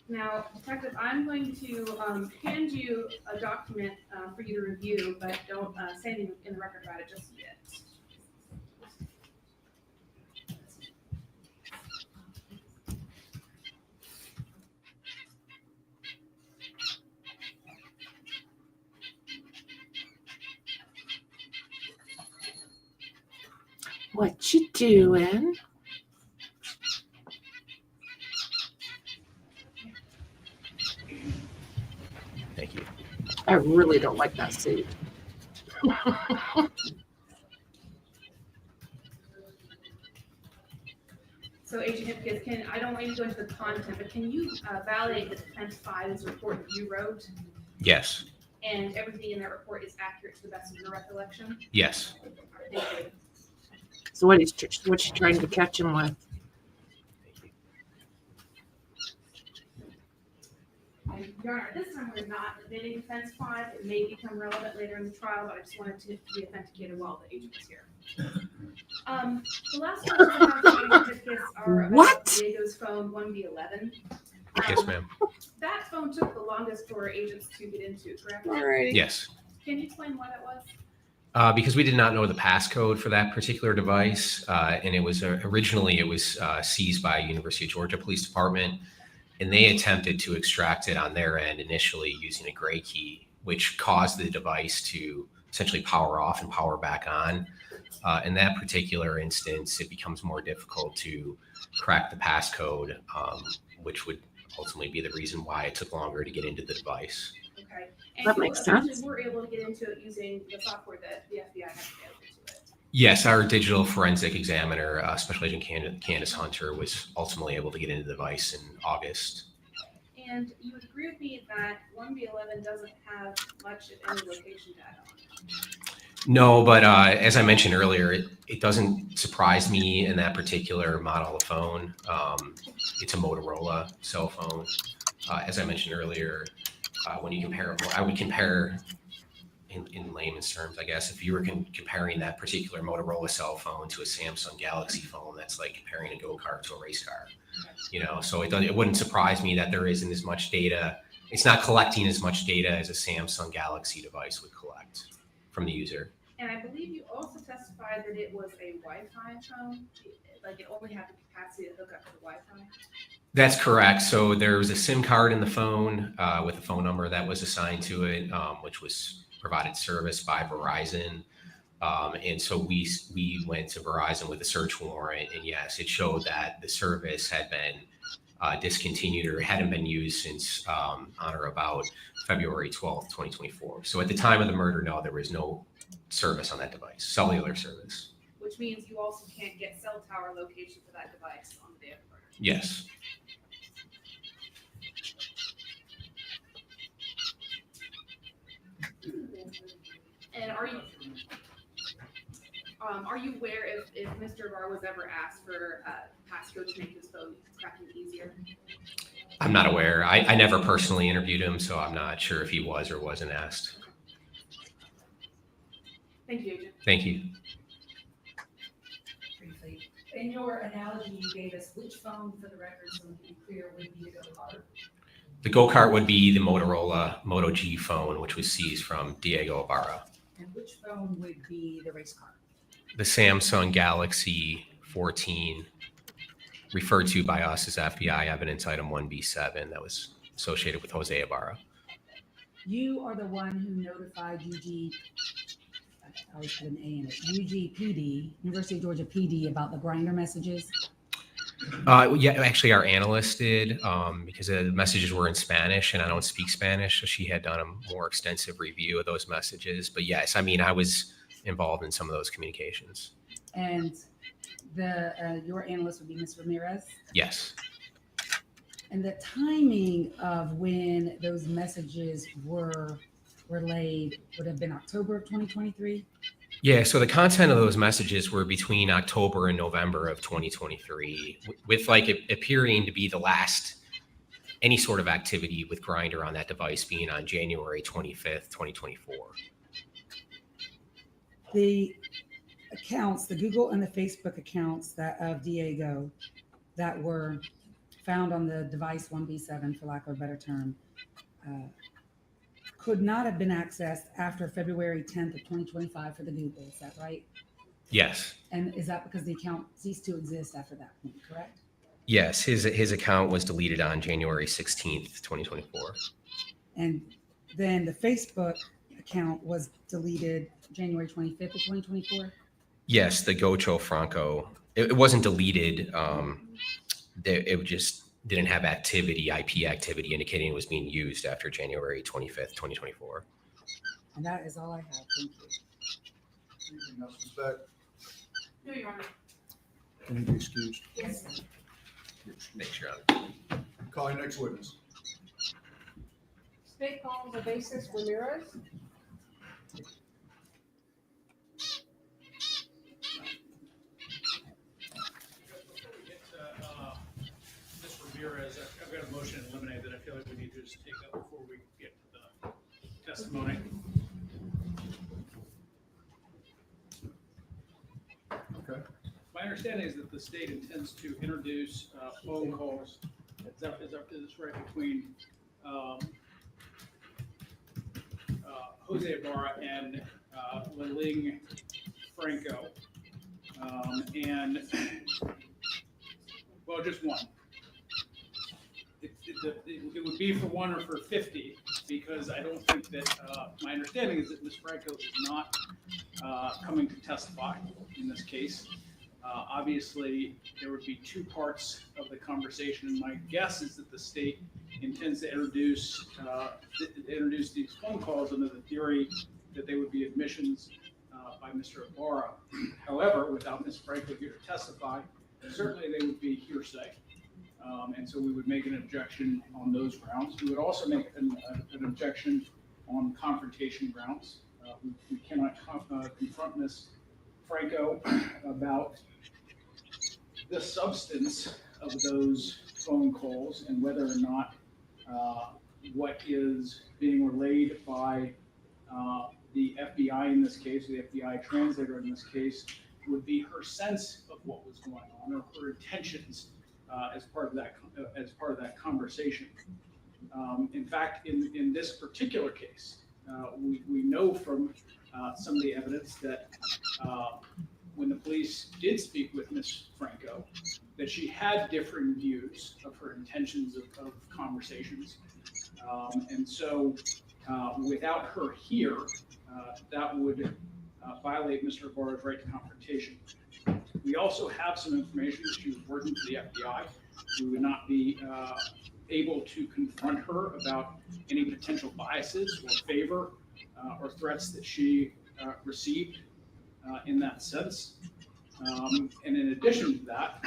Now, Detective, I'm going to hand you a document for you to review, but don't say anything in the record about it just yet. What you doing? Thank you. I really don't like that suit. So Agent Hipkins, I don't want you to go into the content, but can you validate the Defense 5's report that you wrote Yes. and everything in that report is accurate to the best of your recollection? Yes. Thank you. So what you trying to catch him with? And Your Honor, this time we're not admitting Defense 5. It may become relevant later in the trial, but I just wanted to be authenticated while the agent was here. The last questions I have for Agent Hipkins are about Diego's phone 1B11. Yes, ma'am. That phone took the longest for agents to get into, correct? Alrighty. Yes. Can you explain why that was? Because we did not know the passcode for that particular device, and it was originally seized by University of Georgia Police Department, and they attempted to extract it on their end initially using a gray key, which caused the device to essentially power off and power back on. In that particular instance, it becomes more difficult to crack the passcode, which would ultimately be the reason why it took longer to get into the device. Okay. And That you makes essentially sense. were able to get into it using the software that the FBI had available to it. Yes, our digital forensic examiner, Special Agent Candace Hunter, was ultimately able to get into the device in August. And you would agree with me that 1B11 doesn't have much of any location data on it? No, but as I mentioned earlier, it doesn't surprise me in that particular model of phone. It's a Motorola cell phone. As I mentioned earlier, when you compare, I would compare in layman's terms, I guess, if you were comparing that particular Motorola cell phone to a Samsung Galaxy phone, that's like comparing a go-kart to a race car. You know, so it wouldn't surprise me that there isn't as much data. It's not collecting as much data as a Samsung Galaxy device would collect from the user. And I believe you also testified that it was a Wi-Fi phone, like it only had the capacity to hook up to the Wi-Fi. That's correct. So there was a SIM card in the phone with a phone number that was assigned to it, which was provided service by Verizon. And so we went to Verizon with a search warrant, and yes, it showed that the service had been discontinued or hadn't been used since on or about February 12th, 2024. So at the time of the murder, no, there was no service on that device, cellular service. Which means you also can't get cell tower location for that device on the day of the murder. Yes. And are you aware if Mr. Ibarra was ever asked for passcode to make his phone cracking easier? I'm not aware. I never personally interviewed him, so I'm not sure if he was or wasn't asked. Thank you, Agent. Thank you. Briefly, in your analogy you gave us, which phone, for the record, so we can be clear, would be the go-kart? The go-kart would be the Motorola Moto G phone, which was seized from Diego Ibarra. And which phone would be the race car? The Samsung Galaxy 14, referred to by us as FBI evidence item 1B7, that was associated with Jose Ibarra. You are the one who notified UG, I always put an A in it, UGPD, University of Georgia PD, about the grinder messages? Yeah, actually our analyst did, because the messages were in Spanish and I don't speak Spanish, so she had done a more extensive review of those messages. But yes, I mean, I was involved in some of those communications. And your analyst would be Ms. Ramirez? Yes. And the timing of when those messages were relayed would have been October of 2023? Yeah, so the content of those messages were between October and November of 2023, with like it appearing to be the last any sort of activity with Grindr on that device being on January 25th, 2024. The accounts, the Google and the Facebook accounts that of Diego that were found on the device 1B7, for lack of a better term, could not have been accessed after February 10th of 2025 for the Google. Is that right? Yes. And is that because the account ceased to exist after that point, correct? Yes, his account was deleted on January 16th, 2024. And then the Facebook account was deleted January 25th of 2024? Yes, the Gocho Franco. It wasn't deleted. It just didn't have activity, IP activity, indicating it was being used after January 25th, 2024. And that is all I have. Thank you. Anything else, Ms. Beck? No, Your Honor. Can you be excused? Yes, sir. Thanks, Your Honor. Call your next witness. State calls Obesis Ramirez. Ms. Ramirez, I've got a motion to eliminate that I feel like we need to just take up before we get to the testimony. Okay. My understanding is that the state intends to introduce phone calls. Is this right between Jose Ibarra and Laken Franco, and well, just one. It would be for 1 or for 50, because I don't think that, my understanding is that Ms. Franco is not coming to testify in this case. Obviously, there would be 2 parts of the conversation. My guess is that the state intends to introduce these phone calls under the theory that they would be admissions by Mr. Ibarra. However, without Ms. Franco here to testify, certainly they would be hearsay. And so we would make an objection on those grounds. We would also make an objection on confrontation grounds. We cannot confront Ms. Franco about the substance of those phone calls and whether or not what is being relayed by the FBI in this case, the FBI translator in this case, would be her sense of what was going on or her intentions as part of that conversation. In fact, in this particular case, we know from some of the evidence that when the police did speak with Ms. Franco, that she had differing views of her intentions of conversations. And so without her here, that would violate Mr. Ibarra's right to confrontation. We also have some information that she was working for the FBI. We would not be able to confront her about any potential biases or favor or threats that she received in that sense. And in addition to that,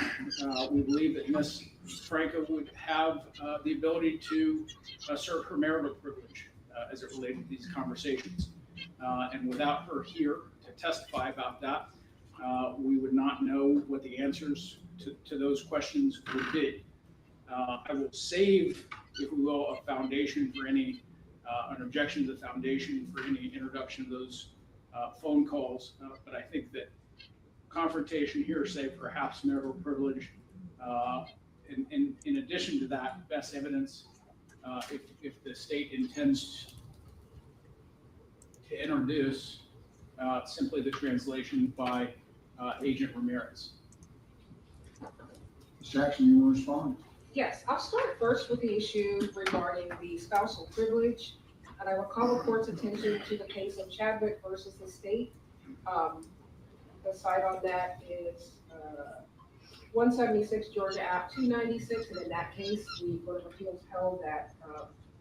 we believe that Ms. Franco would have the ability to assert her marital privilege as it related to these conversations. And without her here to testify about that, we would not know what the answers to those questions would be. I will save, if we will, a foundation for any, an objection to the foundation for any introduction of those phone calls. But I think that confrontation, hearsay, perhaps marital privilege, in addition to that, best evidence, if the state intends to introduce simply the translation by Agent Ramirez. Ms. Jackson, you want to respond? Yes, I'll start first with the issue regarding the spousal privilege. And I will call the court's attention to the case of Chadwick versus the state. The site on that is 176 Georgia Ave 296. And in that case, the Court of Appeals held that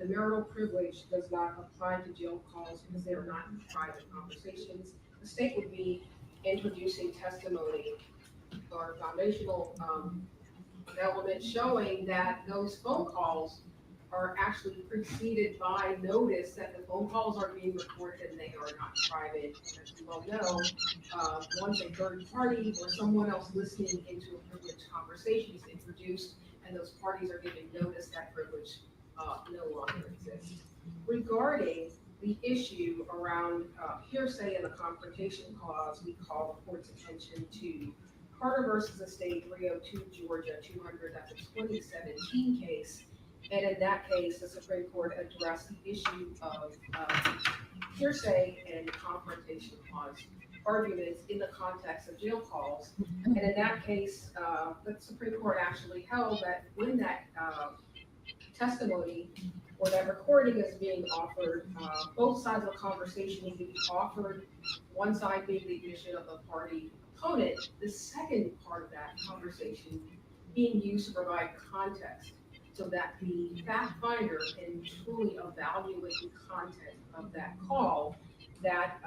the marital privilege does not apply to jail calls because they are not private conversations. The state would be introducing testimony or foundational element showing that those phone calls are actually preceded by notice that the phone calls are being recorded and they are not private. And as you well know, once a third party or someone else listening into a privileged conversation is introduced and those parties are given notice, that privilege no longer exists. Regarding the issue around hearsay and the confrontation clause, we call the court's attention to Carter versus the state 302 Georgia 200, that's a 2017 case. And in that case, the Supreme Court addressed the issue of hearsay and confrontation clause arguments in the context of jail calls. And in that case, the Supreme Court actually held that when that testimony or that recording is being offered, both sides of the conversation need to be offered, one side being the admission of the party opponent, the second part of that conversation being used to provide context so that the fact finder can truly evaluate the content of that call. That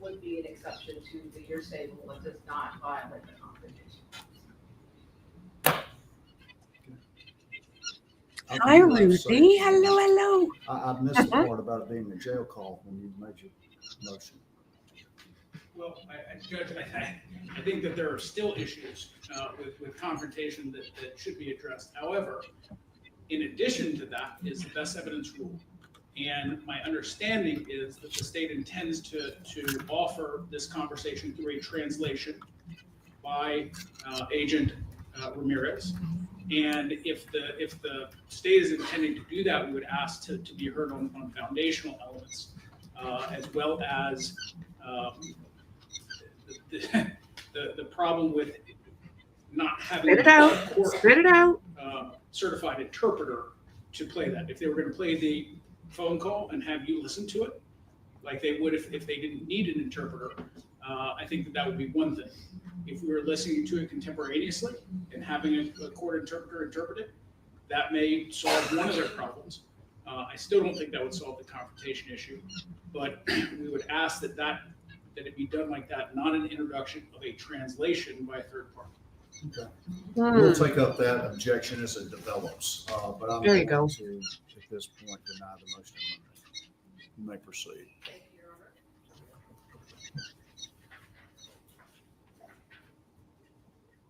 would be an exception to the hearsay rule and does not violate the confrontation. Hi, Ruthie. Hello, hello. I missed the part about it being a jail call when you made your motion. Well, Judge, I think that there are still issues with confrontation that should be addressed. However, in addition to that is the best evidence rule. And my understanding is that the state intends to offer this conversation through a translation by Agent Ramirez. And if the state is intending to do that, we would ask to be heard on foundational elements, as well as the problem with not having Spit it out. Certified interpreter to play that. If they were going to play the phone call and have you listen to it, like they would if they didn't need an interpreter, I think that would be one thing. If we were listening to it contemporaneously and having a court interpreter interpret it, that may solve one of their problems. I still don't think that would solve the confrontation issue, but we would ask that it be done like that, not an introduction of a translation by a third party. Okay. We'll take up that objection as it develops, but I'm There you going go. to, at this point, deny the motion. You may proceed. Thank you, Your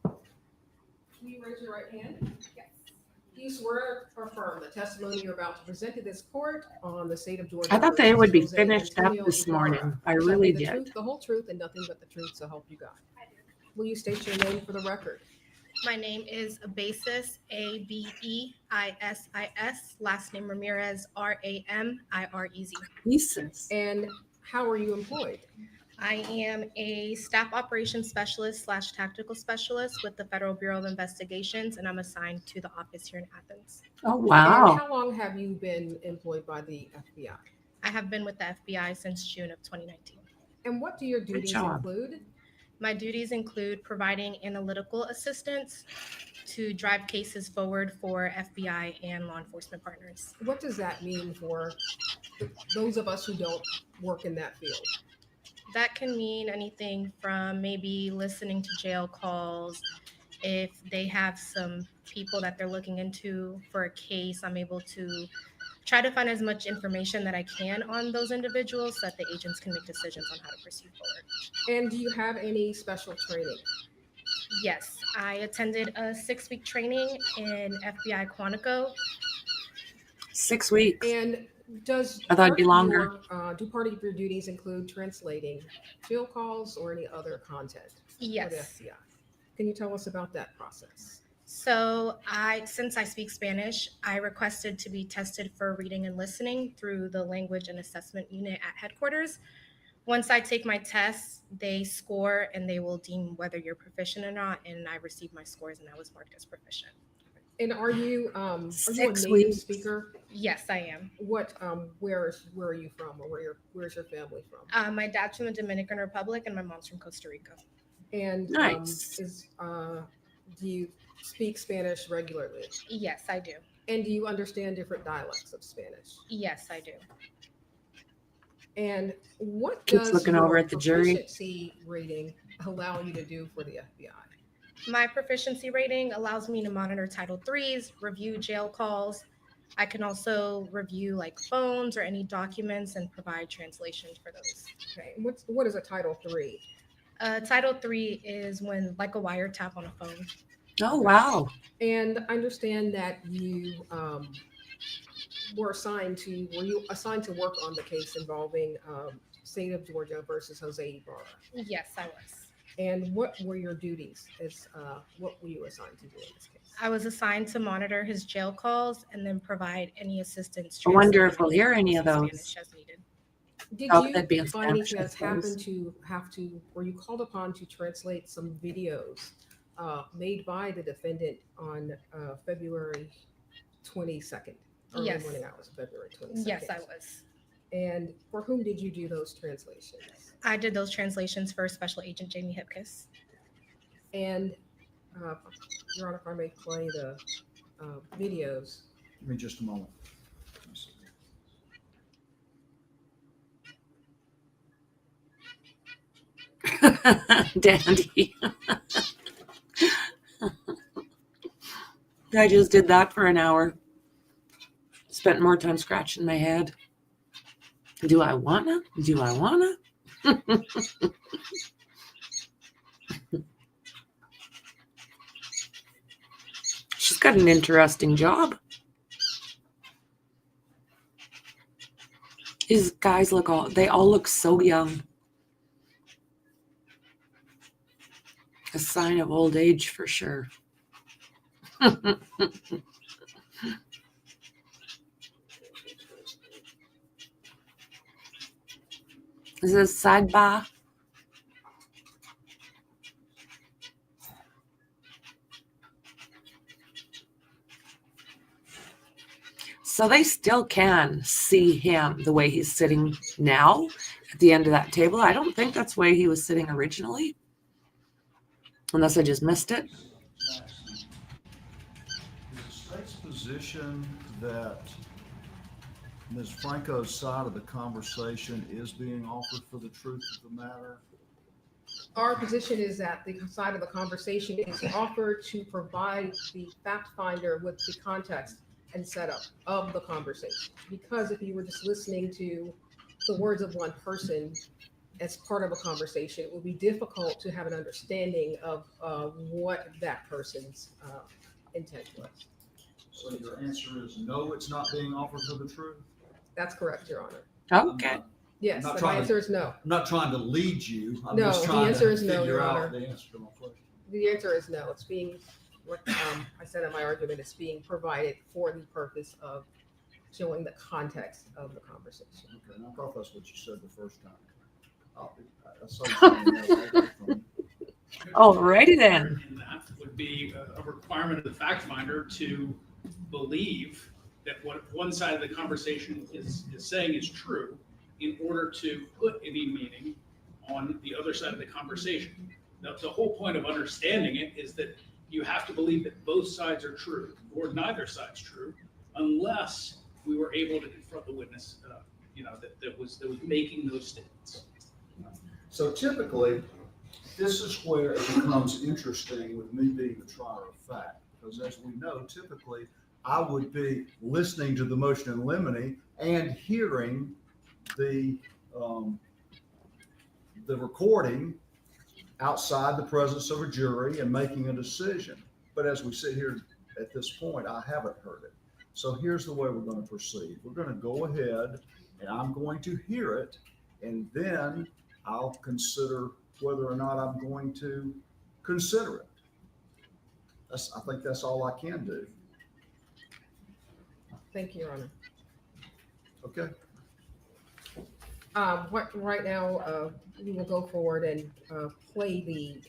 Honor. Can you raise your right hand? Yes. Do you swear or affirm the testimony you're about to present to this court on the state of Georgia? I thought they would be Jose finished up Antonio this Ibarra morning. I shall be really the did. truth, the whole truth, and nothing but the truth, so help you God? Will you state your name for the record? My name is Abasis, Abeis, last name Ramirez, Ramirez. Jesus. And how are you employed? I am a staff operations specialist / tactical specialist with the Federal Bureau of Investigations, and I'm assigned to the office here in Athens. Oh, wow. And how long have you been employed by the FBI? I have been with the FBI since June of 2019. And what do your duties job. include? My duties include providing analytical assistance to drive cases forward for FBI and law enforcement partners. What does that mean for those of us who don't work in that field? That can mean anything from maybe listening to jail calls. If they have some people that they're looking into for a case, I'm able to try to find as much information that I can on those individuals so that the agents can make decisions on how to proceed forward. And do you have any special training? Yes, I attended a 6-week training in FBI Quantico. 6 weeks. And does I thought it'd be longer. Do part of your duties include translating jail calls or any other content? Yes. For the FBI? Can you tell us about that process? So since I speak Spanish, I requested to be tested for reading and listening through the language and assessment unit at headquarters. Once I take my tests, they score and they will deem whether you're proficient or not. And I received my scores and I was marked as proficient. And are you a 6 native weeks. speaker? Yes, I am. What where are you from, or where's your family from? My dad's from the Dominican Republic and my mom's from Costa Rica. And Nice. Do you speak Spanish regularly? Yes, I do. And do you understand different dialects of Spanish? Yes, I do. And what Keeps does looking your over at the jury. proficiency rating allow you to do for the FBI? My proficiency rating allows me to monitor Title IIIs, review jail calls. I can also review like phones or any documents and provide translations for those. Okay. What is a Title III? Title III is when like a wiretap on a phone. Oh, wow. And I understand that you were assigned to work on the case involving state of Georgia versus Jose Ibarra. Yes, I was. And what were your duties? What were you assigned to do in this case? I was assigned to monitor his jail calls and then provide any assistance. I wonder if translating we'll hear any of into those. Spanish as needed. Did Oh, you, that'd be in by any Spanish, I chance, happen suppose. to were you called upon to translate some videos made by the defendant on February 22nd? Early Yes. morning hours of February 22nd. Yes, I was. And for whom did you do those translations? I did those translations for Special Agent Jamie Hipkiss. And, Your Honor, if I may play the videos. Give me just a moment. Dandy. I just did that for an hour. Spent more time scratching my head. Do I wanna? Do I wanna? She's got an interesting job. These guys they all look so young. A sign of old age for sure. Is this sidebar? So they still can see him the way he's sitting now at the end of that table. I don't think that's the way he was sitting originally. Unless I just missed it. Is the state's position that Ms. Franco's side of the conversation is being offered for the truth of the matter? Our position is that the side of the conversation is offered to provide the fact finder with the context and setup of the conversation. Because if you were just listening to the words of one person as part of a conversation, it would be difficult to have an understanding of what that person's intent was. So your answer is no, it's not being offered for the truth? That's correct, Your Honor. Okay. Yes, my answer is no. I'm not trying to lead you. I'm No, just the trying answer to is no, figure Your out Honor. the answer to my question. The answer is no. It's being, what I said in my argument, it's being provided for the purpose of showing the context of the conversation. Okay, and I thought that's what you said the first time. I saw you saying that. Alrighty then. And that would be a requirement of the fact finder to believe that what one side of the conversation is saying is true in order to put any meaning on the other side of the conversation. Now, the whole point of understanding it is that you have to believe that both sides are true or neither side's true unless we were able to confront the witness, that was making those statements. So typically, this is where it becomes interesting with me being the trier of fact, because as we know, typically I would be listening to the motion in limine and hearing the recording outside the presence of a jury and making a decision. But as we sit here at this point, I haven't heard it. So here's the way we're going to proceed. We're going to go ahead and I'm going to hear it, and then I'll consider whether or not I'm going to consider it. I think that's all I can do. Thank you, Your Honor. Okay. Right now, we will go forward and play the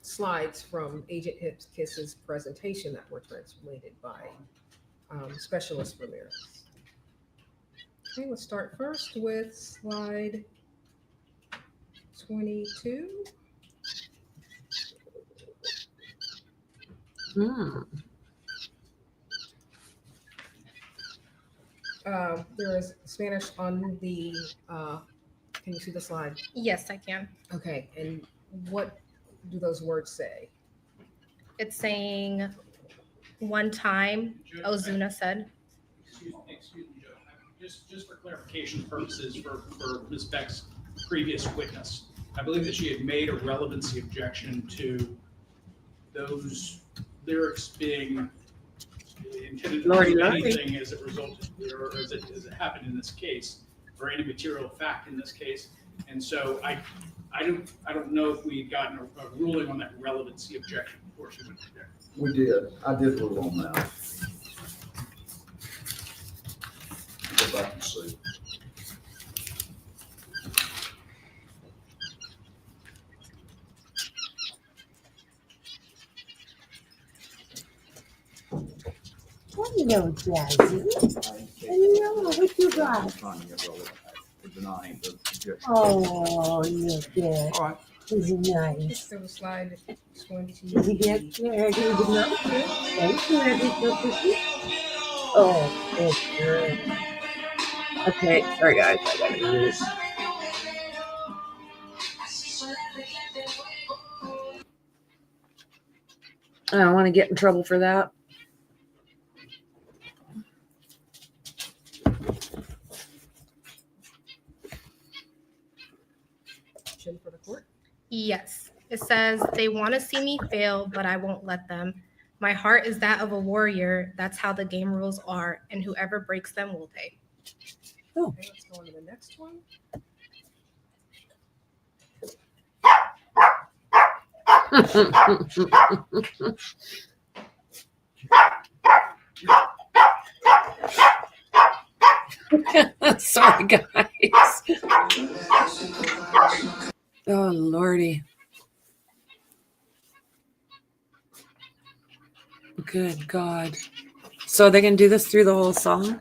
slides from Agent Hipkiss's presentation that were translated by Specialist Ramirez. Okay, let's start first with slide 22. There is Spanish on the, can you see the slide? Yes, I can. Okay, and what do those words say? It's saying one time, Ozuna said. Excuse me, Joe. Just for clarification purposes for Ms. Beck's previous witness, I believe that she had made a relevancy objection to those lyrics being intended to do anything as it resulted, or as it happened in this case, or any material fact in this case. And so I don't know if we've gotten a ruling on that relevancy objection portion of it. We did. I did rule on that. Go back and see. Hello, Jazzy. Hello, what you got? Denying the objection. Oh, you're good. All right. He's nice. Just go slide. It's going to Did he get there? He did not. Thank you, everybody. Oh, good girl. Okay, sorry guys, I gotta use. I don't want to get in trouble for that. for the court. Yes. It says they want to see me fail, but I won't let them. My heart is that of a warrior. That's how the game rules are, and whoever breaks them will pay. Oh. Okay, let's go on to the next one. Sorry, guys. Oh, Lordy. Good God. So they can do this through the whole song?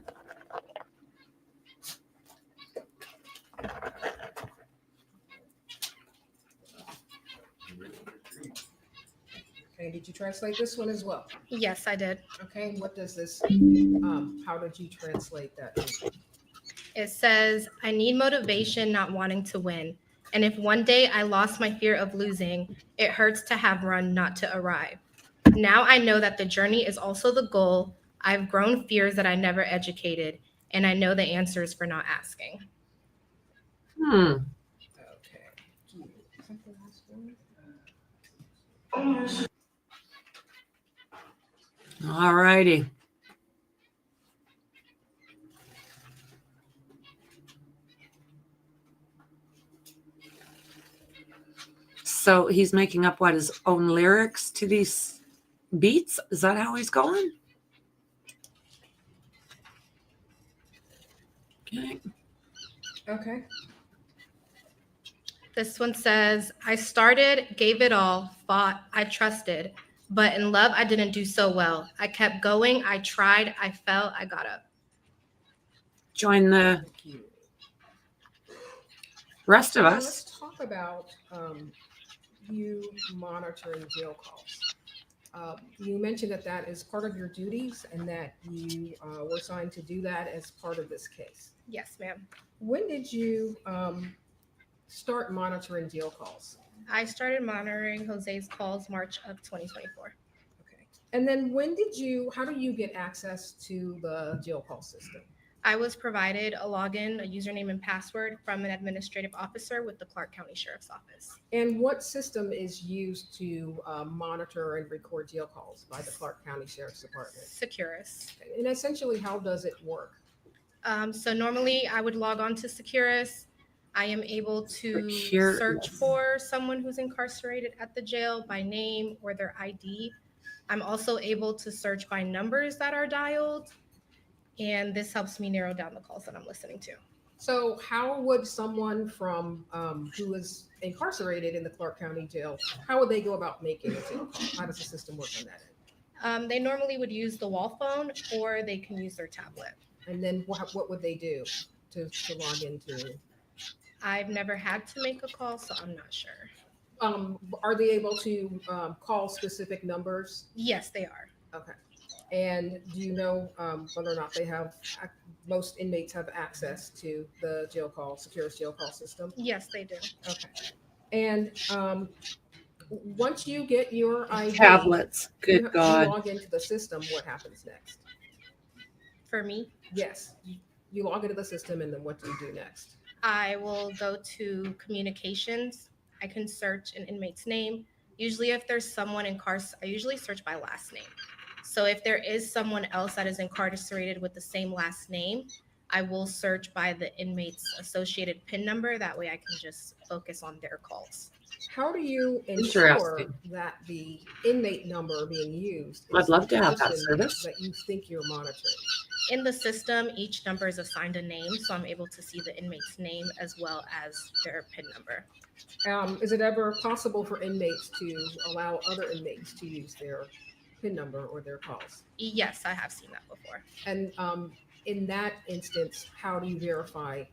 Okay, did you translate this one as well? Yes, I did. Okay, what does this, how did you translate that? It says, I need motivation, not wanting to win. And if one day I lost my fear of losing, it hurts to have run, not to arrive. Now I know that the journey is also the goal. I've grown fears that I never educated, and I know the answers for not asking. Okay. All righty. So he's making up what, his own lyrics to these beats? Is that how he's going? Okay. Okay. This one says, I started, gave it all, fought, I trusted, but in love, I didn't do so well. I kept going, I tried, I fell, I got up. Join the rest of us. Let's talk about you monitoring jail calls. You mentioned that that is part of your duties and that you were assigned to do that as part of this case. Yes, ma'am. When did you start monitoring jail calls? I started monitoring Jose's calls March of 2024. Okay. And then how do you get access to the jail call system? I was provided a login, a username and password from an administrative officer with the Clark County Sheriff's Office. And what system is used to monitor and record jail calls by the Clark County Sheriff's Department? Securus. And essentially, how does it work? So normally I would log on to Securus. I am able to Securus. search for someone who's incarcerated at the jail by name or their ID. I'm also able to search by numbers that are dialed. And this helps me narrow down the calls that I'm listening to. So how would someone from who is incarcerated in the Clark County Jail, how would they go about making a jail call? How does the system work on that end? They normally would use the wall phone or they can use their tablet. And then what would they do to log into? I've never had to make a call, so I'm not sure. Are they able to call specific numbers? Yes, they are. Okay. And do you know whether or not most inmates have access to the jail call, Securus jail call system? Yes, they do. Okay. And once you get your ID, Tablets. Good God. You log into the system, what happens next? For me? Yes. You log into the system, and then what do you do next? I will go to communications. I can search an inmate's name. Usually if there's someone incarcerated, I usually search by last name. So if there is someone else that is incarcerated with the same last name, I will search by the inmate's associated PIN number. That way I can just focus on their calls. How do you ensure Interesting. that the inmate number being used I'd is love the to have that person service. that you think you're monitoring? In the system, each number is assigned a name, so I'm able to see the inmate's name as well as their PIN number. Is it ever possible for inmates to allow other inmates to use their PIN number or their calls? Yes, I have seen that before. And in that instance, how do you verify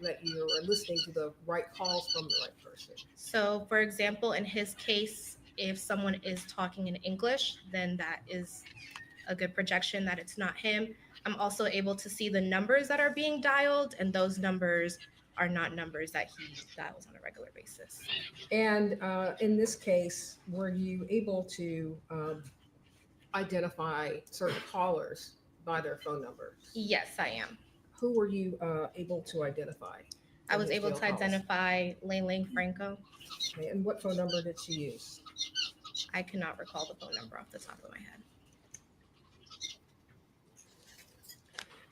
that you're listening to the right calls from the right person? So, for example, in his case, if someone is talking in English, then that is a good projection that it's not him. I'm also able to see the numbers that are being dialed, and those numbers are not numbers that he dials on a regular basis. And in this case, were you able to identify certain callers by their phone numbers? Yes, I am. Who were you able to identify? I in was these able jail to calls? identify Laken Franco. Okay, and what phone number did she use? I cannot recall the phone number off the top of my head.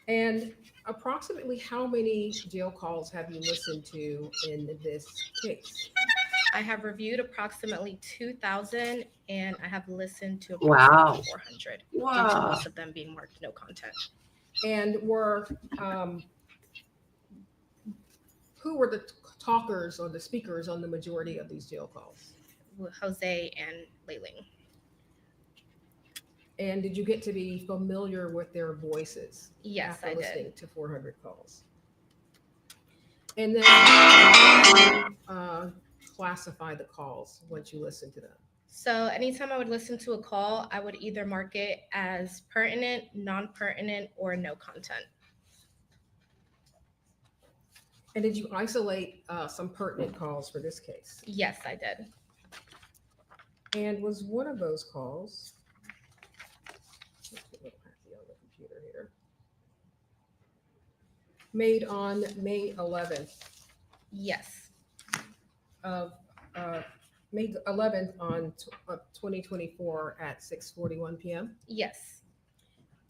And approximately how many jail calls have you listened to in this case? I have reviewed approximately 2,000 and I have listened to Wow. approximately 400, due to Wow. most of them being marked no content. And who were the talkers or the speakers on the majority of these jail calls? Jose and Laken. And did you get to be familiar with their voices? Yes, after I did. listening to 400 calls? And then classify the calls once you listen to them. So anytime I would listen to a call, I would either mark it as pertinent, non-pertinent, or no content. And did you isolate some pertinent calls for this case? Yes, I did. And was one of those calls, let's get a little happy on the computer here, made on May 11th? Yes. Of May 11th on 2024 at 6:41 p.m. Yes.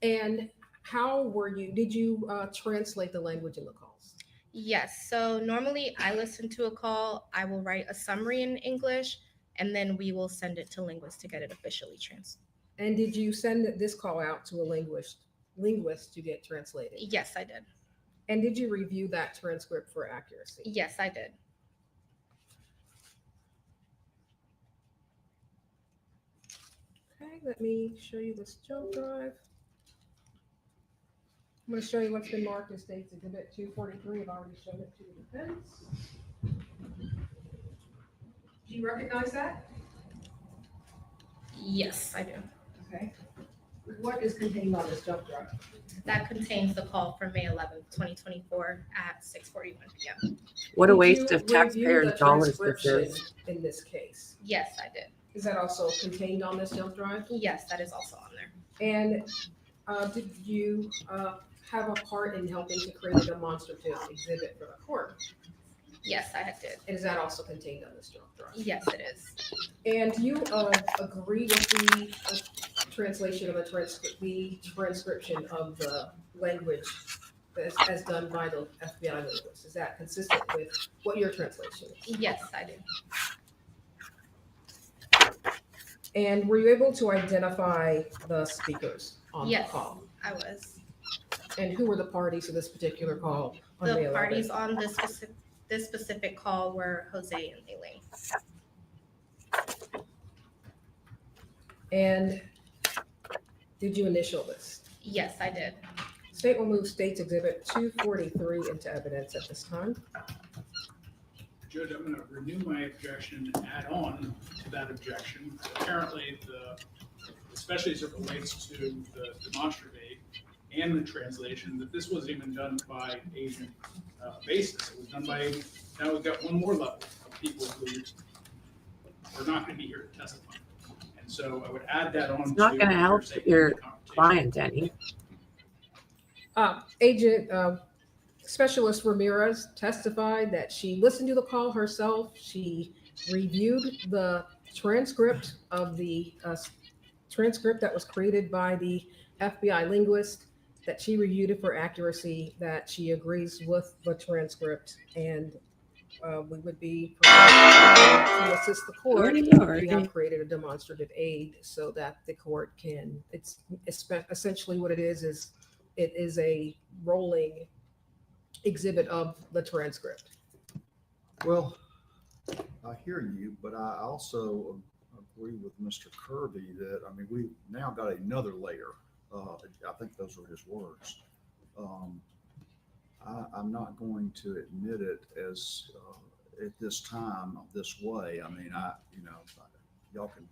And how were you? Did you translate the language in the calls? Yes. So normally I listen to a call, I will write a summary in English, and then we will send it to linguists to get it officially translated. And did you send this call out to a linguist to get translated? Yes, I did. And did you review that transcript for accuracy? Yes, I did. Okay, let me show you this jump drive. I'm going to show you what's been marked as States Exhibit 243. I've already shown it to the defense. Do you recognize that? Yes, I do. Okay. What is contained on this jump drive? That contains the call from May 11th, 2024 at 6:41 p.m. What a Did waste you of taxpayers' review the dollars this transcription is. in this case? Yes, I did. Is that also contained on this jump drive? Yes, that is also on there. And did you have a part in helping to create a demonstrative exhibit for the court? Yes, I did. And is that also contained on this jump drive? Yes, it is. And do you agree with the translation of the transcription of the language as done by the FBI linguist? Is that consistent with what your translation is? Yes, I do. And were you able to identify the speakers on Yes, the call? I was. And who were the parties to this particular call on May The 11th? parties on this specific call were Jose and Laken. And did you initial this? Yes, I did. State will move State's Exhibit 243 into evidence at this time. Judge, I'm going to renew my objection and add on to that objection. Apparently, especially as it relates to the demonstrative aid and the translation, that this wasn't even done by agent basis. It was done by agent. Now we've got one more level of people who are not going to be here to testify. And so I would add that on. It's not going to help your client any. Agent Specialist Ramirez testified that she listened to the call herself. She reviewed the transcript of the transcript that was created by the FBI linguist, that she reviewed it for accuracy, that she agrees with the transcript, and we would be to assist the court. We have created a demonstrative aid so that the court can, it's essentially what it is it is a rolling exhibit of the transcript. Well, I hear you, but I also agree with Mr. Kirby that, I mean, we've now got another layer. I think those were his words. I'm not going to admit it as at this time this way. I mean, y'all can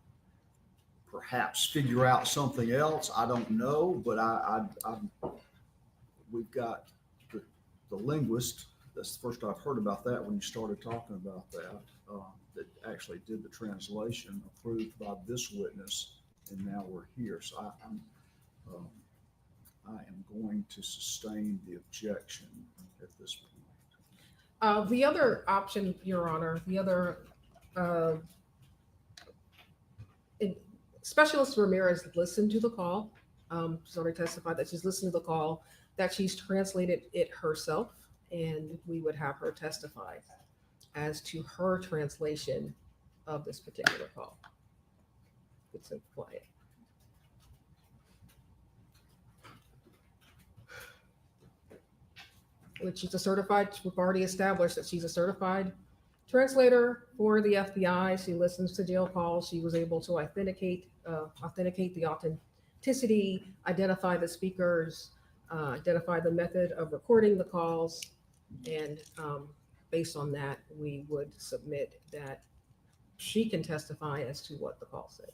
perhaps figure out something else. I don't know, but we've got the linguist. That's the first I've heard about that when you started talking about that. That actually did the translation approved by this witness, and now we're here. So I am going to sustain the objection at this point. The other option, Your Honor, the other Specialist Ramirez listened to the call. She's already testified that she's listened to the call, that she's translated it herself, and we would have her testify as to her translation of this particular call. It's in quiet. Which she's a certified, we've already established that she's a certified translator for the FBI. She listens to jail calls. She was able to authenticate the authenticity, identify the speakers, identify the method of recording the calls, and based on that, we would submit that she can testify as to what the call said.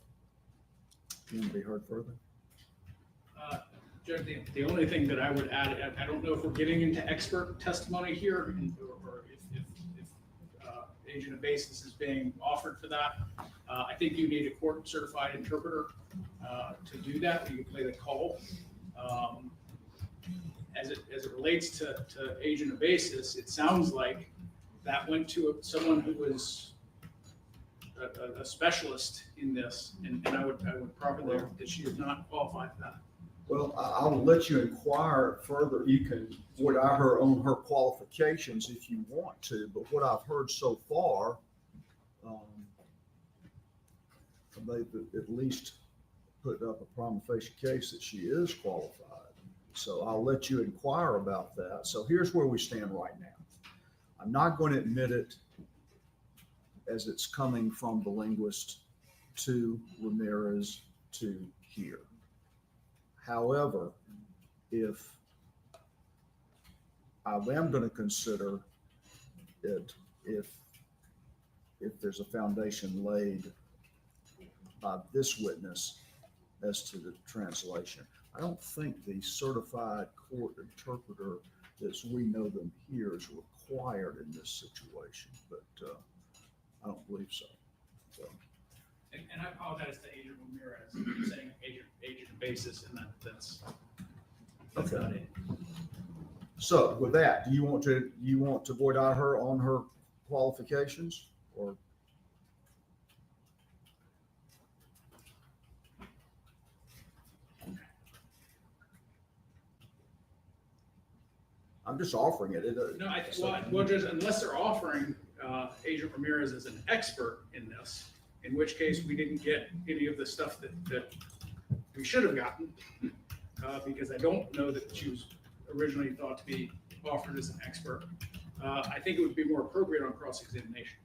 Can be heard further? Judge, the only thing that I would add, I don't know if we're getting into expert testimony here, or if agent of basis is being offered for that. I think you need a court certified interpreter to do that. You can play the call. As it relates to agent of basis, it sounds like that went to someone who was a specialist in this, and I would probably that she is not qualified for that. Well, I will let you inquire further. You can void her on her qualifications if you want to, but what I've heard so far, they've at least put up a prima facie case that she is qualified. So I'll let you inquire about that. So here's where we stand right now. I'm not going to admit it as it's coming from the linguist to Ramirez to here. However, if I am going to consider it, if there's a foundation laid by this witness as to the translation, I don't think the certified court interpreter as we know them here is required in this situation, but I don't believe so. And I apologize to Agent Ramirez. I'm saying agent of basis, and that's Okay. not it. So with that, do you want to void out her on her qualifications, or? I'm just offering it. No, well, just unless they're offering Agent Ramirez as an expert in this, in which case we didn't get any of the stuff that we should have gotten, because I don't know that she was originally thought to be offered as an expert. I think it would be more appropriate on cross-examination.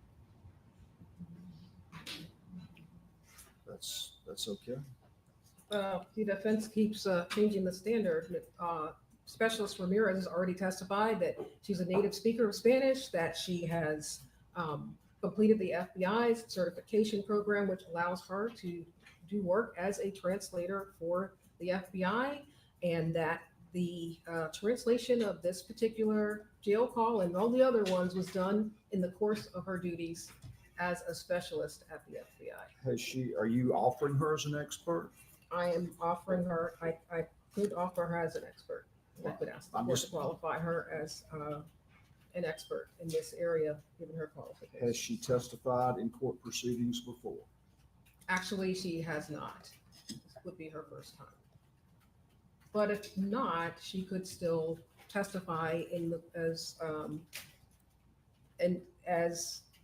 That's okay. The defense keeps changing the standard. Specialist Ramirez has already testified that she's a native speaker of Spanish, that she has completed the FBI's certification program, which allows her to do work as a translator for the FBI, and that the translation of this particular jail call and all the other ones was done in the course of her duties as a specialist at the FBI. Are you offering her as an expert? I am offering her, I could offer her as an expert. I could ask the court to qualify her as an expert in this area, given her qualifications. Has she testified in court proceedings before? Actually, she has not. This would be her first time. But if not, she could still testify as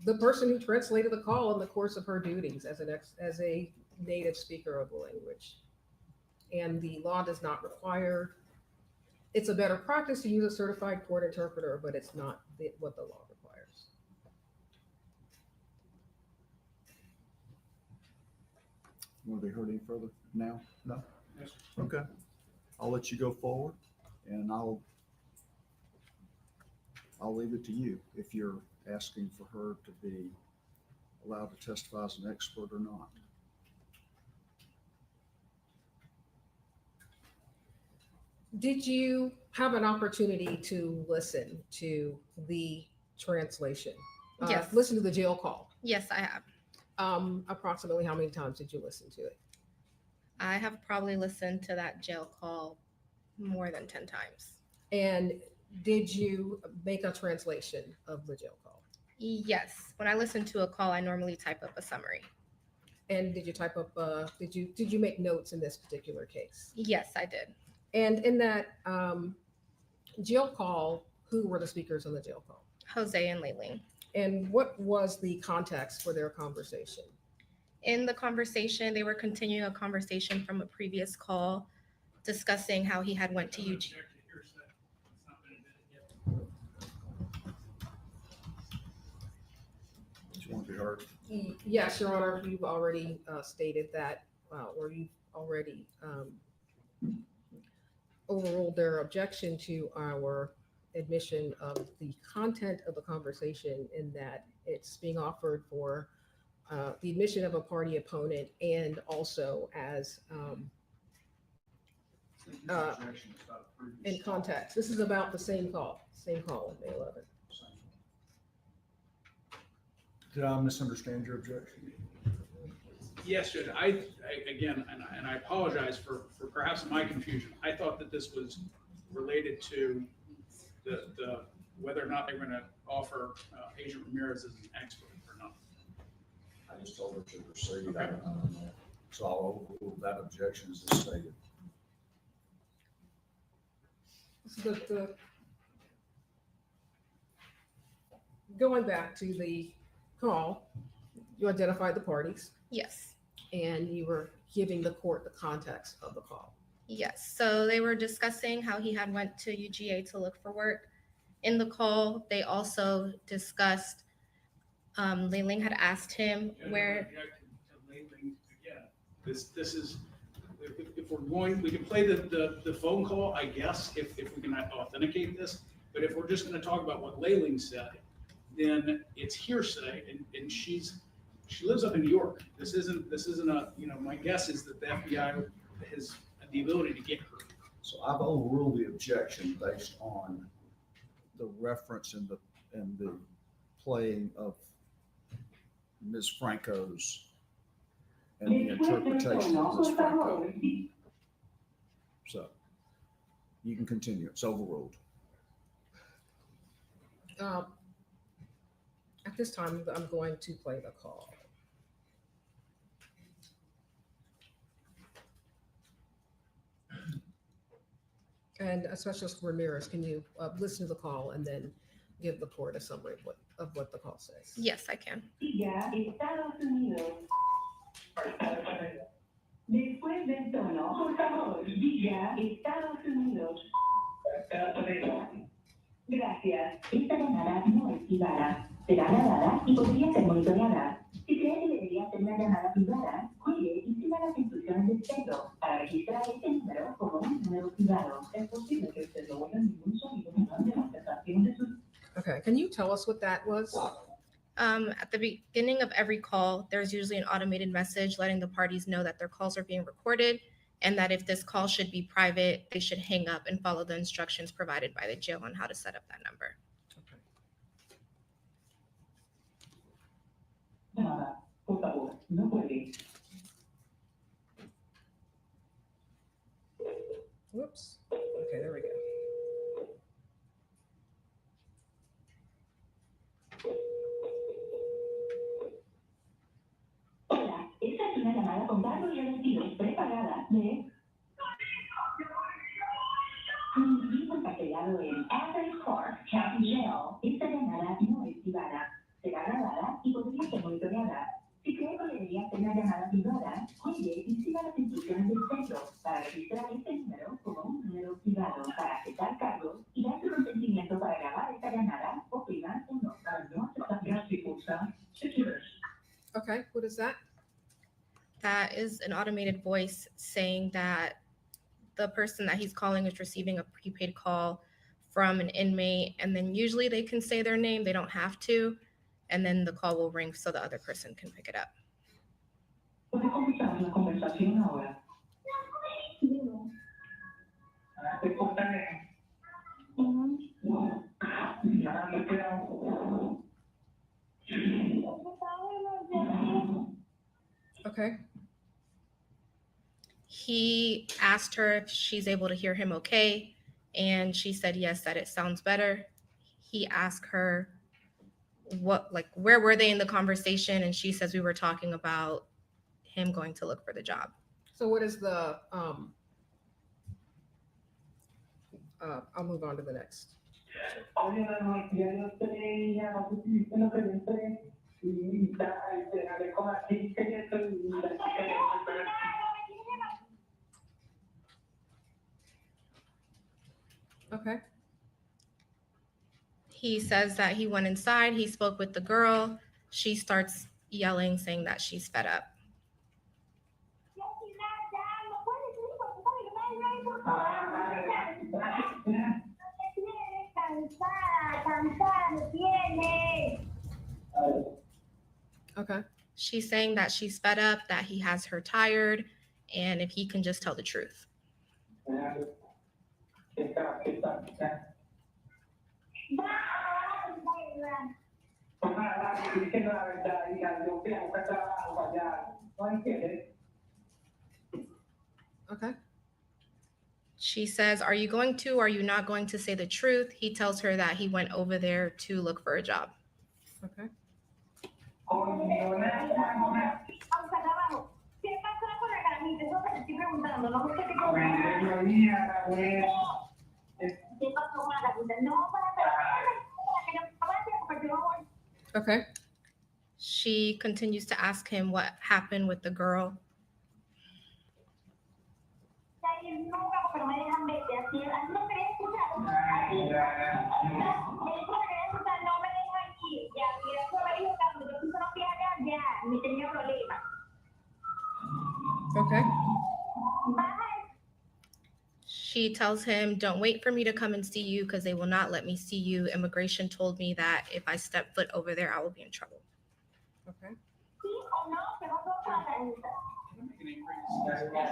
the person who translated the call in the course of her duties as a native speaker of the language. And the law does not require. It's a better practice to use a certified court interpreter, but it's not what the law requires. Want to be heard any further now? No? Yes. Okay. I'll let you go forward, and I'll leave it to you if you're asking for her to be allowed to testify as an expert or not. Did you have an opportunity to listen to the translation? Yes. Listen to the jail call. Yes, I have. Approximately how many times did you listen to it? I have probably listened to that jail call more than 10 times. And did you make a translation of the jail call? Yes. When I listen to a call, I normally type up a summary. And did you type up, did you make notes in this particular case? Yes, I did. And in that jail call, who were the speakers on the jail call? Jose and Laken. And what was the context for their conversation? In the conversation, they were continuing a conversation from a previous call, discussing how he had went to UG. Want to be heard? Yes, Your Honor, you've already stated that, or you've already overruled their objection to our admission of the content of the conversation, in that it's being offered for the admission of a party opponent, and also as in context. This is about the same call on May 11th. Did I misunderstand your objection? Yes, Judge. I again, and I apologize for perhaps my confusion. I thought that this was related to the whether or not they were going to offer Agent Ramirez as an expert or not. I just told her to proceed. Okay. I don't know. So I'll overrule that objection as stated. Going back to the call, you identified the parties. Yes. And you were giving the court the context of the call. Yes. So they were discussing how he had went to UGA to look for work. In the call, they also discussed, Laken had asked him where. This is, if we're going, we can play the phone call, I guess, if we can authenticate this. But if we're just going to talk about what Laken said, then it's hearsay, and she lives up in New York. This isn't a, my guess is that the FBI has the ability to get her. So I've overruled the objection based on the reference and the playing of Ms. Franco's and the interpretation of Ms. Franco. So you can continue. It's overruled. At this time, I'm going to play the call. And Specialist Ramirez, can you listen to the call and then give the court a summary of what the call says? Yes, I can. Estados Unidos. Después del tono, por favor, diga Estados Unidos. Gracias. Esta llamada no es privada. Será grabada y podría ser monitoreada. Si cree que debería ser una llamada privada, juegue y siga las instrucciones del texto para registrar este número como un número privado. Es posible que usted no oiga ningún sonido durante la conversación de sus. Okay, can you tell us what that was? At the beginning of every call, there's usually an automated message letting the parties know that their calls are being recorded, and that if this call should be private, they should hang up and follow the instructions provided by the jail on how to set up that number. Llamada, por favor, no cuelgue. Whoops. Okay, there we go. Hola, esta es una llamada con datos remitidos preparada de. Jail, esta llamada no es privada. Será grabada y podría ser monitoreada. Si cree que debería hacer una llamada privada, juegue y siga las instrucciones del centro para registrar este número como un número privado para aceptar cargos y dar su consentimiento para grabar esta llamada o privar uno para no aceptar si pulsa secures. Okay, what is that? That is an automated voice saying that the person that he's calling is receiving a prepaid call from an inmate, and then usually they can say their name, they don't have to, and then the call will ring so the other person can pick it up. Puede comenzar la conversación ahora. Okay. He asked her if she's able to hear him okay, and she said yes, that it sounds better. He asked her where were they in the conversation, and she says we were talking about him going to look for the job. So what is the I'll move on to the next. Okay. He says that he went inside, he spoke with the girl. She starts yelling, saying that she's fed up. Okay. She's saying that she's fed up, that he has her tired, and if he can just tell the truth. Okay. She says, are you going to, or are you not going to say the truth? He tells her that he went over there to look for a job. Okay. Okay. She continues to ask him what happened with the girl. Okay. She tells him, don't wait for me to come and see you because they will not let me see you. Immigration told me that if I step foot over there, I will be in trouble. Okay.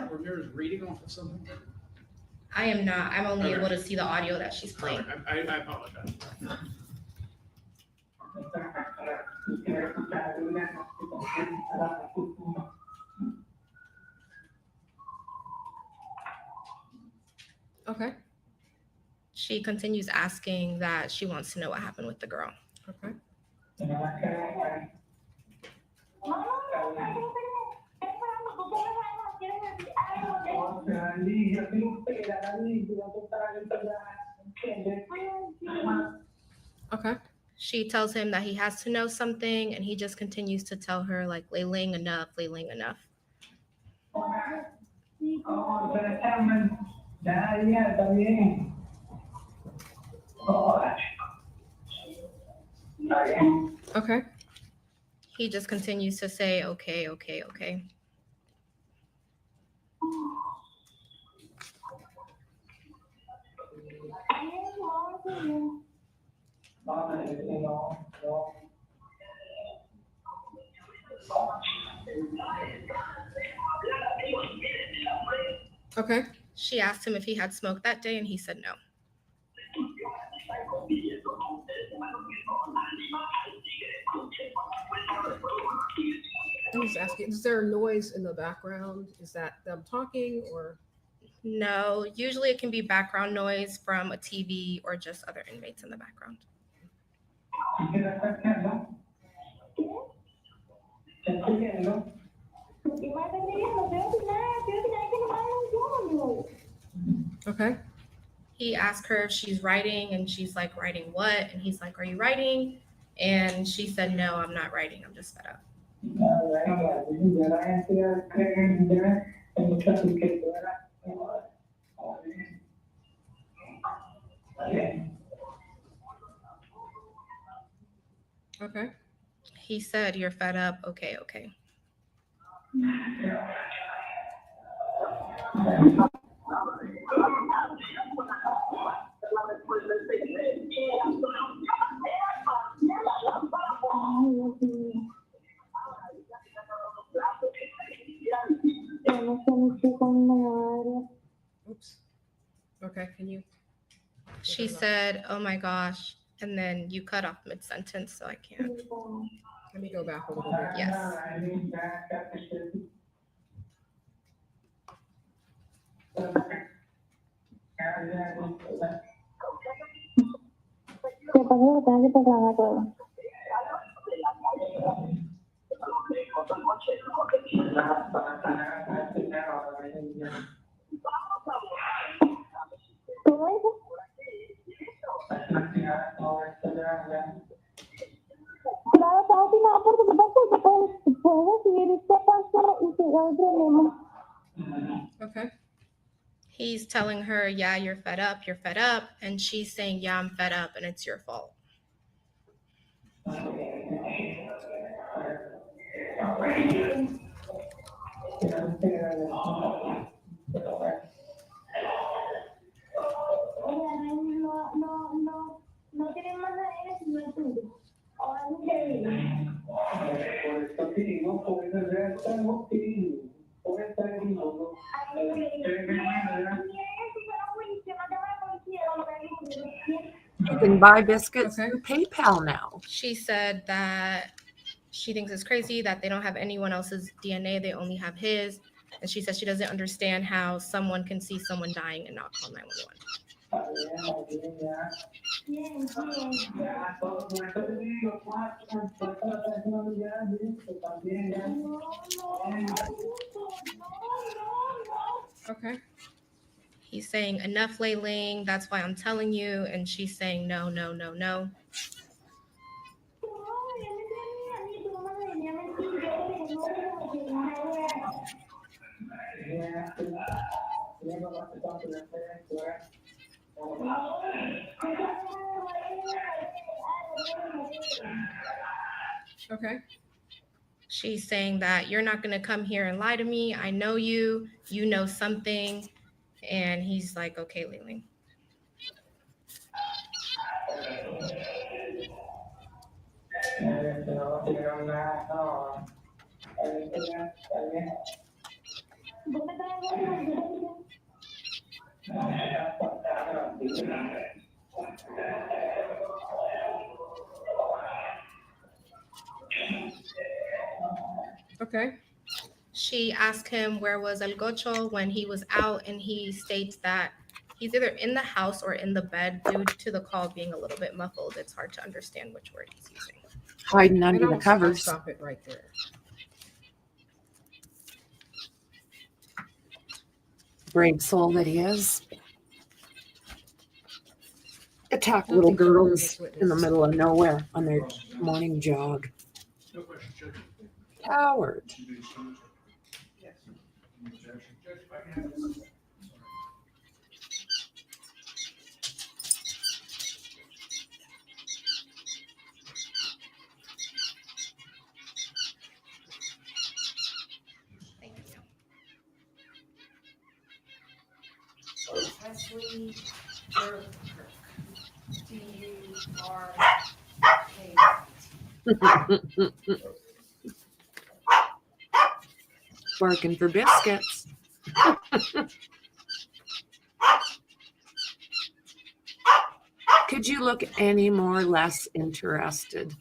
Ramirez reading off of something? I am not. I'm only Okay. able to see the audio that she's playing. I apologize. Okay. She continues asking that she wants to know what happened with the girl. Okay. Okay. She tells him that he has to know something, and he just continues to tell her, like, Layling enough, Layling enough. Okay. He just continues to say, okay, okay, okay. Okay. She asked him if he had smoked that day, and he said no. I'm just asking, is there a noise in the background? Is that them talking or? No, usually it can be background noise from a TV or just other inmates in the background. Okay. he asked her if she's writing, and she's like, writing what? And he's like, are you writing? And she said, no, I'm not writing. I'm just fed up. Okay. He said, you're fed up. Okay, okay. Oops. Okay, can you? She said, oh my gosh. And then you cut off mid-sentence, so I can't. Let me go back a little bit. Yes. Okay. He's telling her, yeah, you're fed up. You're fed up. And she's saying, yeah, I'm fed up and it's your fault. You can buy biscuits through PayPal now. She said that she thinks it's crazy that they don't have anyone else's DNA. They only have his. And she says she doesn't understand how someone can see someone dying and not call 911. Okay. He's saying, enough, Layling. That's why I'm telling you. And she's saying, no, no, no, no. Okay. She's saying that you're not going to come here and lie to me. I know you. You know something. And he's like, okay, Layling. Okay. She asked him where was El Gocho when he was out, and he states that he's either in the house or in the bed. Due to the call being a little bit muffled, it's hard to understand which word he's using. Hiding under the I'll covers. stop it right there. Brave soul that he is. Attack Nothing little to hold girls this witness. in the middle of nowhere on their morning jog. No question, Judge. Coward. Yes. Judge, if I can have this. Thank you. Wesley Burke. D-U-R-K. Barking for biscuits. Could you look any more less interested?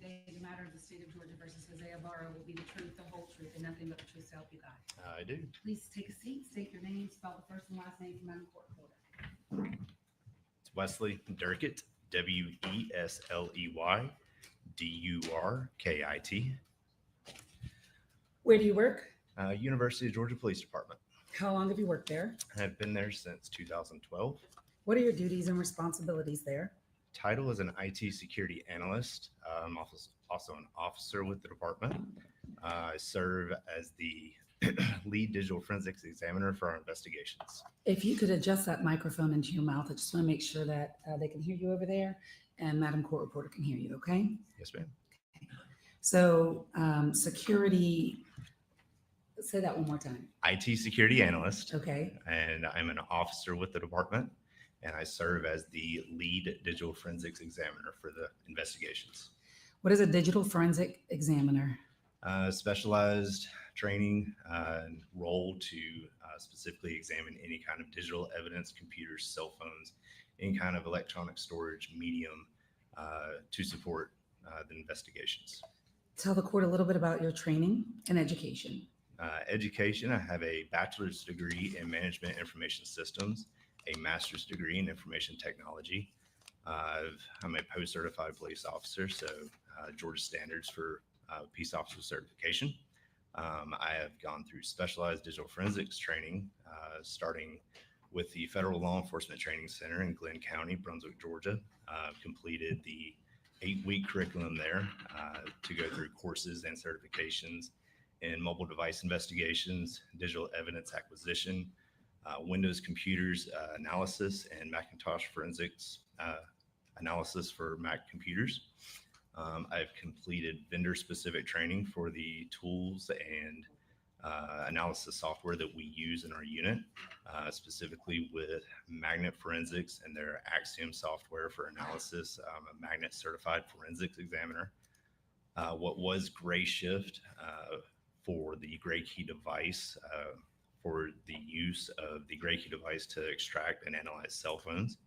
The matter of the state of Georgia versus Jose Ibarra will be the truth, the whole truth, and nothing but the truth to help you God. I do. Please take a seat, state your name, spell the first and last name for Madam Court Reporter. It's Wesley Durkit, WesleyDurkit. Where do you work? University of Georgia Police Department. How long have you worked there? I've been there since 2012. What are your duties and responsibilities there? Title is an IT security analyst. I'm also an officer with the department. I serve as the lead digital forensics examiner for our investigations. If you could adjust that microphone into your mouth, I just want to make sure that they can hear you over there and Madam Court Reporter can hear you, okay? Yes, ma'am. So security, say that one more time. IT security analyst. Okay. And I'm an officer with the department, and I serve as the lead digital forensics examiner for the investigations. What is a digital forensic examiner? Specialized training and role to specifically examine any kind of digital evidence, computers, cell phones, any kind of electronic storage medium to support the investigations. Tell the court a little bit about your training and education. Education, I have a bachelor's degree in management information systems, a master's degree in information technology. I'm a post-certified police officer, so Georgia standards for peace officer certification. I have gone through specialized digital forensics training, starting with the Federal Law Enforcement Training Center in Glenn County, Brunswick, Georgia. Completed the 8-week curriculum there to go through courses and certifications in mobile device investigations, digital evidence acquisition, Windows computers analysis, and Macintosh forensics analysis for Mac computers. I've completed vendor-specific training for the tools and analysis software that we use in our unit, specifically with magnet forensics and their Axiom software for analysis. I'm a magnet certified forensics examiner. What was Gray Shift for the Gray Key device, for the use of the Gray Key device to extract and analyze cell phones.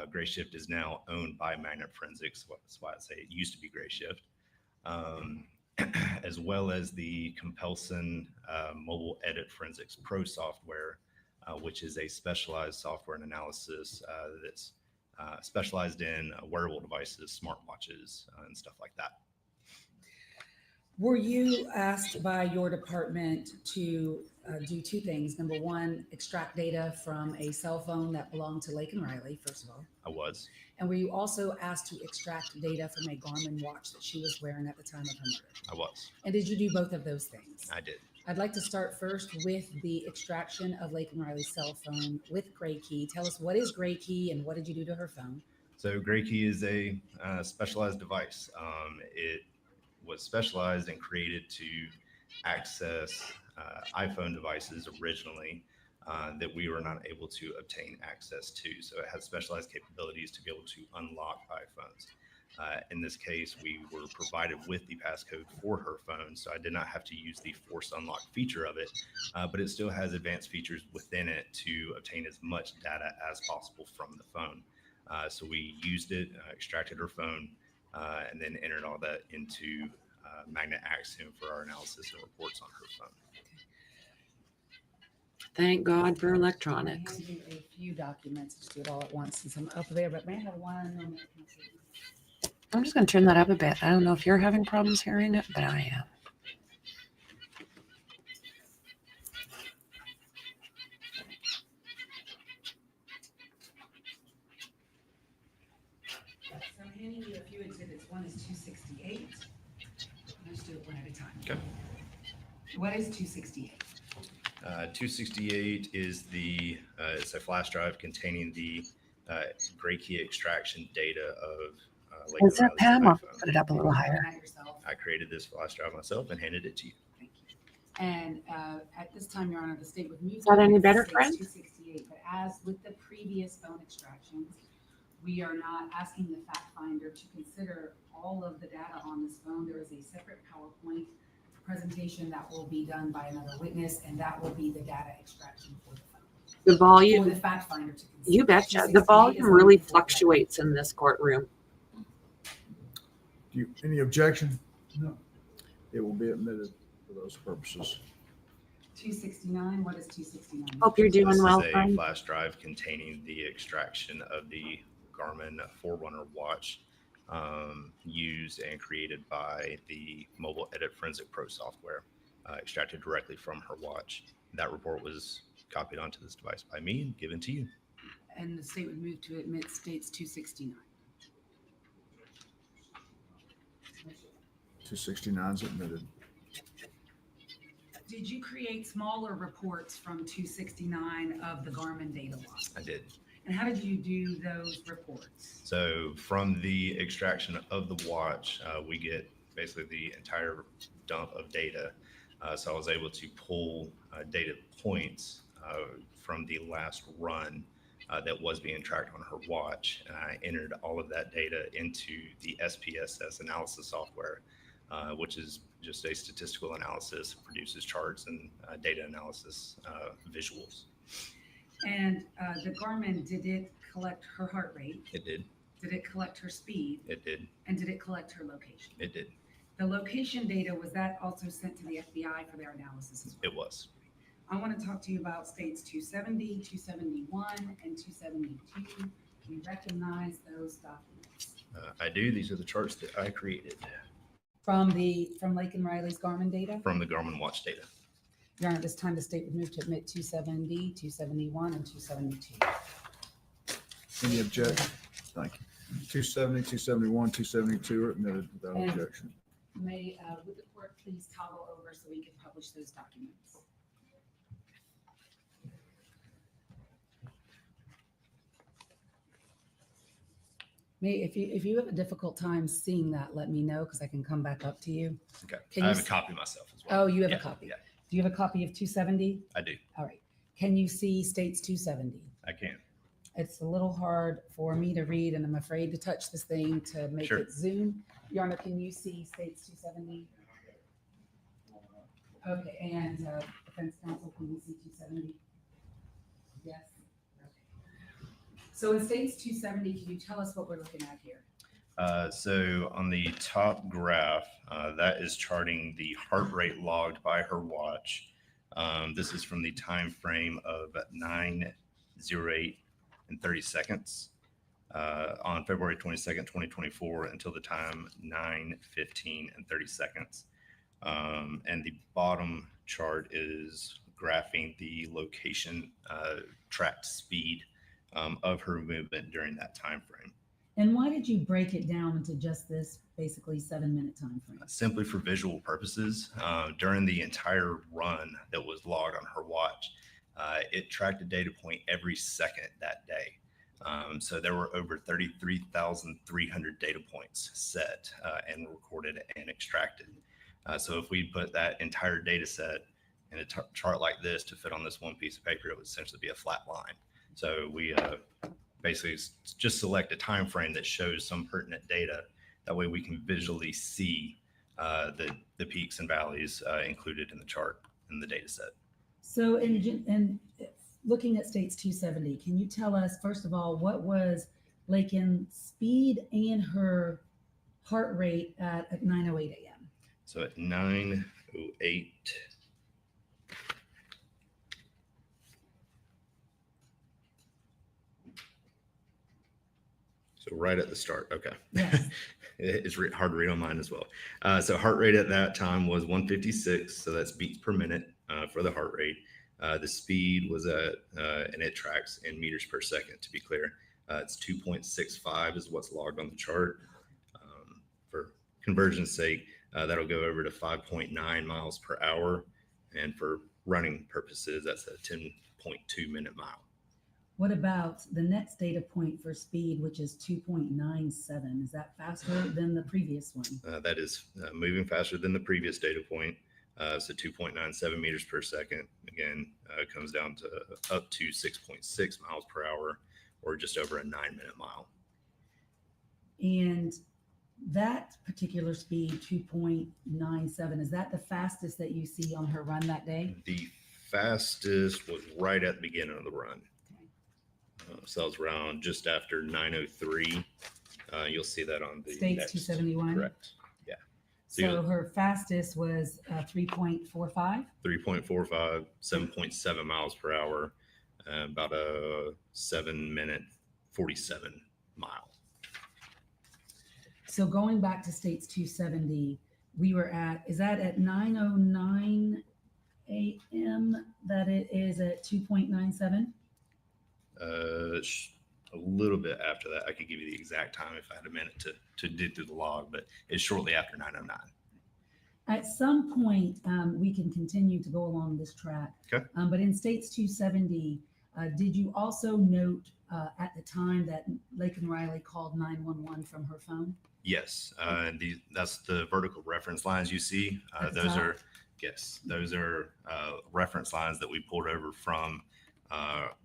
Gray Shift is now owned by Magnet Forensics. That's why I say it used to be Gray Shift. As well as the Compelson Mobile Edit Forensics Pro software, which is a specialized software and analysis that's specialized in wearable devices, smartwatches, and stuff like that. Were you asked by your department to do two things? Number one, extract data from a cell phone that belonged to Laken Riley, first of all. I was. And were you also asked to extract data from a Garmin watch that she was wearing at the time of her murder? I was. And did you do both of those things? I did. I'd like to start first with the extraction of Laken Riley's cell phone with Gray Key. Tell us, what is Gray Key and what did you do to her phone? So Gray Key is a specialized device. It was specialized and created to access iPhone devices originally that we were not able to obtain access to. So it has specialized capabilities to be able to unlock iPhones. In this case, we were provided with the passcode for her phone, so I did not have to use the force unlock feature of it, but it still has advanced features within it to obtain as much data as possible from the phone. So we used it, extracted her phone, and then entered all that into Magnet Axiom for our analysis and reports on her phone. Thank God for electronics. I'm going to do a few documents, just do it all at once since I'm up there, but may I have one moment? I'm just going to turn that up a bit. I don't know if you're having problems hearing it, but I am. So I'm handing you a few exhibits. One is 268. Let's do it one at a time. Okay. What is 268? 268 is it's a flash drive containing the Gray Key extraction data of Laken Is that Riley's Pam? I'll iPhone. put it up a little higher. I created this flash drive myself and handed it to you. And at this time, Your Honor, the state would move. Is that any to better, 268, but as with the previous phone extractions, we are not asking the fact finder to consider all of the data on this phone. There is a separate PowerPoint presentation that will be done by another witness, and that will be the data extraction for the phone. The volume, For the fact finder to consider. you betcha. 268 The is volume only really for that. fluctuates in this courtroom. Any objection? No. it will be admitted for those purposes. 269, what is 269? Hope you're doing This well, is a friend. flash drive containing the extraction of the Garmin Forerunner watch used and created by the Mobile Edit Forensic Pro software, extracted directly from her watch. That report was copied onto this device by me and given to you. And the state would move to admit states 269. 269 is admitted. Did you create smaller reports from 269 of the Garmin data loss? I did. And how did you do those reports? So from the extraction of the watch, we get basically the entire dump of data. So I was able to pull data points from the last run that was being tracked on her watch. And I entered all of that data into the SPSS analysis software, which is just a statistical analysis, produces charts and data analysis visuals. And the Garmin, did it collect her heart rate? It did. Did it collect her speed? It did. And did it collect her location? It did. The location data, was that also sent to the FBI for their analysis as well? It was. I want to talk to you about states 270, 271, and 272. Do you recognize those documents? I do. These are the charts that I created From Laken Riley's Garmin data? from the Garmin watch data. Your Honor, at this time, the state would move to admit 270, 271, and 272. Any objection? Thank you. 270, 271, 272 are admitted without And- objection. May, would the court please toggle over so we can publish those documents? May, if you have a difficult time seeing that, let me know because I can come back up to you. Okay. Can I you have a s- copy myself as well. Oh, you have Yeah, a copy? Yeah, Do you have a copy of 270? I do. All right. Can you see states 270? I can. It's a little hard for me to read and I'm afraid to touch this thing to make Sure. it zoom. Your Honor, can you see states 270? Okay, and defense counsel, can you see 270? Yes? Okay. So in states 270, can you tell us what we're looking at here? So on the top graph, that is charting the heart rate logged by her watch. This is from the time frame of 9:08 and 30 seconds on February 22nd, 2024 until the time 9:15 and 30 seconds. And the bottom chart is graphing the location tracked speed of her movement during that time frame. And why did you break it down into just this basically 7-minute time frame? Simply for visual purposes. During the entire run that was logged on her watch, it tracked a data point every second that day. So there were over 33,300 data points set and recorded and extracted. So if we put that entire data set in a chart like this to fit on this one piece of paper, it would essentially be a flat line. So we basically just select a time frame that shows some pertinent data. That way we can visually see the peaks and valleys included in the chart in the data set. So in looking at states 270, can you tell us, first of all, what was Laken's speed and her heart rate at 9:08 a.m.? So at 9:08, so right at the start. Okay. Yes. It's hard to read on mine as well. So heart rate at that time was 156. So that's beats per minute for the heart rate. The speed was at, and it tracks in meters per second, to be clear. It's 2.65 is what's logged on the chart. For conversion's sake, that'll go over to 5.9 miles per hour. And for running purposes, that's a 10.2 minute mile. What about the next data point for speed, which is 2.97? Is that faster than the previous one? That is moving faster than the previous data point. So 2.97 meters per second. Again, comes down to up to 6.6 miles per hour, or just over a 9-minute mile. And that particular speed, 2.97, is that the fastest that you see on her run that day? The fastest was right at the beginning of the run. So that was around just after 9:03. You'll see that on the States next. 271? Correct. Yeah. So her fastest was 3.45. 3.45, 7.7 miles per hour, about a 7-minute 47 mile. So going back to states 270, we were at, is that at 9:09 a.m. that it is at 2.97? A little bit after that. I could give you the exact time if I had a minute to dig through the log, but it's shortly after 9:09. At some point, we can continue to go along this track. Okay. But in states 270, did you also note at the time that Laken Riley called 911 from her phone? Yes, that's the vertical reference lines you see. Those are reference lines that we pulled over from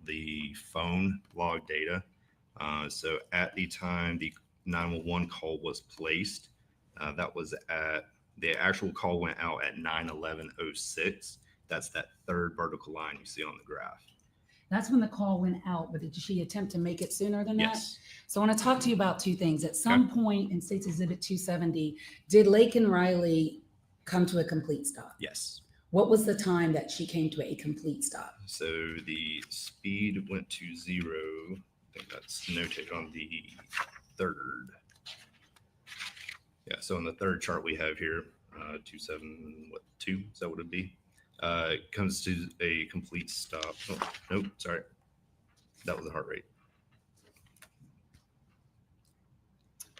the phone log data. So at the time the 911 call was placed, that was at the actual call went out at 9:11:06. That's that third vertical line you see on the graph. That's when the call went out, but did she attempt to make it sooner than that? Yes. So I want to talk to you about two things. At some point in States Exhibit 270, did Laken Riley come to a complete stop? Yes. What was the time that she came to a complete stop? So the speed went to 0. I think that's noted on the third. Yeah, so on the third chart we have here, 2 is that what it'd be? It comes to a complete stop. Oh, nope, sorry. That was the heart rate.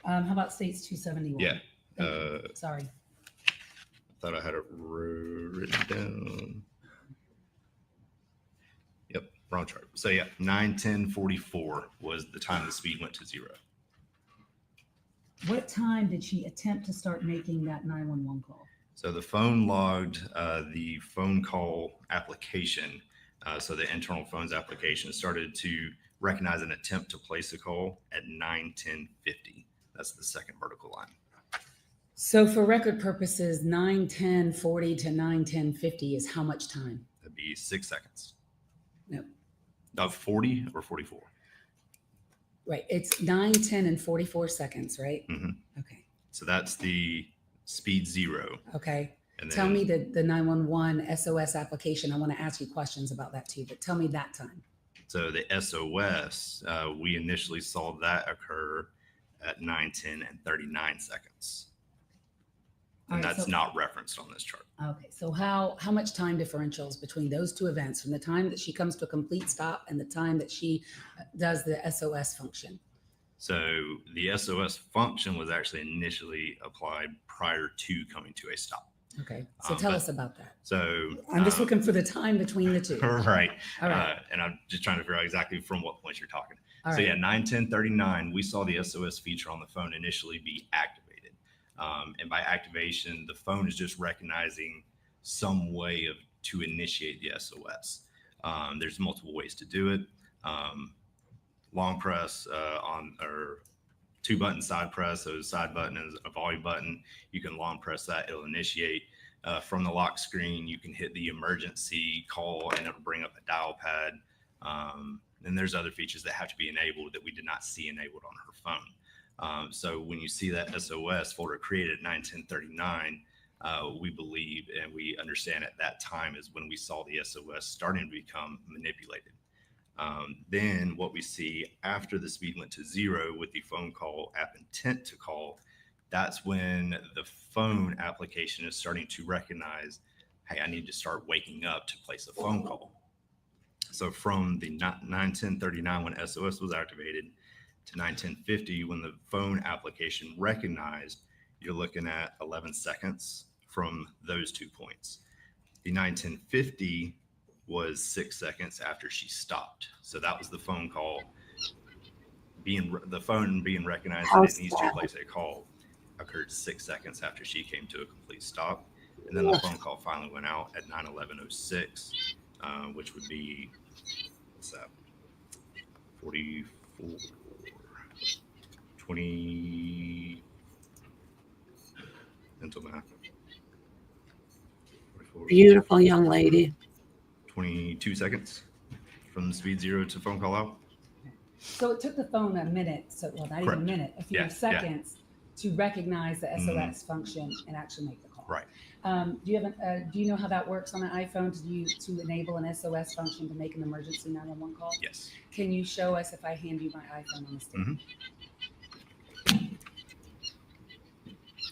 How about States 271? Yeah. Sorry. I thought I had it written down. Yep, wrong chart. So yeah, 9:10:44 was the time the speed went to 0. What time did she attempt to start making that 911 call? So the phone logged the phone call application. So the internal phones application started to recognize an attempt to place a call at 9:10:50. That's the second vertical line. So for record purposes, 9:10:40 to 9:10:50 is how much time? That'd be 6 seconds. No. Of 40 or 44? Right. It's 9:10 and 44 seconds, right? Mm-hmm. Okay. So that's the speed 0. Okay. And Tell then- me the 911 SOS application. I want to ask you questions about that too, but tell me that time. So the SOS, we initially saw that occur at 9:10 and 39 seconds. And All right, that's so- not referenced on this chart. Okay. So how much time differentials between those two events from the time that she comes to a complete stop and the time that she does the SOS function? So the SOS function was actually initially applied prior to coming to a stop. Okay. So tell us about that. So I'm just looking for the time between the two. Right. All right. And I'm just trying to figure out exactly from what point you're talking. All So right. yeah, 9:10:39, we saw the SOS feature on the phone initially be activated. And by activation, the phone is just recognizing some way to initiate the SOS. There's multiple ways to do it. Long press or 2-button side press. So the side button is a volume button. You can long press that, it'll initiate. From the lock screen, you can hit the emergency call and it'll bring up a dial pad. And there's other features that have to be enabled that we did not see enabled on her phone. So when you see that SOS folder created at 9:10:39, we believe and we understand at that time is when we saw the SOS starting to become manipulated. Then what we see after the speed went to 0 with the phone call app intent to call, that's when the phone application is starting to recognize, hey, I need to start waking up to place a phone call. So from the 9:10:39 when SOS was activated to 9:10:50 when the phone application recognized, you're looking at 11 seconds from those 2 points. The 9:10:50 was 6 seconds after she stopped. So that was the phone call the phone being recognized that it needs to place a call occurred 6 seconds after she came to a complete stop. And then the phone call finally went out at 9:11:06, which would be, what's that? 44, 20, mental math. 44, Beautiful young lady. 22 seconds from speed 0 to phone call out. So it took the phone a minute. So, well, not even a Correct. minute, a few Yeah, yeah. seconds to recognize the SOS function and actually make the call. Right. Do you know how that works on an iPhone to enable an SOS function to make an emergency 911 call? Yes. Can you show us if I hand you my iPhone on the stand?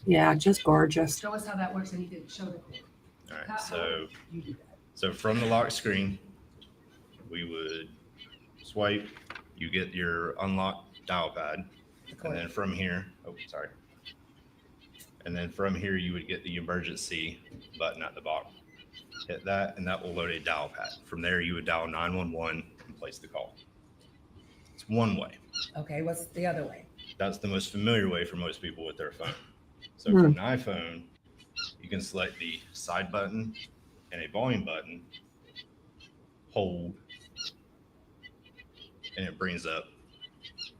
Yeah, just gorgeous. Show us how that works, and you can show the cord. All right. How So, you do that? so from the lock screen, we would swipe. You get your unlocked dial pad, and then from here, oh, sorry. And then from here, you would get the emergency button at the bottom. Hit that, and that will load a dial pad. From there, you would dial 911 and place the call. It's one way. Okay, what's the other way? That's the most familiar way for most people with their phone. So for an iPhone, you can select the side button and a volume button, hold, and it brings up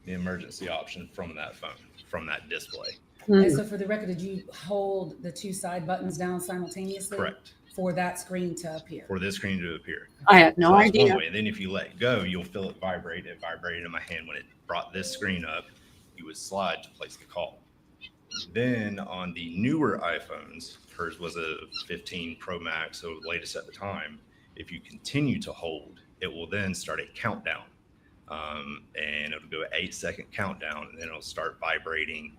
the emergency option from that phone, from that display. And so for the record, did you hold the two side buttons down simultaneously? Correct. For that screen to appear? For this screen to appear. I had no that's idea. One way. And then if you let go, you'll feel it vibrate. It vibrated in my hand when it brought this screen up. You would slide to place the call. Then on the newer iPhones, hers was a 15 Pro Max, so the latest at the time. If you continue to hold, it will then start a countdown. And it'll go an 8-second countdown, and then it'll start vibrating,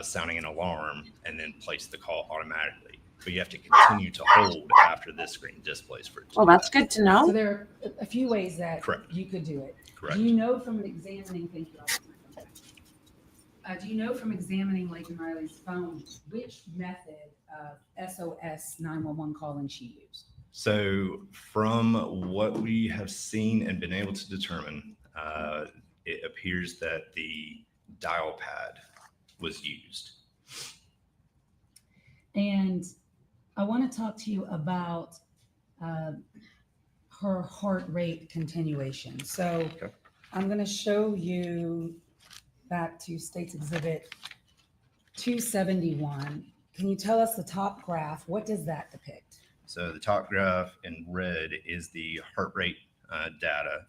sounding an alarm, and then place the call automatically. But you have to continue to hold after this screen displays for it. Well, that's good to know. So there are a few ways that Correct. you could do it. Correct. Do you know from examining, thank you, do you know from examining Laken Riley's phone, which method of SOS 911 calling she used? So from what we have seen and been able to determine, it appears that the dial pad was used. And I want to talk to you about her heart rate continuation. So I'm going to show you back to State's Exhibit 271. Can you tell us the top graph? What does that depict? So the top graph in red is the heart rate data,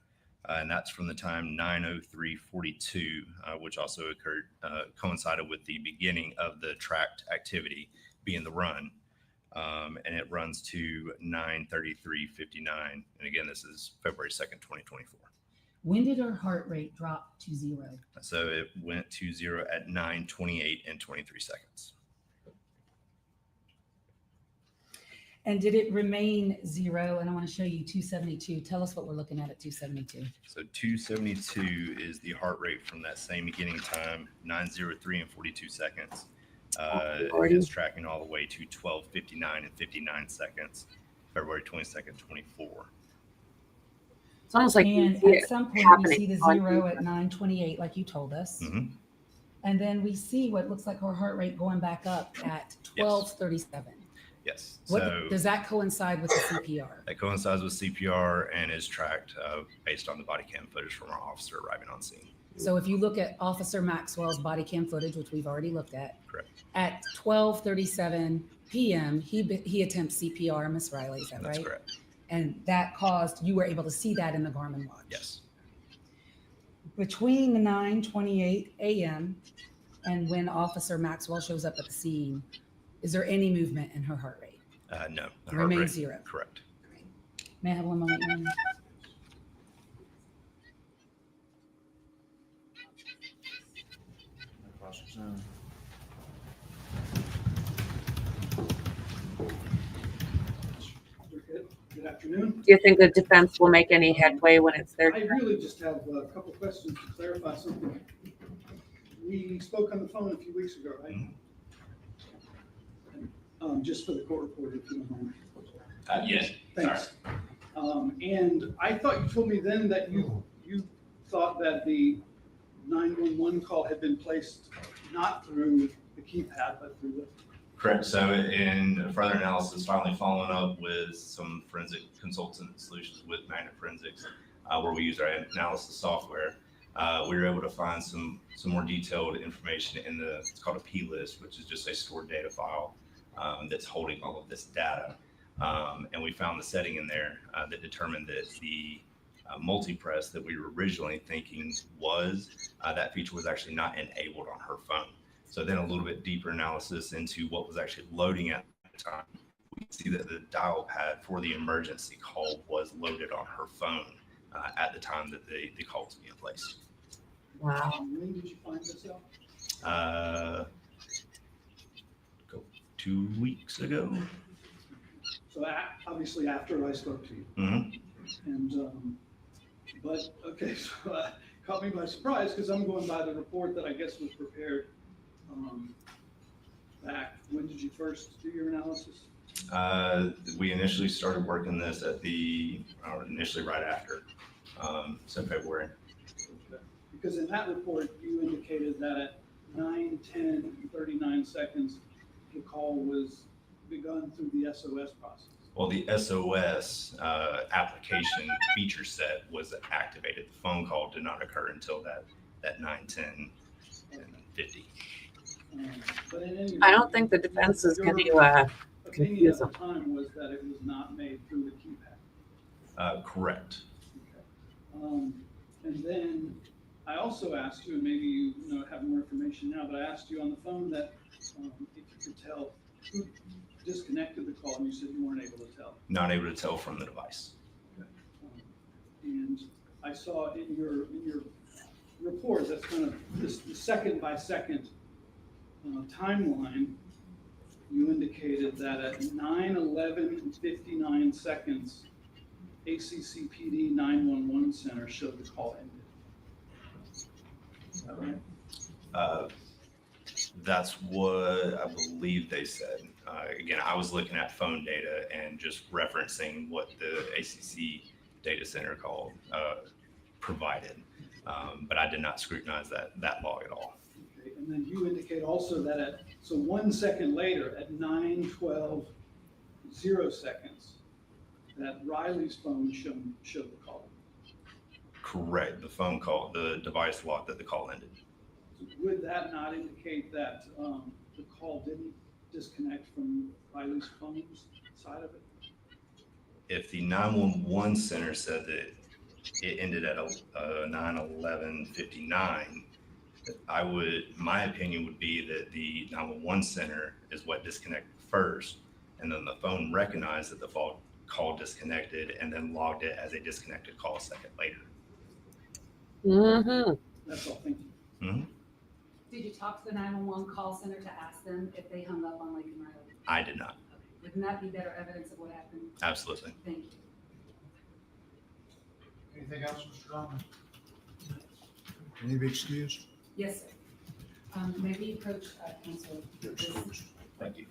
and that's from the time 9:03:42, which also occurred, coincided with the beginning of the tracked activity being the run. And it runs to 9:33:59. And again, this is February 2nd, 2024. When did her heart rate drop to 0? So it went to 0 at 9:28 and 23 seconds. And did it remain 0? And I want to show you 272. Tell us what we're looking at 272. So 272 is the heart rate from that same beginning time, 9:03 and 42 seconds. It's tracking all the way to 12:59 and 59 seconds, February 22nd, 24. It's almost like and at some point we see the 0 at 9:28, like you told us. And then we see what looks like her heart rate going back up at 12:37. Yes. What, So does that coincide with the CPR? that coincides with CPR and is tracked based on the body cam footage from our officer arriving on scene. So if you look at Officer Maxwell's body cam footage, which we've already looked at, correct. At 12:37 p.m., he attempts CPR, Miss Riley, is that right? That's correct. And that caused, you were able to see that in the Garmin watch. Yes. Between the 9:28 a.m. and when Officer Maxwell shows up at the scene, is there any movement in her heart rate? No. It remains 0. Correct. May I have one moment? Ma'am? Good afternoon. Do you think the defense will make any headway when it's their I turn? really just have a couple questions to clarify something. We spoke on the phone a few weeks ago, right? Just for the court reporter, if you don't mind. Yes. Thanks. And I thought you told me then that you thought that the 911 call had been placed not through the keypad, but through the. Correct. So in further analysis, finally following up with some forensic consultant solutions with Magnet Forensics, where we use our analysis software, we were able to find some more detailed information in it's called a P list, which is just a stored data file that's holding all of this data. And we found the setting in there that determined that the multi-press that we were originally thinking was, that feature was actually not enabled on her phone. So then a little bit deeper analysis into what was actually loading at the time. We see that the dial pad for the emergency call was loaded on her phone at the time that the call was being placed. Wow. When did you find this out? 2 weeks ago. So obviously after I spoke to you. Mm-hmm. And, but, okay, so caught me by surprise because I'm going by the report that I guess was prepared back. When did you first do your analysis? We initially started working this initially right after, so February. Okay. Because in that report, you indicated that at 9, 10, and 39 seconds, the call was begun through the SOS process. Well, the SOS application feature set was activated. The phone call did not occur until that 9, 10, and 50. But in any I don't think the defense is going to confuse at them. the time was that it was not made through the keypad. Correct. Okay. And then I also asked you, and maybe you have more information now, but I asked you on the phone that if you could tell who disconnected the call, and you said you weren't able to tell. Not able to tell from the device. Okay. And I saw in your report that's kind of this second by second timeline. You indicated that at 9:11 and 59 seconds, ACCPD 911 center showed the call ended. Is that right? That's what I believe they said. Again, I was looking at phone data and just referencing what the ACC data center call provided, but I did not scrutinize that log at all. Okay. And then you indicate also that so 1 second later, at 9:12, 0 seconds, that Riley's phone showed the call. Correct. The phone call, the device logged that the call ended. So would that not indicate that the call didn't disconnect from Riley's phone's side of it? If the 911 center said that it ended at 9:11:59, my opinion would be that the 911 center is what disconnected first, and then the phone recognized that the call disconnected and then logged it as a disconnected call a second later. Mm-hmm. That's all. Thank you. Mm-hmm. Did you talk to the 911 call center to ask them if they hung up on Laken Riley? I did not. Okay. Wouldn't that be better evidence of what happened? Absolutely. Thank you. Anything else, Mr. Donovan? Any be excused? Yes, sir. May we approach counsel? Thank you.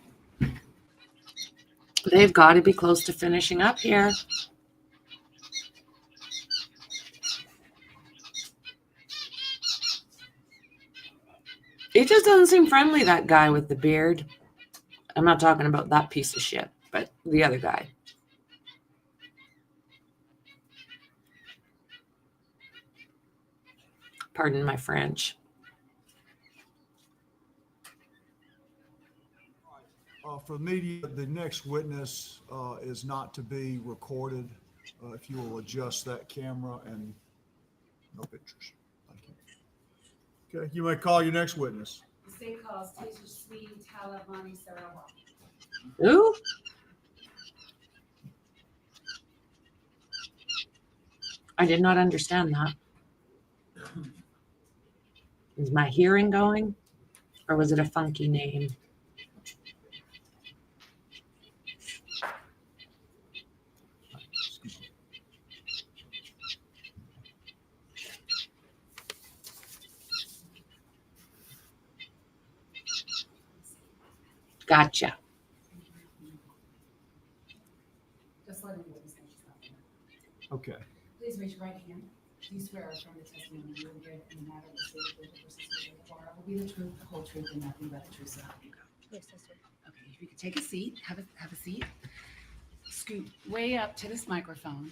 They've got to be close to finishing up here. It just doesn't seem friendly, that guy with the beard. I'm not talking about that piece of shit, but the other guy. Pardon my French. For the media, the next witness is not to be recorded. If you will adjust that camera and no pictures. Thank you. Okay, you may call your next witness. The state calls Taser Sweet Talavani Sarawak. Who? I did not understand that. Is my hearing going? Or was it a funky name? Gotcha. Just letting the witness know she's not there. Okay. Please raise your right hand. Do you swear or affirm the testimony you will give in the matter of the state of Georgia versus Jose Ibarra will be the truth, the whole truth, and nothing but the truth, so help you God? Yes, sister. Okay, if you could take a seat, have a seat. Scoot way up to this microphone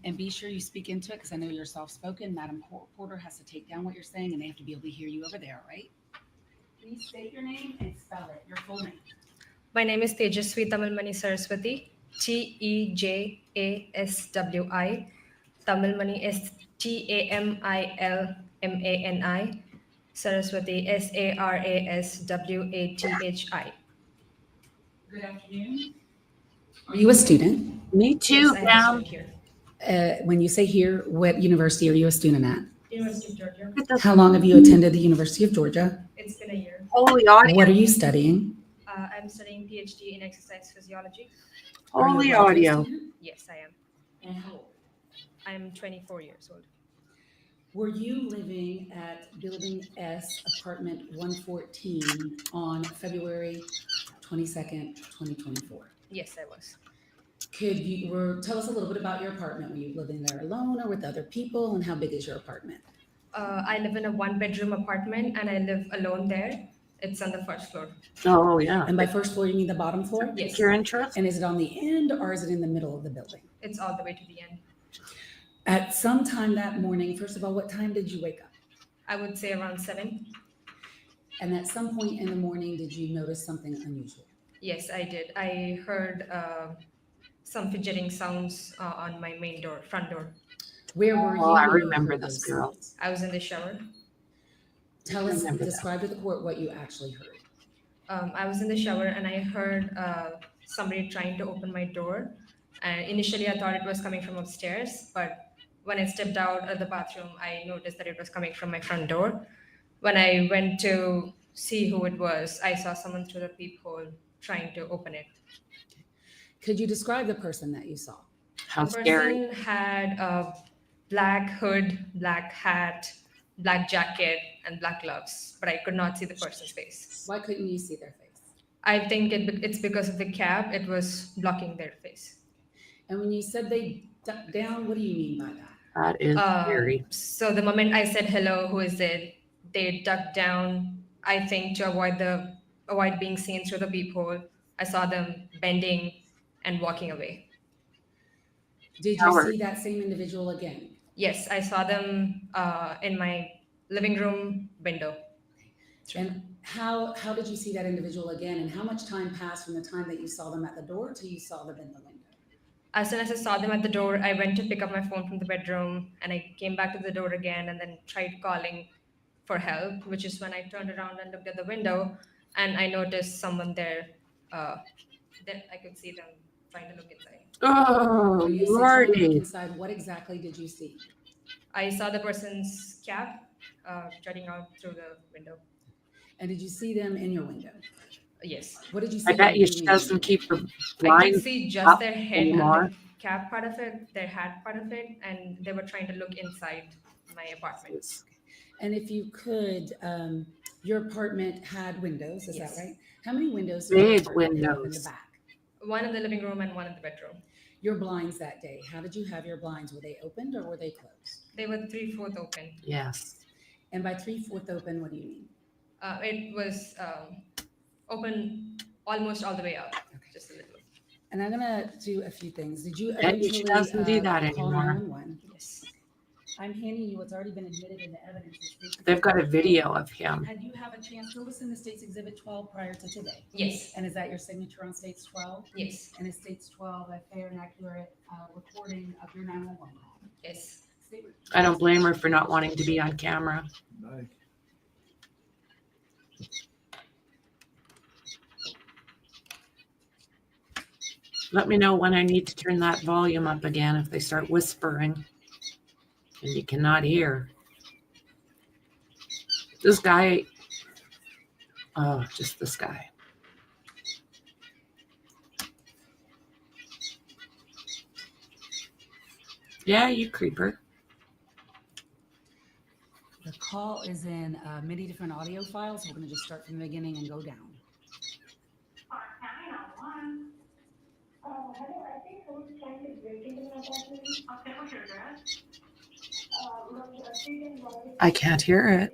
and be sure you speak into it because I know you're soft-spoken. Madam Porter has to take down what you're saying and they have to be able to hear you over there, right? Please state your name and spell it, your full name. My name is Tejaswi Tamilmani Saraswati. Tejaswi. Tamilmani is Tamilmani. Saraswati, Saraswathi. Good afternoon. Are you a student? Me Yes, too, I'm a ma'am. student here. When you say here, what university are you a student at? University of Georgia. How long have you attended the University of Georgia? It's been a year. Holy audio. What are you studying? I'm studying PhD in exercise physiology. Are you a Holy graduate audio. student? Yes, I am. And how old? I'm 24 years old. Were you living at Building S, Apartment 114 on February 22nd, 2024? Yes, I was. Tell us a little bit about your apartment. Were you living there alone or with other people, and how big is your apartment? I live in a one-bedroom apartment and I live alone there. It's on the first floor. Oh, yeah. And by first floor, you mean the bottom floor? Yes. Take your interest. And is it on the end or is it in the middle of the building? It's all the way to the end. At some time that morning, first of all, what time did you wake up? I would say around 7. And at some point in the morning, did you notice something unusual? Yes, I did. I heard some fidgeting sounds on my main door, front door. Where were you? Oh, I when you remember heard this those girl. sounds? I was in the shower. Describe to the court what you actually heard. I was in the shower and I heard somebody trying to open my door. And initially, I thought it was coming from upstairs, but when I stepped out of the bathroom, I noticed that it was coming from my front door. When I went to see who it was, I saw someone through the peephole trying to open it. Could you describe the person that you saw? How The scary. person had a black hood, black hat, black jacket, and black gloves, but I could not see the person's face. Why couldn't you see their face? I think it's because of the cap. It was blocking their face. And when you said they ducked down, what do you mean by that? That is scary. So the moment I said hello, who is it? They ducked down. I think to avoid being seen through the peephole. I saw them bending and walking away. Did you see that same individual again? Yes, I saw them in my living room window. And how did you see that individual again? And how much time passed from the time that you saw them at the door till you saw them in the window? As soon as I saw them at the door, I went to pick up my phone from the bedroom and I came back to the door again and then tried calling for help, which is when I turned around and looked at the window and I noticed someone there. Then I could see them trying to look inside. Oh, When you said trying to look Lordy. inside, what exactly did you see? I saw the person's cap jutting out through the window. And did you see them in your window? Yes. What did you see? I bet them you doing? she doesn't keep her I could blinds see just up their head anymore. and the cap part of it, their hat part of it, and they were trying to look inside my apartment. And if you could, your apartment had windows, is Yes. that right? How many windows did your Big apartment have in the windows. back? One in the living room and one in the bedroom. Your blinds that day, how did you have your blinds? Were they opened or were they closed? They were 3/4 open. Yes. And by 3/4 open, what do you mean? It was open almost all the way out, just a little. And I'm gonna do a few things. Did you Bet you she doesn't do that call anymore. 911? Yes. I'm handing you what's already been admitted in the evidence. They've got a video of him. Had you have a chance to listen to State's Exhibit 12 prior to today? Yes. And is that your signature on State's 12? Yes. And is State's 12 a fair and accurate recording of your 911 call? Yes. I don't blame her for not wanting to be on camera. No. Let me know when I need to turn that volume up again if they start whispering and you cannot hear. This guy, oh, just this guy. Yeah, you creeper. The call is in many different audio files. We're going to just start from the beginning and go down. I think someone's trying to break into my apartment. Okay, what's your address? I can't hear it.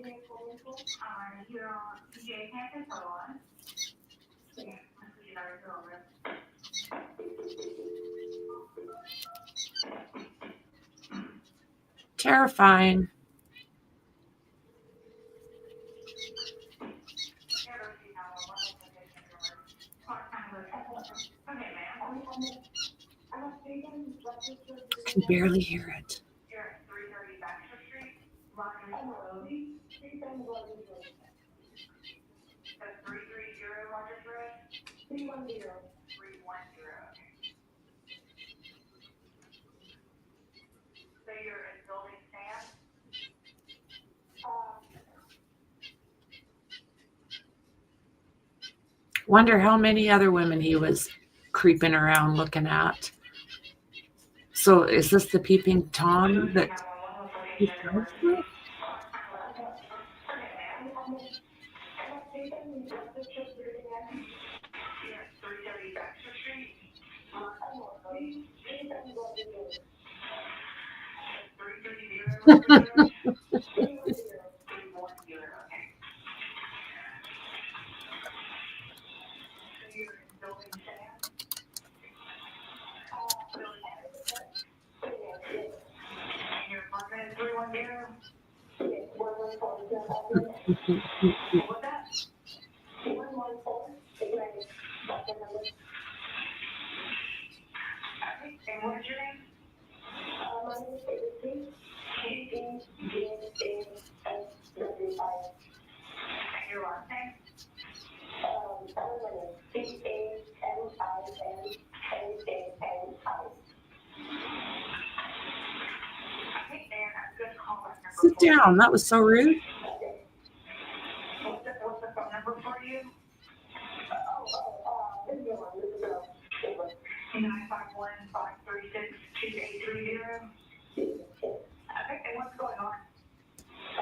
You're on PJ campus or what? Yeah, that's what you gotta go over. Terrifying. I can barely hear it. You're at 330 Baxter Street, Rockland Road. That's 330 Rogers Road? 310. 310, okay. So you're in building Sam? Wonder how many other women he was creeping around looking at. So is this the peeping Tom that he's friends with? And what is your name? My name is David. K-E-J-A-S-W-I. And your last name? C-A-M-I-N-A-N-A-N-I. Okay, and I'm good to call back number Sit down. That was so rude. What's the phone number for you? This is the one. 951-536-2830. Okay, and what's going on? I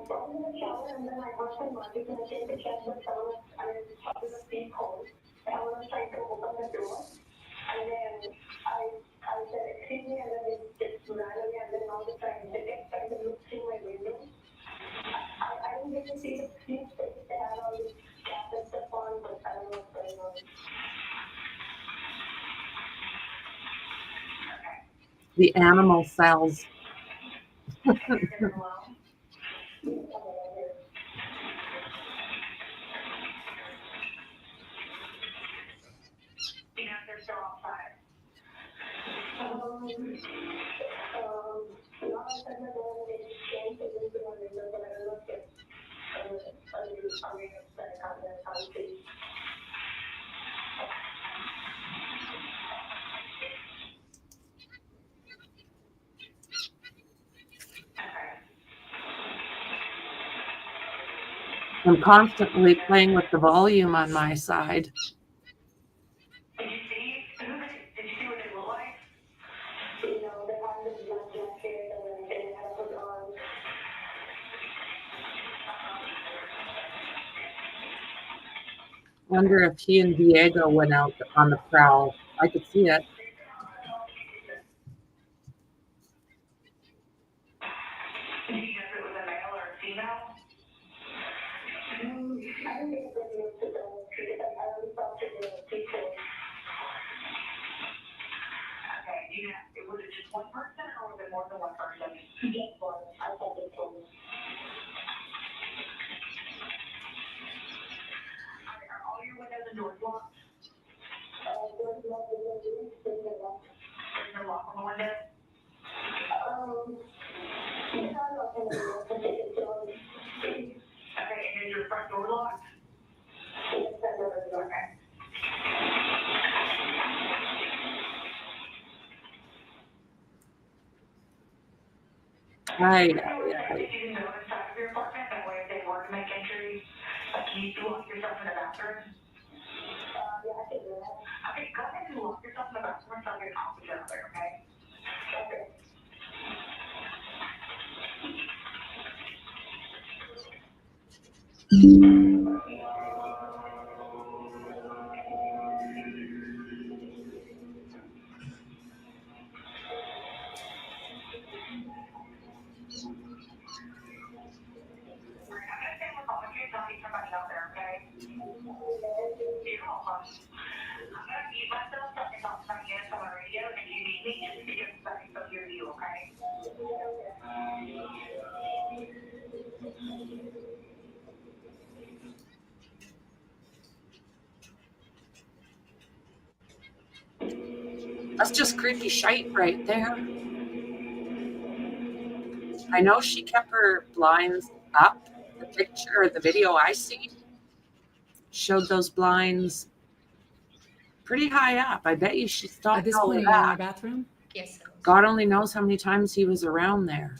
was in the shower and then I brushed my mouth and I came to check the phone and it was a speed code. And I was trying to open the door. And then I said, excuse me, and then it just ran away and then all the time they kept trying to look through my window. I didn't get to see the few space they had all this gas and stuff on, but I don't know what's going on. The animal cells. They're still outside. I'm constantly playing with the volume on my side. Did you see what they look like? You know, they have this black jacket and then they have a hood on. Wonder if he and Diego went out on the prowl. I could see it. Did you guess it was a male or a female? I didn't think it was to the because I only talked to the people. Okay, was it just one person or was it more than one person? Just one. I thought it was. Are all your windows and doors locked? Doors locked, there's no lock. There's no lock on the window? Okay, and is your front door locked? Yes, that door is locked. Okay. Right. You can go inside of your apartment, that way if they were to make entries, can you lock yourself in the bathroom? Yeah, I can do that. Okay, go ahead and lock yourself in the bathroom until I get an officer out there, okay? Okay. That's just creepy shite right there. I know she kept her blinds up. The picture or the video I see showed those blinds pretty high up. I bet you she At stopped this all point, of are you in our that. bathroom? Yes. God only knows how many times he was around there.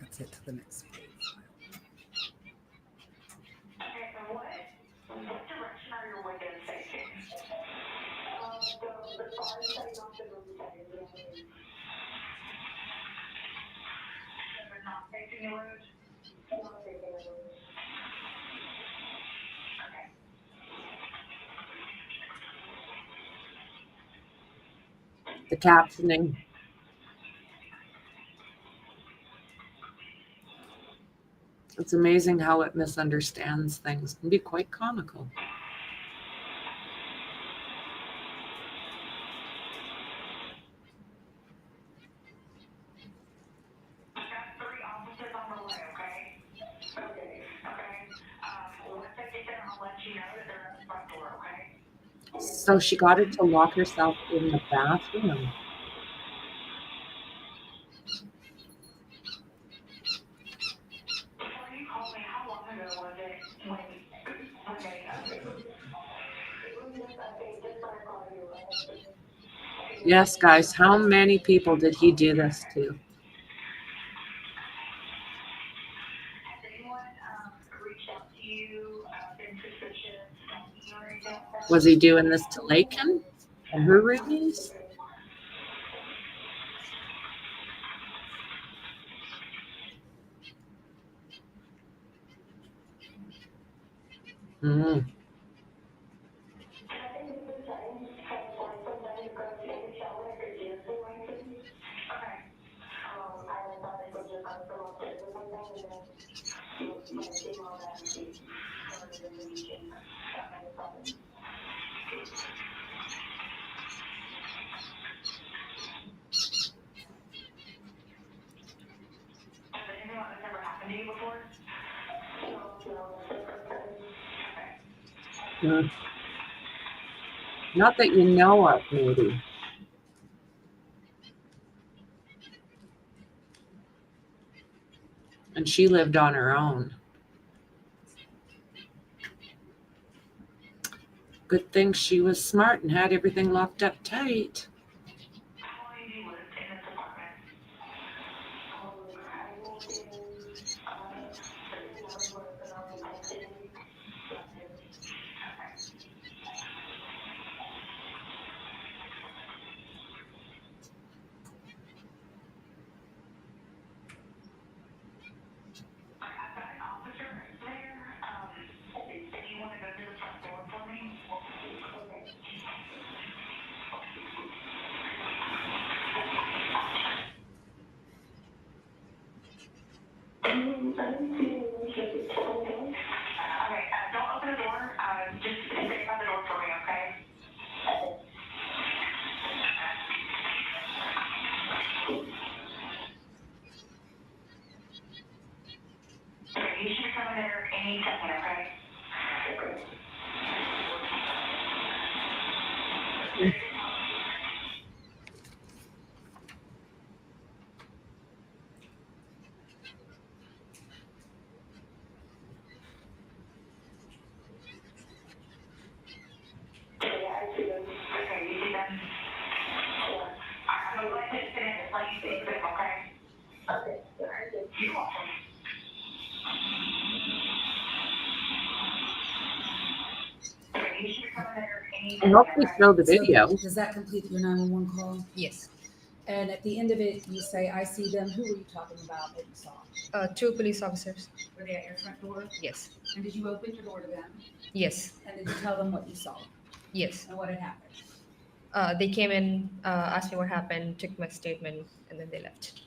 That's it to the next page. Okay, so what direction are your windows facing? The far side of the room side. They're not facing the road? Not facing the road. Okay. The captioning. It's amazing how it misunderstands things. It can be quite comical. Got 3 officers on the way, okay? Okay. Once I get there, I'll let you know that they're at the front door, okay? So she got her to lock herself in the bathroom. Before you called me, how long ago was it when they Yes, guys, how many people did he do this to? Has anyone reached out to you, been suspicious, or anything like that? Was he doing this to Laken and her roomies? Mm. Has anything like this ever happened to you before? Mm. Not that you know of, maybe. And she lived on her own. Good thing she was smart and had everything locked up tight. How long have you lived in this apartment? I've got an officer there. If you want to go to the front door for me. Okay. Okay, don't open the door. Just stay by the door for me, okay? Okay, you should come in there any second, okay? Okay, you see them? I'm gonna let this finish, let you see them, okay? Okay. You're welcome. Okay, you should come in there any I second, hope we okay? show the video. So does that complete your 911 call? Yes. And at the end of it, you say, I see them. Who were you talking about that you saw? 2 police officers. Were they at your front door? Yes. And did you open your door to them? Yes. And did you tell them what you saw? Yes. And what had happened? They came in, asked me what happened, took my statement, and then they left.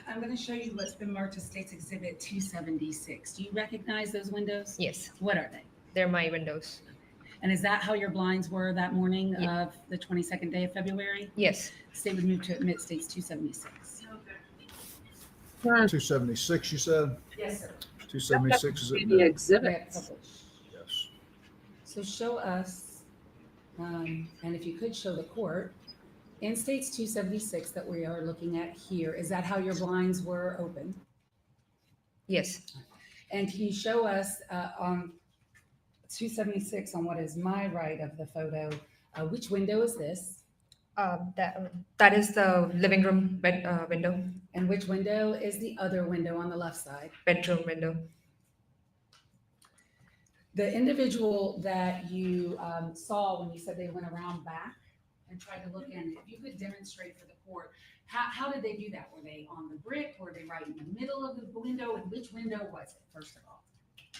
I'm going to show you what's been marked as State's Exhibit 276. Do you recognize those windows? Yes. What are they? They're my windows. And is that how your blinds were that morning of the 22nd day of February? Yes. State would move to admit State's 276. 276, you said? Yes, sir. 276 is it? The exhibits. Yes. So show us, and if you could show the court, In States 276 that we are looking at here, is that how your blinds were open? Yes. And can you show us on 276 on what is my right of the photo, which window is this? That is the living room window. And which window is the other window on the left side? Bedroom window. The individual that you saw when you said they went around back and tried to look in, if you could demonstrate for the court, how did they do that? Were they on the brick? Were they right in the middle of the window? And which window was it, first of all?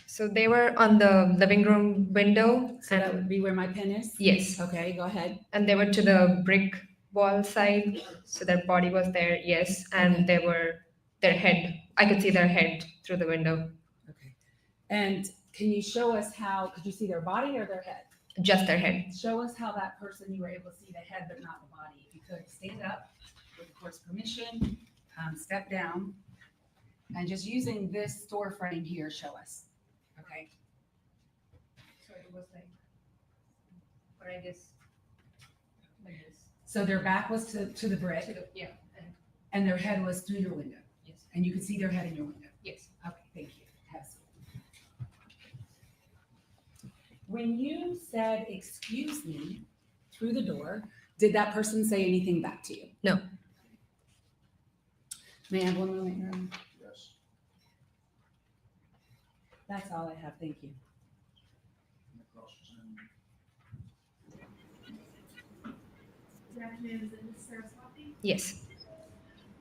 So they were on the living room window. So that would be where my pen is? Yes. Okay, go ahead. And they were to the brick wall side. So their body was there, yes. And they were, their head, I could see their head through the window. Okay. And can you show us how, could you see their body or their head? Just their head. Show us how that person, you were able to see the head but not the body. If you could stand up with the court's permission, step down, and just using this door frame here, show us. Okay. So it was like, or I guess, like this. So their back was to the brick. Yeah. And their head was through your window. Yes. And you could see their head in your window. Yes. Okay, thank you. When you said, "Excuse me," through the door, did that person say anything back to you? No. May I have one moment, Your Honor? Yes. That's all I have. Thank you. Good afternoon, is it Ms. Saraswati? Yes.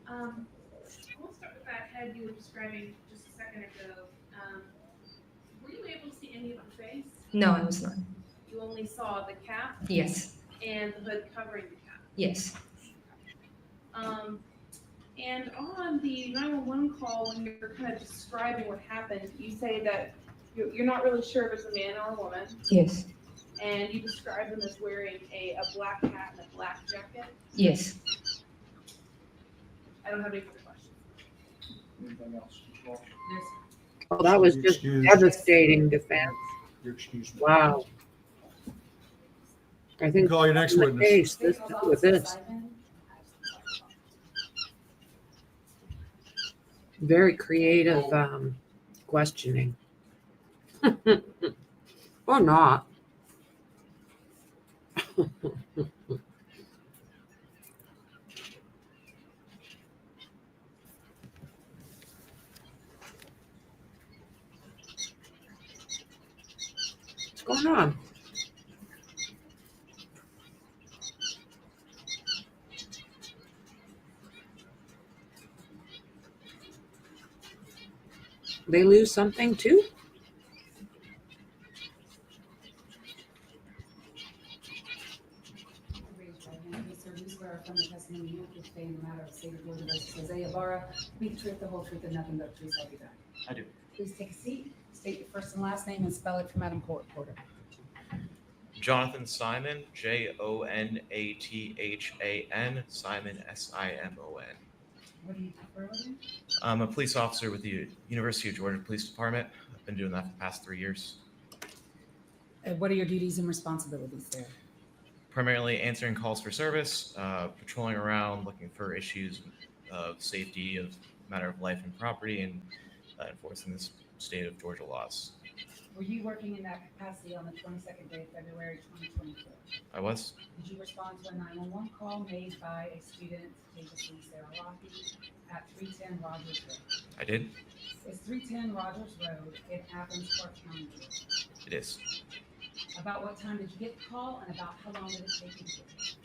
I want to start with that head you were describing just a second ago. Were you able to see any of the face? No, I was not. You only saw the cap? Yes. And the hood covering the cap? Yes. And on the 911 call, when you're kind of describing what happened, you say that you're not really sure if it's a man or a woman. Yes. And you describe them as wearing a black hat and a black jacket. Yes. I don't have any further questions. Anything else? Oh, that was just devastating defense. You're excused. Wow. I think Call your next the witness. case, this, with this. Very creative questioning. Or not. What's going on? They lose something too? From the testimony you give today in the matter of state of Georgia versus Jose Ibarra, speak the truth, the whole truth, and nothing but the truth, so be done. I do. Please take a seat, state your first and last name, and spell it for Madam Court Reporter. Jonathan Simon, Jonathan, Simon, Simon. What do you prefer with him? I'm a police officer with the University of Georgia Police Department. I've been doing that for the past 3 years. What are your duties and responsibilities there? Primarily answering calls for service, patrolling around, looking for issues of safety, of matter of life and property, and enforcing the state of Georgia laws. Were you working in that capacity on the 22nd day of February 2024? I was. Did you respond to a 911 call made by a student, Jose Ibarra, at 310 Rogers Road? I did. It's 310 Rogers Road in Athens, Clark County. It is. About what time did you get the call, and about how long did it take you to get it?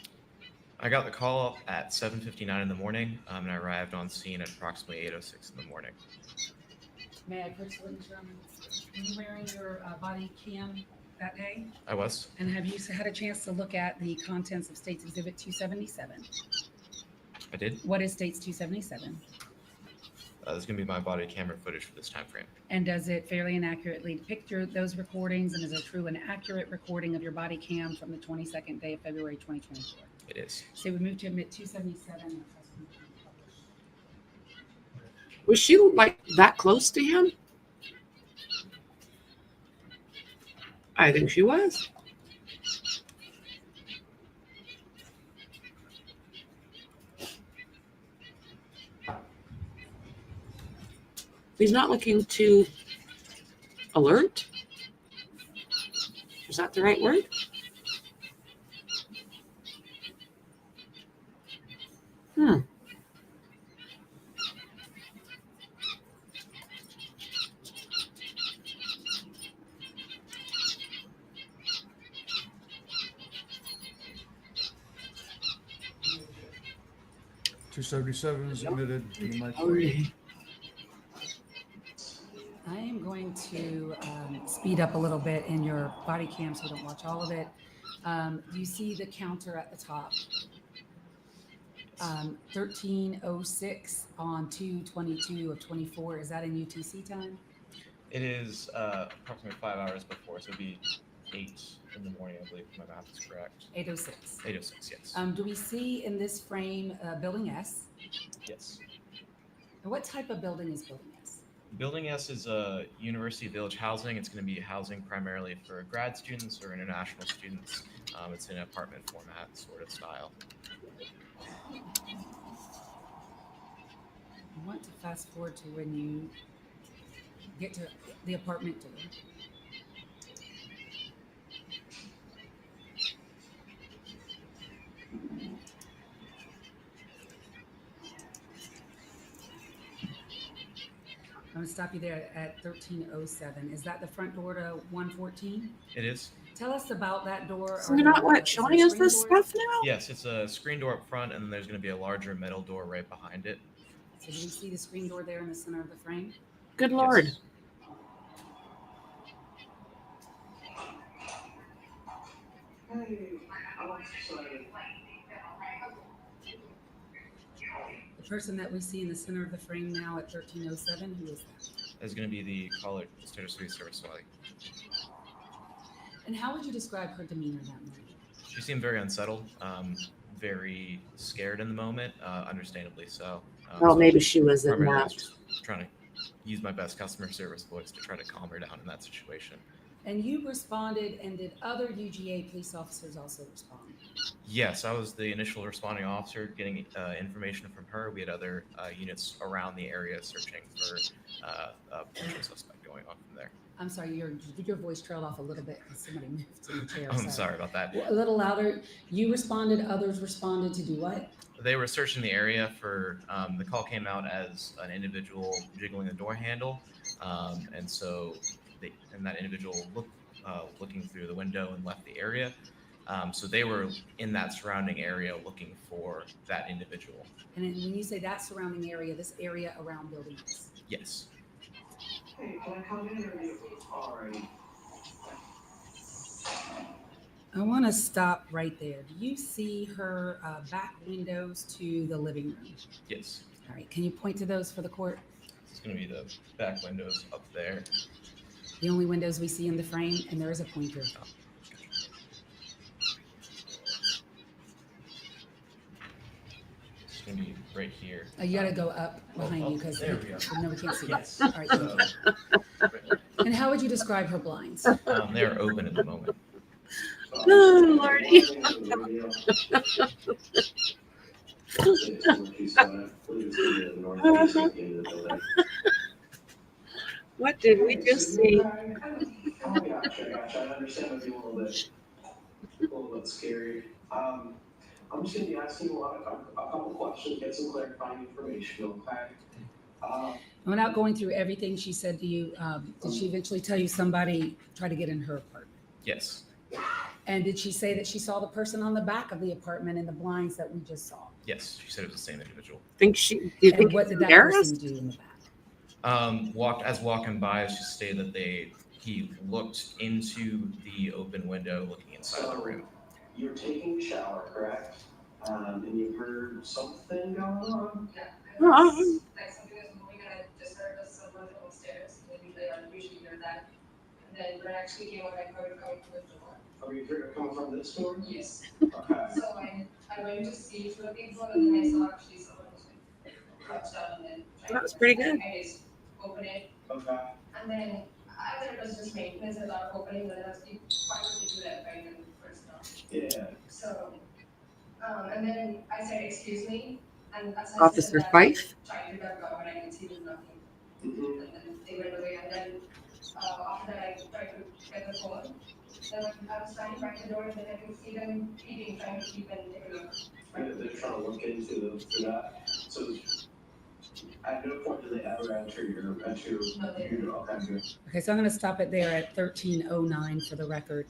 I got the call at 7:59 in the morning, and I arrived on scene at approximately 8:06 in the morning. May I put you in German? Were you wearing your body cam that day? I was. And have you had a chance to look at the contents of State's Exhibit 277? I did. What is State's 277? There's going to be my body camera footage for this time frame. And does it fairly and accurately depict those recordings? And is it a true and accurate recording of your body cam from the 22nd day of February 2024? It is. So we move to admit 277. Was she like that close to him? I think she was. He's not looking to alert? Is that the right word? Hmm. $277 is admitted. You might I am going to speed up a little bit in your body cam so you don't watch all of it. Do you see the counter at the top? 13:06 on 2/22 of 24. Is that in UTC time? It is approximately 5 hours before, so it'd be 8 in the morning, I believe, if my math is correct. 8:06. 8:06, yes. Do we see in this frame building S? Yes. And what type of building is building S? Building S is a University Village housing. It's going to be housing primarily for grad students or international students. It's in an apartment format sort of style. I want to fast forward to when you get to the apartment door. I'm going to stop you there at 13:07. Is that the front door to 114? It is. Tell us about that door. So you're not what showing us this stuff now? Yes, it's a screen door up front, and then there's going to be a larger metal door right behind it. So do we see the screen door there in the center of the frame? Good Lord. Yes. The person that we see in the center of the frame now at 13:07, who is that? Is going to be the college State Service Valley. And how would you describe her demeanor that morning? She seemed very unsettled, very scared in the moment, understandably so. Well, So maybe she was in primarily I that. was just trying to use my best customer service voice to try to calm her down in that situation. And you responded, and did other UGA police officers also respond? Yes, I was the initial responding officer getting information from her. We had other units around the area searching for a potential suspect going on from there. I'm sorry, your voice trailed off a little bit because somebody moved in the chair. I'm sorry about that. A little louder. You responded, others responded to do what? They were searching the area for, the call came out as an individual jiggling the door handle. And so that individual looking through the window and left the area. So they were in that surrounding area looking for that individual. And then when you say that surrounding area, this area around buildings? Yes. Hey, can I come in or are you already? I want to stop right there. Do you see her back windows to the living room? Yes. All right. Can you point to those for the court? It's going to be the back windows up there. The only windows we see in the frame, and there is a pointer. It's going to be right here. You got to go up behind you because there we go. no, we can't see Yes. that. All right. Thank you. And how would you describe her blinds? They are open at the moment. Oh, Lordy. What did we just see? Oh, gotcha. I understand it'd be a little bit scary. I'm just gonna be asking a couple questions, get some clarifying information, okay? Without going through everything she said to you, did she eventually tell you somebody tried to get in her apartment? Yes. And did she say that she saw the person on the back of the apartment in the blinds that we just saw? Yes, she said it was the same individual. Do you think what it's did that embarrassed? person do in the back? Walking by, she stated that he looked into the open window, looking inside the room. You're taking a shower, correct? And you heard something going on? Yeah. Oh. Like something was moving and I just heard someone upstairs. Maybe they usually hear that. And then when I actually came out, I heard it coming from the door. Oh, you heard it coming from this door? Yes. Okay. So I went to see through the people and then I saw actually someone was like crouched down and then. That was pretty good. I just opened it. Okay. And then I thought it was just maintenance and not opening, but that's the why would you do that right in the first time? Yeah. So, and then I said, excuse me, and as I Officer said that, Fife? I tried to duck out, but I could see there's nothing. and then they went away. And then after that, I tried to get the phone. Then I was standing by the door, and then I could see them peeping, trying to peep and take a look. They're trying to look into that. So at no point do they ever enter your unit? Okay, good. Okay, so I'm going to stop it there at 1309 for the record.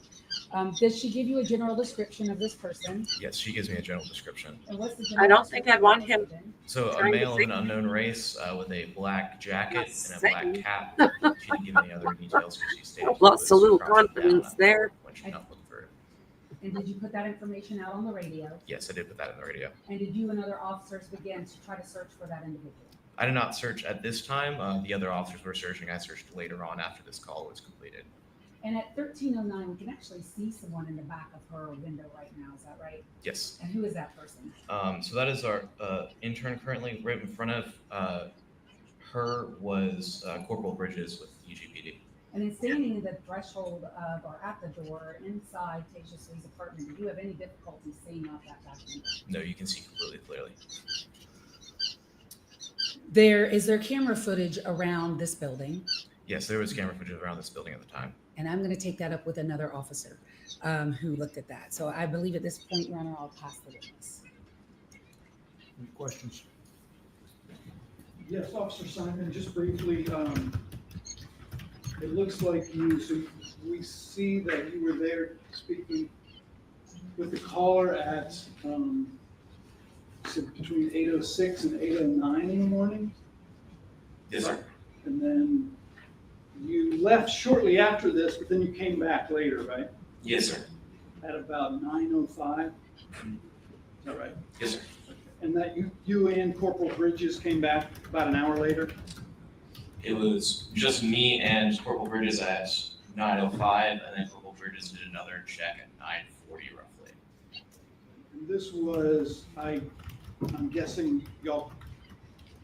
Did she give you a general description of this person? Yes, she gives me a general description. And what's the I general don't think I'd want him. So a trying to male of say- an unknown race with a black jacket and a black saying. cap. She didn't give any other details because she stated she Lost a was little crossing confidence down there. when she not looking for it. And did you put that information out on the radio? Yes, I did put that in the radio. And did you and other officers begin to try to search for that individual? I did not search at this time. The other officers were searching. I searched later on after this call was completed. And at 1309, we can actually see someone in the back of her window right now. Is that right? Yes. And who is that person? So that is our intern currently. Right in front of her was Corporal Bridges with UGPD. And then standing in the threshold of or at the door inside Tasha Slee's apartment, do you have any difficulty seeing out that back window? No, you can see completely clearly. Is there camera footage around this building? Yes, there was camera footage around this building at the time. And I'm going to take that up with another officer who looked at that. So I believe at this point, Your Honor, I'll pass the witness. Any questions? Yes, Officer Simon, just briefly, it looks like so we see that you were there speaking with the caller at between 8:06 and 8:09 in the morning? Yes, sir. And then you left shortly after this, but then you came back later, right? Yes, sir. At about 9:05? Is that right? Yes, sir. And that you and Corporal Bridges came back about an hour later? It was just me and Corporal Bridges at 9:05, and then Corporal Bridges did another check at 9:40 roughly. And this was, I'm guessing y'all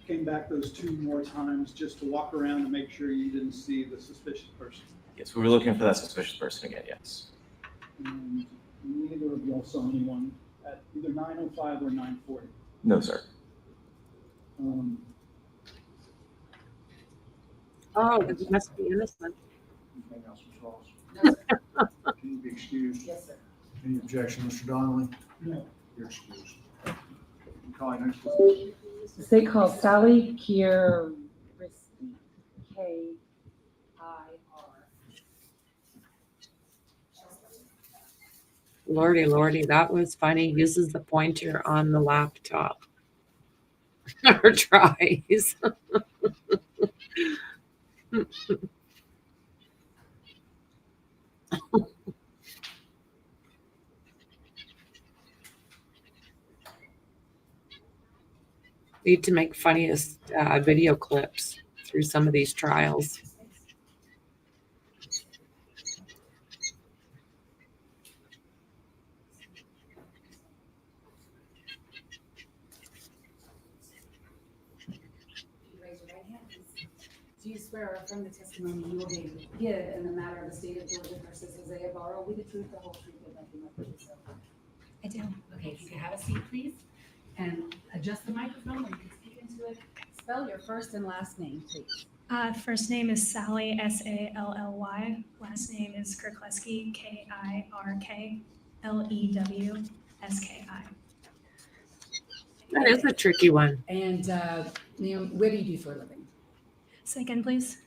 came back those two more times just to walk around and make sure you didn't see the suspicious person. Yes, we were looking for that suspicious person again, yes. And neither of y'all saw anyone at either 9:05 or 9:40. No, sir. Oh, it must be innocent. Anything else, Ms. Ross? Can you be excused? Yes, sir. Any objection, Mr. Donnelly? No. You're excused. Call your next witness. They call Sally Kier K-I-R. Lordy, that was funny. Uses the pointer on the laptop. Or tries. Need to make funniest video clips through some of these trials. Raise your right hand. Do you swear or affirm the testimony you will give in the matter of the state of Georgia versus Jose Ibarra with the truth, the whole truth, and nothing but the truth? I do. Okay, if you could have a seat, please, and adjust the microphone or you can speak into it. Spell your first and last name, please. First name is Sally, S-A-L-L-Y. Last name is Kirkleski, K-I-R-K-L-E-W-S-K-I. That is a tricky one. And ma'am, what do you do for a living? Second, please.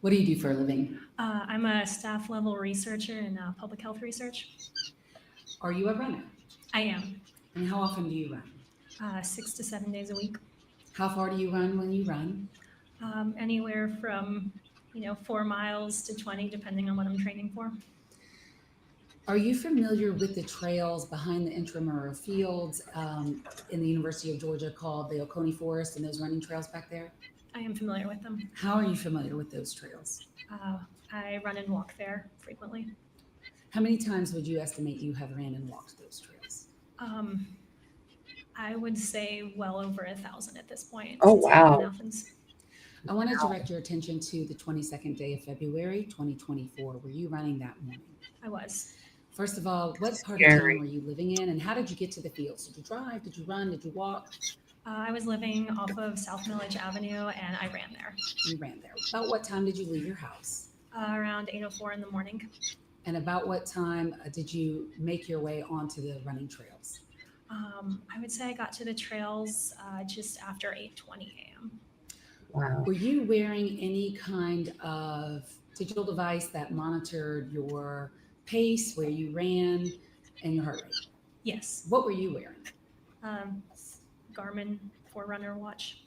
What do you do for a living? I'm a staff level researcher in public health research. Are you a runner? I am. And how often do you run? 6 to 7 days a week. How far do you run when you run? Anywhere from 4 miles to 20, depending on what I'm training for. Are you familiar with the trails behind the intramural fields in the University of Georgia called the Oconee Forest and those running trails back there? I am familiar with them. How are you familiar with those trails? I run and walk there frequently. How many times would you estimate you have ran and walked those trails? I would say well over 1,000 at this point. Oh, since I've been in wow. Athens. I want to direct your attention to the 22nd day of February, 2024. Were you running that morning? I was. First of all, what part Scary. of town were you living in and how did you get to the fields? Did you drive? Did you run? Did you walk? I was living off of South Millage Avenue and I ran there. You ran there. About what time did you leave your house? Around 8:04 in the morning. And about what time did you make your way onto the running trails? I would say I got to the trails just after 8:20 a.m. Wow. Were you wearing any kind of digital device that monitored your pace, where you ran, and your heart rate? Yes. What were you wearing? Garmin Forerunner watch.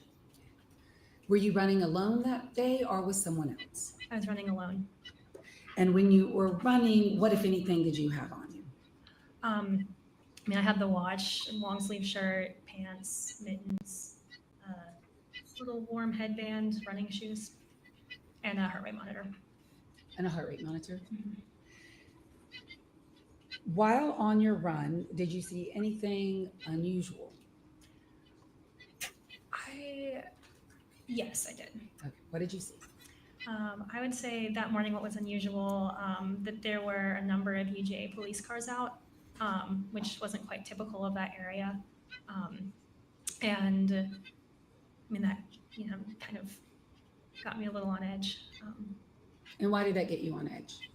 Were you running alone that day or with someone else? I was running alone. And when you were running, what, if anything, did you have on you? I mean, I had the watch, long sleeve shirt, pants, mittens, little warm headband, running shoes, and a heart rate monitor. And a heart rate monitor? Mm-hmm. While on your run, did you see anything unusual? Yes, I did. Okay. What did you see? I would say that morning what was unusual, that there were a number of UGA police cars out, which wasn't quite typical of that area. And I mean, that, kind of got me a little on edge. And why did that get you on edge?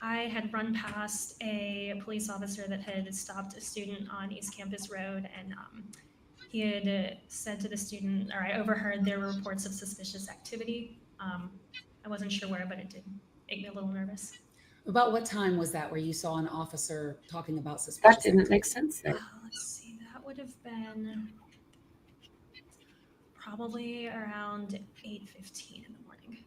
I had run past a police officer that had stopped a student on East Campus Road, and he had said to the student, or I overheard there were reports of suspicious activity. I wasn't sure where, but it did make me a little nervous. About what time was that where you saw an officer talking about suspicious That didn't activity? make sense there. Let's see, that would have been probably around 8:15 in the morning.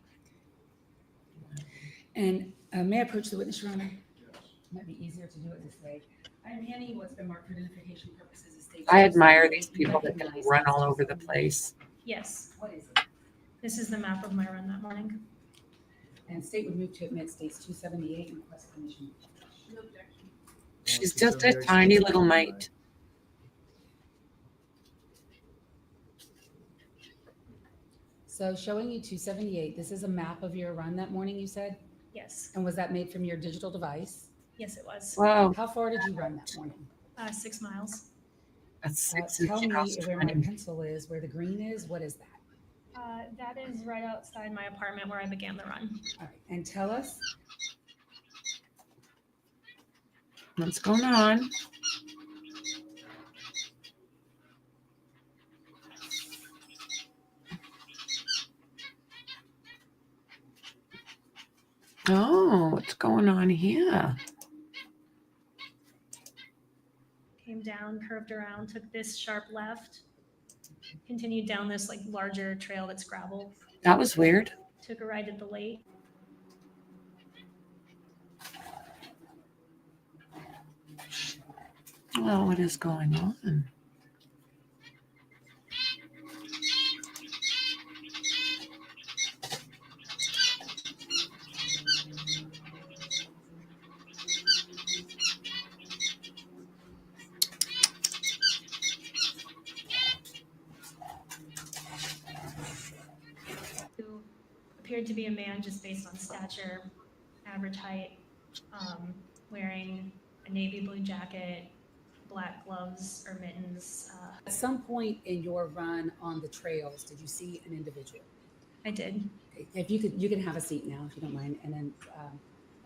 And may I approach the witness, Your Honor? It might be easier to do it this way. I'm handing what's been marked for identification purposes as state. I admire these people that can run all over the place. Yes. What is it? This is the map of my run that morning. And state would move to admit states 278 and request permission. No objection. She's just a tiny little mite. So showing you 278, this is a map of your run that morning, you said? Yes. And was that made from your digital device? Yes, it was. Wow. How far did you run that morning? 6 miles. That's 6 Tell me miles. where my pencil is, where the green is. What is that? That is right outside my apartment where I began the run. All right. And tell us. What's going on? Oh, what's going on here? Came down, curved around, took this sharp left, continued down this larger trail that's gravel. That was weird. Took a ride at the lake. Oh, what is going on? Who appeared to be a man just based on stature, average height, wearing a navy blue jacket, black gloves or mittens. At some point in your run on the trails, did you see an individual? I did. Okay. If you can have a seat now, if you don't mind, and then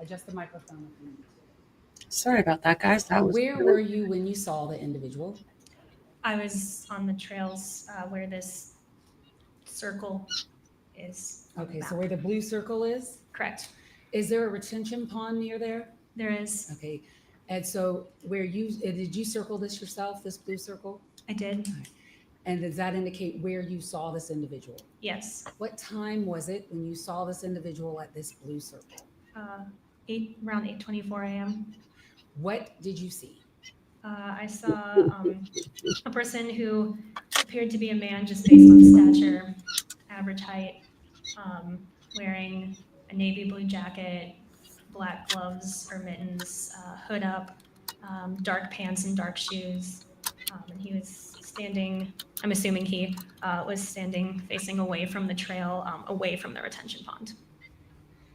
adjust the microphone if you need to. Sorry about that, guys. That was Where were you when you saw the individual? I was on the trails where this circle is. Okay, so where the blue circle is? Correct. Is there a retention pond near there? There is. Okay, and so did you circle this yourself, this blue circle? I did. And does that indicate where you saw this individual? Yes. What time was it when you saw this individual at this blue circle? Around 8:24 a.m. What did you see? I saw a person who appeared to be a man just based on stature, average height, wearing a navy blue jacket, black gloves or mittens, hood up, dark pants and dark shoes. And he was standing, I'm assuming he was standing facing away from the trail, away from the retention pond.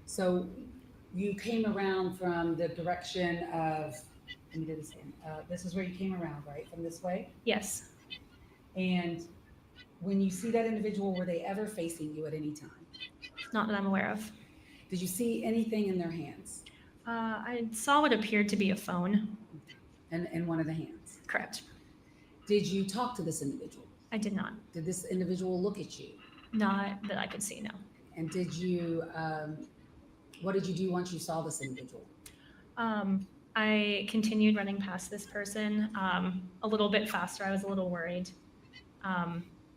So you came around from the direction of, let me do this again. This is where you came around, right? From this way? Yes. And when you see that individual, were they ever facing you at any time? Not that I'm aware of. Did you see anything in their hands? I saw what appeared to be a phone. And in one of the hands? Correct. Did you talk to this individual? I did not. Did this individual look at you? Not that I could see, no. And did you, what did you do once you saw this individual? I continued running past this person a little bit faster. I was a little worried.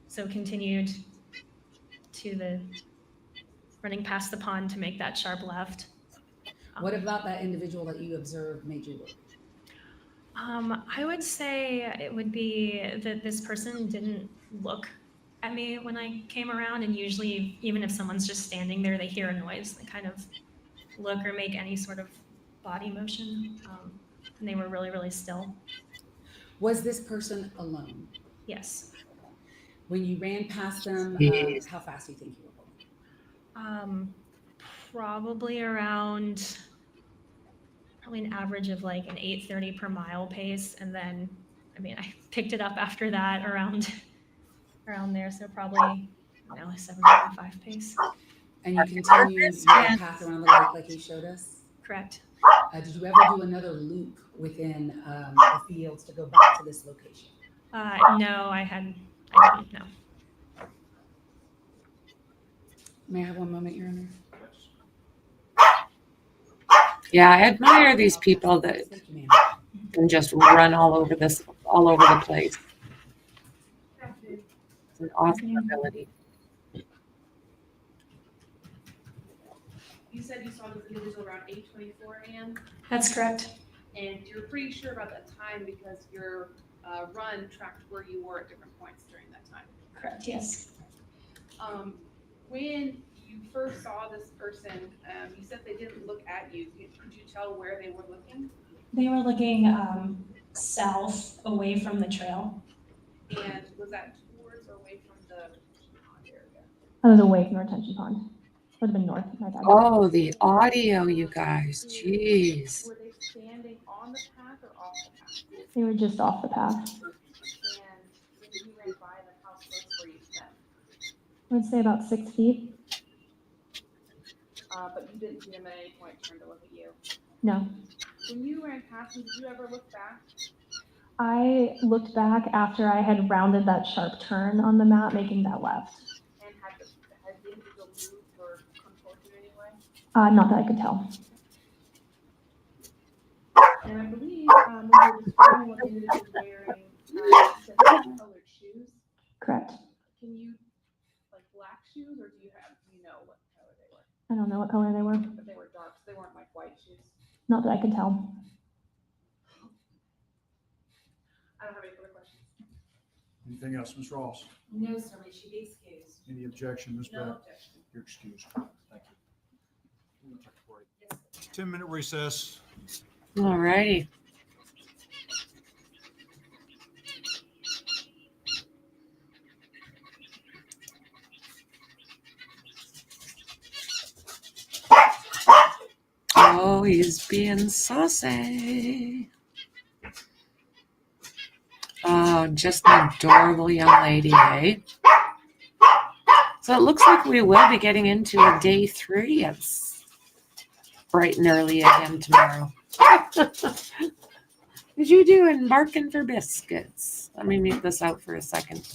So continued to the running past the pond to make that sharp left. What about that individual that you observed made you worried? I would say it would be that this person didn't look at me when I came around, and usually even if someone's just standing there, they hear a noise, they kind of look or make any sort of body motion, and they were really, really still. Was this person alone? Yes. When you ran past them, how fast do you think you were going? Probably an average of like an 8:30 per mile pace, and then I picked it up after that around there, so probably a 7:45 pace. And you continued your path around the lake like you showed us? Correct. Did you ever do another loop within the fields to go back to this location? No, I didn't, no. May I have one moment, Your Honor? Yeah, I admire these people that can just run all over the place. It's an awesome ability. You said you saw this individual around 8:24 a.m.? That's correct. And you're pretty sure about that time because your run tracked where you were at different points during that time? Correct, yes. When you first saw this person, you said they didn't look at you. Could you tell where they were looking? They were looking south, away from the trail. And was that towards or away from the pond area? I was away from the retention pond. Would have been north. My bad. Oh, the audio, you guys. Jeez. Were they standing on the path or off the path? They were just off the path. And when you ran by them, how close were you to them? I would say about 6 feet. But you didn't see them at any point turn to look at you? No. When you ran past them, did you ever look back? I looked back after I had rounded that sharp turn on the map, making that left. And had the individual moved or come towards you in any way? Not that I could tell. And I believe when you were describing what the individual was wearing, you said colored shoes. Correct. Can you, like black shoes, or do you know what color they were? I don't know what color they were. But they were dark, so they weren't like white shoes. Not that I could tell. I don't have any further questions. Anything else, Ms. Ross? No, sir, may she be excused? Any objection, Ms. No Beck? objection. You're excused. Thank you. 10-minute recess. All righty. Oh, he's being saucy. Oh, just an adorable young lady, eh? So it looks like we will be getting into a day 3. It's bright and early again tomorrow. Did you doing barking for biscuits? Let me mute this out for a second.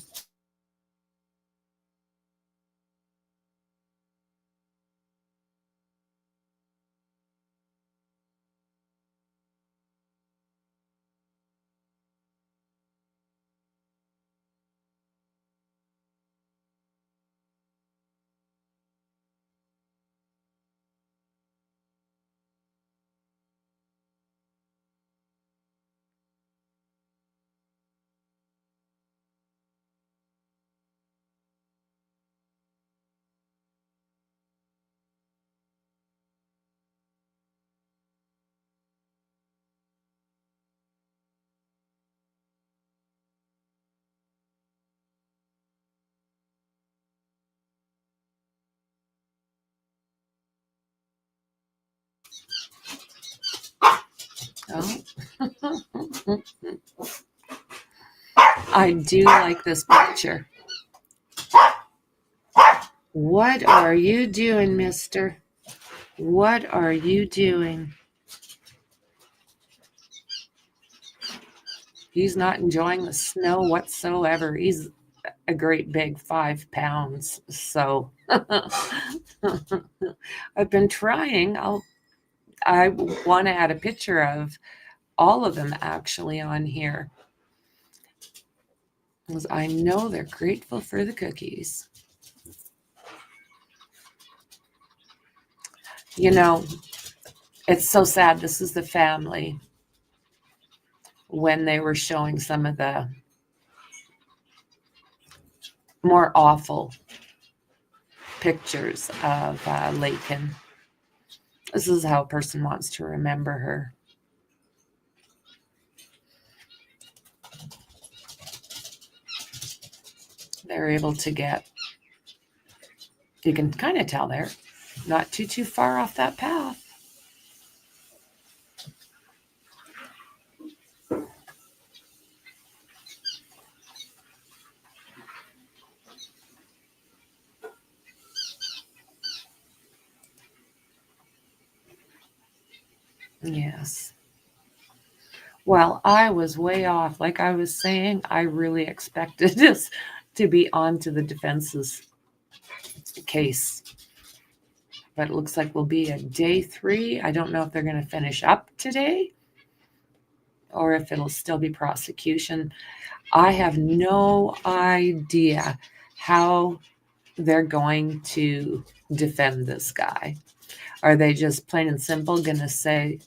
Oh. I do like this picture. What are you doing, mister? What are you doing? He's not enjoying the snow whatsoever. He's a great big 5 pounds. So I've been trying. I want to add a picture of all of them actually on here, because I know they're grateful for the cookies. You know, it's so sad. This is the family when they were showing some of the more awful pictures of Laken. This is how a person wants to remember her. They're able to get, you can kind of tell they're not too far off that path. Yes. Well, I was way off. Like I was saying, I really expected this to be on to the defense's case. But it looks like we'll be at day 3. I don't know if they're going to finish up today or if it'll still be prosecution. I have no idea how they're going to defend this guy. Are they just plain and simple going to say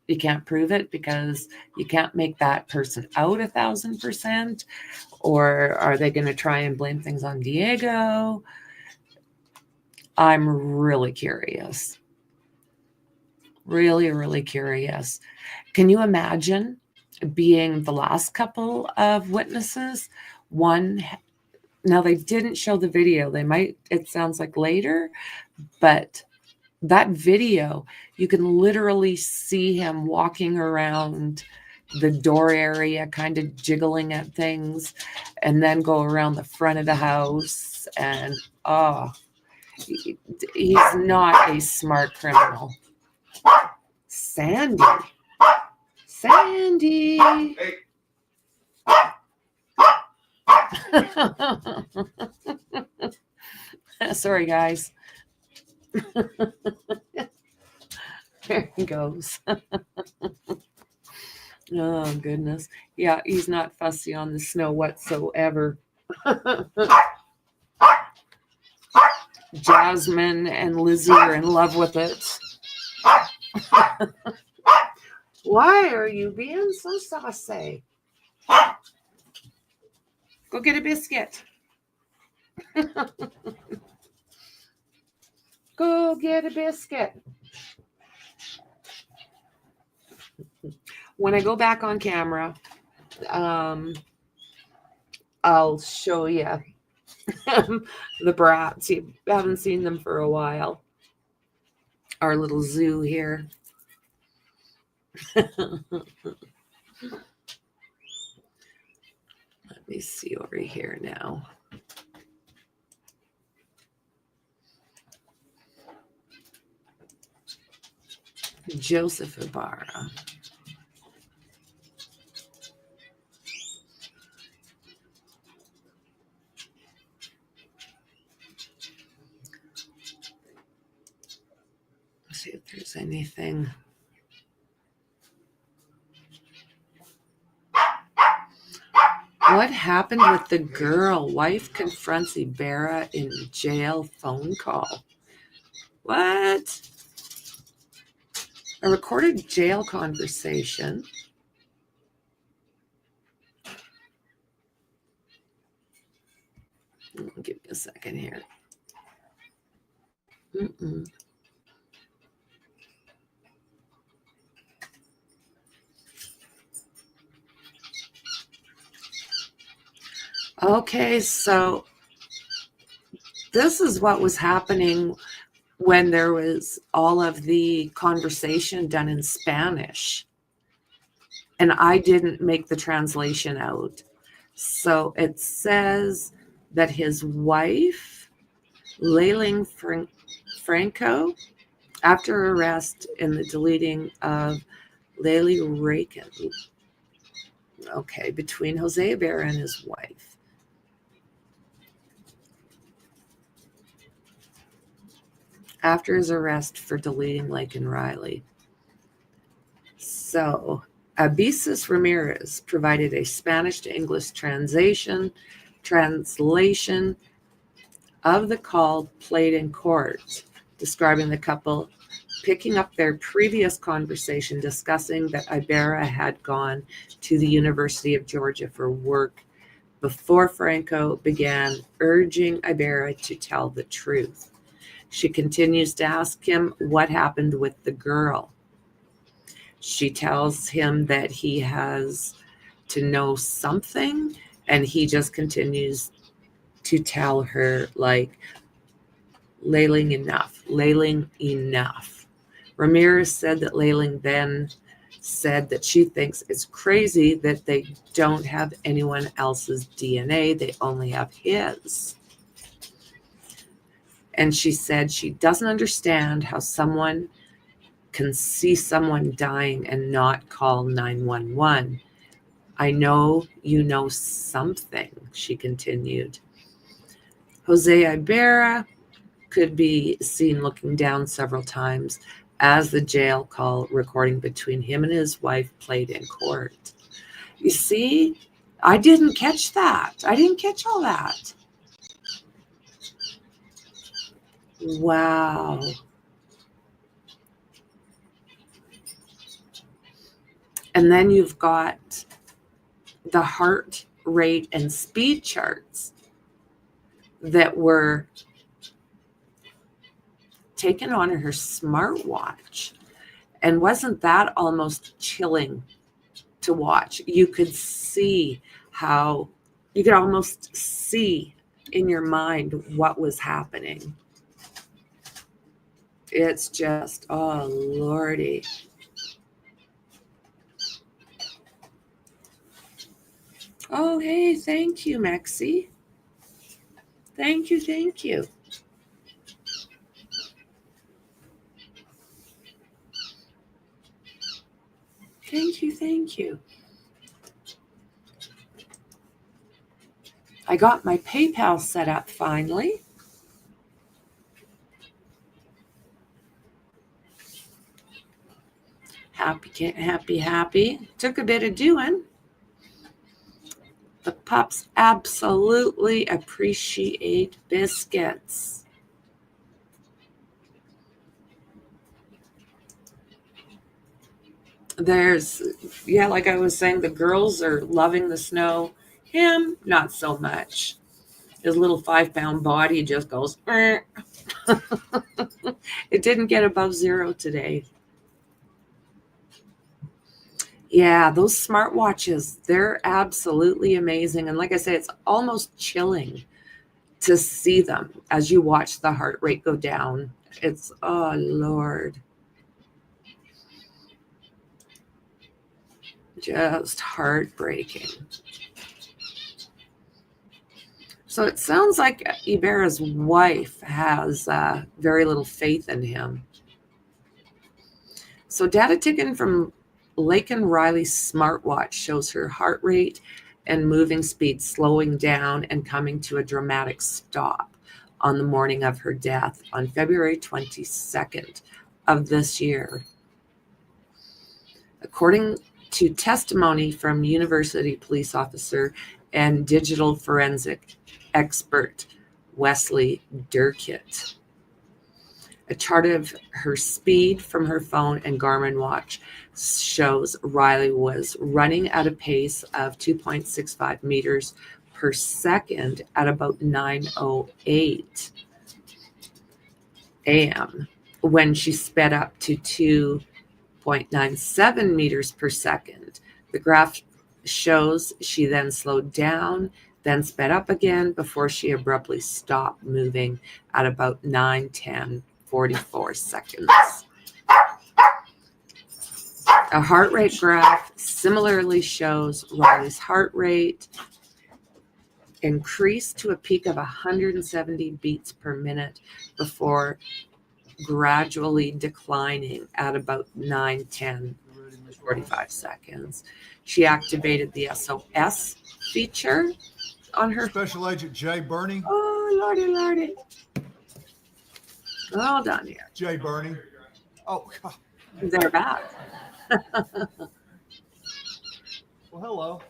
you can't prove it because you can't make that person out 1,000%? Or are they going to try and blame things on Diego? I'm really curious. Really, really curious. Can you imagine being the last couple of witnesses? One, now they didn't show the video. They might, it sounds like later, but that video, you can literally see him walking around the door area, kind of jiggling at things, and then go around the front of the house. And he's not a smart criminal. Sandy. Sorry, guys. There he goes. Oh, goodness. Yeah, he's not fussy on the snow whatsoever. Jasmine and Lizzie are in love with it. Why are you being so saucy? Go get a biscuit. Go get a biscuit. When I go back on camera, I'll show you the brats. You haven't seen them for a while. Our little zoo here. Let me see over here now. Jose Ibarra. Let's see if there's anything. What happened with the girl? Wife confronts Ibarra in jail phone call. What? A recorded jail conversation. Give me a second here. Okay, so this is what was happening when there was all of the conversation done in Spanish. And I didn't make the translation out. So it says that his wife, Laken Franco, after arrest in the deleting of Laken, okay, between Jose Ibarra and his wife. After his arrest for deleting Laken Riley. So, Abises Ramirez provided a Spanish to English translation of the call played in court, describing the couple picking up their previous conversation discussing that Ibarra had gone to the University of Georgia for work before Franco began urging Ibarra to tell the truth. She continues to ask him what happened with the girl. She tells him that he has to know something, and he just continues to tell her, like, Laken, enough. Ramirez said that Laken then said that she thinks it's crazy that they don't have anyone else's DNA, they only have his. And she said she doesn't understand how someone can see someone dying and not call 911. I know you know something, she continued. Jose Ibarra could be seen looking down several times as the jail call recording between him and his wife played in court. You see, I didn't catch that. I didn't catch all that. Wow. And then you've got the heart rate and speed charts that were taken on her smartwatch. And wasn't that almost chilling to watch? You could see how, you could almost see in your mind what was happening. It's just, oh, Lordy. Oh, hey, thank you, Maxie. Thank you, thank you. Thank you, thank you. I got my PayPal set up finally. Happy. Took a bit of doing. The pups absolutely appreciate biscuits. There's, yeah, like I was saying, the girls are loving the snow. Him, not so much. His little 5-pound body just goes, It didn't get above 0 today. Yeah, those smartwatches, they're absolutely amazing. And like I say, it's almost chilling to see them as you watch the heart rate go down. It's, oh, Lord. Just heartbreaking. So it sounds like Ibarra's wife has very little faith in him. So data taken from Laken Riley's smartwatch shows her heart rate and moving speed slowing down and coming to a dramatic stop on the morning of her death on February 22nd of this year. According to testimony from University police officer and digital forensic expert Wesley Durkett. A chart of her speed from her phone and Garmin watch shows Riley was running at a pace of 2.65 meters per second at about 9:08 a.m. when she sped up to 2.97 meters per second. The graph shows she then slowed down, then sped up again before she abruptly stopped moving at about 9:10:44 seconds. A heart rate graph similarly shows Riley's heart rate increased to a peak of 170 beats per minute before gradually declining at about 9, 10, 45 seconds. She activated the SOS feature on her. Special Agent Jay Burney. Oh, Lordy, Lordy. Hold on here. Jay Burney. Oh, God. They're back. Well, hello.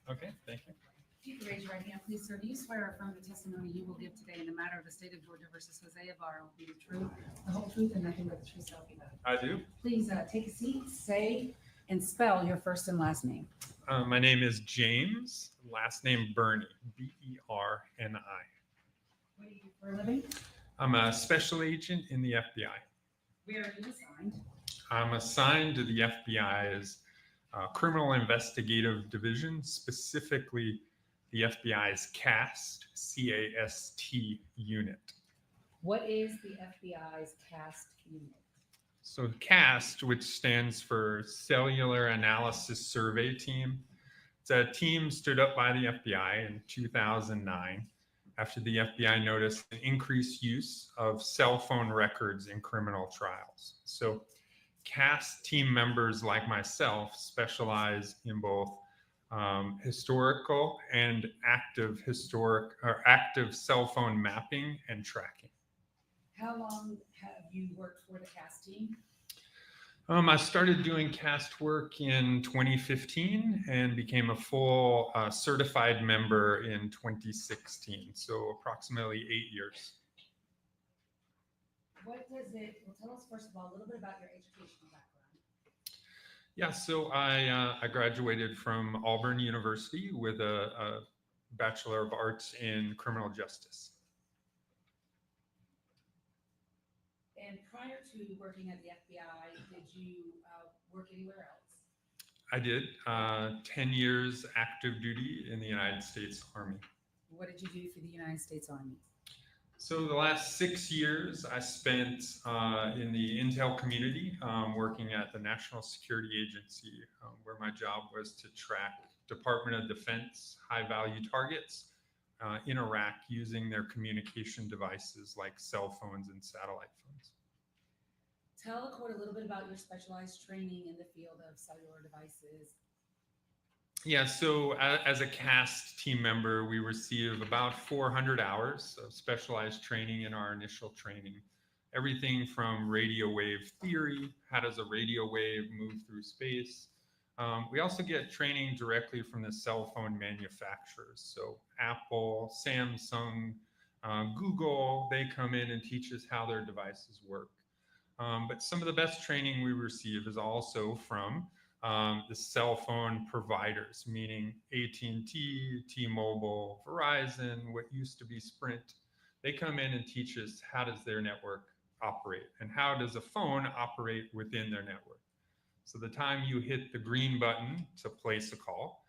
Okay, thank you. If you could raise your right hand, please, sir. Do you swear or affirm the testimony you will give today in the matter of the state of Georgia versus Jose Ibarra will be the truth, the whole truth, and nothing but the truth, so help you God? I do. Please take a seat, say, and spell your first and last name. My name is James, last name Burney, Berni. What do you do for a living? I'm a special agent in the FBI. Where are you assigned? I'm assigned to the FBI's Criminal Investigative Division, specifically the FBI's CAST, C-A-S-T unit. What is the FBI's CAST unit? So CAST, which stands for Cellular Analysis Survey Team, it's a team stood up by the FBI in 2009 after the FBI noticed an increased use of cell phone records in criminal trials. So CAST team members like myself specialize in both historical and active cell phone mapping and tracking. How long have you worked for the CAST team? I started doing CAST work in 2015 and became a full certified member in 2016, so approximately 8 years. What does it, well, tell us first of all a little bit about your educational background. Yeah, so I graduated from Auburn University with a Bachelor of Arts in Criminal Justice. And prior to working at the FBI, did you work anywhere else? I did 10 years active duty in the United States Army. What did you do for the United States Army? So the last 6 years I spent in the intel community working at the National Security Agency, where my job was to track Department of Defense high-value targets in Iraq using their communication devices like cell phones and satellite phones. Tell the court a little bit about your specialized training in the field of cellular devices. Yeah, so as a CAST team member, we receive about 400 hours of specialized training in our initial training. Everything from radio wave theory, how does a radio wave move through space? We also get training directly from the cell phone manufacturers. So Apple, Samsung, Google, they come in and teach us how their devices work. But some of the best training we receive is also from the cell phone providers, meaning AT&T, T-Mobile, Verizon, what used to be Sprint. They come in and teach us how does their network operate and how does a phone operate within their network. So the time you hit the green button to place a call,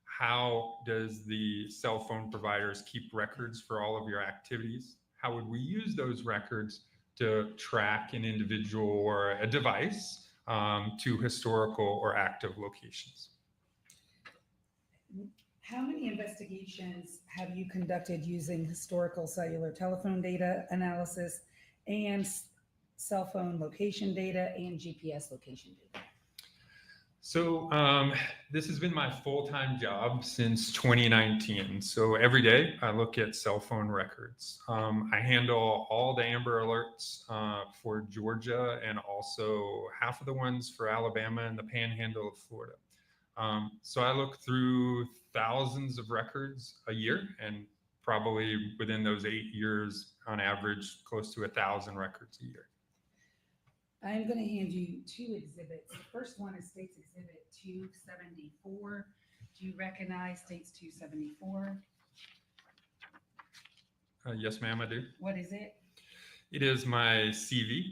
how does the cell phone providers keep records for all of your activities? How would we use those records to track an individual or a device to historical or active locations? How many investigations have you conducted using historical cellular telephone data analysis and cell phone location data and GPS location data? So this has been my full-time job since 2019. So every day I look at cell phone records. I handle all the Amber Alerts for Georgia and also half of the ones for Alabama and the Panhandle of Florida. So I look through thousands of records a year, and probably within those 8 years, on average, close to 1,000 records a year. I'm going to hand you two exhibits. The first one is States Exhibit 274. Do you recognize States 274? Yes, ma'am, I do. What is it? It is my CV.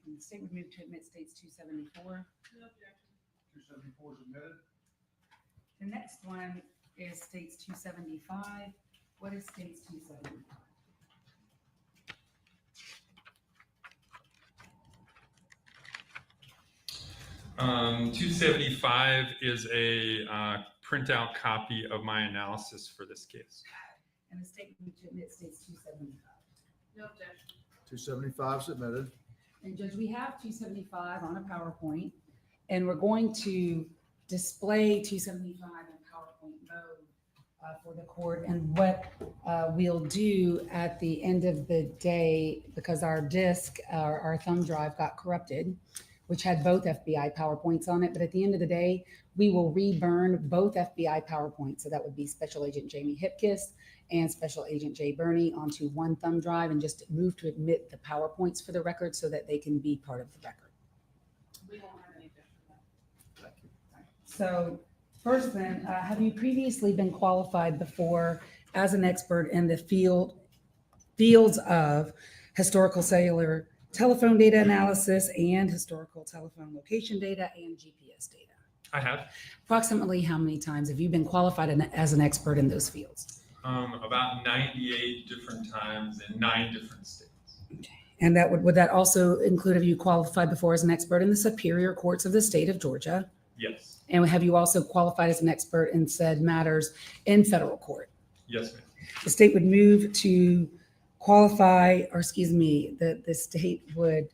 And the state would move to admit States 274. 274 is admitted. The next one is States 275. What is States 275? 275 is a printout copy of my analysis for this case. And the statement to admit states 275. No objection. 275 submitted. And Judge, we have 275 on a PowerPoint, and we're going to display 275 in PowerPoint mode for the court. And what we'll do at the end of the day, because our disk, our thumb drive got corrupted, which had both FBI PowerPoints on it. But at the end of the day, we will reburn both FBI PowerPoints. So that would be Special Agent Jamie Hipkiss and Special Agent Jay Burney onto one thumb drive, and just move to admit the PowerPoints for the record so that they can be part of the record. We won't have any objection to that. So first then, have you previously been qualified before as an expert in the fields of historical cellular telephone data analysis and historical telephone location data and GPS data? I have. Approximately how many times have you been qualified as an expert in those fields? About 98 different times in 9 different states. And that would that also include, have you qualified before as an expert in the superior courts of the state of Georgia? Yes. And have you also qualified as an expert in said matters in federal court? Yes, ma'am. The state would move to qualify, or excuse me, the state would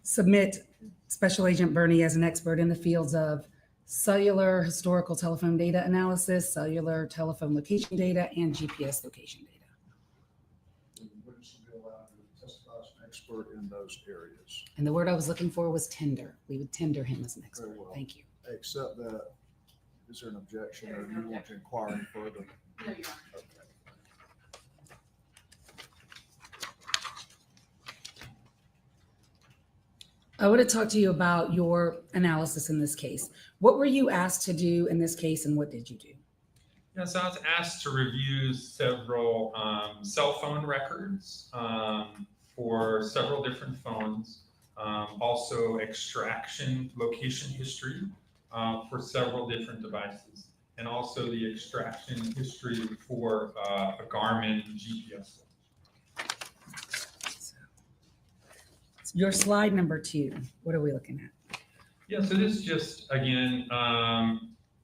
submit Special Agent Burney as an expert in the fields of cellular historical telephone data analysis, cellular telephone location data, and GPS location data. The witness will be allowed to testify as an expert in those areas. And the word I was looking for was tender. We would tender him as an expert. Very well. Thank you. Except that, is there an objection, or do you want to inquire any further? No, Your Honor. Okay. I want to talk to you about your analysis in this case. What were you asked to do in this case, and what did you do? Yes, I was asked to review several cell phone records for several different phones, also extraction location history for several different devices, and also the extraction history for a Garmin GPS. Your slide number 2, what are we looking at? Yeah, so this just, again,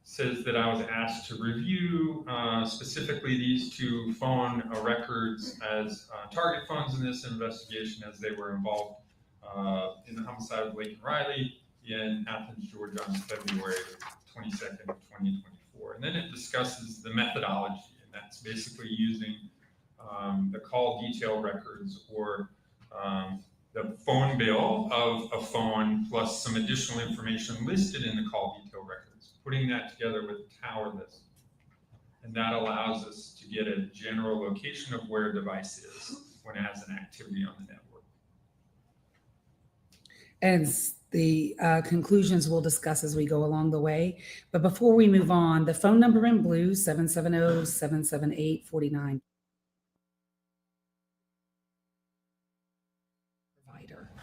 says that I was asked to review specifically these 2 phone records as target phones in this investigation, as they were involved in the homicide of Laken Riley in Athens, Georgia on February 22nd, 2024. And then it discusses the methodology, and that's basically using the call detail records, or the phone bill of a phone plus some additional information listed in the call detail records, putting that together with the tower list. And that allows us to get a general location of where a device is when it has an activity on the network. And the conclusions we'll discuss as we go along the way. But before we move on, the phone number in blue, 770-778-49.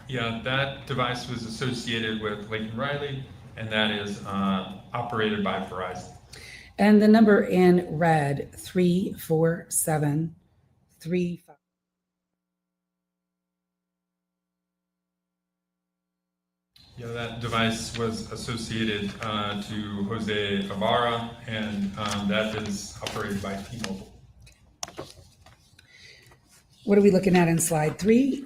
Yeah, that device was associated with Laken Riley, and that is operated by Verizon. And the number in red, 34735. Yeah, that device was associated to Jose Ibarra, and that is operated by T-Mobile. What are we looking at in slide 3?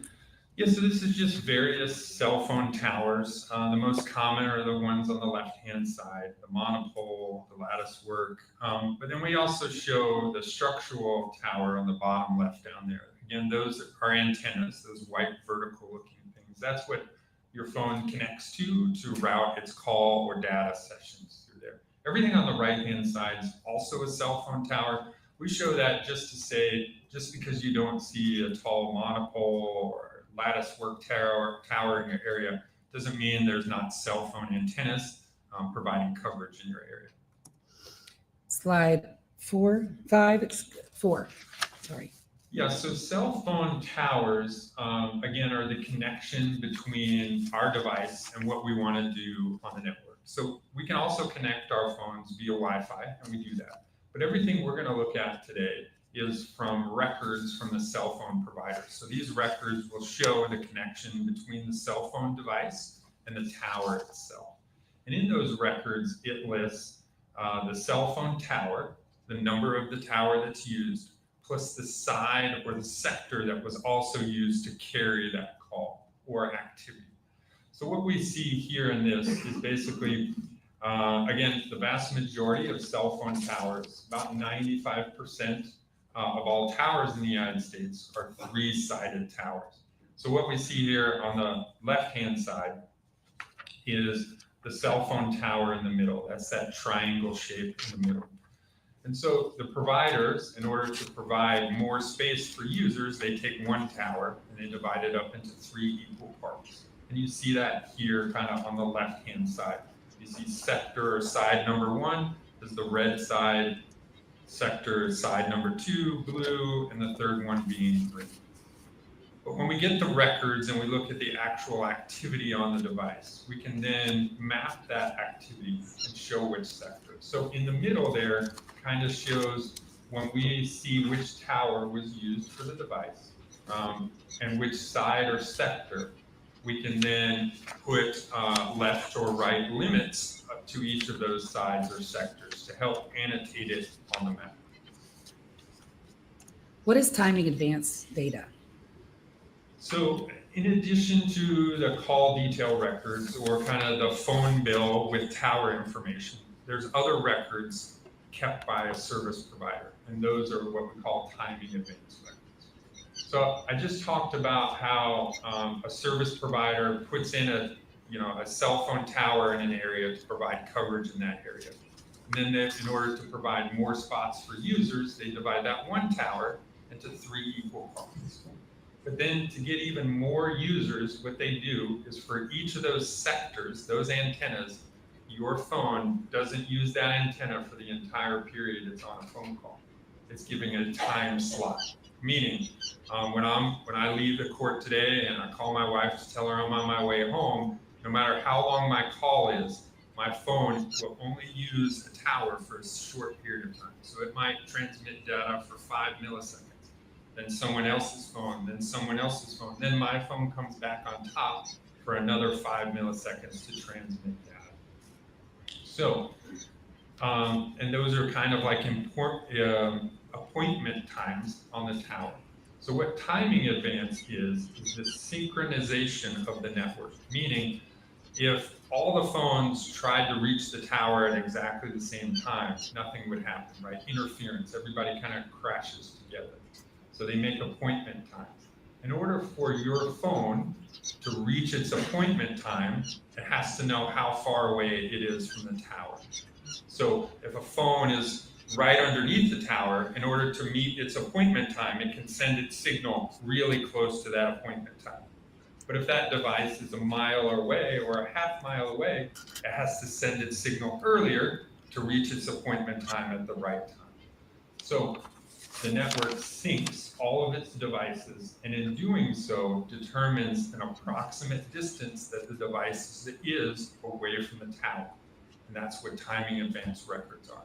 Yeah, so this is just various cell phone towers. The most common are the ones on the left-hand side, the monopole, the lattice work. But then we also show the structural tower on the bottom left down there. Again, those are antennas, those white vertical-looking things. That's what your phone connects to route its call or data sessions through there. Everything on the right-hand side is also a cell phone tower. We show that just to say, just because you don't see a tall monopole or lattice work tower in your area doesn't mean there's not cell phone antennas providing coverage in your area. Slide 4. Sorry. Yeah, so cell phone towers, again, are the connection between our device and what we want to do on the network. So we can also connect our phones via Wi-Fi, and we do that. But everything we're going to look at today is from records from the cell phone provider. So these records will show the connection between the cell phone device and the tower itself. And in those records, it lists the cell phone tower, the number of the tower that's used, plus the side or the sector that was also used to carry that call or activity. So what we see here in this is basically, again, the vast majority of cell phone towers, about 95% of all towers in the United States are 3-sided towers. So what we see here on the left-hand side is the cell phone tower in the middle. That's that triangle shape in the middle. And so the providers, in order to provide more space for users, they take one tower and they divide it up into 3 equal parts. And you see that here kind of on the left-hand side. You see sector or side number 1 is the red side, sector side number 2, blue, and the third one being green. But when we get the records and we look at the actual activity on the device, we can then map that activity and show which sector. So in the middle there kind of shows when we see which tower was used for the device and which side or sector, we can then put left or right limits to each of those sides or sectors to help annotate it on the map. What is timing advance data? So in addition to the call detail records or kind of the phone bill with tower information, there's other records kept by a service provider, and those are what we call timing advance records. So I just talked about how a service provider puts in a cell phone tower in an area to provide coverage in that area. And then in order to provide more spots for users, they divide that one tower into 3 equal parts. But then to get even more users, what they do is for each of those sectors, those antennas, your phone doesn't use that antenna for the entire period it's on a phone call. It's giving a time slot. Meaning, when I leave the court today and I call my wife to tell her I'm on my way home, no matter how long my call is, my phone will only use a tower for a short period of time. So it might transmit data for 5 milliseconds. Then someone else's phone, then someone else's phone, then my phone comes back on top for another 5 milliseconds to transmit data. So, and those are kind of like appointment times on the tower. So what timing advance is the synchronization of the network, meaning if all the phones tried to reach the tower at exactly the same time, nothing would happen, right? Interference, everybody kind of crashes together. So they make appointment times. In order for your phone to reach its appointment time, it has to know how far away it is from the tower. So if a phone is right underneath the tower, in order to meet its appointment time, it can send its signal really close to that appointment time. But if that device is a mile away or a half mile away, it has to send its signal earlier to reach its appointment time at the right time. So the network syncs all of its devices, and in doing so, determines an approximate distance that the device is away from the tower. And that's what timing advance records are.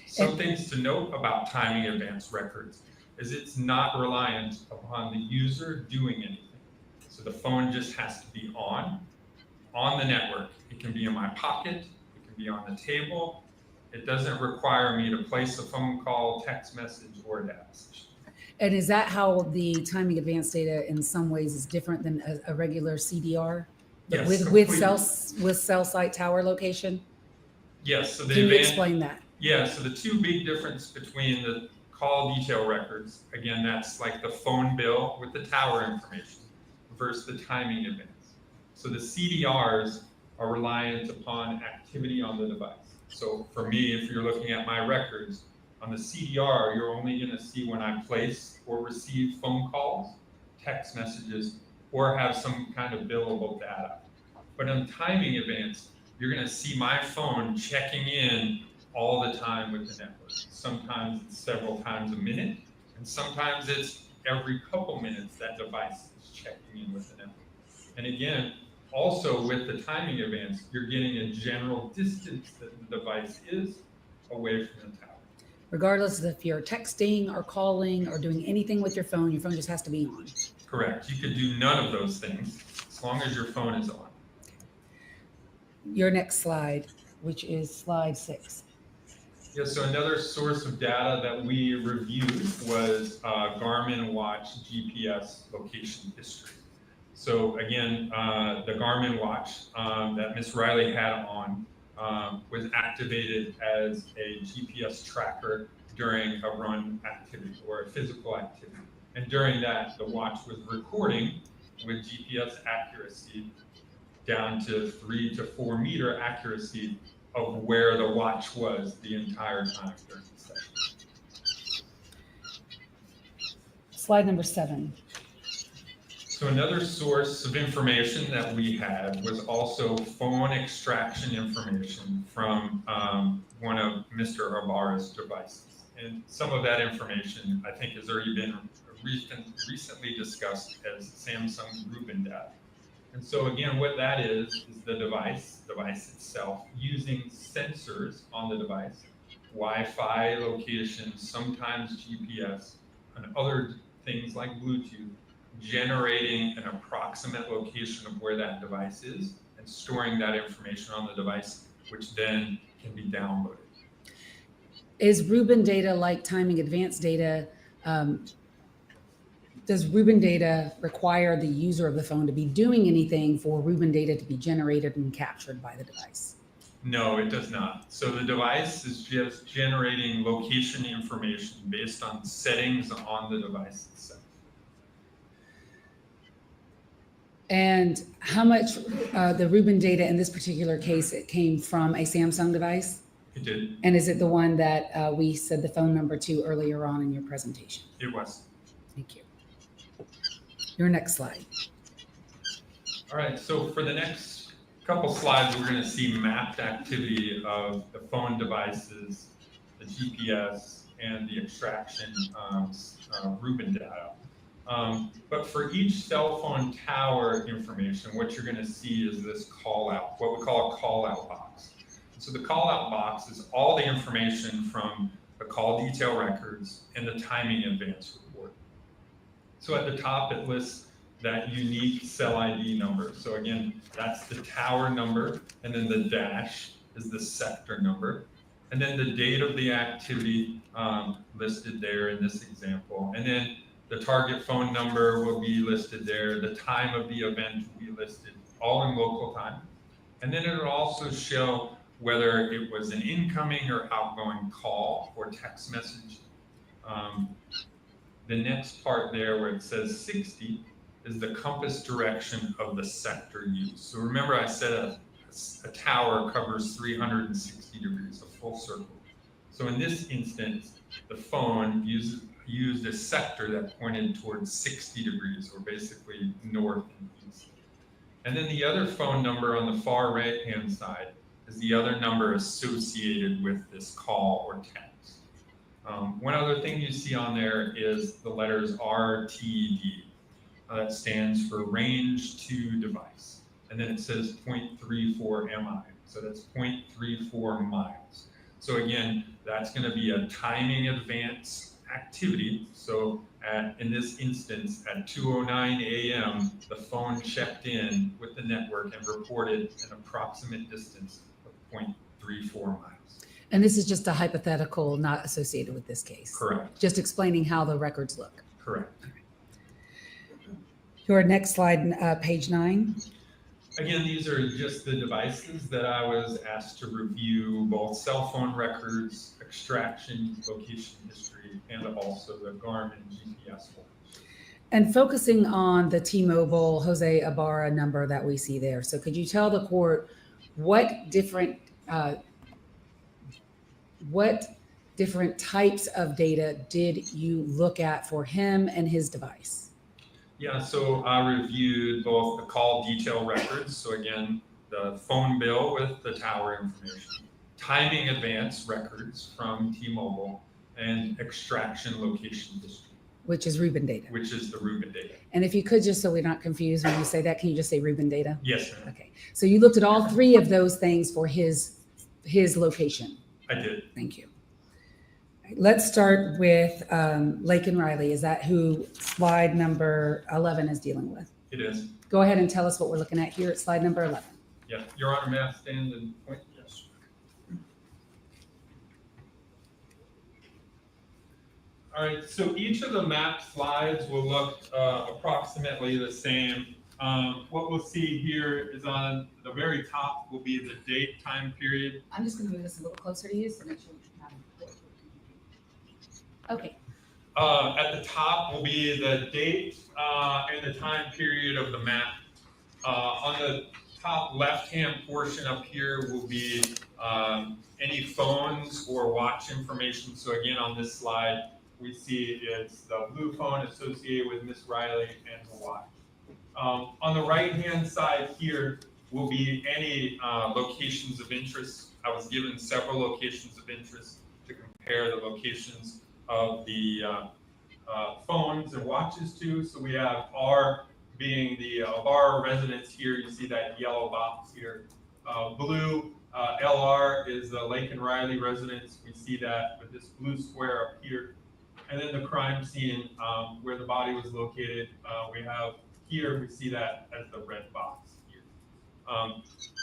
Some things to note about timing advance records is it's not reliant upon the user doing anything. So the phone just has to be on the network. It can be in my pocket, it can be on the table. It doesn't require me to place a phone call, text message, or data session. And is that how the timing advance data in some ways is different than a regular CDR? Yes, with cell site tower location? Yes. So Can you explain that? Yeah, so the two big difference between the call detail records, again, that's like the phone bill with the tower information versus the timing advance. So the CDRs are reliant upon activity on the device. So for me, if you're looking at my records, on the CDR, you're only going to see when I place or receive phone calls, text messages, or have some kind of billable data. But on timing advance, you're going to see my phone checking in all the time with the network. Sometimes it's several times a minute, and sometimes it's every couple minutes that device is checking in with the network. And again, also with the timing advance, you're getting a general distance that the device is away from the tower. Regardless of if you're texting or calling or doing anything with your phone just has to be on. Correct. You could do none of those things as long as your phone is on. Your next slide, which is slide 6. Yeah, so another source of data that we reviewed was Garmin Watch GPS location history. So again, the Garmin watch that Miss Riley had on was activated as a GPS tracker during a run activity or a physical activity. And during that, the watch was recording with GPS accuracy down to 3 to 4 meter accuracy of where the watch was the entire time during the session. Slide number 7. So another source of information that we had was also phone extraction information from one of Mr. Ibarra's devices. And some of that information, I think, has already been recently discussed as Samsung Rubin data. And so again, what that is the device itself, using sensors on the device, Wi-Fi location, sometimes GPS, and other things like Bluetooth, generating an approximate location of where that device is and storing that information on the device, which then can be downloaded. Is Rubin data like timing advanced data? Does Rubin data require the user of the phone to be doing anything for Rubin data to be generated and captured by the device? No, it does not. So the device is just generating location information based on settings on the device itself. And how much the Rubin data in this particular case, it came from a Samsung device? It did. And is it the one that we said the phone number to earlier on in your presentation? It was. Thank you. Your next slide. All right, so for the next couple slides, we're going to see mapped activity of the phone devices, the GPS, and the extraction Rubin data. But for each cell phone tower information, what you're going to see is this call out, what we call a call out box. So the call out box is all the information from the call detail records and the timing advance report. So at the top, it lists that unique cell ID number. So again, that's the tower number, and then the dash is the sector number. And then the date of the activity listed there in this example. And then the target phone number will be listed there. The time of the event will be listed, all in local time. And then it'll also show whether it was an incoming or outgoing call or text message. The next part there where it says 60 is the compass direction of the sector used. So remember I said a tower covers 360 degrees, a full circle. So in this instance, the phone used a sector that pointed towards 60 degrees, or basically north and east. And then the other phone number on the far right-hand side is the other number associated with this call or text. One other thing you see on there is the letters RTD. That stands for range to device. And then it says 0.34 MI. So that's 0.34 miles. So again, that's going to be a timing advance activity. So in this instance, at 2:09 a.m., the phone checked in with the network and reported an approximate distance of 0.34 miles. And this is just a hypothetical, not associated with this case. Correct. Just explaining how the records look. Correct. Your next slide, page 9. Again, these are just the devices that I was asked to review, both cell phone records, extraction, location history, and also the Garmin GPS watch. And focusing on the T-Mobile Jose Ibarra number that we see there. So could you tell the court what different types of data did you look at for him and his device? Yeah, so I reviewed both the call detail records. So again, the phone bill with the tower information, timing advance records from T-Mobile, and extraction location history. Which is Rubin data. Which is the Rubin data. And if you could, just so we're not confused when you say that, can you just say Rubin data? Yes, ma'am. Okay. So you looked at all 3 of those things for his location. I did. Thank you. Let's start with Laken Riley. Is that who slide number 11 is dealing with? It is. Go ahead and tell us what we're looking at here at slide number 11. Yeah, Your Honor, may I stand and point? Yes. All right, so each of the map slides will look approximately the same. What we'll see here is on the very top will be the date, time period. I'm just gonna move this a little closer to you so make sure we can have it. Okay, At the top will be the date and the time period of the map. On the top left-hand portion up here will be any phones or watch information. So again, on this slide, we see it's the blue phone associated with Miss Riley and the watch. On the right-hand side here will be any locations of interest. I was given several locations of interest to compare the locations of the phones and watches to. So we have R being the Ibarra residence here. You see that yellow box here. Blue LR is the Laken Riley residence. We see that with this blue square up here. And then the crime scene where the body was located, we have here, we see that as the red box here.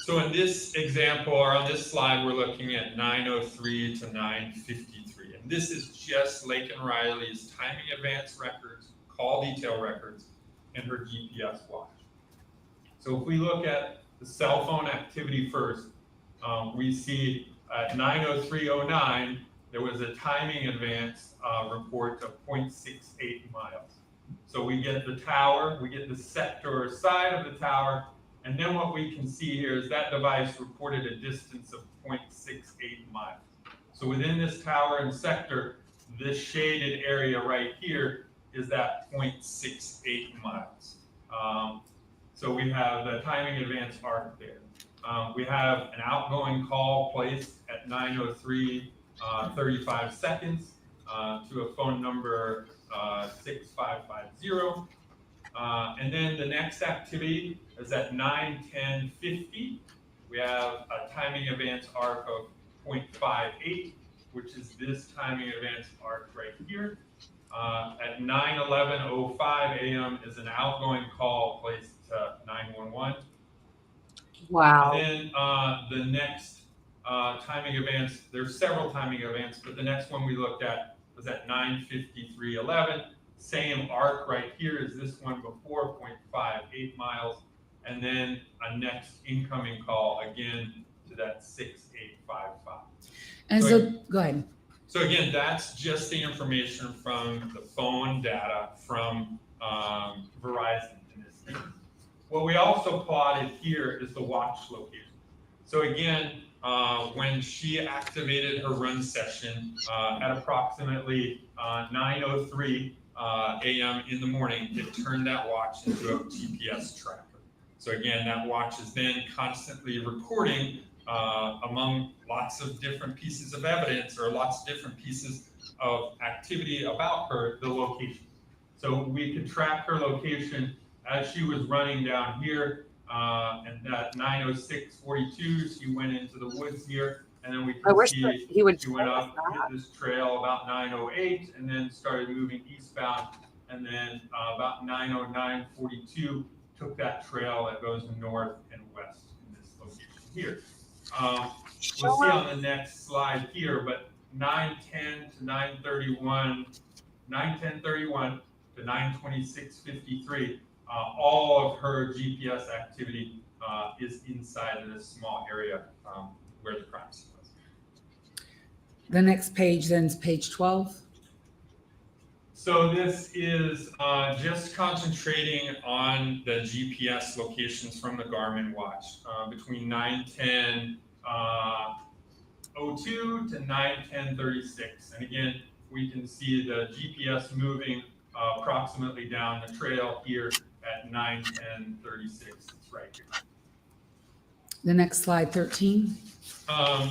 So in this example, or on this slide, we're looking at 9:03 to 9:53. And this is just Laken Riley's timing advance records, call detail records, and her GPS watch. So if we look at the cell phone activity first, we see at 9:03:09, there was a timing advance report of 0.68 miles. So we get the tower, we get the sector or side of the tower, and then what we can see here is that device reported a distance of 0.68 miles. So within this tower and sector, this shaded area right here is that 0.68 miles. So we have the timing advance arc there. We have an outgoing call placed at 9:03:35 seconds to a phone number 6550. And then the next activity is at 9:10:50. We have a timing advance arc of 0.58, which is this timing advance arc right here. At 9:11:05 a.m. is an outgoing call placed to 911. Wow. And then the next timing advance, there's several timing events, but the next one we looked at was at 9:53:11. Same arc right here as this one before, 0.58 miles. And then a next incoming call again to that 6855. and so go ahead. So again, that's just the information from the phone data from Verizon in this case. What we also plotted here is the watch location. So again, when she activated her run session at approximately 9:03 a.m. in the morning, it turned that watch into a GPS tracker. So again, that watch is then constantly recording among lots of different pieces of evidence or lots of different pieces of activity about her, the location. So we could track her location as she was running down here, and at 9:06:42, she went into the woods here, and then we can see he would she went up, hit this trail about 9:08, and then started moving eastbound, and then about 9:09:42, took that trail that goes north and west in this location here. We'll see on the next slide here, but 9:10 to 9:31, 9:10:31 to 9:26:53, all of her GPS activity is inside of this small area where the crime scene was. The next page then is page 12. So this is just concentrating on the GPS locations from the Garmin watch between 9:10:02 to 9:10:36. And again, we can see the GPS moving approximately down the trail here at 9:10:36. It's right here. The next slide, 13.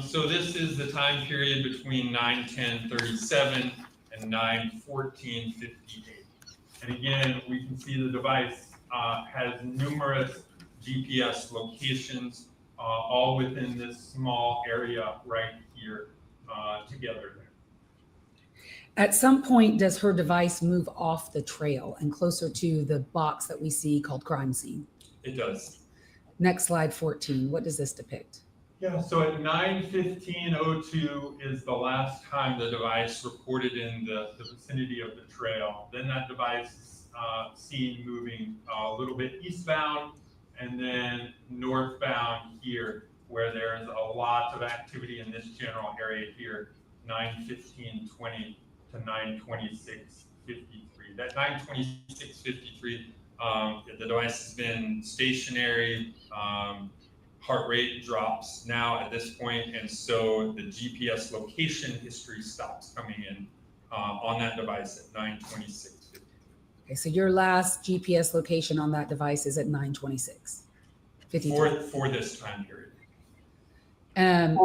So this is the time period between 9:10:37 and 9:14:58. And again, we can see the device has numerous GPS locations all within this small area right here together there. At some point, does her device move off the trail and closer to the box that we see called crime scene? It does. Next slide, 14. What does this depict? Yeah, so at 9:15:02 is the last time the device reported in the vicinity of the trail. Then that device is seen moving a little bit eastbound and then northbound here, where there's a lot of activity in this general area here, 9:15:20 to 9:26:53. That 9:26:53, the device has been stationary. Heart rate drops now at this point, and so the GPS location history stops coming in on that device at 9:26:53. Okay, so your last GPS location on that device is at 9:26:53. For this time period. And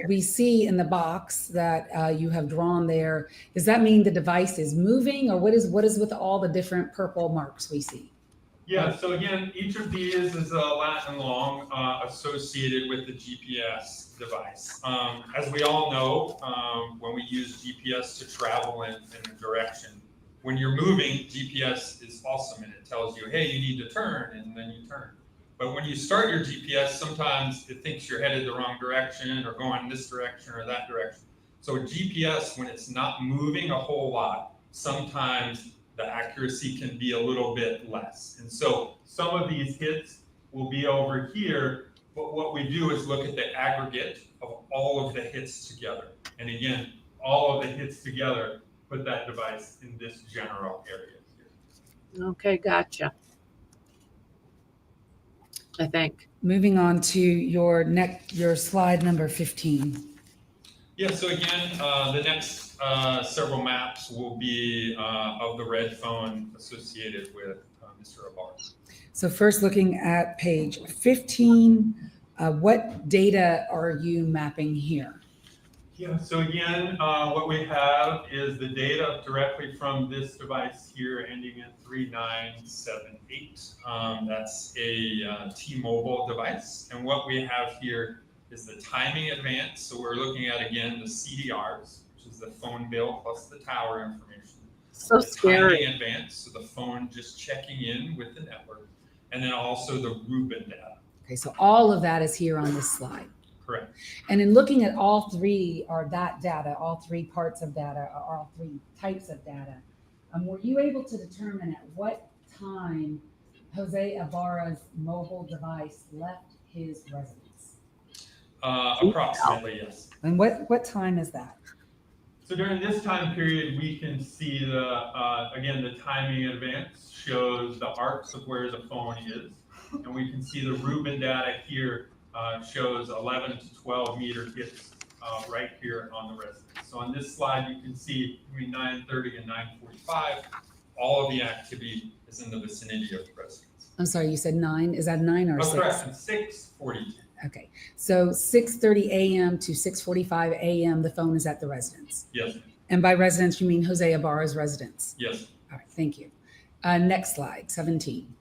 we see in the box that you have drawn there. Does that mean the device is moving, or what is with all the different purple marks we see? Yeah, so again, each of these is a Latin long associated with the GPS device. As we all know, when we use GPS to travel in a direction, when you're moving, GPS is awesome and it tells you, hey, you need to turn, and then you turn. But when you start your GPS, sometimes it thinks you're headed the wrong direction or going this direction or that direction. So a GPS, when it's not moving a whole lot, sometimes the accuracy can be a little bit less. And so some of these hits will be over here, but what we do is look at the aggregate of all of the hits together. And again, all of the hits together put that device in this general area here. Okay, gotcha. I think. Moving on to your slide number 15. Yeah, so again, the next several maps will be of the red phone associated with Mr. Ibarra. So first looking at page 15, what data are you mapping here? Yeah, so again, what we have is the data directly from this device here ending in 3978. That's a T-Mobile device. And what we have here is the timing advance. So we're looking at, again, the CDRs, which is the phone bill plus the tower information. So the scary. Timing advance, so the phone just checking in with the network. And then also the Rubin data. Okay, so all of that is here on this slide. Correct. And in looking at all three, or that data, all three parts of data, or all three types of data, were you able to determine at what time Jose Ibarra's mobile device left his residence? Approximately, yes. And what time is that? So during this time period, we can see again, the timing advance shows the arcs of where the phone is. And we can see the Rubin data here shows 11 to 12 meter hits right here on the residence. So on this slide, you can see between 9:30 and 9:45, all of the activity is in the vicinity of the residence. I'm sorry, you said 9. Is that 9 or 6? Correct, 6:42. Okay, so 6:30 a.m. to 6:45 a.m. the phone is at the residence. Yes. And by residence, you mean Jose Ibarra's residence? Yes. All right, thank you. Next slide, 17.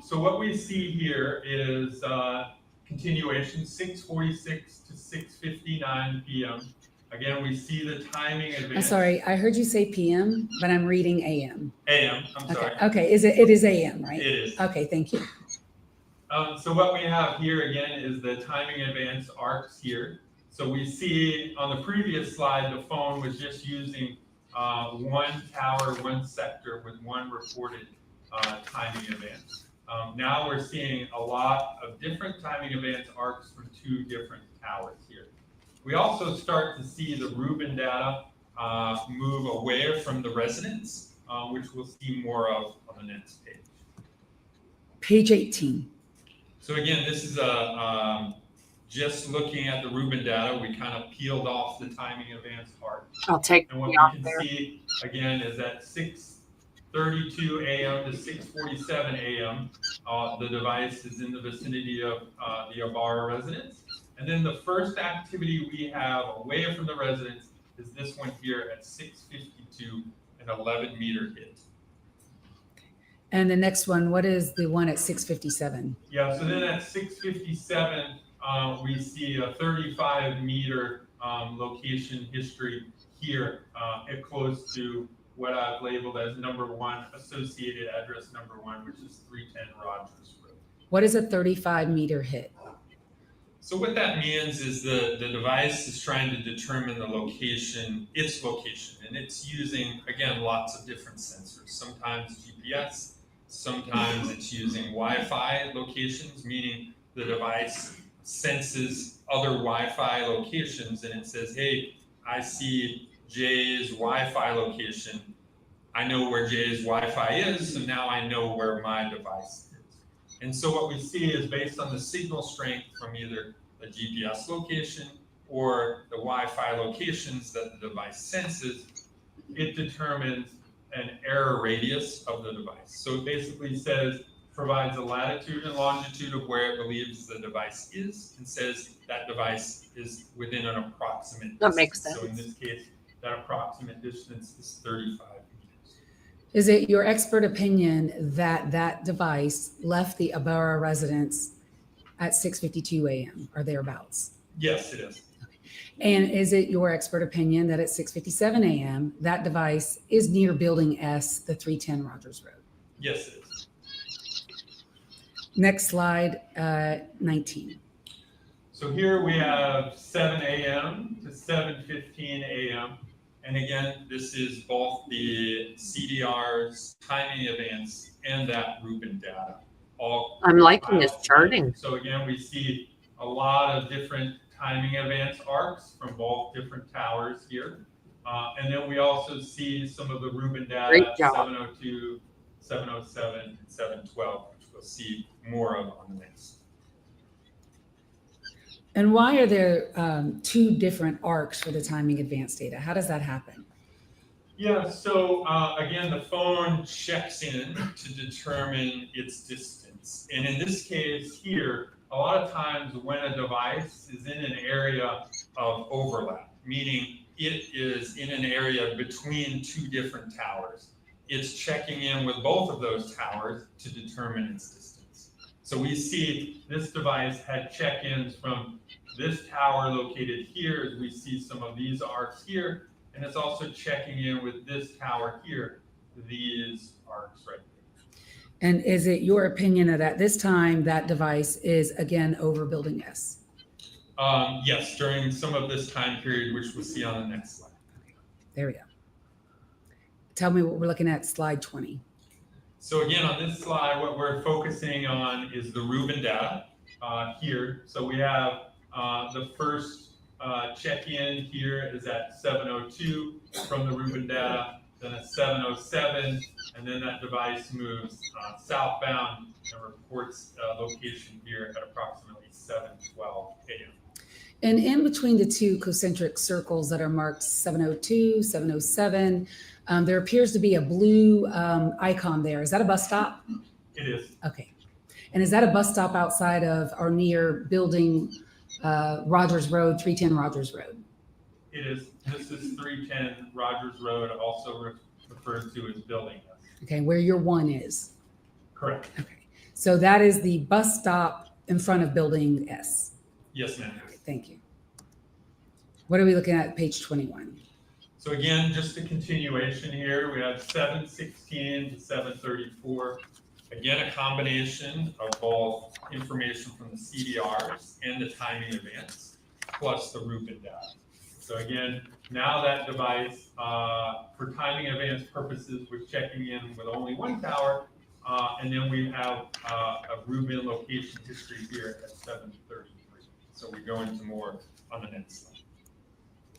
So what we see here is continuation 6:46 to 6:59 p.m. Again, we see the timing advance. I'm sorry, I heard you say PM, but I'm reading AM. AM, I'm sorry. Okay, it is AM, right? It is. Okay, thank you. So what we have here again is the timing advance arcs here. So we see on the previous slide, the phone was just using one tower, one sector with one reported timing advance. Now we're seeing a lot of different timing advance arcs from two different towers here. We also start to see the Rubin data move away from the residence, which we'll see more of on the next page. Page 18. So again, this is just looking at the Rubin data. We kind of peeled off the timing advance part. I'll take and what me we off can there. see again is at 6:32 a.m. to 6:47 a.m. The device is in the vicinity of the Ibarra residence. And then the first activity we have away from the residence is this one here at 6:52, an 11 meter hit. And the next one, what is the one at 6:57? Yeah, so then at 6:57, we see a 35 meter location history here at close to what I've labeled as number 1, associated address number 1, which is 310 Rogers Road. What is a 35-meter hit? So what that means is the device is trying to determine the location, its location, and it's using, again, lots of different sensors. Sometimes GPS, sometimes it's using Wi-Fi locations, meaning the device senses other Wi-Fi locations and it says, hey, I see Jay's Wi-Fi location. I know where Jay's Wi-Fi is, so now I know where my device is. And so what we see is based on the signal strength from either a GPS location or the Wi-Fi locations that the device senses, it determines an error radius of the device. So it basically says, provides a latitude and longitude of where it believes the device is, and says that device is within an approximate distance. That makes sense. So in this case, that approximate distance is 35 meters. Is it your expert opinion that that device left the Ibarra residence at 6:52 a.m. or thereabouts? Yes, it is. And is it your expert opinion that at 6:57 a.m. that device is near Building S, the 310 Rogers Road? Yes, it is. Next slide, 19. So here we have 7 a.m. to 7:15 a.m. And again, this is both the CDR's timing events and that Rubin data. All I'm liking this compiled charting. together. So again, we see a lot of different timing events arcs from both different towers here. And then we also see some of the Rubin data, Great job. 702, 707, and 712, which we'll see more of on the next. And why are there two different arcs for the timing advanced data? How does that happen? Yeah, so again, the phone checks in to determine its distance. And in this case here, a lot of times when a device is in an area of overlap, meaning it is in an area between two different towers, it's checking in with both of those towers to determine its distance. So we see this device had check-ins from this tower located here, as we see some of these arcs here, and it's also checking in with this tower here, these arcs right there. And is it your opinion that at this time that device is again over Building S? Yes, during some of this time period, which we'll see on the next slide. There we go. Tell me what we're looking at, slide 20. So again, on this slide, what we're focusing on is the Rubin data here. So we have the first check-in here is at 7:02 from the Rubin data, then at 7:07, and then that device moves southbound and reports location here at approximately 7:12 a.m. And in between the two concentric circles that are marked 702, 707, there appears to be a blue icon there. Is that a bus stop? It is. Okay. And is that a bus stop outside of or near Building Rogers Road, 310 Rogers Road? It is. This is 310 Rogers Road, also referred to as Building S. Okay, where your one is. Correct. Okay. So that is the bus stop in front of Building S. Yes, ma'am. Thank you. What are we looking at, page 21? So again, just a continuation here. We have 7:16 to 7:34. Again, a combination of both information from the CDRs and the timing events, plus the Rubin data. So again, now that device, for timing events purposes, was checking in with only one tower, and then we have a Rubin location history here at 7:33. So we go into more on the next slide.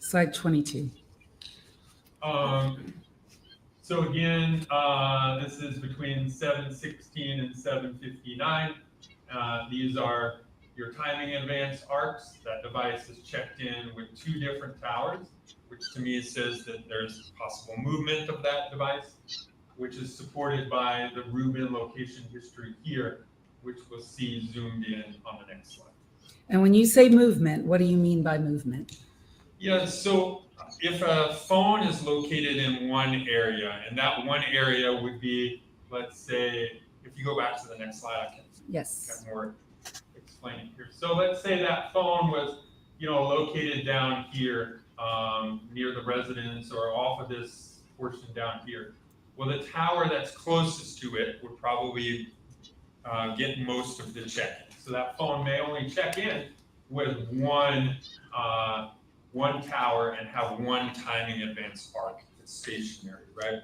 Slide 22. So again, this is between 7:16 and 7:59. These are your timing advance arcs. That device is checked in with two different towers, which to me says that there's possible movement of that device, which is supported by the Rubin location history here, which we'll see zoomed in on the next slide. And when you say movement, what do you mean by movement? Yeah, so if a phone is located in one area, and that one area would be, let's say, if you go back to the next slide, I can Yes. get more explaining here. So let's say that phone was, located down here near the residence or off of this portion down here. Well, the tower that's closest to it would probably get most of the check-in. So that phone may only check in with one tower and have one timing advance arc. It's stationary, right?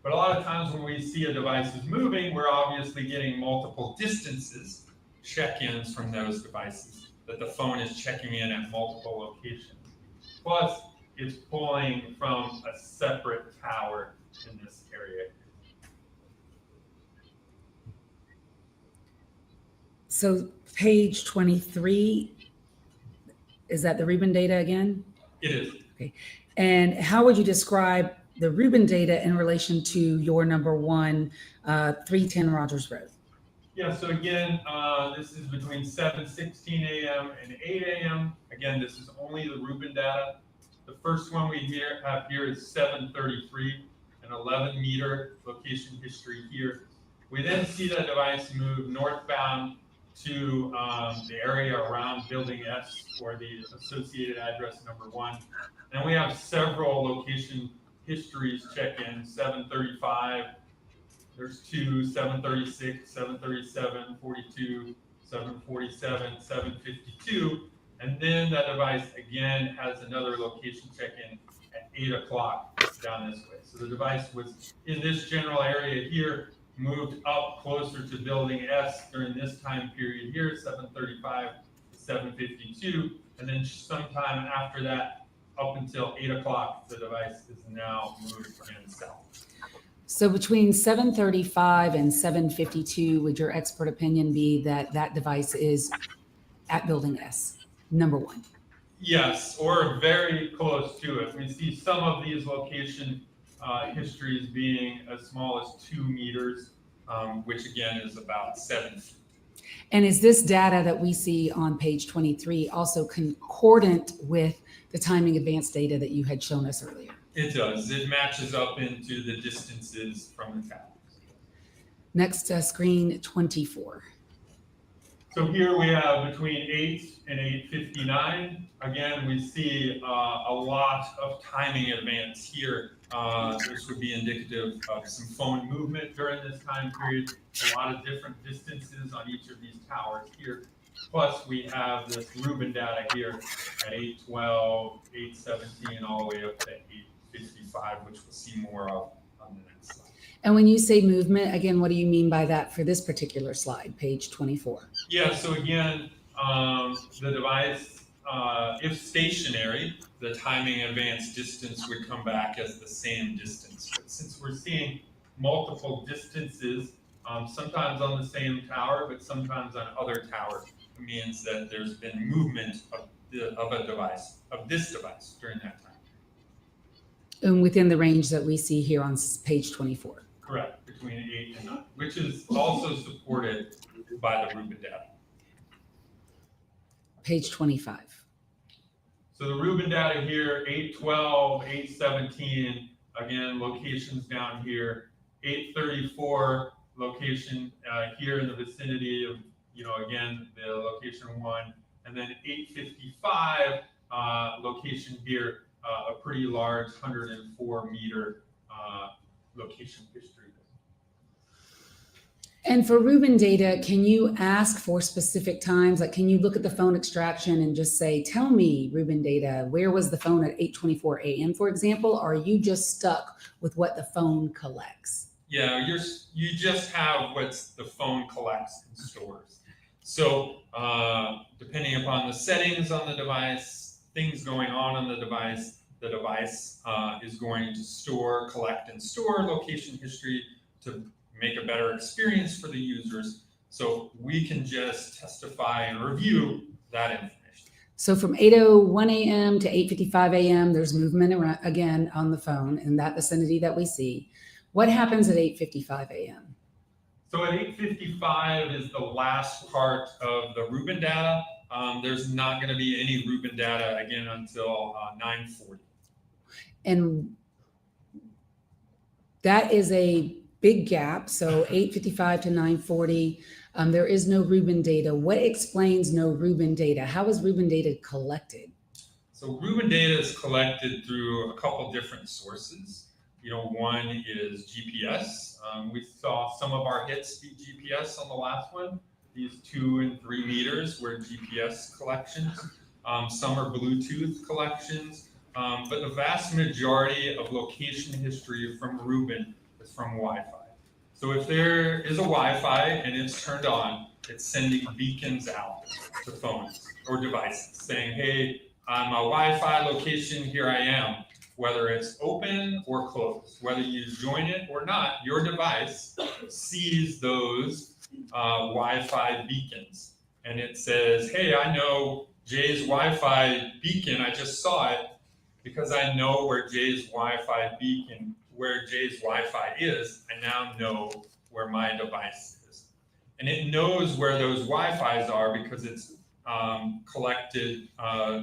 But a lot of times when we see a device is moving, we're obviously getting multiple distances, check-ins from those devices, that the phone is checking in at multiple locations. Plus, it's pulling from a separate tower in this area. So page 23, is that the Rubin data again? It is. Okay. And how would you describe the Rubin data in relation to your number one, 310 Rogers Road? Yeah, so again, this is between 7:16 a.m. and 8 a.m. Again, this is only the Rubin data. The first one we have here is 7:33, an 11-meter location history here. We then see that device move northbound to the area around Building S, or the associated address number 1. And we have several location histories check-in, 7:35, there's 2, 7:36, 7:37, 42, 7:47, 7:52. And then that device again has another location check-in at 8 o'clock down this way. So the device was in this general area here, moved up closer to Building S during this time period here, 7:35 to 7:52. And then sometime after that, up until 8 o'clock, the device is now moved again south. So between 7:35 and 7:52, would your expert opinion be that that device is at Building S, number 1? Yes, or very close to it. We see some of these location histories being as small as 2 meters, which again is about 7 feet. And is this data that we see on page 23 also concordant with the timing advance data that you had shown us earlier? It does. It matches up into the distances from the towers. Next, screen 24. So here we have between 8 and 8:59. Again, we see a lot of timing advance here. This would be indicative of some phone movement during this time period. A lot of different distances on each of these towers here. Plus, we have this Rubin data here at 8:12, 8:17, all the way up to 8:55, which we'll see more of on the next slide. And when you say movement, again, what do you mean by that for this particular slide, page 24? Yeah, so again, the device, if stationary, the timing advance distance would come back as the same distance. But since we're seeing multiple distances, sometimes on the same tower, but sometimes on other towers, it means that there's been movement of this device during that time. And within the range that we see here on page 24. Correct, between 8 and 9, which is also supported by the Rubin data. Page 25. So the Rubin data here, 8:12, 8:17, again, locations down here, 8:34 location here in the vicinity of, again, the location 1, and then 8:55 location here, a pretty large 104-meter location history. And for Rubin data, can you ask for specific times? Like, can you look at the phone extraction and just say, tell me, Rubin data, where was the phone at 8:24 a.m., for example? Or are you just stuck with what the phone collects? Yeah, you just have what the phone collects and stores. So depending upon the settings on the device, things going on the device is going to collect and store location history to make a better experience for the users. So we can just testify and review that information. So from 8:01 a.m. to 8:55 a.m., there's movement around, again, on the phone in that vicinity that we see. What happens at 8:55 a.m.? So at 8:55 is the last part of the Rubin data. There's not going to be any Rubin data again until 9:40. And that is a big gap. So 8:55 to 9:40, there is no Rubin data. What explains no Rubin data? How is Rubin data collected? So Rubin data is collected through a couple different sources. One is GPS. We saw some of our hits be GPS on the last one. These 2 and 3 meters were GPS collections. Some are Bluetooth collections, but the vast majority of location history from Ruben is from Wi-Fi. So if there is a Wi-Fi and it's turned on, it's sending beacons out to phones or devices saying, hey, I'm a Wi-Fi location, here I am. Whether it's open or closed, whether you join it or not, your device sees those Wi-Fi beacons. And it says, hey, I know Jay's Wi-Fi beacon, I just saw it, because I know where Jay's Wi-Fi beacon, where Jay's Wi-Fi is, I now know where my device is. And it knows where those Wi-Fis are because it's collected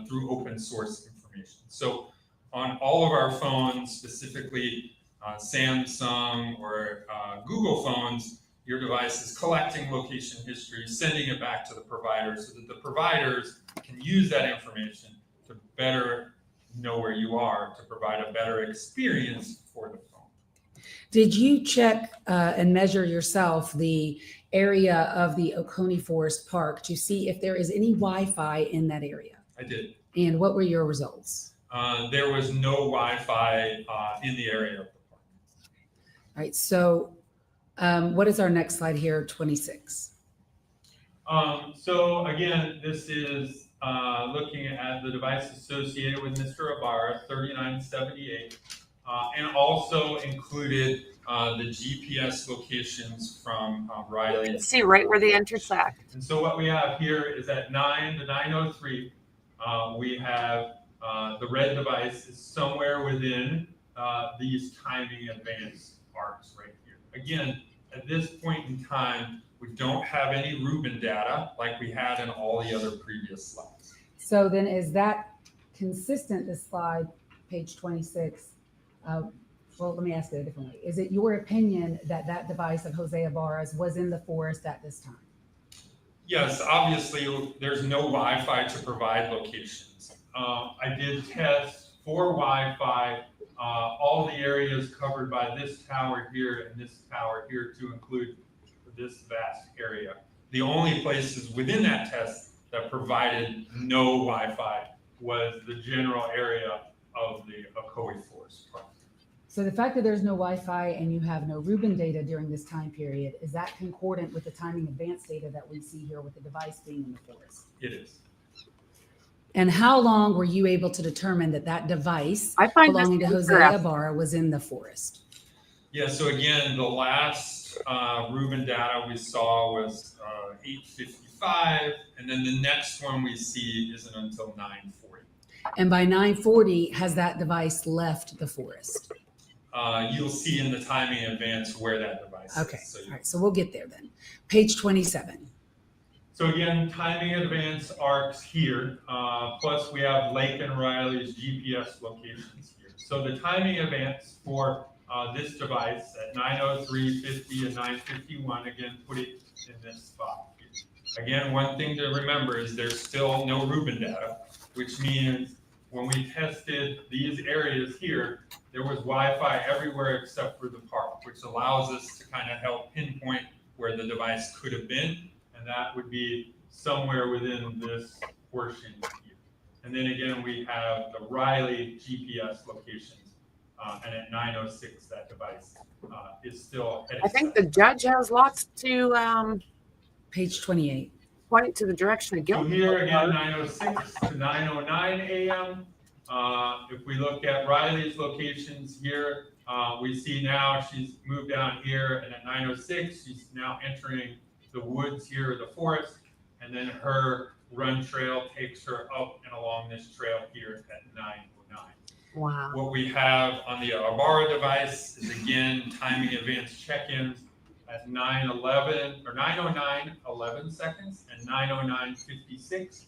through open source information. So on all of our phones, specifically Samsung or Google phones, your device is collecting location history, sending it back to the provider so that the providers can use that information to better know where you are, to provide a better experience for the phone. Did you check and measure yourself the area of the Oconee Forest Park to see if there is any Wi-Fi in that area? I did. And what were your results? There was no Wi-Fi in the area of the park. All right, so what is our next slide here, 26? So again, this is looking at the device associated with Mr. Ibarra, 3978, and also included the GPS locations from Riley. You can see right where they intersect. And so what we have here is at 9 to 903, we have the red device is somewhere within these timing advance arcs right here. Again, at this point in time, we don't have any Ruben data like we had in all the other previous slides. So then is that consistent, this slide, page 26? Well, let me ask it a different way. Is it your opinion that that device of Jose Ibarra's was in the forest at this time? Yes, obviously there's no Wi-Fi to provide locations. I did test for Wi-Fi all the areas covered by this tower here and this tower here to include this vast area. The only places within that test that provided no Wi-Fi was the general area of the Oconee Forest Park. So the fact that there's no Wi-Fi and you have no Ruben data during this time period, is that concordant with the timing advance data that we see here with the device being in the forest? It is. And how long were you able to determine that that device belonging to Jose Ibarra was in the forest? Yeah, so again, the last Ruben data we saw was 8:55, and then the next one we see isn't until 9:40. And by 9:40, has that device left the forest? You'll see in the timing advance where that device Okay. is. So All right, so we'll get there then. Page 27. So again, timing advance arcs here, plus we have Laken and Riley's GPS locations here. So the timing advance for this device at 9:03:50 and 9:51, again, put it in this spot here. Again, one thing to remember is there's still no Ruben data, which means when we tested these areas here, there was Wi-Fi everywhere except for the park, which allows us to kind of help pinpoint where the device could have been. And that would be somewhere within this portion here. And then again, we have the Riley GPS locations. And at 9:06, that device is still headed. I think the judge has lots to page 28. Point to the direction of guilt. So here again, 9:06 to 9:09 a.m. If we look at Riley's locations here, we see now she's moved down here, and at 9:06, she's now entering the woods here, or the forest, and then her run trail takes her up and along this trail here at 9:09. Wow. What we have on the Ibarra device is again timing advance check-ins at 9:11 or 9:09, 11 seconds, and 9:09, 56,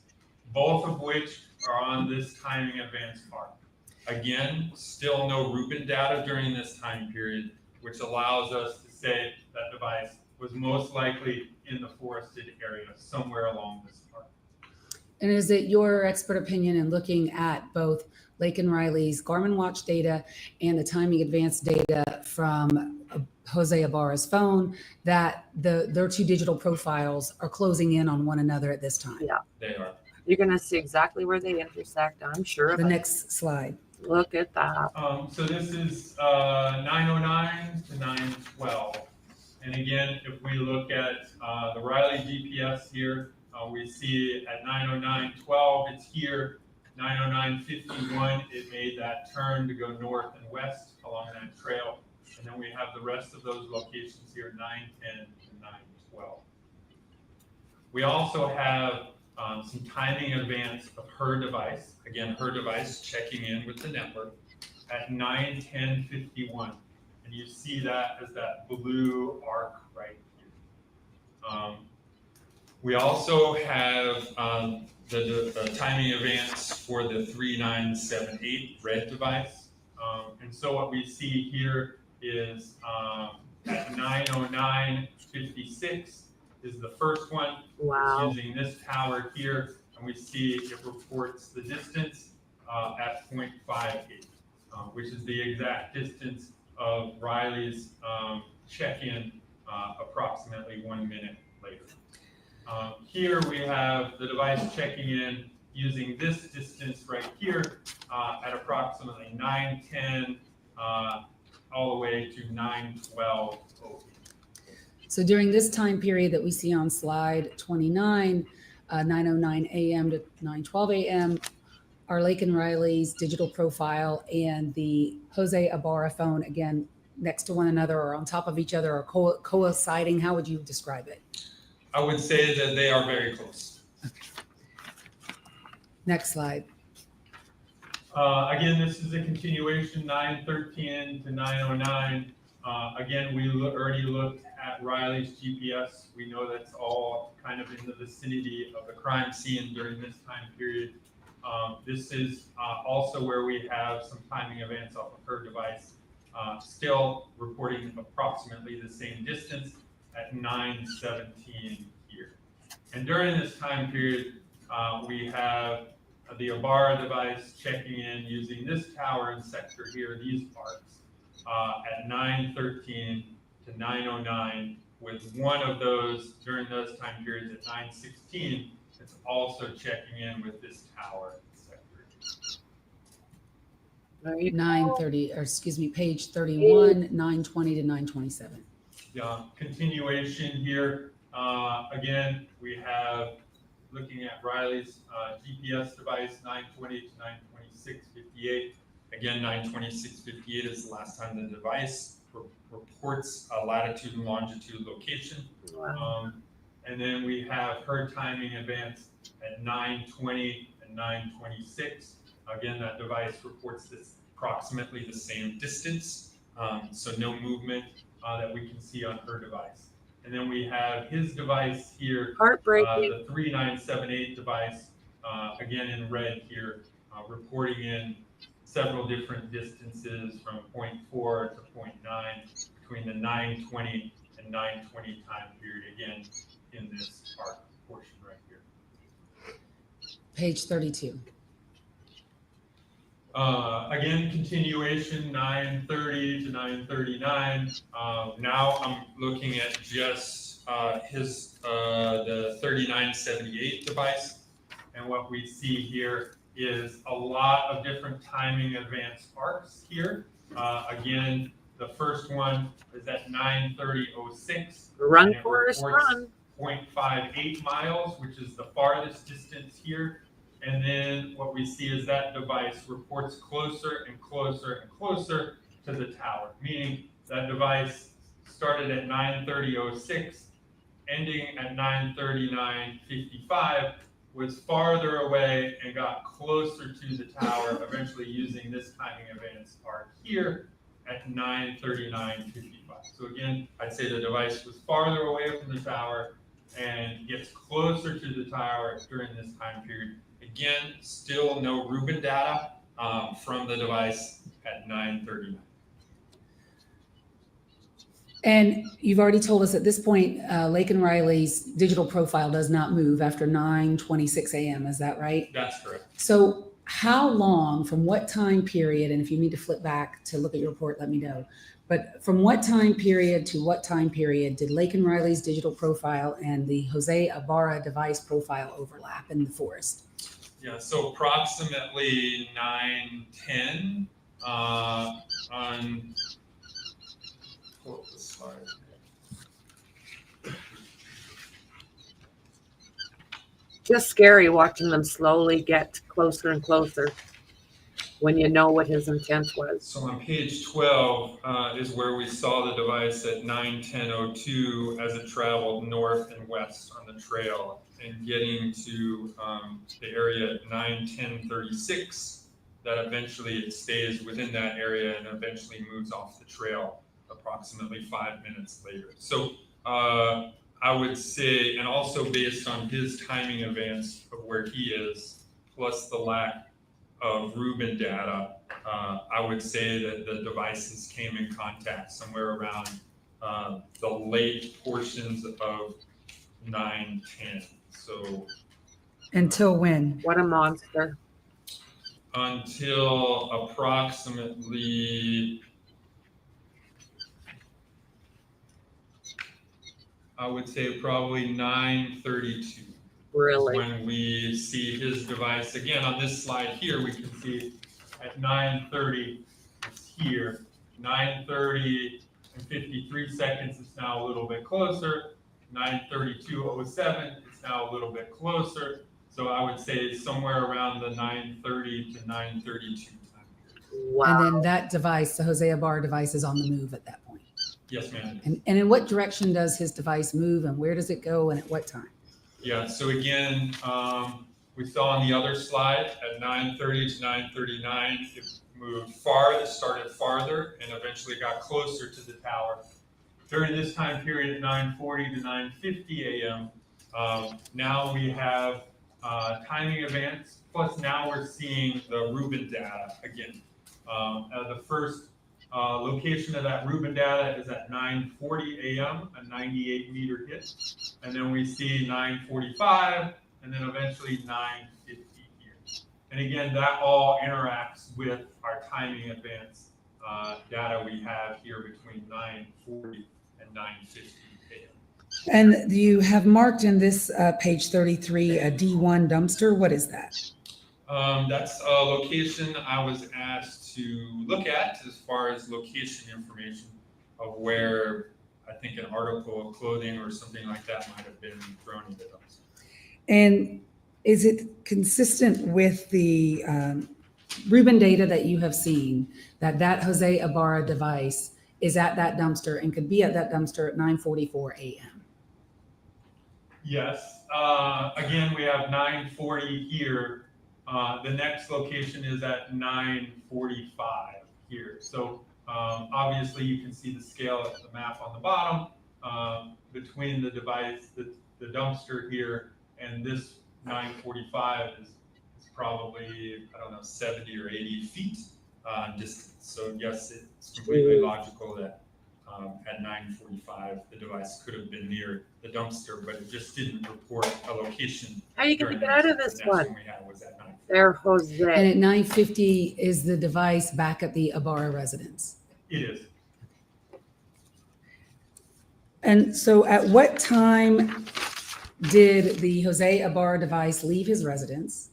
both of which are on this timing advance arc. Again, still no Ruben data during this time period, which allows us to say that device was most likely in the forested area somewhere along this arc. And is it your expert opinion in looking at both Laken Riley's Garmin watch data and the timing advanced data from Jose Ibarra's phone that their two digital profiles are closing in on one another at this time? Yeah. They are. You're going to see exactly where they intersect. I'm sure. The next slide. Look at that. So this is 909 to 912. And again, if we look at the Riley GPS here, we see at 909.12, it's here. 909.51, it made that turn to go north and west along that trail. And then we have the rest of those locations here, 910 to 912. We also have some timing advance of her device. Again, her device checking in with the network at 9:10:51. And you see that as that blue arc right here. We also have the timing advance for the 3978 red device. And so what we see here is at 9:09:56 is the first one. Wow. It's using this tower here, and we see it reports the distance at 0.58, which is the exact distance of Riley's check-in approximately 1 minute later. Here we have the device checking in using this distance right here at approximately 9:10 all the way to 9:12. So during this time period that we see on slide 29, 9:09 a.m. to 9:12 a.m., are Laken Riley's digital profile and the Jose Ibarra phone, again, next to one another or on top of each other or coinciding? How would you describe it? I would say that they are very close. Next slide. Again, this is a continuation, 9:13 to 9:09. Again, we already looked at Riley's GPS. We know that's all kind of in the vicinity of the crime scene during this time period. This is also where we have some timing events off of her device, still reporting approximately the same distance at 9:17 here. And during this time period, we have the Ibarra device checking in using this tower and sector here, these arcs, at 9:13 to 9:09, with one of those during those time periods at 9:16. It's also checking in with this tower sector. 9:30, or excuse me, page 31, 9:20 to 9:27. Yeah, continuation here. Again, we have looking at Riley's GPS device, 9:20 to 9:26:58. Again, 9:26:58 is the last time the device reports a latitude and longitude location. Wow. And then we have her timing advance at 9:20 and 9:26. Again, that device reports this approximately the same distance, so no movement that we can see on her device. And then we have his device here, Heartbreaking. the 3978 device, again in red here, reporting in several different distances from 0.4 to 0.9 between the 9:20 and 9:20 time period, again in this arc portion right here. Page 32. Again, continuation, 9:30 to 9:39. Now I'm looking at just the 3978 device. And what we see here is a lot of different timing advance arcs here. Again, the first one is at 9:30:06. Run, Forrest, run. 0.58 miles, which is the farthest distance here. And then what we see is that device reports closer and closer and closer to the tower, meaning that device started at 9:30:06, ending at 9:39:55, was farther away and got closer to the tower, eventually using this timing advance arc here at 9:39:55. So again, I'd say the device was farther away from the tower and gets closer to the tower during this time period. Again, still no Rubin data from the device at 9:39. And you've already told us at this point, Laken Riley's digital profile does not move after 9:26 a.m. Is that right? That's correct. So how long, from what time period, and if you need to flip back to look at your report, let me know. But from what time period to what time period did Laken Riley's digital profile and the Jose Ibarra device profile overlap in the forest? Yeah, so approximately 9:10 on. Pull up the slide. Just scary watching them slowly get closer and closer when you know what his intent was. So on page 12 is where we saw the device at 9:10:02 as it traveled north and west on the trail and getting to the area at 9:10:36. That eventually it stays within that area and eventually moves off the trail approximately 5 minutes later. So I would say, and also based on his timing advance of where he is, plus the lack of Rubin data, I would say that the devices came in contact somewhere around the late portions of 9:10. So Until when? What a monster. Until approximately, I would say probably 9:32. Really? When we see his device, again, on this slide here, we can see at 9:30, it's here, 9:30 and 53 seconds, it's now a little bit closer, 9:32:07, it's now a little bit closer. So I would say somewhere around the 9:30 to 9:32 time period. Wow. And then that device, the Jose Ibarra device, is on the move at that point. Yes, ma'am. And in what direction does his device move, and where does it go, and at what time? Yeah, so again, we saw on the other slide at 9:30 to 9:39, it moved far, it started farther and eventually got closer to the tower. During this time period at 9:40 to 9:50 a.m., now we have timing advance, plus now we're seeing the Rubin data again. The first location of that Rubin data is at 9:40 a.m., a 98-meter hit. And then we see 9:45, and then eventually 9:50 here. And again, that all interacts with our timing advance data we have here between 9:40 and 9:50 a.m. And you have marked in this page 33 a D1 dumpster. What is that? That's a location I was asked to look at as far as location information of where I think an article of clothing or something like that might have been thrown into the dumpster. And is it consistent with the Rubin data that you have seen that Jose Ibarra device is at that dumpster and could be at that dumpster at 9:44 a.m.? Yes. Again, we have 9:40 here. The next location is at 9:45 here. So obviously you can see the scale of the map on the bottom between the device, the dumpster here, and this 9:45 is probably, I don't know, 70 or 80 feet distance. So yes, it's completely logical that at 9:45 the device could have been near the dumpster, but it just didn't report a location. How are you going to get out of this one? We had was at 9:45. There, Jose. And at 9:50 is the device back at the Ibarra residence. It is. And so at what time did the Jose Ibarra device leave his residence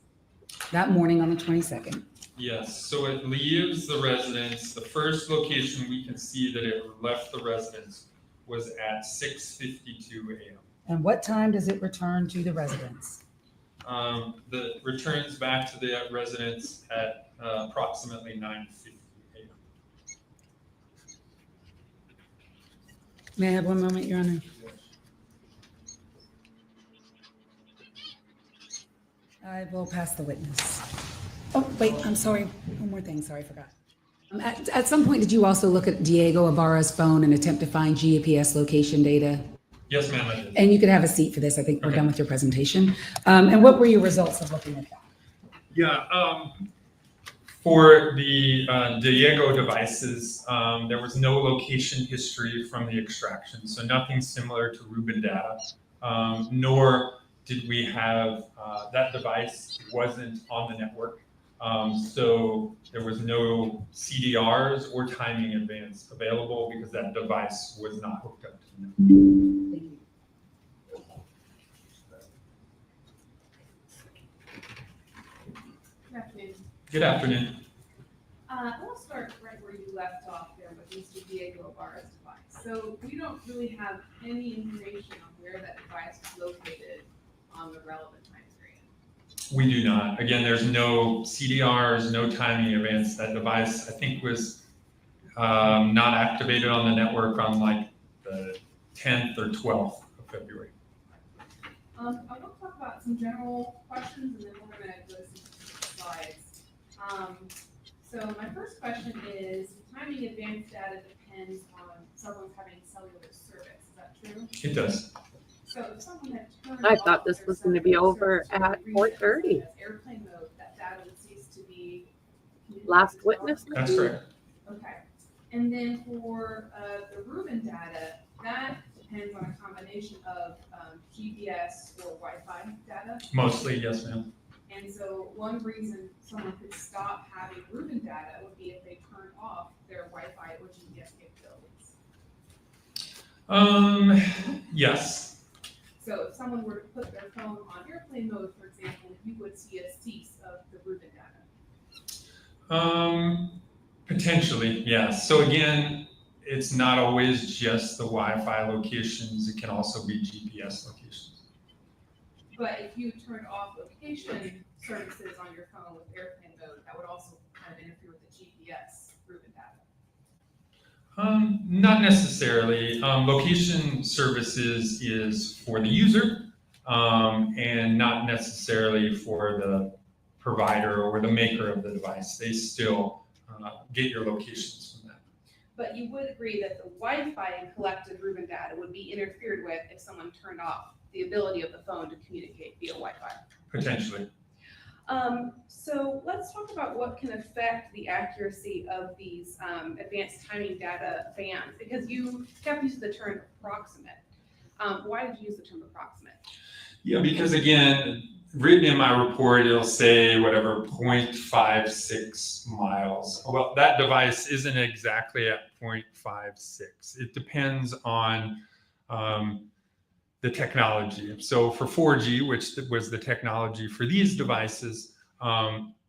that morning on the 22nd? Yes, so it leaves the residence. The first location we can see that it left the residence was at 6:52 a.m. And what time does it return to the residence? The returns back to the residence at approximately 9:50 a.m. May I have one moment, Your Honor? I will pass the witness. Oh, wait, I'm sorry. One more thing. Sorry, I forgot. At some point, did you also look at Diego Ibarra's phone and attempt to find GPS location data? Yes, ma'am, I did. And you could have a seat for this. I think we're done with your presentation. And what were your results of looking at that? Yeah, For the Diego devices, there was no location history from the extraction, so nothing similar to Rubin data, nor did we have, that device wasn't on the network. So there was no CDRs or timing advance available because that device was not hooked up to the network. Good afternoon. Good afternoon. I want to start right where you left off there with Mr. Diego Ibarra's device. So we don't really have any information on where that device is located on the relevant time period. We do not. Again, there's no CDRs, no timing events. That device, I think, was not activated on the network on like the 10th or 12th of February. I want to talk about some general questions, and then we're going to go to some slides. So my first question is, timing advanced data depends on someone's having cellular service. Is that true? It does. So if someone had turned I thought off this their was going to be cellular over service at or reset 4:30. as airplane mode, that data would cease to be Last witness? That's correct. Okay. And then for the Rubin data, that depends on a combination of GPS or Wi-Fi data. Mostly, yes, ma'am. And so one reason someone could stop having Rubin data would be if they turned off their Wi-Fi or GPS capabilities. Yes. So if someone were to put their phone on airplane mode, for example, you would see a cease of the Rubin data. Potentially, yes. So again, it's not always just the Wi-Fi locations. It can also be GPS locations. But if you turned off location services on your phone with airplane mode, that would also kind of interfere with the GPS Rubin data. Not necessarily. Location services is for the user and not necessarily for the provider or the maker of the device. They still get your locations from that. But you would agree that the Wi-Fi and collected Rubin data would be interfered with if someone turned off the ability of the phone to communicate via Wi-Fi. Potentially. So let's talk about what can affect the accuracy of these advanced timing data bands, because you kept using the term approximate. Why did you use the term approximate? Yeah, because again, written in my report, it'll say whatever 0.56 miles. Well, that device isn't exactly at 0.56. It depends on the technology. So for 4G, which was the technology for these devices,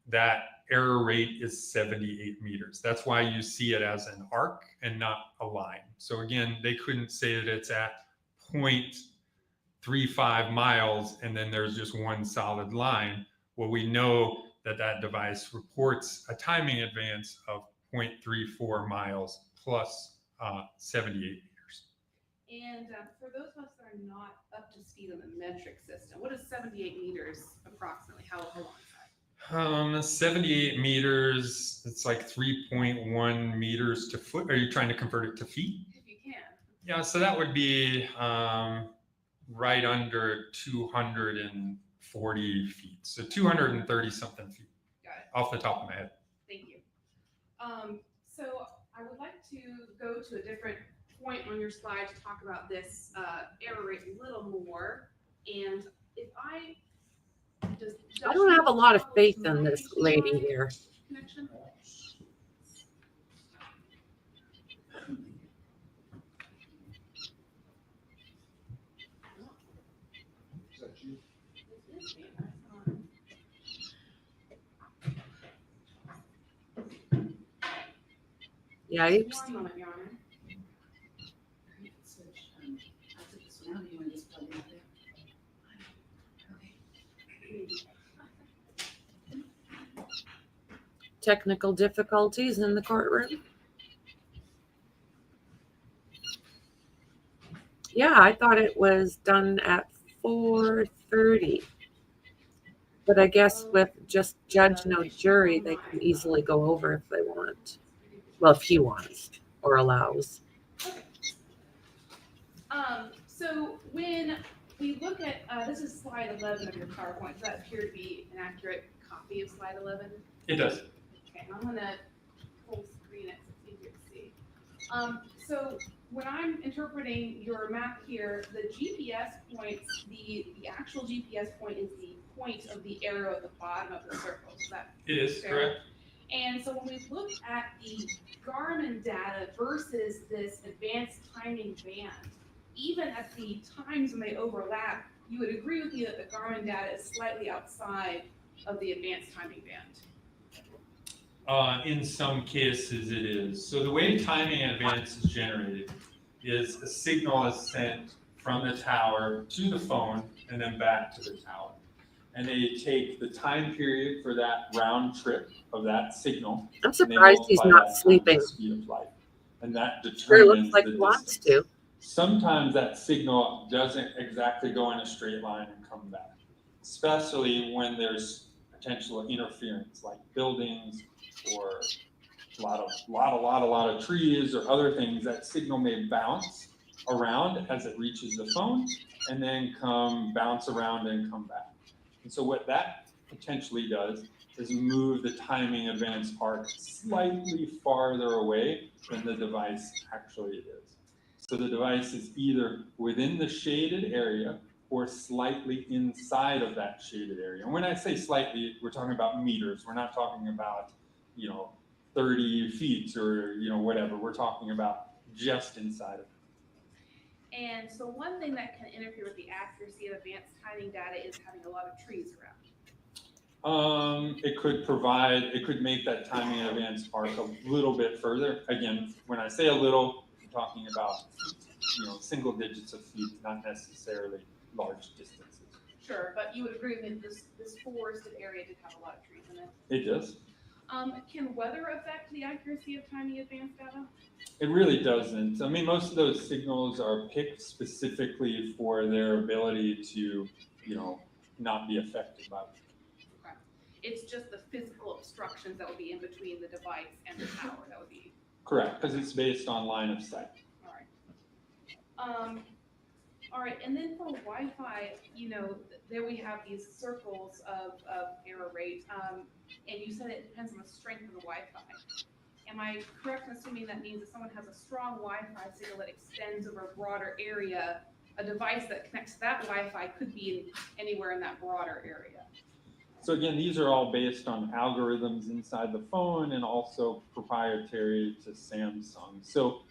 that error rate is 78 meters. That's why you see it as an arc and not a line. So again, they couldn't say that it's at 0.35 miles and then there's just one solid line. Well, we know that that device reports a timing advance of 0.34 miles plus 78 meters. And for those of us that are not up to speed on the metric system, what is 78 meters approximately? How long is that? 78 meters, it's like 3.1 meters to foot. Are you trying to convert it to feet? If you can. Yeah, so that would be right under 240 feet. So 230 something feet. Got it. Off the top of my head. Thank you. So I would like to go to a different point on your slide to talk about this error rate a little more. And if I don't have a lot of faith in this lady here. Connection. Yikes. One moment, Your Honor. Technical difficulties in the courtroom. Yeah, I thought it was done at 4:30. But I guess with just judge, no jury, they can easily go over if they want. Well, if he wants or allows. So when we look at, this is slide 11 of your PowerPoint. Does that appear to be an accurate copy of slide 11? It does. Okay. Okay, I'm gonna full screen it so it's easier to see. So when I'm interpreting your map here, the GPS points, the actual GPS point is the point of the arrow at the bottom of the circle. Is that It is fair? correct. And so when we look at the Garmin data versus this advanced timing band, even at the times when they overlap, you would agree with me that the Garmin data is slightly outside of the advanced timing band. In some cases, it is. So the way timing advance is generated is a signal is sent from the tower to the phone and then back to the tower. And they take the time period for that round trip of that signal. I'm surprised he's not sleeping. Speed of light. And that Sure looks determines like the he wants distance. to. Sometimes that signal doesn't exactly go in a straight line and come back, especially when there's potential interference, like buildings or a lot of trees or other things. That signal may bounce around as it reaches the phone and then bounce around and come back. And so what that potentially does is move the timing advance arc slightly farther away than the device actually is. So the device is either within the shaded area or slightly inside of that shaded area. And when I say slightly, we're talking about meters. We're not talking about, 30 feet or, whatever. We're talking about just inside of it. And so one thing that can interfere with the accuracy of advanced timing data is having a lot of trees around. It could make that timing advance arc a little bit further. Again, when I say a little, I'm talking about feet, single digits of feet, not necessarily large distances. Sure, but you would agree that this forested area did have a lot of trees in it. It does. Can weather affect the accuracy of timing advanced data? It really doesn't. I mean, most of those signals are picked specifically for their ability to, not be affected by it. Okay. It's just the physical obstructions that would be in between the device and the tower that would be. Correct, because it's based on line of sight. All right, and then for Wi-Fi, there we have these circles of error rate, and you said it depends on the strength of the Wi-Fi. Am I correct in assuming that means if someone has a strong Wi-Fi signal that extends over a broader area, a device that connects to that Wi-Fi could be anywhere in that broader area? So again, these are all based on algorithms inside the phone and also proprietary to Samsung. So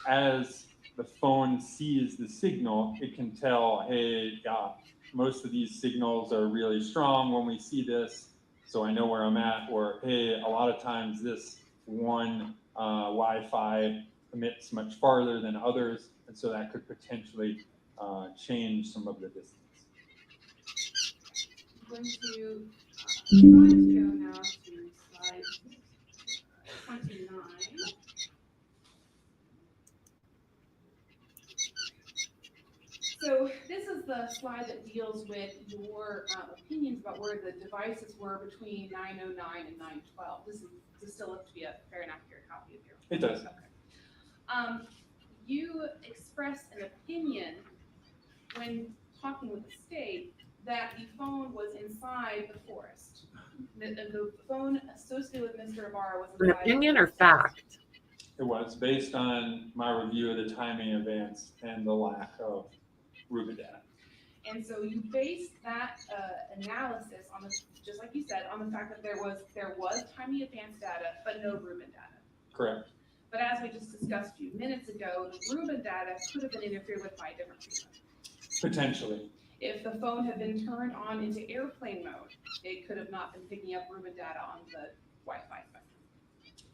as the phone sees the signal, it can tell, hey, most of these signals are really strong when we see this, so I know where I'm at, or hey, a lot of times this one Wi-Fi emits much farther than others, and so that could potentially change some of the distance. I'm going to try to go now to slide 29. So this is the slide that deals with your opinions about where the devices were between 9:09 and 9:12. Does this still look to be a fair and accurate copy of your? It does. Okay. You expressed an opinion when talking with the state that the phone was inside the forest. The phone associated with Mr. Ibarra was An inside. opinion or fact? It was based on my review of the timing advance and the lack of Ruby data. And so you based that analysis on the, just like you said, on the fact that there was timing advanced data, but no Rubin data. Correct. But as we just discussed a few minutes ago, the Rubin data could have been interfered with by a different reason. Potentially. If the phone had been turned on into airplane mode, it could have not been picking up Rubin data on the Wi-Fi spectrum.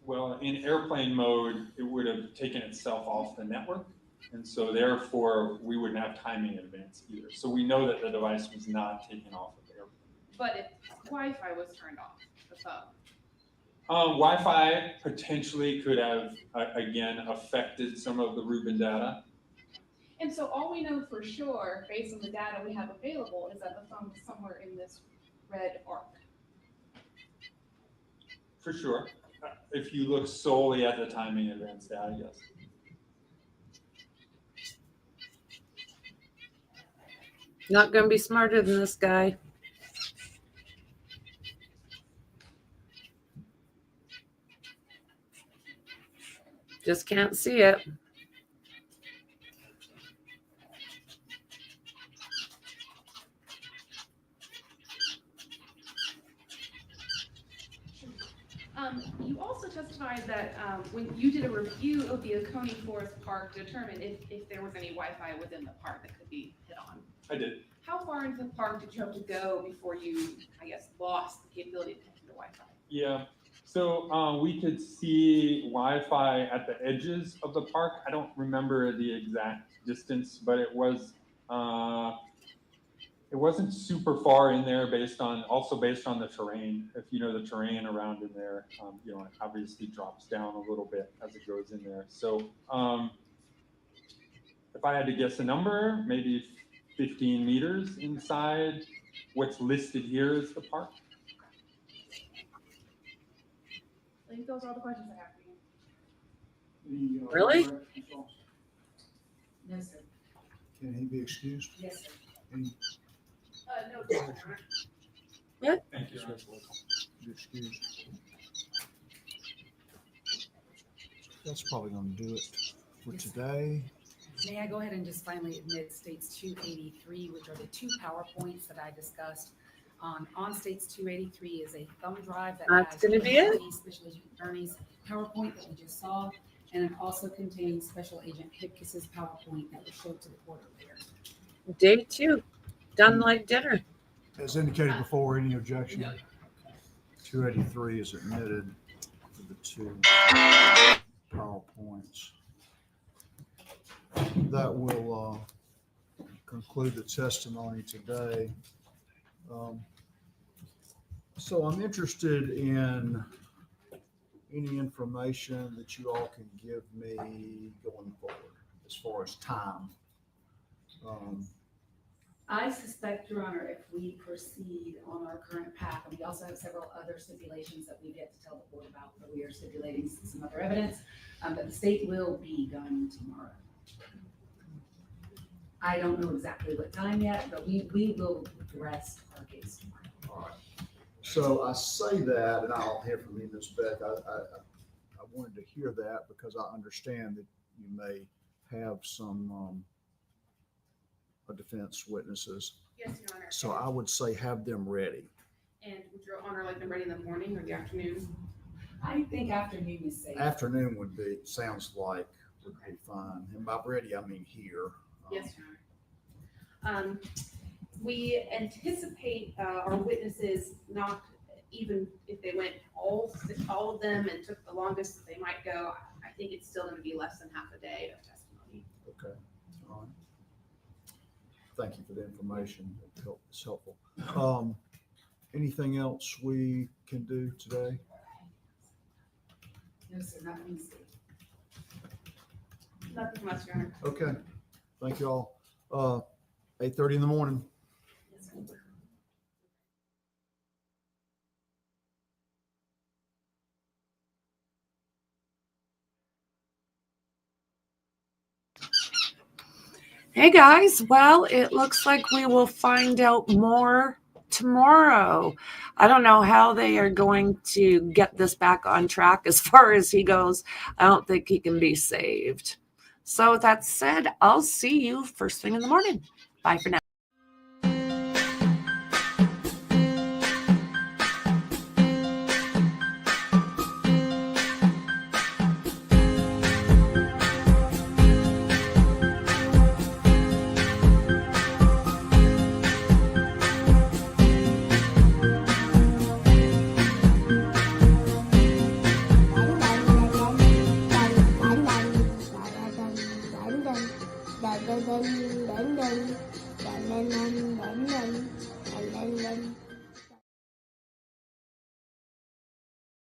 Well, in airplane mode, it would have taken itself off the network. And so therefore, we wouldn't have timing advance either. So we know that the device was not taken off of airplane. But if Wi-Fi was turned off, the phone. Wi-Fi potentially could have, again, affected some of the Rubin data. And so all we know for sure, based on the data we have available, is that the phone was somewhere in this red arc. For sure. If you look solely at the timing advance data, yes. Not going to be smarter than this guy. Just can't see it. You also testified that when you did a review of the Oconee Forest Park to determine if there was any Wi-Fi within the park that could be hit on. I did. How far into the park did you have to go before you, I guess, lost the capability of connecting to Wi-Fi? Yeah. So we could see Wi-Fi at the edges of the park. I don't remember the exact distance, but it wasn't super far in there based on the terrain. If you know the terrain around in there, it obviously drops down a little bit as it goes in there. So if I had to guess a number, maybe 15 meters inside what's listed here as the park. I think those are all the questions I have for you. Really? No, sir. Can he be excused? Yes, sir. No. What? Thank you. Be excused. That's probably going to do it for today. May I go ahead and just finally admit States 283, which are the two PowerPoints that I discussed. On States 283 is a thumb drive that That's has gonna be it. Special Agent Bernie's PowerPoint that we just saw, and it also contains Special Agent Hipkiss's PowerPoint that was showed to the court earlier. Day 2, done like dinner. As indicated before, any objection? 283 is admitted for the two PowerPoints. That will conclude the testimony today. So I'm interested in any information that you all can give me going forward as far as time. I suspect, Your Honor, if we proceed on our current path, and we also have several other stipulations that we've yet to tell the court about, but we are stipulating some other evidence, that the state will be done tomorrow. I don't know exactly what time yet, but we will rest our case tomorrow. All right. So I say that, and I'll hear from you, Ms. Beck. I wanted to hear that because I understand that you may have some defense witnesses. Yes, Your Honor. So I would say have them ready. And would Your Honor like them ready in the morning or the afternoon? I think afternoon is safe. Afternoon would be fine. And by ready, I mean here. Yes, Your Honor. We anticipate our witnesses, not even if they went all of them and took the longest that they might go, I think it's still going to be less than half a day of testimony. Okay. All right. Thank you for the information. It's helpful. Anything else we can do today? No, sir, nothing is safe. Nothing from us, Your Honor. Okay. Thank you all. 8:30 in the morning. Yes, sir. Hey guys, well, it looks like we will find out more tomorrow. I don't know how they are going to get this back on track as far as he goes. I don't think he can be saved. So with that said, I'll see you first thing in the morning. Bye for now.